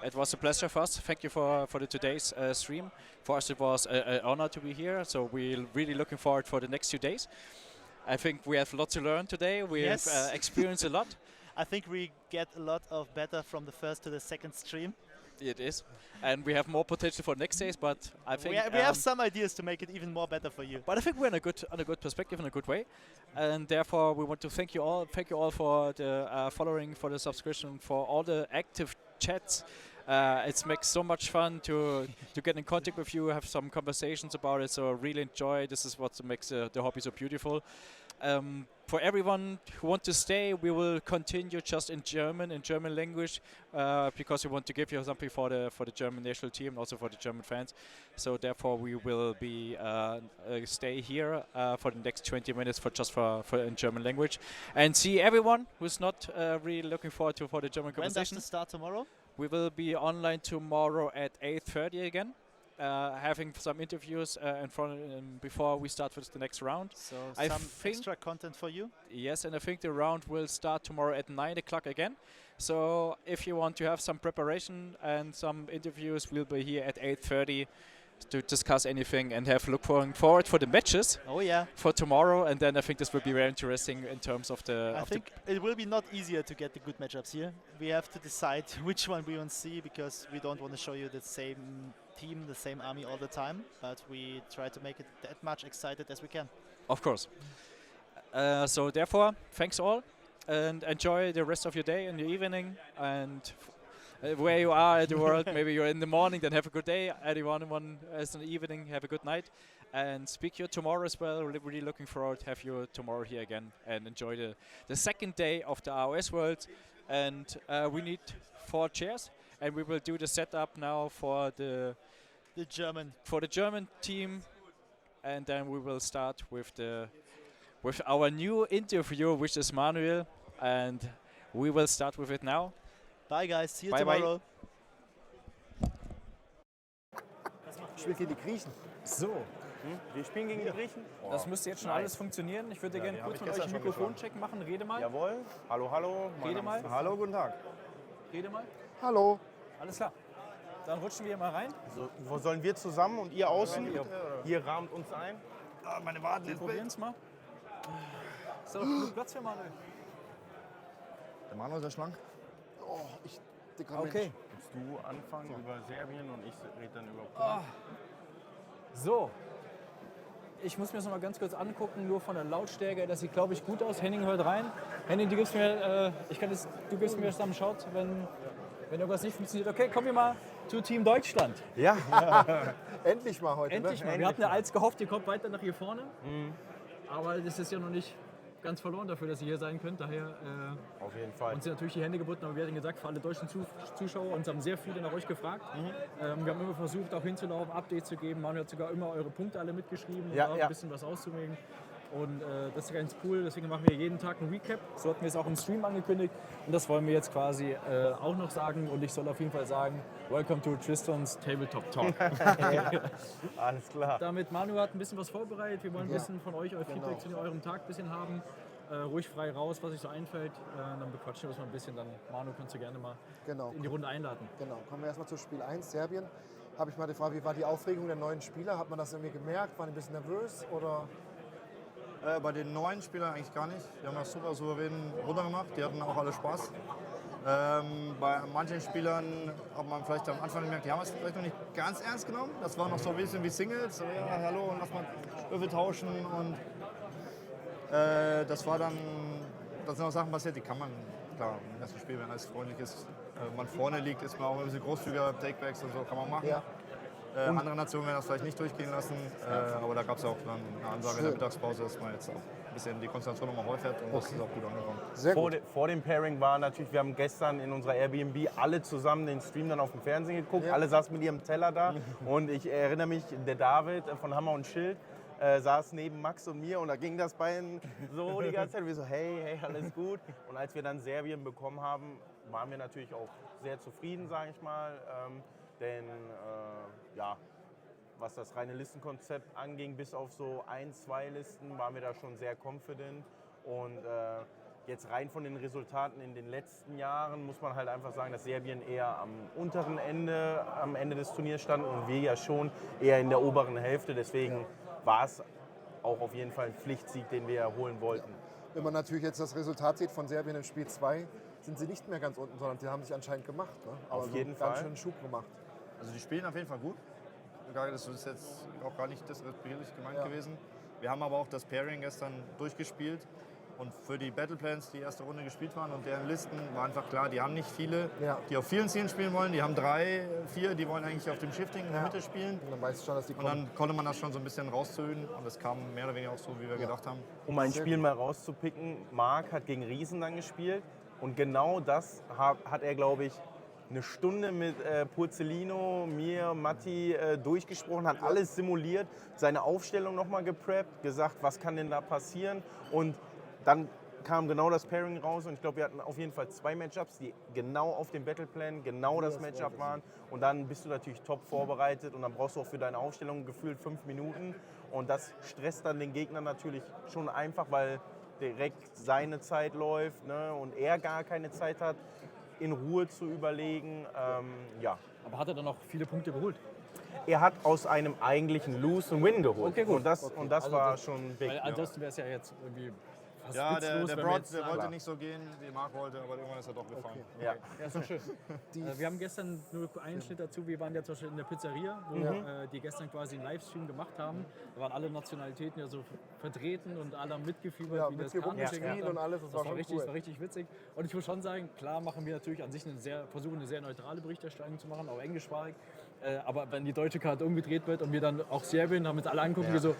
It was a pleasure for us. Thank you for today's stream. For us, it was an honor to be here. So we're really looking forward for the next 2 days. I think we have a lot to learn today. We Yes. have experienced a lot. I think we get a lot of better from the first to the second stream. It is, and we have more potential for next days. But I think we have some ideas to make it even more better for you. But I think we're on a good perspective, in a good way, and therefore we want to thank you all. Thank you all for the following, for the subscription, for all the active chats. It makes so much fun to get in contact with you, have some conversations about it. So really enjoy. This is what makes the hobby so beautiful. For everyone who want to stay, we will continue just in German language, because we want to give you something for the German national team, also for the German fans. So therefore, we will be stay here for the next 20 minutes for in German language, and see everyone who's not really looking forward to for the German When does conversation. it start tomorrow? We will be online tomorrow at 8:30 again. Having some interviews in front before we start with the next round. So I some think extra content for you? Yes, and I think the round will start tomorrow at 9 o'clock again. So if you want to have some preparation and some interviews, we'll be here at 8:30 to discuss anything and have looking forward for the matches. Oh yeah. For tomorrow, and then I think this will be very interesting in terms of the. I think it will be not easier to get the good matchups here. We have to decide which one we want to see, because we don't want to show you the same team, the same army all the time, but we try to make it that much excited as we can. Of course. So therefore, thanks all, and enjoy the rest of your day and your evening, and where you are in the world. Maybe you're in the morning, then have a good day. Anyone is in the evening, have a good night, and speak to you tomorrow as well. Really looking forward to have you tomorrow here again, and enjoy the second day of the AoS World. And we need 4 chairs, and we will do the setup now for the German team, and then we will start with our new interview, which is Manuel, and we will start with it now. Bye guys, see you Bye, tomorrow. Spielt gegen die Griechen. So. Wir spielen gegen die Griechen. Das müsste jetzt schon alles funktionieren. Ich würde gerne kurz mit euch einen Mikrofoncheck machen. Rede mal. Jawohl. Hallo, hallo. Rede mal. Hallo, guten Tag. Rede mal. Hallo. Alles klar. Dann rutschen wir mal rein. So, wo sollen wir zusammen und ihr außen? Ihr rahmt uns ein. Ah, meine Waden. Wir probieren es mal. Ist da doch genug Platz für Manuel? Der Manuel ist ja schlank. Oh, dicker Okay. Mensch. Willst du anfangen über Serbien und ich rede dann über Polen? So. Ich muss mir das noch mal ganz kurz angucken, nur von der Lautstärke. Das sieht, glaube ich, gut aus. Henning hört rein. Henning, du gibst mir das am Schaut, wenn irgendwas nicht funktioniert. Okay, kommen wir mal zu Team Deutschland. Ja, endlich mal heute. Endlich mal. Wir hatten ja als gehofft, ihr kommt weiter nach hier vorne. Aber das ist ja noch nicht ganz verloren dafür, dass ihr hier sein könnt. Daher auf jeden Fall. uns sind natürlich die Hände gebunden, aber wir hatten gesagt, für alle deutschen Zuschauer, uns haben sehr viele nach euch gefragt. Wir haben immer versucht, auch hinzulaufen, Updates zu geben. Manuel hat sogar immer eure Punkte alle mitgeschrieben, um auch ein bisschen was auszuwählen. Und das ist ganz cool, deswegen machen wir jeden Tag ein Recap. So hatten wir es auch im Stream angekündigt. Und das wollen wir jetzt quasi auch noch sagen. Und ich soll auf jeden Fall sagen, welcome to Tristans Tabletop Talk. Alles klar. Damit, Manu hat ein bisschen was vorbereitet. Wir wollen ein bisschen von euch, euer Feedback zu eurem Tag ein bisschen haben. Ruhig frei raus, was euch so einfällt. Dann bequatschen wir das mal ein bisschen. Dann, Manu, kannst du gerne mal in die Runde einladen. Genau, kommen wir erstmal zu Spiel 1, Serbien. Habe ich mal die Frage, wie war die Aufregung der neuen Spieler? Hat man das irgendwie gemerkt? Waren die ein bisschen nervös? Oder? Bei den neuen Spielern eigentlich gar nicht. Die haben das super souverän runtergemacht. Die hatten auch alle Spaß. Bei manchen Spielern hat man vielleicht am Anfang gemerkt, die haben es vielleicht noch nicht ganz ernst genommen. Das war noch so ein bisschen wie Singles. So, ja, hallo, und lass mal Würfel tauschen. Und das war dann, da sind auch Sachen passiert, die kann man, klar, im ersten Spiel, wenn alles freundlich ist, man vorne liegt, ist man auch ein bisschen großzügiger, Takebacks und so kann man machen. Ja. Andere Nationen werden das vielleicht nicht durchgehen lassen, aber da gab es auch dann eine Ansage in der Mittagspause, dass man jetzt auch ein bisschen die Konzentration nochmal häufig und das ist auch gut angekommen. Sehr gut. Vor dem Pairing war natürlich, wir haben gestern in unserer Airbnb alle zusammen den Stream dann auf dem Fernsehen geguckt, alle saßen mit ihrem Teller da und ich erinnere mich, der David von Hammer und Schild saß neben Max und mir und da ging das beiden so die ganze Zeit, wir so hey, alles gut. Und als wir dann Serbien bekommen haben, waren wir natürlich auch sehr zufrieden, sage ich mal. Denn ja, was das reine Listenkonzept anging, bis auf so 1, 2 Listen, waren wir da schon sehr confident. Und Jetzt rein von den Resultaten in den letzten Jahren muss man halt einfach sagen, dass Serbien eher am unteren Ende, am Ende des Turniers stand und wir ja schon eher in der oberen Hälfte. Deswegen war es auch auf jeden Fall ein Pflichtsieg, den wir holen wollten. Wenn man natürlich jetzt das Resultat sieht von Serbien im Spiel 2, sind sie nicht mehr ganz unten, sondern die haben sich anscheinend gemacht. Ne? Aber Auf jeden Fall. Ganz Fall. schön Schub gemacht. Also die spielen auf jeden Fall gut. Das ist jetzt auch gar nicht despektierlich gemeint gewesen. Wir haben aber auch das Pairing gestern durchgespielt. Und für die Battle Plans, die erste Runde gespielt waren und deren Listen, war einfach klar, die haben nicht viele, die auf vielen Zielen spielen wollen. Die haben 3, 4, die wollen eigentlich auf dem Shifting in der Mitte spielen. Und dann weißt du schon, dass die kommen. Und dann konnte man das schon so ein bisschen rauszögern. Und es kam mehr oder weniger auch so, wie wir gedacht haben. Um ein Spiel mal rauszupicken, Marc hat gegen Riesen dann gespielt. Und genau das hat er, glaube ich, eine Stunde mit Porcellino, mir, Matti durchgesprochen, hat alles simuliert, seine Aufstellung nochmal gepreppt, gesagt, was kann denn da passieren. Und dann kam genau das Pairing raus und ich glaube, wir hatten auf jeden Fall 2 Matchups, die genau auf dem Battleplan, genau das Matchup waren. Und dann bist du natürlich top vorbereitet und dann brauchst du auch für deine Aufstellung gefühlt 5 Minuten. Und das stresst dann den Gegner natürlich schon einfach, weil direkt seine Zeit läuft, ne, und er gar keine Zeit hat, in Ruhe zu überlegen. Ja. Aber hat er dann auch viele Punkte geholt? Er hat aus einem eigentlichen Lose einen Win geholt. Okay, gut. Und das, Okay. das Also war das- schon big. Weil ansonsten wäre es ja jetzt irgendwie fast Ja, witzlos, der wenn wir Brod, jetzt der wollte sagen- nicht so gehen, wie Marc wollte, aber irgendwann ist er doch gefahren. Okay. Ja, ist doch schön. Wir haben gestern nur einen Schnitt dazu. Wir waren ja zum Beispiel in der Pizzeria, wo die gestern quasi einen Livestream gemacht haben. Da waren alle Nationalitäten ja so vertreten und alle haben mitgefiebert, wie das mitgeguckt, Kartenspiel geschrien und alles. Das war richtig, war richtig witzig. Und ich muss schon sagen, klar machen wir natürlich an sich versuchen eine sehr neutrale Berichterstattung zu machen, auch englischsprachig. Aber wenn die deutsche Karte umgedreht wird und wir dann auch Serbien haben uns alle angucken, wir so,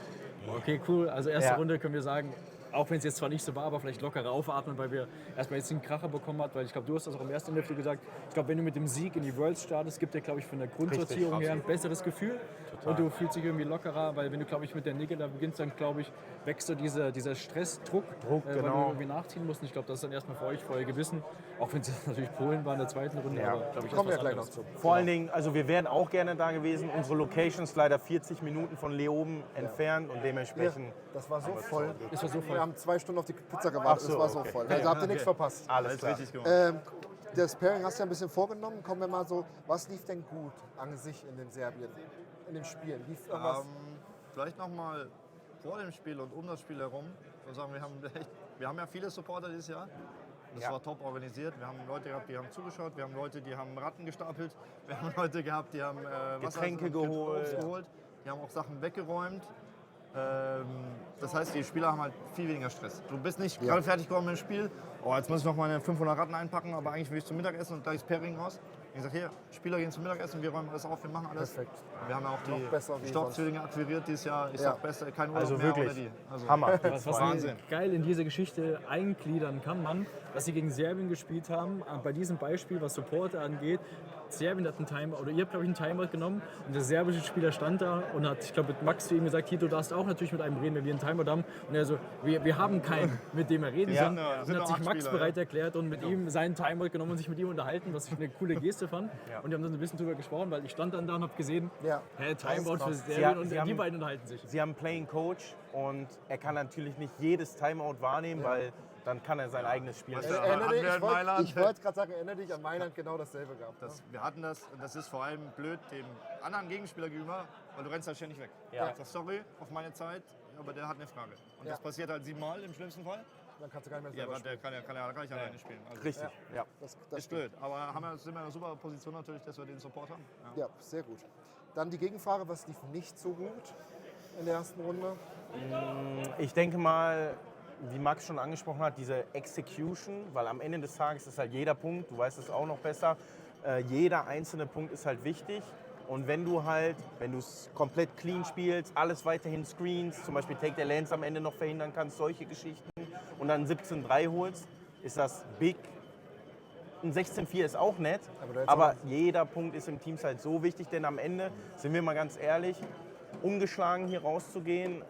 okay, cool. Also erste Runde können wir sagen, auch wenn es jetzt zwar nicht so war, aber vielleicht lockerer aufatmen, weil wir erstmal jetzt den Kracher bekommen haben, weil ich glaube, du hast das auch im ersten Interview gesagt, ich glaube, wenn du mit dem Sieg in die Worlds startest, gibt dir, glaube ich, von der Grundsortierung her ein besseres Gefühl. Und du fühlst dich irgendwie lockerer, weil wenn du, glaube ich, mit der Nickel da beginnst, dann, glaube ich, wächst so dieser Stress, Druck, weil du irgendwie nachziehen musst. Und ich glaube, das ist dann erstmal für euch, für euer Gewissen, auch wenn es jetzt natürlich Polen war in der zweiten Runde, aber glaube ich, Kommen wir ist was gleich noch anderes. zu. Vor allen Dingen, also wir wären auch gerne da gewesen. Unsere Location ist leider 40 Minuten von Leoben entfernt und dementsprechend. Ja, das war so voll. Das war so voll. Wir haben 2 Stunden auf die Pizza gewartet, das war so voll. Also habt ihr nichts verpasst. Alles klar. Richtig gemacht. Das Pairing hast du ja ein bisschen vorgenommen. Kommen wir mal so, was lief denn gut an sich in den Serbien, in den Spielen? Lief irgendwas? Vielleicht noch mal vor dem Spiel und um das Spiel herum. Ich würde sagen, wir haben ja viele Supporter dieses Jahr. Das war top organisiert. Wir haben Leute gehabt, die haben zugeschaut. Wir haben Leute, die haben Ratten gestapelt. Wir haben Leute gehabt, die haben Getränke Obst geholt. Die haben auch Sachen weggeräumt. Das heißt, die Spieler haben halt viel weniger Stress. Du bist nicht gerade fertig geworden mit dem Spiel. Oh, jetzt muss ich noch meine 500 Ratten einpacken, aber eigentlich will ich zum Mittagessen und gleich das Pairing raus. Ich sage, hier, Spieler gehen zum Mittagessen, wir räumen alles auf, wir machen alles. Perfekt. Wir haben ja auch Noch besser die wie Stockzwillinge akquiriert dieses Jahr. Ich sag besser, kein Urlaub Also mehr wirklich, ohne die. Also, Hammer. Was Wahnsinn. geil in diese Geschichte eingliedern kann man, dass sie gegen Serbien gespielt haben. Bei diesem Beispiel, was Supporter angeht, Serbien hat einen Timeout, oder ihr habt, glaube ich, einen Timeout genommen und der serbische Spieler stand da und hat, ich glaube, mit Max zu ihm gesagt, hier, du darfst auch natürlich mit einem reden, wenn wir einen Timeout haben. Und er so, wir haben keinen, mit dem wir reden sollen. Ja, Und sind hat nur sich 8 Max Spieler, bereit erklärt und mit ihm seinen Timeout genommen und sich mit ihm unterhalten, was ich eine coole Geste fand. Und wir haben dann ein bisschen drüber gesprochen, weil ich stand dann da und habe gesehen, Timeout für Serbien und die beiden unterhalten sich. Sie haben einen Playing Coach und er kann natürlich nicht jedes Timeout wahrnehmen, weil dann kann er sein eigenes Spiel Ich spielen. wollte gerade sagen, erinnere dich an Mailand genau dasselbe gehabt. Wir hatten das, und das ist vor allem blöd dem anderen Gegenspieler gegenüber, weil du rennst halt ständig weg. Ja. Du sagst, sorry, auf meine Zeit, aber der hat eine Frage. Und das passiert halt 7-mal im schlimmsten Fall. Dann kannst du gar nicht mehr Ja, selber aber der kann ja gar nicht alleine spielen. Also Richtig, ja. Das ist blöd, aber sind wir in einer super Position natürlich, dass wir den Support haben. Ja, sehr gut. Dann die Gegenfrage, was lief nicht so gut in der ersten Runde? Ich denke mal, wie Max schon angesprochen hat, diese Execution, weil am Ende des Tages ist halt jeder Punkt, du weißt es auch noch besser, jeder einzelne Punkt ist halt wichtig. Und wenn du es komplett clean spielst, alles weiterhin screens, zum Beispiel Take the Lands am Ende noch verhindern kannst, solche Geschichten, und dann 17-3 holst, ist das big. Ein 16-4 ist auch nett, aber jeder Punkt ist im Team halt so wichtig, denn am Ende, sind wir mal ganz ehrlich, ungeschlagen hier rauszugehen,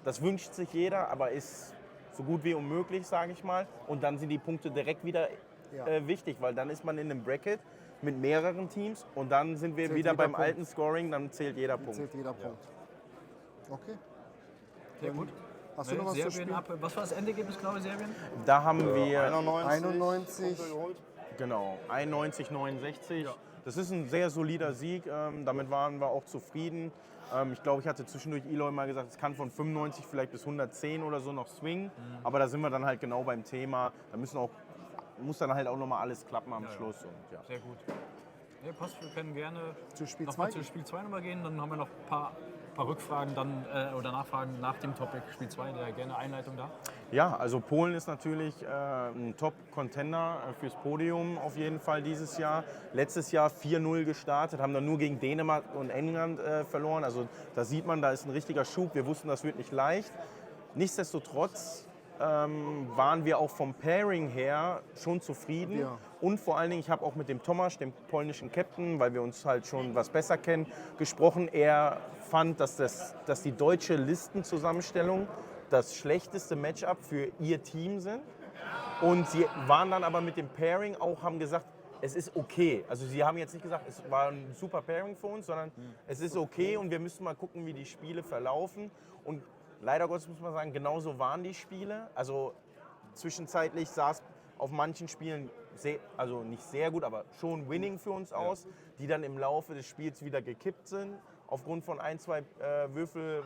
das wünscht sich jeder, aber ist so gut wie unmöglich, sage ich mal. Und dann sind die Punkte direkt wieder wichtig, weil dann ist man in einem Bracket mit mehreren Teams und dann sind wir wieder beim alten Scoring, dann zählt jeder Punkt. Zählt jeder Punkt. Okay. Sehr gut. Hast du noch was zu spielen? Was war das Endergebnis genau in Serbien? Da haben wir 91. Genau, 91, 69. Das ist ein sehr solider Sieg. Damit waren wir auch zufrieden. Ich glaube, ich hatte zwischendurch Eloy mal gesagt, es kann von 95 vielleicht bis 110 oder so noch swingen. Aber da sind wir dann halt genau beim Thema. Da muss dann halt auch nochmal alles klappen am Schluss. Und, ja. Sehr gut. Ja, passt, wir können gerne zu Spiel noch mal zu Spiel 2 nochmal gehen. Dann haben wir noch ein paar Rückfragen dann, oder Nachfragen nach dem Topic Spiel 2. Gerne Einleitung da. Ja, also Polen ist natürlich ein Top-Contender fürs Podium auf jeden Fall dieses Jahr. Letztes Jahr 4-0 gestartet, haben dann nur gegen Dänemark und England verloren. Also da sieht man, da ist ein richtiger Schub. Wir wussten, das wird nicht leicht. Nichtsdestotrotz waren wir auch vom Pairing her schon zufrieden. Ja. Und vor allen Dingen, ich habe auch mit dem Tomasz, dem polnischen Captain, weil wir uns halt schon was besser kennen, gesprochen. Er fand, dass die deutsche Listenzusammenstellung das schlechteste Matchup für ihr Team sind. Und sie waren dann aber mit dem Pairing auch, haben gesagt, es ist okay. Also sie haben jetzt nicht gesagt, es war ein super Pairing für uns, sondern es ist okay und wir müssen mal gucken, wie die Spiele verlaufen. Und leider Gottes muss man sagen, genauso waren die Spiele. Also zwischenzeitlich sah es auf manchen Spielen, also nicht sehr gut, aber schon winning für uns aus, die dann im Laufe des Spiels wieder gekippt sind, aufgrund von ein, zwei Würfel.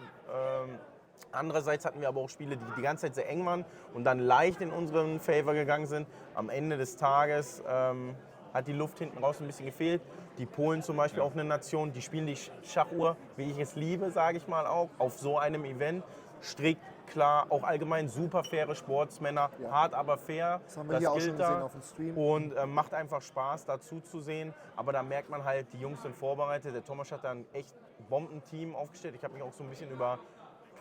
Andererseits hatten wir aber auch Spiele, die ganze Zeit sehr eng waren und dann leicht in unseren Favor gegangen sind. Am Ende des Tages hat die Luft hinten raus ein bisschen gefehlt. Die Polen zum Beispiel auch eine Nation, die spielen die Schachuhr, wie ich es liebe, sage ich mal auch, auf so einem Event. Strikt, klar, auch allgemein super faire Sportsmänner, hart aber fair. Das haben wir hier auch schon gesehen auf dem Stream. Und macht einfach Spaß, dazu zu sehen. Aber da merkt man halt, die Jungs sind vorbereitet. Der Tomasz hat da ein echt Bombenteam aufgestellt. Ich habe mich auch so ein bisschen über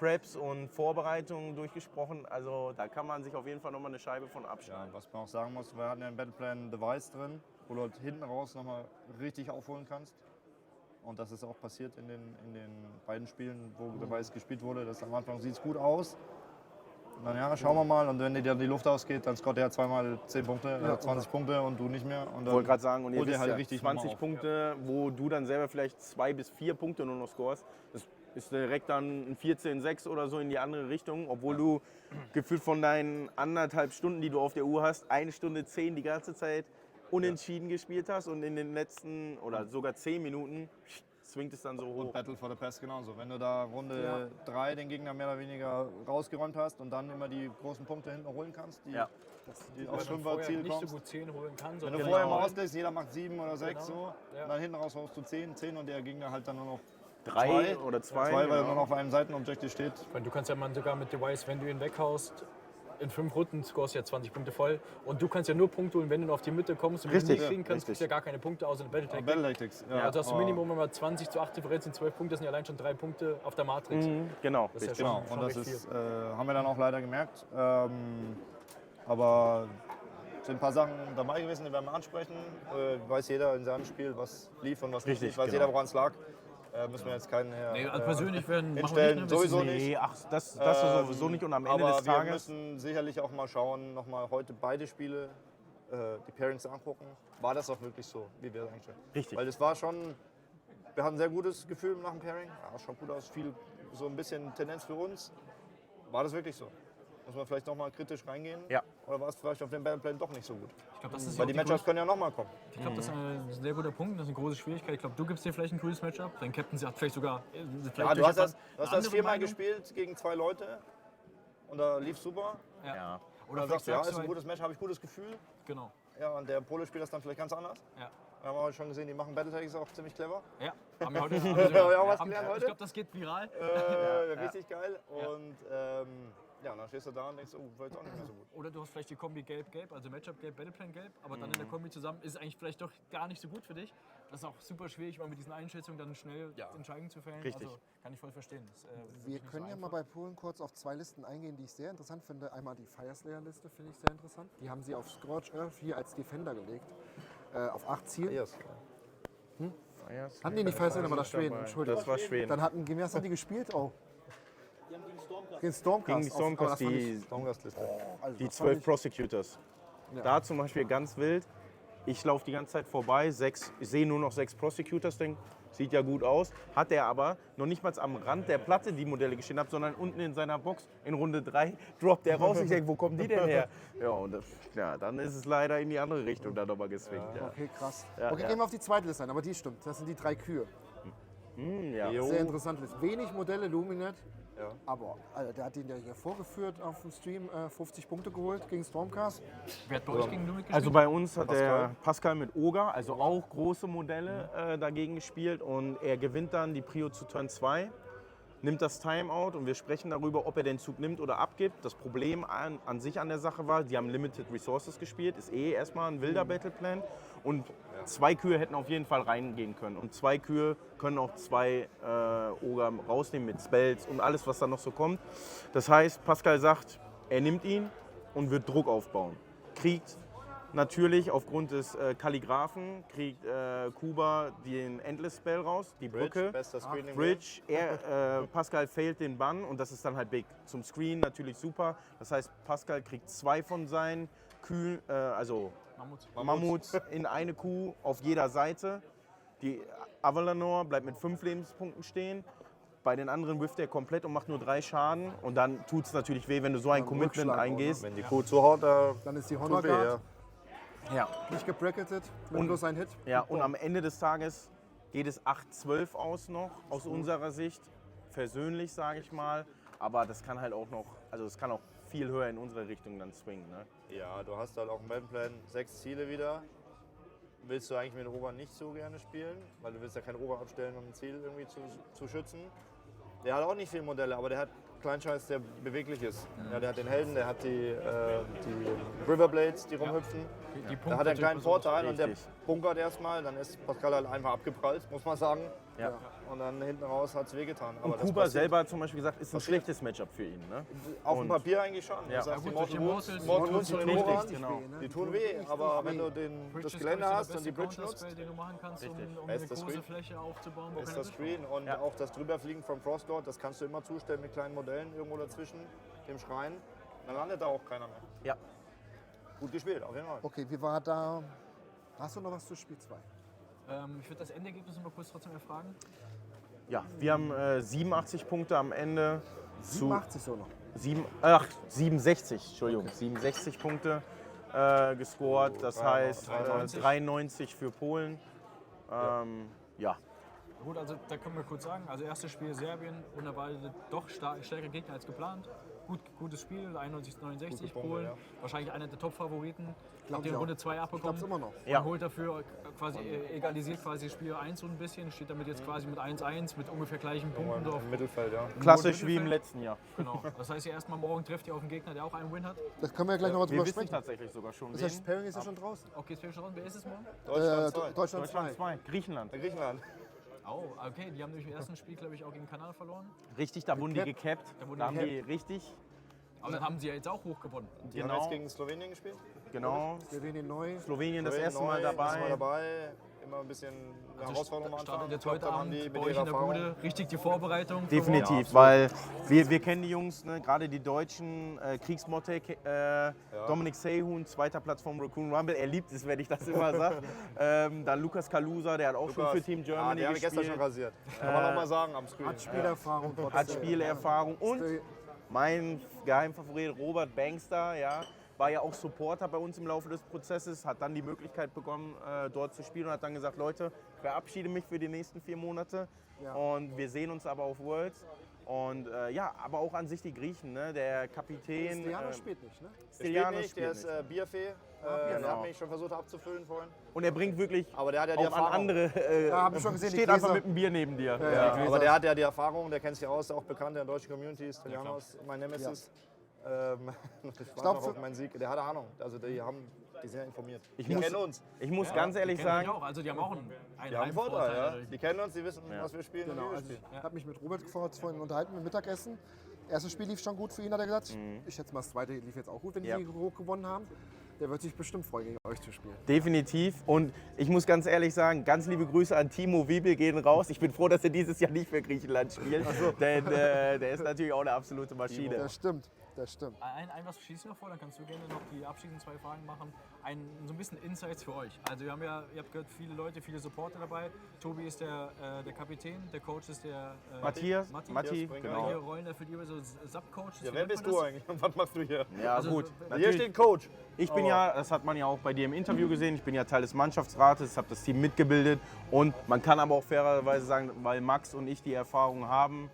Preps und Vorbereitungen durchgesprochen. Also da kann man sich auf jeden Fall nochmal eine Scheibe von abschneiden. Ja, was man auch sagen muss, wir hatten ja im Battleplan Device drin, wo du halt hinten raus nochmal richtig aufholen kannst. Und das ist auch passiert in den beiden Spielen, wo Device gespielt wurde. Das am Anfang sieht es gut aus. Und dann ja, schauen wir mal. Und wenn dir dann die Luft ausgeht, dann scoret er zweimal 10 Punkte, 20 Punkte und du nicht mehr. Und Ich wollte gerade sagen, und ihr holt er wisst halt ja, richtig 20 Punkte, wo du dann selber vielleicht 2 bis 4 Punkte nur noch scorest. Das ist direkt dann ein 14-6 oder so in die andere Richtung, obwohl du gefühlt von deinen 1,5 Stunden, die du auf der Uhr hast, 1 Stunde 10 die ganze Zeit unentschieden gespielt hast und in den letzten oder sogar 10 Minuten swingt es dann so hoch. Und Battle for the Pass genauso. Wenn du da Runde 3 den Gegner mehr oder weniger rausgeräumt hast und dann immer die großen Punkte hinten holen kannst, die aufs 5er Ziel nicht kommst. so gut 10 holen kann. Wenn du vorher mal auslegst, jeder macht 7 oder 6 so, und dann hinten raus haust du 10 und der Gegner halt dann nur noch 3 oder 2, weil er nur noch auf einem Seitenobjektiv steht. Du kannst ja mal sogar mit Device, wenn du ihn weghaust, in 5 Runden scorest du ja 20 Punkte voll. Und du kannst ja nur Punkte holen, wenn du noch auf die Mitte kommst. Und wenn du nicht kriegen kannst, kriegst du ja gar keine Punkte außer in der Battle Tactics. Ja. Also hast du Minimum immer 20 zu 8 Differenz in 12 Punkte, das sind ja allein schon 3 Punkte auf der Matrix. Genau, das ist ja genau. schon Und das recht ist, viel. haben wir dann auch leider gemerkt. Aber es sind ein paar Sachen dabei gewesen, die werden wir ansprechen. Weiß jeder in seinem Spiel, was lief und was nicht lief. Weiß jeder, woran es lag. Müssen wir jetzt keinen persönlich werden hinstellen, sowieso nicht. Nee, ach, das sowieso nicht und am Ende des Tages. Aber wir müssen sicherlich auch mal schauen, nochmal heute beide Spiele, die Pairings angucken. War das auch wirklich so, wie wir es einstellen? Richtig. Weil es war schon, wir hatten ein sehr gutes Gefühl nach dem Pairing. Ja, schaut gut aus, viel, so ein bisschen Tendenz für uns. War das wirklich so? Muss man vielleicht nochmal kritisch reingehen? Ja. Oder war es vielleicht auf dem Battleplan doch nicht so gut? Ich glaub, das ist Weil die Matchups können ja nochmal kommen. Ich glaube, das ist ein sehr guter Punkt, das ist eine große Schwierigkeit. Ich glaube, du gibst dir vielleicht ein cooles Matchup, dein Captain sagt vielleicht sogar... Ja, du hast das 4-mal gespielt gegen 2 Leute und da lief super. Ja. Oder dann sagst du, ja, ist ein gutes Match, habe ich gutes Gefühl. Genau. Ja, und der Pole spielt das dann vielleicht ganz anders. Ja. Wir haben heute schon gesehen, die machen Battle Tags auch ziemlich clever. Ja, haben wir heute auch was gelernt heute. Ich glaube, das geht viral. Richtig geil. Und ja, dann stehst du da und denkst, oh, war jetzt auch nicht mehr so gut. Oder du hast vielleicht die Kombi Gelb-Gelb, also Matchup Gelb, Battleplan Gelb, aber dann in der Kombi zusammen ist es eigentlich vielleicht doch gar nicht so gut für dich. Das ist auch super schwierig, mal mit diesen Einschätzungen dann schnell Entscheidungen zu fällen. Richtig. Also kann ich voll verstehen. Das, Wir können ja mal bei Polen kurz auf 2 Listen eingehen, die ich sehr interessant finde. Einmal die Fireslayer-Liste finde ich sehr interessant. Die haben sie auf Scorch Earth hier als Defender gelegt. Auf 8 Zielen. Hatten die nicht Fireslayer, aber das Schweden. Entschuldigung. Das war Schweden. Dann gegen was haben die gespielt? Oh. Gegen Gegen Stormcast. die Stormcast-Liste. Die 12 Prosecutors. Ja. Da zum Beispiel ganz wild. Ich laufe die ganze Zeit vorbei, ich sehe nur noch 6 Prosecutors, denke, Sieht ja gut aus. Hat er aber noch nicht mal am Rand der Platte die Modelle gestehen hat, sondern unten in seiner Box in Runde 3 droppt er raus. Ich denke, wo kommen die denn her? Ja, und dann ist es leider in die andere Richtung dann nochmal geswingt. Ja. Okay, krass. Ja, Okay, gehen wir auf die zweite Liste ein, aber die stimmt. Das sind die 3 Kühe. Ja. Sehr interessant Liste. Wenig Modelle, Luminet. Ja. Aber Alter, der hat ihn ja hier vorgeführt auf dem Stream, 50 Punkte geholt gegen Stormcast. Wer hat bei euch gegen Luminet gespielt? Also bei uns hat der Pascal mit Oger, also auch große Modelle dagegen gespielt und er gewinnt dann die Prio zu Turn 2, nimmt das Timeout und wir sprechen darüber, ob er den Zug nimmt oder abgibt. Das Problem an sich an der Sache war, die haben Limited Resources gespielt, ist erstmal ein wilder Battleplan und 2 Kühe hätten auf jeden Fall reingehen können und 2 Kühe können auch 2 Oger rausnehmen mit Spells und alles, was da noch so kommt. Das heißt, Pascal sagt, er nimmt ihn und wird Druck aufbauen. Kriegt natürlich aufgrund des Kalligraphen, kriegt Kuba den Endless Spell raus, die Brücke, bester Screen im Bridge. Pascal failt den Bann und das ist dann halt big. Zum Screen natürlich super. Das heißt, Pascal kriegt 2 von seinen Kühen, Mammuts in eine Kuh auf jeder Seite. Die Avalanor bleibt mit 5 Lebenspunkten stehen. Bei den anderen wirft er komplett und macht nur 3 Schaden. Und dann tut es natürlich weh, wenn du so ein Commitment eingehst. Wenn die Kuh zuhaut, dann ist die Honor Guard. Ja. Nicht gebracketet, und bloß ein Hit. Ja, und am Ende des Tages geht es 8-12 aus noch, aus unserer Sicht. Versöhnlich, sage ich mal. Aber das kann halt auch noch, also es kann auch viel höher in unsere Richtung dann swingen. Ne? Ja, du hast halt auch im Battleplan 6 Ziele wieder. Willst du eigentlich mit Rover nicht so gerne spielen, weil du willst ja kein Rover abstellen, um ein Ziel irgendwie zu schützen. Der hat auch nicht viele Modelle, aber der hat Kleinscheiß, der beweglich ist. Ja, der hat den Helden, der hat die Riverblades, die rumhüpfen. Da hat er einen kleinen Vorteil und der bunkert erstmal, dann ist Pascal halt einfach abgeprallt, muss man sagen. Ja. Und dann hinten raus hat es wehgetan. Und Kuba selber hat zum Beispiel gesagt, ist ein schlechtes Matchup für ihn. Ne? Auf dem Papier eigentlich schon. Ja. Das heißt, die Mortals Mortals und Richtig, die genau. die tun weh, aber wenn du das Gelände hast und die Bridge nutzt, den du machen kannst, um eine Bester große Screen. Fläche aufzubauen. wo ist keine das Bridge Screen und auch das Drüberfliegen vom Frostlord, das kannst du immer zustellen mit kleinen Modellen irgendwo dazwischen, dem Schrein. Dann landet da auch keiner mehr. Ja. Gut gespielt, auf jeden Fall. Okay, wie war da? Hast du noch was zu Spiel 2? Ich würde das Endergebnis noch mal kurz trotzdem erfragen. Ja, wir haben 87 Punkte am Ende. 87 so noch? 67, Entschuldigung. Okay. 67 Punkte gescored, das heißt 93 für Polen. Ja. Gut, also da können wir kurz sagen, also erstes Spiel Serbien, unerwartet doch stärker Gegner als geplant. Gutes Spiel, 91-69 Polen, wahrscheinlich einer der Top-Favoriten. Habt ihr in Runde 2 abbekommen. Ich immer noch. Man holt dafür quasi, egalisiert quasi Spiel 1 so ein bisschen, steht damit jetzt quasi mit 1-1, mit ungefähr gleichen Punkten drauf. Im Mittelfeld, ja. Klassisch wie im letzten Jahr. Genau. Das heißt, ihr erstmal morgen trefft ihr auf einen Gegner, der auch einen Win hat. Das können wir ja gleich noch mal drüber Wir sprechen. wissen tatsächlich sogar schon. Das heißt, Pairing ist ja schon draußen. Okay, ist schon. Wer ist es morgen? Deutschland 2. Griechenland. Griechenland. Oh, okay, die haben nämlich im ersten Spiel, glaube ich, auch gegen Kanal verloren. Richtig, da wurden die gecapped. Da haben die richtig. Aber dann haben sie ja jetzt auch hoch gewonnen. Die haben jetzt gegen Slowenien gespielt? Genau. Slowenien neu. Slowenien das erste Mal dabei. Immer ein bisschen eine Herausforderung am Anfang. Startet jetzt heute Abend bei euch in der Bude richtig die Vorbereitung? Definitiv, ja, weil wir kennen die Jungs, ne, gerade die deutschen Kriegsmotte, Dominik Seyhun, 2. Platz vom Raccoon Rumble, er liebt es, wenn ich das immer sage. Dann Lukas Kalusa, der hat auch schon für Team Germany der gespielt. Der hat gestern schon rasiert, kann man auch mal sagen am Screen. Hat Spielerfahrung. Ja. Hat Spielerfahrung und mein Geheimfavorit Robert Bankster, ja, war ja auch Supporter bei uns im Laufe des Prozesses, hat dann die Möglichkeit bekommen, dort zu spielen und hat dann gesagt, Leute, ich verabschiede mich für die nächsten 4 Monate und wir sehen uns aber auf Worlds. Und ja, aber auch an sich die Griechen, ne? Der Kapitän. Stylianos spielt nicht, ne? Stylianos spielt nicht, der ist Bierfee. Der hat mich schon versucht abzufüllen vorhin. Und er bringt wirklich aber der hat ja die Erfahrung. an andere, hab ich schon gesehen, steht einfach mit einem Bier neben dir. Ja, aber der hat ja die Erfahrung, der kennt sich aus, auch bekannt in der deutschen Community, Stylianos, mein Nemesis. Ich warte noch auf meinen Sieg. Der hat Ahnung, also die sind informiert. Die kennen uns. Ich muss ganz ehrlich sagen, also die haben auch einen Vorteil. Ja. Die kennen uns, die wissen, was wir spielen. Genau, also ich habe mich mit Robert vorhin unterhalten mit Mittagessen. Erstes Spiel lief schon gut für ihn, hat er gesagt. Ich schätze mal, das zweite lief jetzt auch gut, wenn die hoch gewonnen haben. Der wird sich bestimmt freuen, gegen euch zu spielen. Definitiv. Und ich muss ganz ehrlich sagen, ganz liebe Grüße an Timo Wiebel gehen raus. Ich bin froh, dass er dieses Jahr nicht für Griechenland spielt. Denn der ist natürlich auch eine absolute Maschine. Das stimmt. Das stimmt. Ein was schießt noch vor, dann kannst du gerne noch die abschließenden 2 Fragen machen. So ein bisschen Insights für euch. Also ihr habt gehört, viele Leute, viele Supporter dabei. Tobi ist der Kapitän, der Coach ist der Matti, genau. Welche Rollen erfüllt ihr so Sub-Coaches? Ja, wer bist du eigentlich und was machst du hier? Ja, Also, gut. Hier steht Coach. Ich bin ja, das hat man ja auch bei dir im Interview gesehen, ich bin ja Teil des Mannschaftsrates, habe das Team mitgebildet und man kann aber auch fairerweise sagen, weil Max und ich die Erfahrung haben,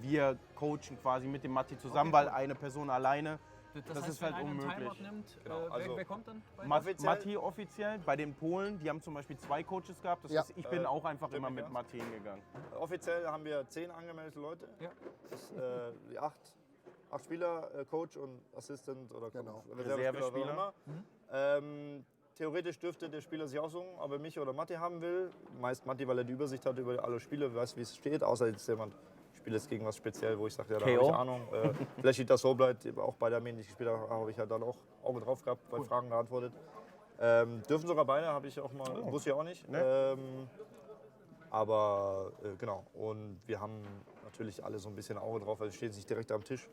wir coachen quasi mit dem Matti zusammen, weil eine Person alleine, das heißt, ist halt wenn einer einen unmöglich. Timeout nimmt, Also wer kommt dann? Matti offiziell, bei den Polen, die haben zum Beispiel 2 Coaches gehabt, das heißt, ich bin auch einfach immer mit Matti hingegangen. Offiziell haben wir 10 angemeldete Leute. Ja. Das ist, die 8 Spieler, Coach und Assistant oder Reservespieler. Theoretisch dürfte der Spieler sich aussuchen, ob er mich oder Matti haben will. Meist Matti, weil er die Übersicht hat über alle Spiele, weiß, wie es steht, außer jetzt jemand spielt jetzt gegen was speziell, wo ich sage, ja, da habe ich Ahnung. Vielleicht steht das so, bleibt auch bei der Armee, die ich gespielt habe, habe ich ja dann auch Auge drauf gehabt, bei Fragen geantwortet. Dürfen sogar beide, habe ich auch mal, wusste ich auch nicht. Ne? Aber genau, und wir haben natürlich alle so ein bisschen Auge drauf, weil wir stehen nicht direkt am Tisch.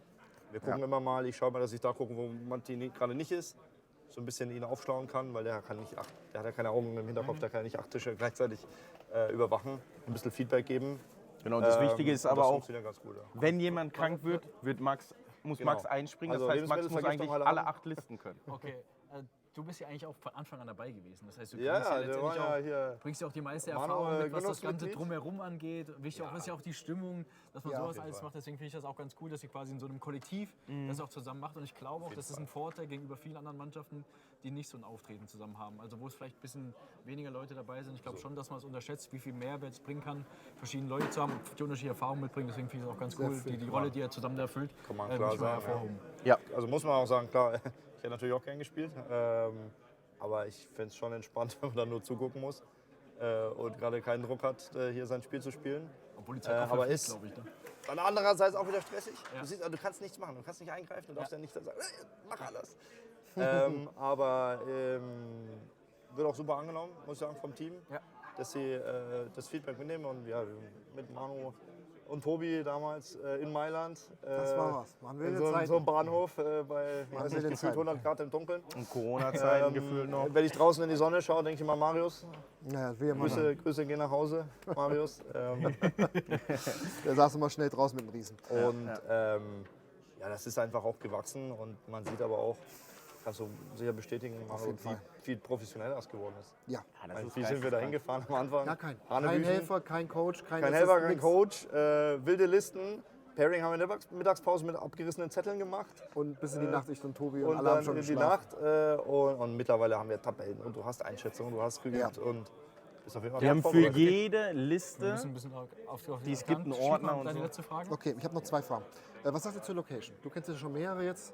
Wir gucken immer mal, ich schaue mal, dass ich da gucke, wo Matti gerade nicht ist. So ein bisschen ihn aufschlauen kann, weil der hat ja keine Augen im Hinterkopf, der kann ja nicht 8 Tische gleichzeitig überwachen, ein bisschen Feedback geben. Genau, das Wichtige ist aber auch, ganz gut, wenn jemand krank wird, muss Max einspringen, das heißt, Max muss eigentlich alle 8 Listen können. Okay, du bist ja eigentlich auch von Anfang an dabei gewesen. Das heißt, du bringst ja auch die meiste Erfahrung mit, was das Ganze drumherum angeht. Wichtig auch ist ja auch die Stimmung, dass man sowas alles macht. Deswegen finde ich das auch ganz cool, dass ihr quasi in so einem Kollektiv das auch zusammen macht. Und ich glaube auch, das ist ein Vorteil gegenüber vielen anderen Mannschaften, die nicht so ein Auftreten zusammen haben. Also wo es vielleicht ein bisschen weniger Leute dabei sind. Ich glaube schon, dass man es unterschätzt, wie viel Mehrwert es bringen kann, verschiedene Leute zu haben, die unterschiedliche Erfahrungen mitbringen. Deswegen finde ich es auch ganz cool, die Rolle, die er zusammen da erfüllt, kann man klar sagen. hervorhoben. Ja, also muss man auch sagen, klar, ich hätte natürlich auch gern gespielt. Aber ich fände es schon entspannt, wenn man dann nur zugucken muss und gerade keinen Druck hat, hier sein Spiel zu spielen. Obwohl die Zeit aber ist, glaube ich. Ne? Dann andererseits auch wieder stressig. Ja. Du siehst, also, du kannst nichts machen, du kannst nicht eingreifen, du darfst ja nicht sagen, mach alles. Aber wird auch super angenommen, muss ich sagen, vom Team, dass sie das Feedback mitnehmen. Und ja, mit Manu und Tobi damals in Mailand. Das war was. Man will in so einem Bahnhof bei gefühlt 100 Grad im Dunkeln. Und Corona-Zeiten gefühlt noch. Wenn ich draußen in die Sonne schaue, denke ich immer, Marius. Ja, Grüße gehen nach Hause, Marius. Der saß immer schnell draußen mit dem Riesen. Und ja, das ist einfach auch gewachsen. Und man sieht aber auch, kannst du sicher bestätigen, wie viel professioneller es geworden ist. Ja. Wie sind wir da hingefahren am Anfang? Ja, kein Helfer, kein Coach, kein Helfer, kein Coach, wilde Listen. Pairing haben wir in der Mittagspause mit abgerissenen Zetteln gemacht. Und bis in die Nacht, ich und Tobi und alle haben schon in die geschlafen. Nacht. Und mittlerweile haben wir Tabellen und du hast Einschätzungen, du hast geübt. Und bist auf jeden Fall wir haben für jede Liste, die es gibt einen Ordner und so. Letzte Frage? Okay, ich habe noch 2 Fragen. Was sagst du zur Location? Du kennst ja schon mehrere jetzt.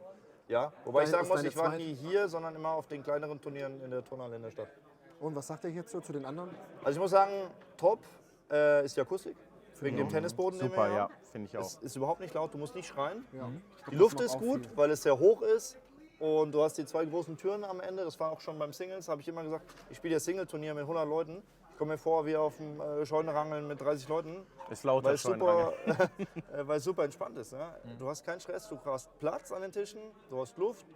Ja, wobei ich sagen muss, ich war nie hier, sondern immer auf den kleineren Turnieren in der Turnhalle in der Stadt. Und was sagt ihr hierzu zu den anderen? Also ich muss sagen, top ist die Akustik. Wegen dem Tennisboden. Super, ja, finde ich auch. Es ist überhaupt nicht laut, du musst nicht schreien. Ja. Die Luft ist gut, weil es sehr hoch ist. Und du hast die 2 großen Türen am Ende. Das war auch schon beim Singles, habe ich immer gesagt, ich spiele ja Single-Turnier mit 100 Leuten. Ich komme mir vor wie auf dem Scheunenrangeln mit 30 Leuten. Ist lauter super, weil es super entspannt ist. Ne? Du hast keinen Stress, du hast Platz an den Tischen, du hast Luft.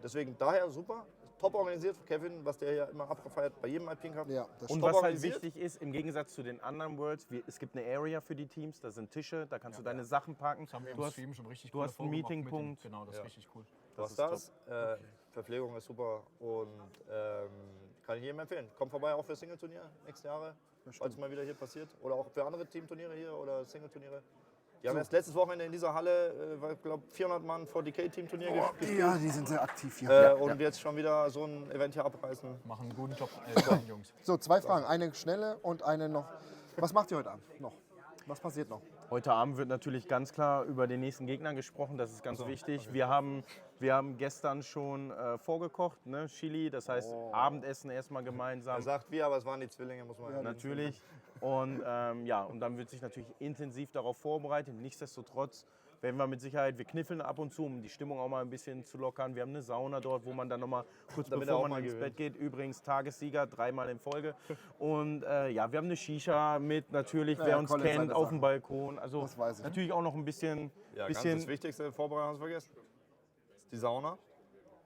Deswegen daher super. Top organisiert für Kevin, was der ja immer abgefeiert bei jedem Alpine Cup. Ja, und was halt wichtig ist, im Gegensatz zu den anderen Worlds, es gibt eine Area für die Teams, da sind Tische, da kannst du deine Sachen parken. Das haben wir du hast, schon richtig du hast einen Meetingpunkt. Genau, das ist richtig cool. Du hast das. Verpflegung ist super und kann ich jedem empfehlen. Kommt vorbei auch für Single-Turnier nächste Jahre, falls es mal wieder hier passiert. Oder auch für andere Teamturniere hier oder Single-Turniere. Die haben erst letztes Wochenende in dieser Halle, ich glaube, 400 Mann 40k-Teamturnier gespielt. Ja, die sind sehr aktiv hier. Und jetzt schon wieder so ein Event hier abreißen. Machen einen guten Job, Jungs. So, 2 Fragen. Eine schnelle und eine noch. Was macht ihr heute Abend noch? Was passiert noch? Heute Abend wird natürlich ganz klar über den nächsten Gegner gesprochen, das ist ganz wichtig. Okay. Wir haben gestern schon vorgekocht, ne? Chili, das heißt Abendessen erstmal gemeinsam. Er sagt wir, aber es waren die Zwillinge, muss man natürlich. Und ja, und dann wird sich natürlich intensiv darauf vorbereitet. Nichtsdestotrotz werden wir mit Sicherheit, wir kniffeln ab und zu, um die Stimmung auch mal ein bisschen zu lockern. Wir haben eine Sauna dort, wo man dann nochmal kurz Damit bevor er auch man mal ins gewinnt. Bett geht, übrigens Tagessieger, 3-mal in Folge. Und ja, wir haben eine Shisha mit natürlich, Ja, wer ja, uns Colin, kennt, seine auf Sachen. dem Balkon. Also Das weiß ich. natürlich auch noch ein bisschen, Ja, ganz das Wichtigste in Vorbereitung hast du vergessen. Das ist die Sauna.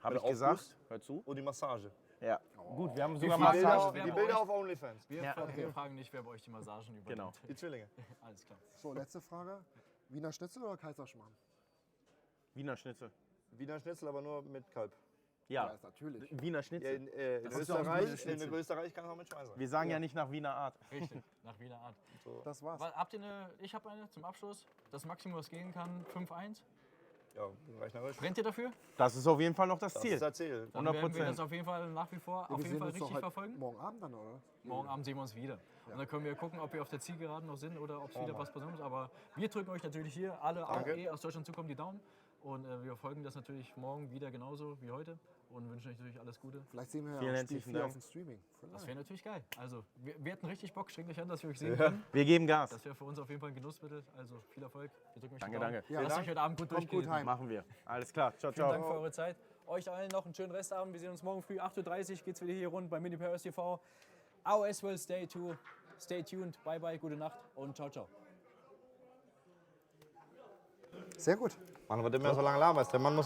habe mit ich gesagt, Aufguss hör zu. Und die Massage. Ja, gut, wir haben Die sogar Bilder, Massage. die Bilder auf OnlyFans. Wir fragen nicht, wer bei euch die Massagen übernimmt. Genau, die Zwillinge. Alles klar. So, letzte Frage. Wiener Schnitzel oder Kaiserschmarrn? Wiener Schnitzel. Wiener Schnitzel, aber nur mit Kalb. Ja, ist natürlich. Wiener Ja, Schnitzel. in Das ist doch ein Schnitzel. Österreich kann es auch mit Schwein sein. Wir sagen ja nicht nach Wiener Art. Richtig, nach Wiener Art. Das war's. Habt ihr eine, ich habe eine zum Abschluss. Das Maximum, was gehen kann, 5-1. Ja, rechnerisch. Brennt ihr dafür? Das ist auf jeden Fall noch das Das Ziel. ist das Ziel. Dann werden wir 100%. das auf jeden Fall nach wie vor Ja, auf wir jeden sehen Fall uns doch richtig halt verfolgen. morgen Abend dann, oder? Morgen Abend sehen wir uns wieder. Und dann können wir gucken, ob wir auf der Zielgeraden noch sind oder ob es wieder was Besonderes ist. Aber wir drücken euch natürlich hier alle Danke. aus Deutschland zukommen die Daumen. Und wir verfolgen das natürlich morgen wieder genauso wie heute und wünschen euch natürlich alles Gute. Vielleicht sehen wir Vielen ja auch Spiel herzlichen 4 Dank. auf dem Streaming. Das wäre natürlich geil. Also wir hätten richtig Bock, strengt euch an, dass wir euch sehen können. Wir geben Gas. Das wäre für uns auf jeden Fall ein Genussmittel. Also viel Erfolg. Wir drücken euch Danke, die Daumen. danke. Ja, Lasst euch heute Abend gut Kommt durchgehen. gut heim. Machen wir. Alles klar. Ciao, Vielen ciao. Dank für eure Zeit. Euch allen noch einen schönen Restabend. Wir sehen uns morgen früh 8:30 Uhr. Geht's wieder hier rund bei Miniparadice TV. AoS will stay tuned. Bye bye, gute Nacht und ciao, ciao. Sehr gut. Mann, was immer so lange laberst. Der Mann muss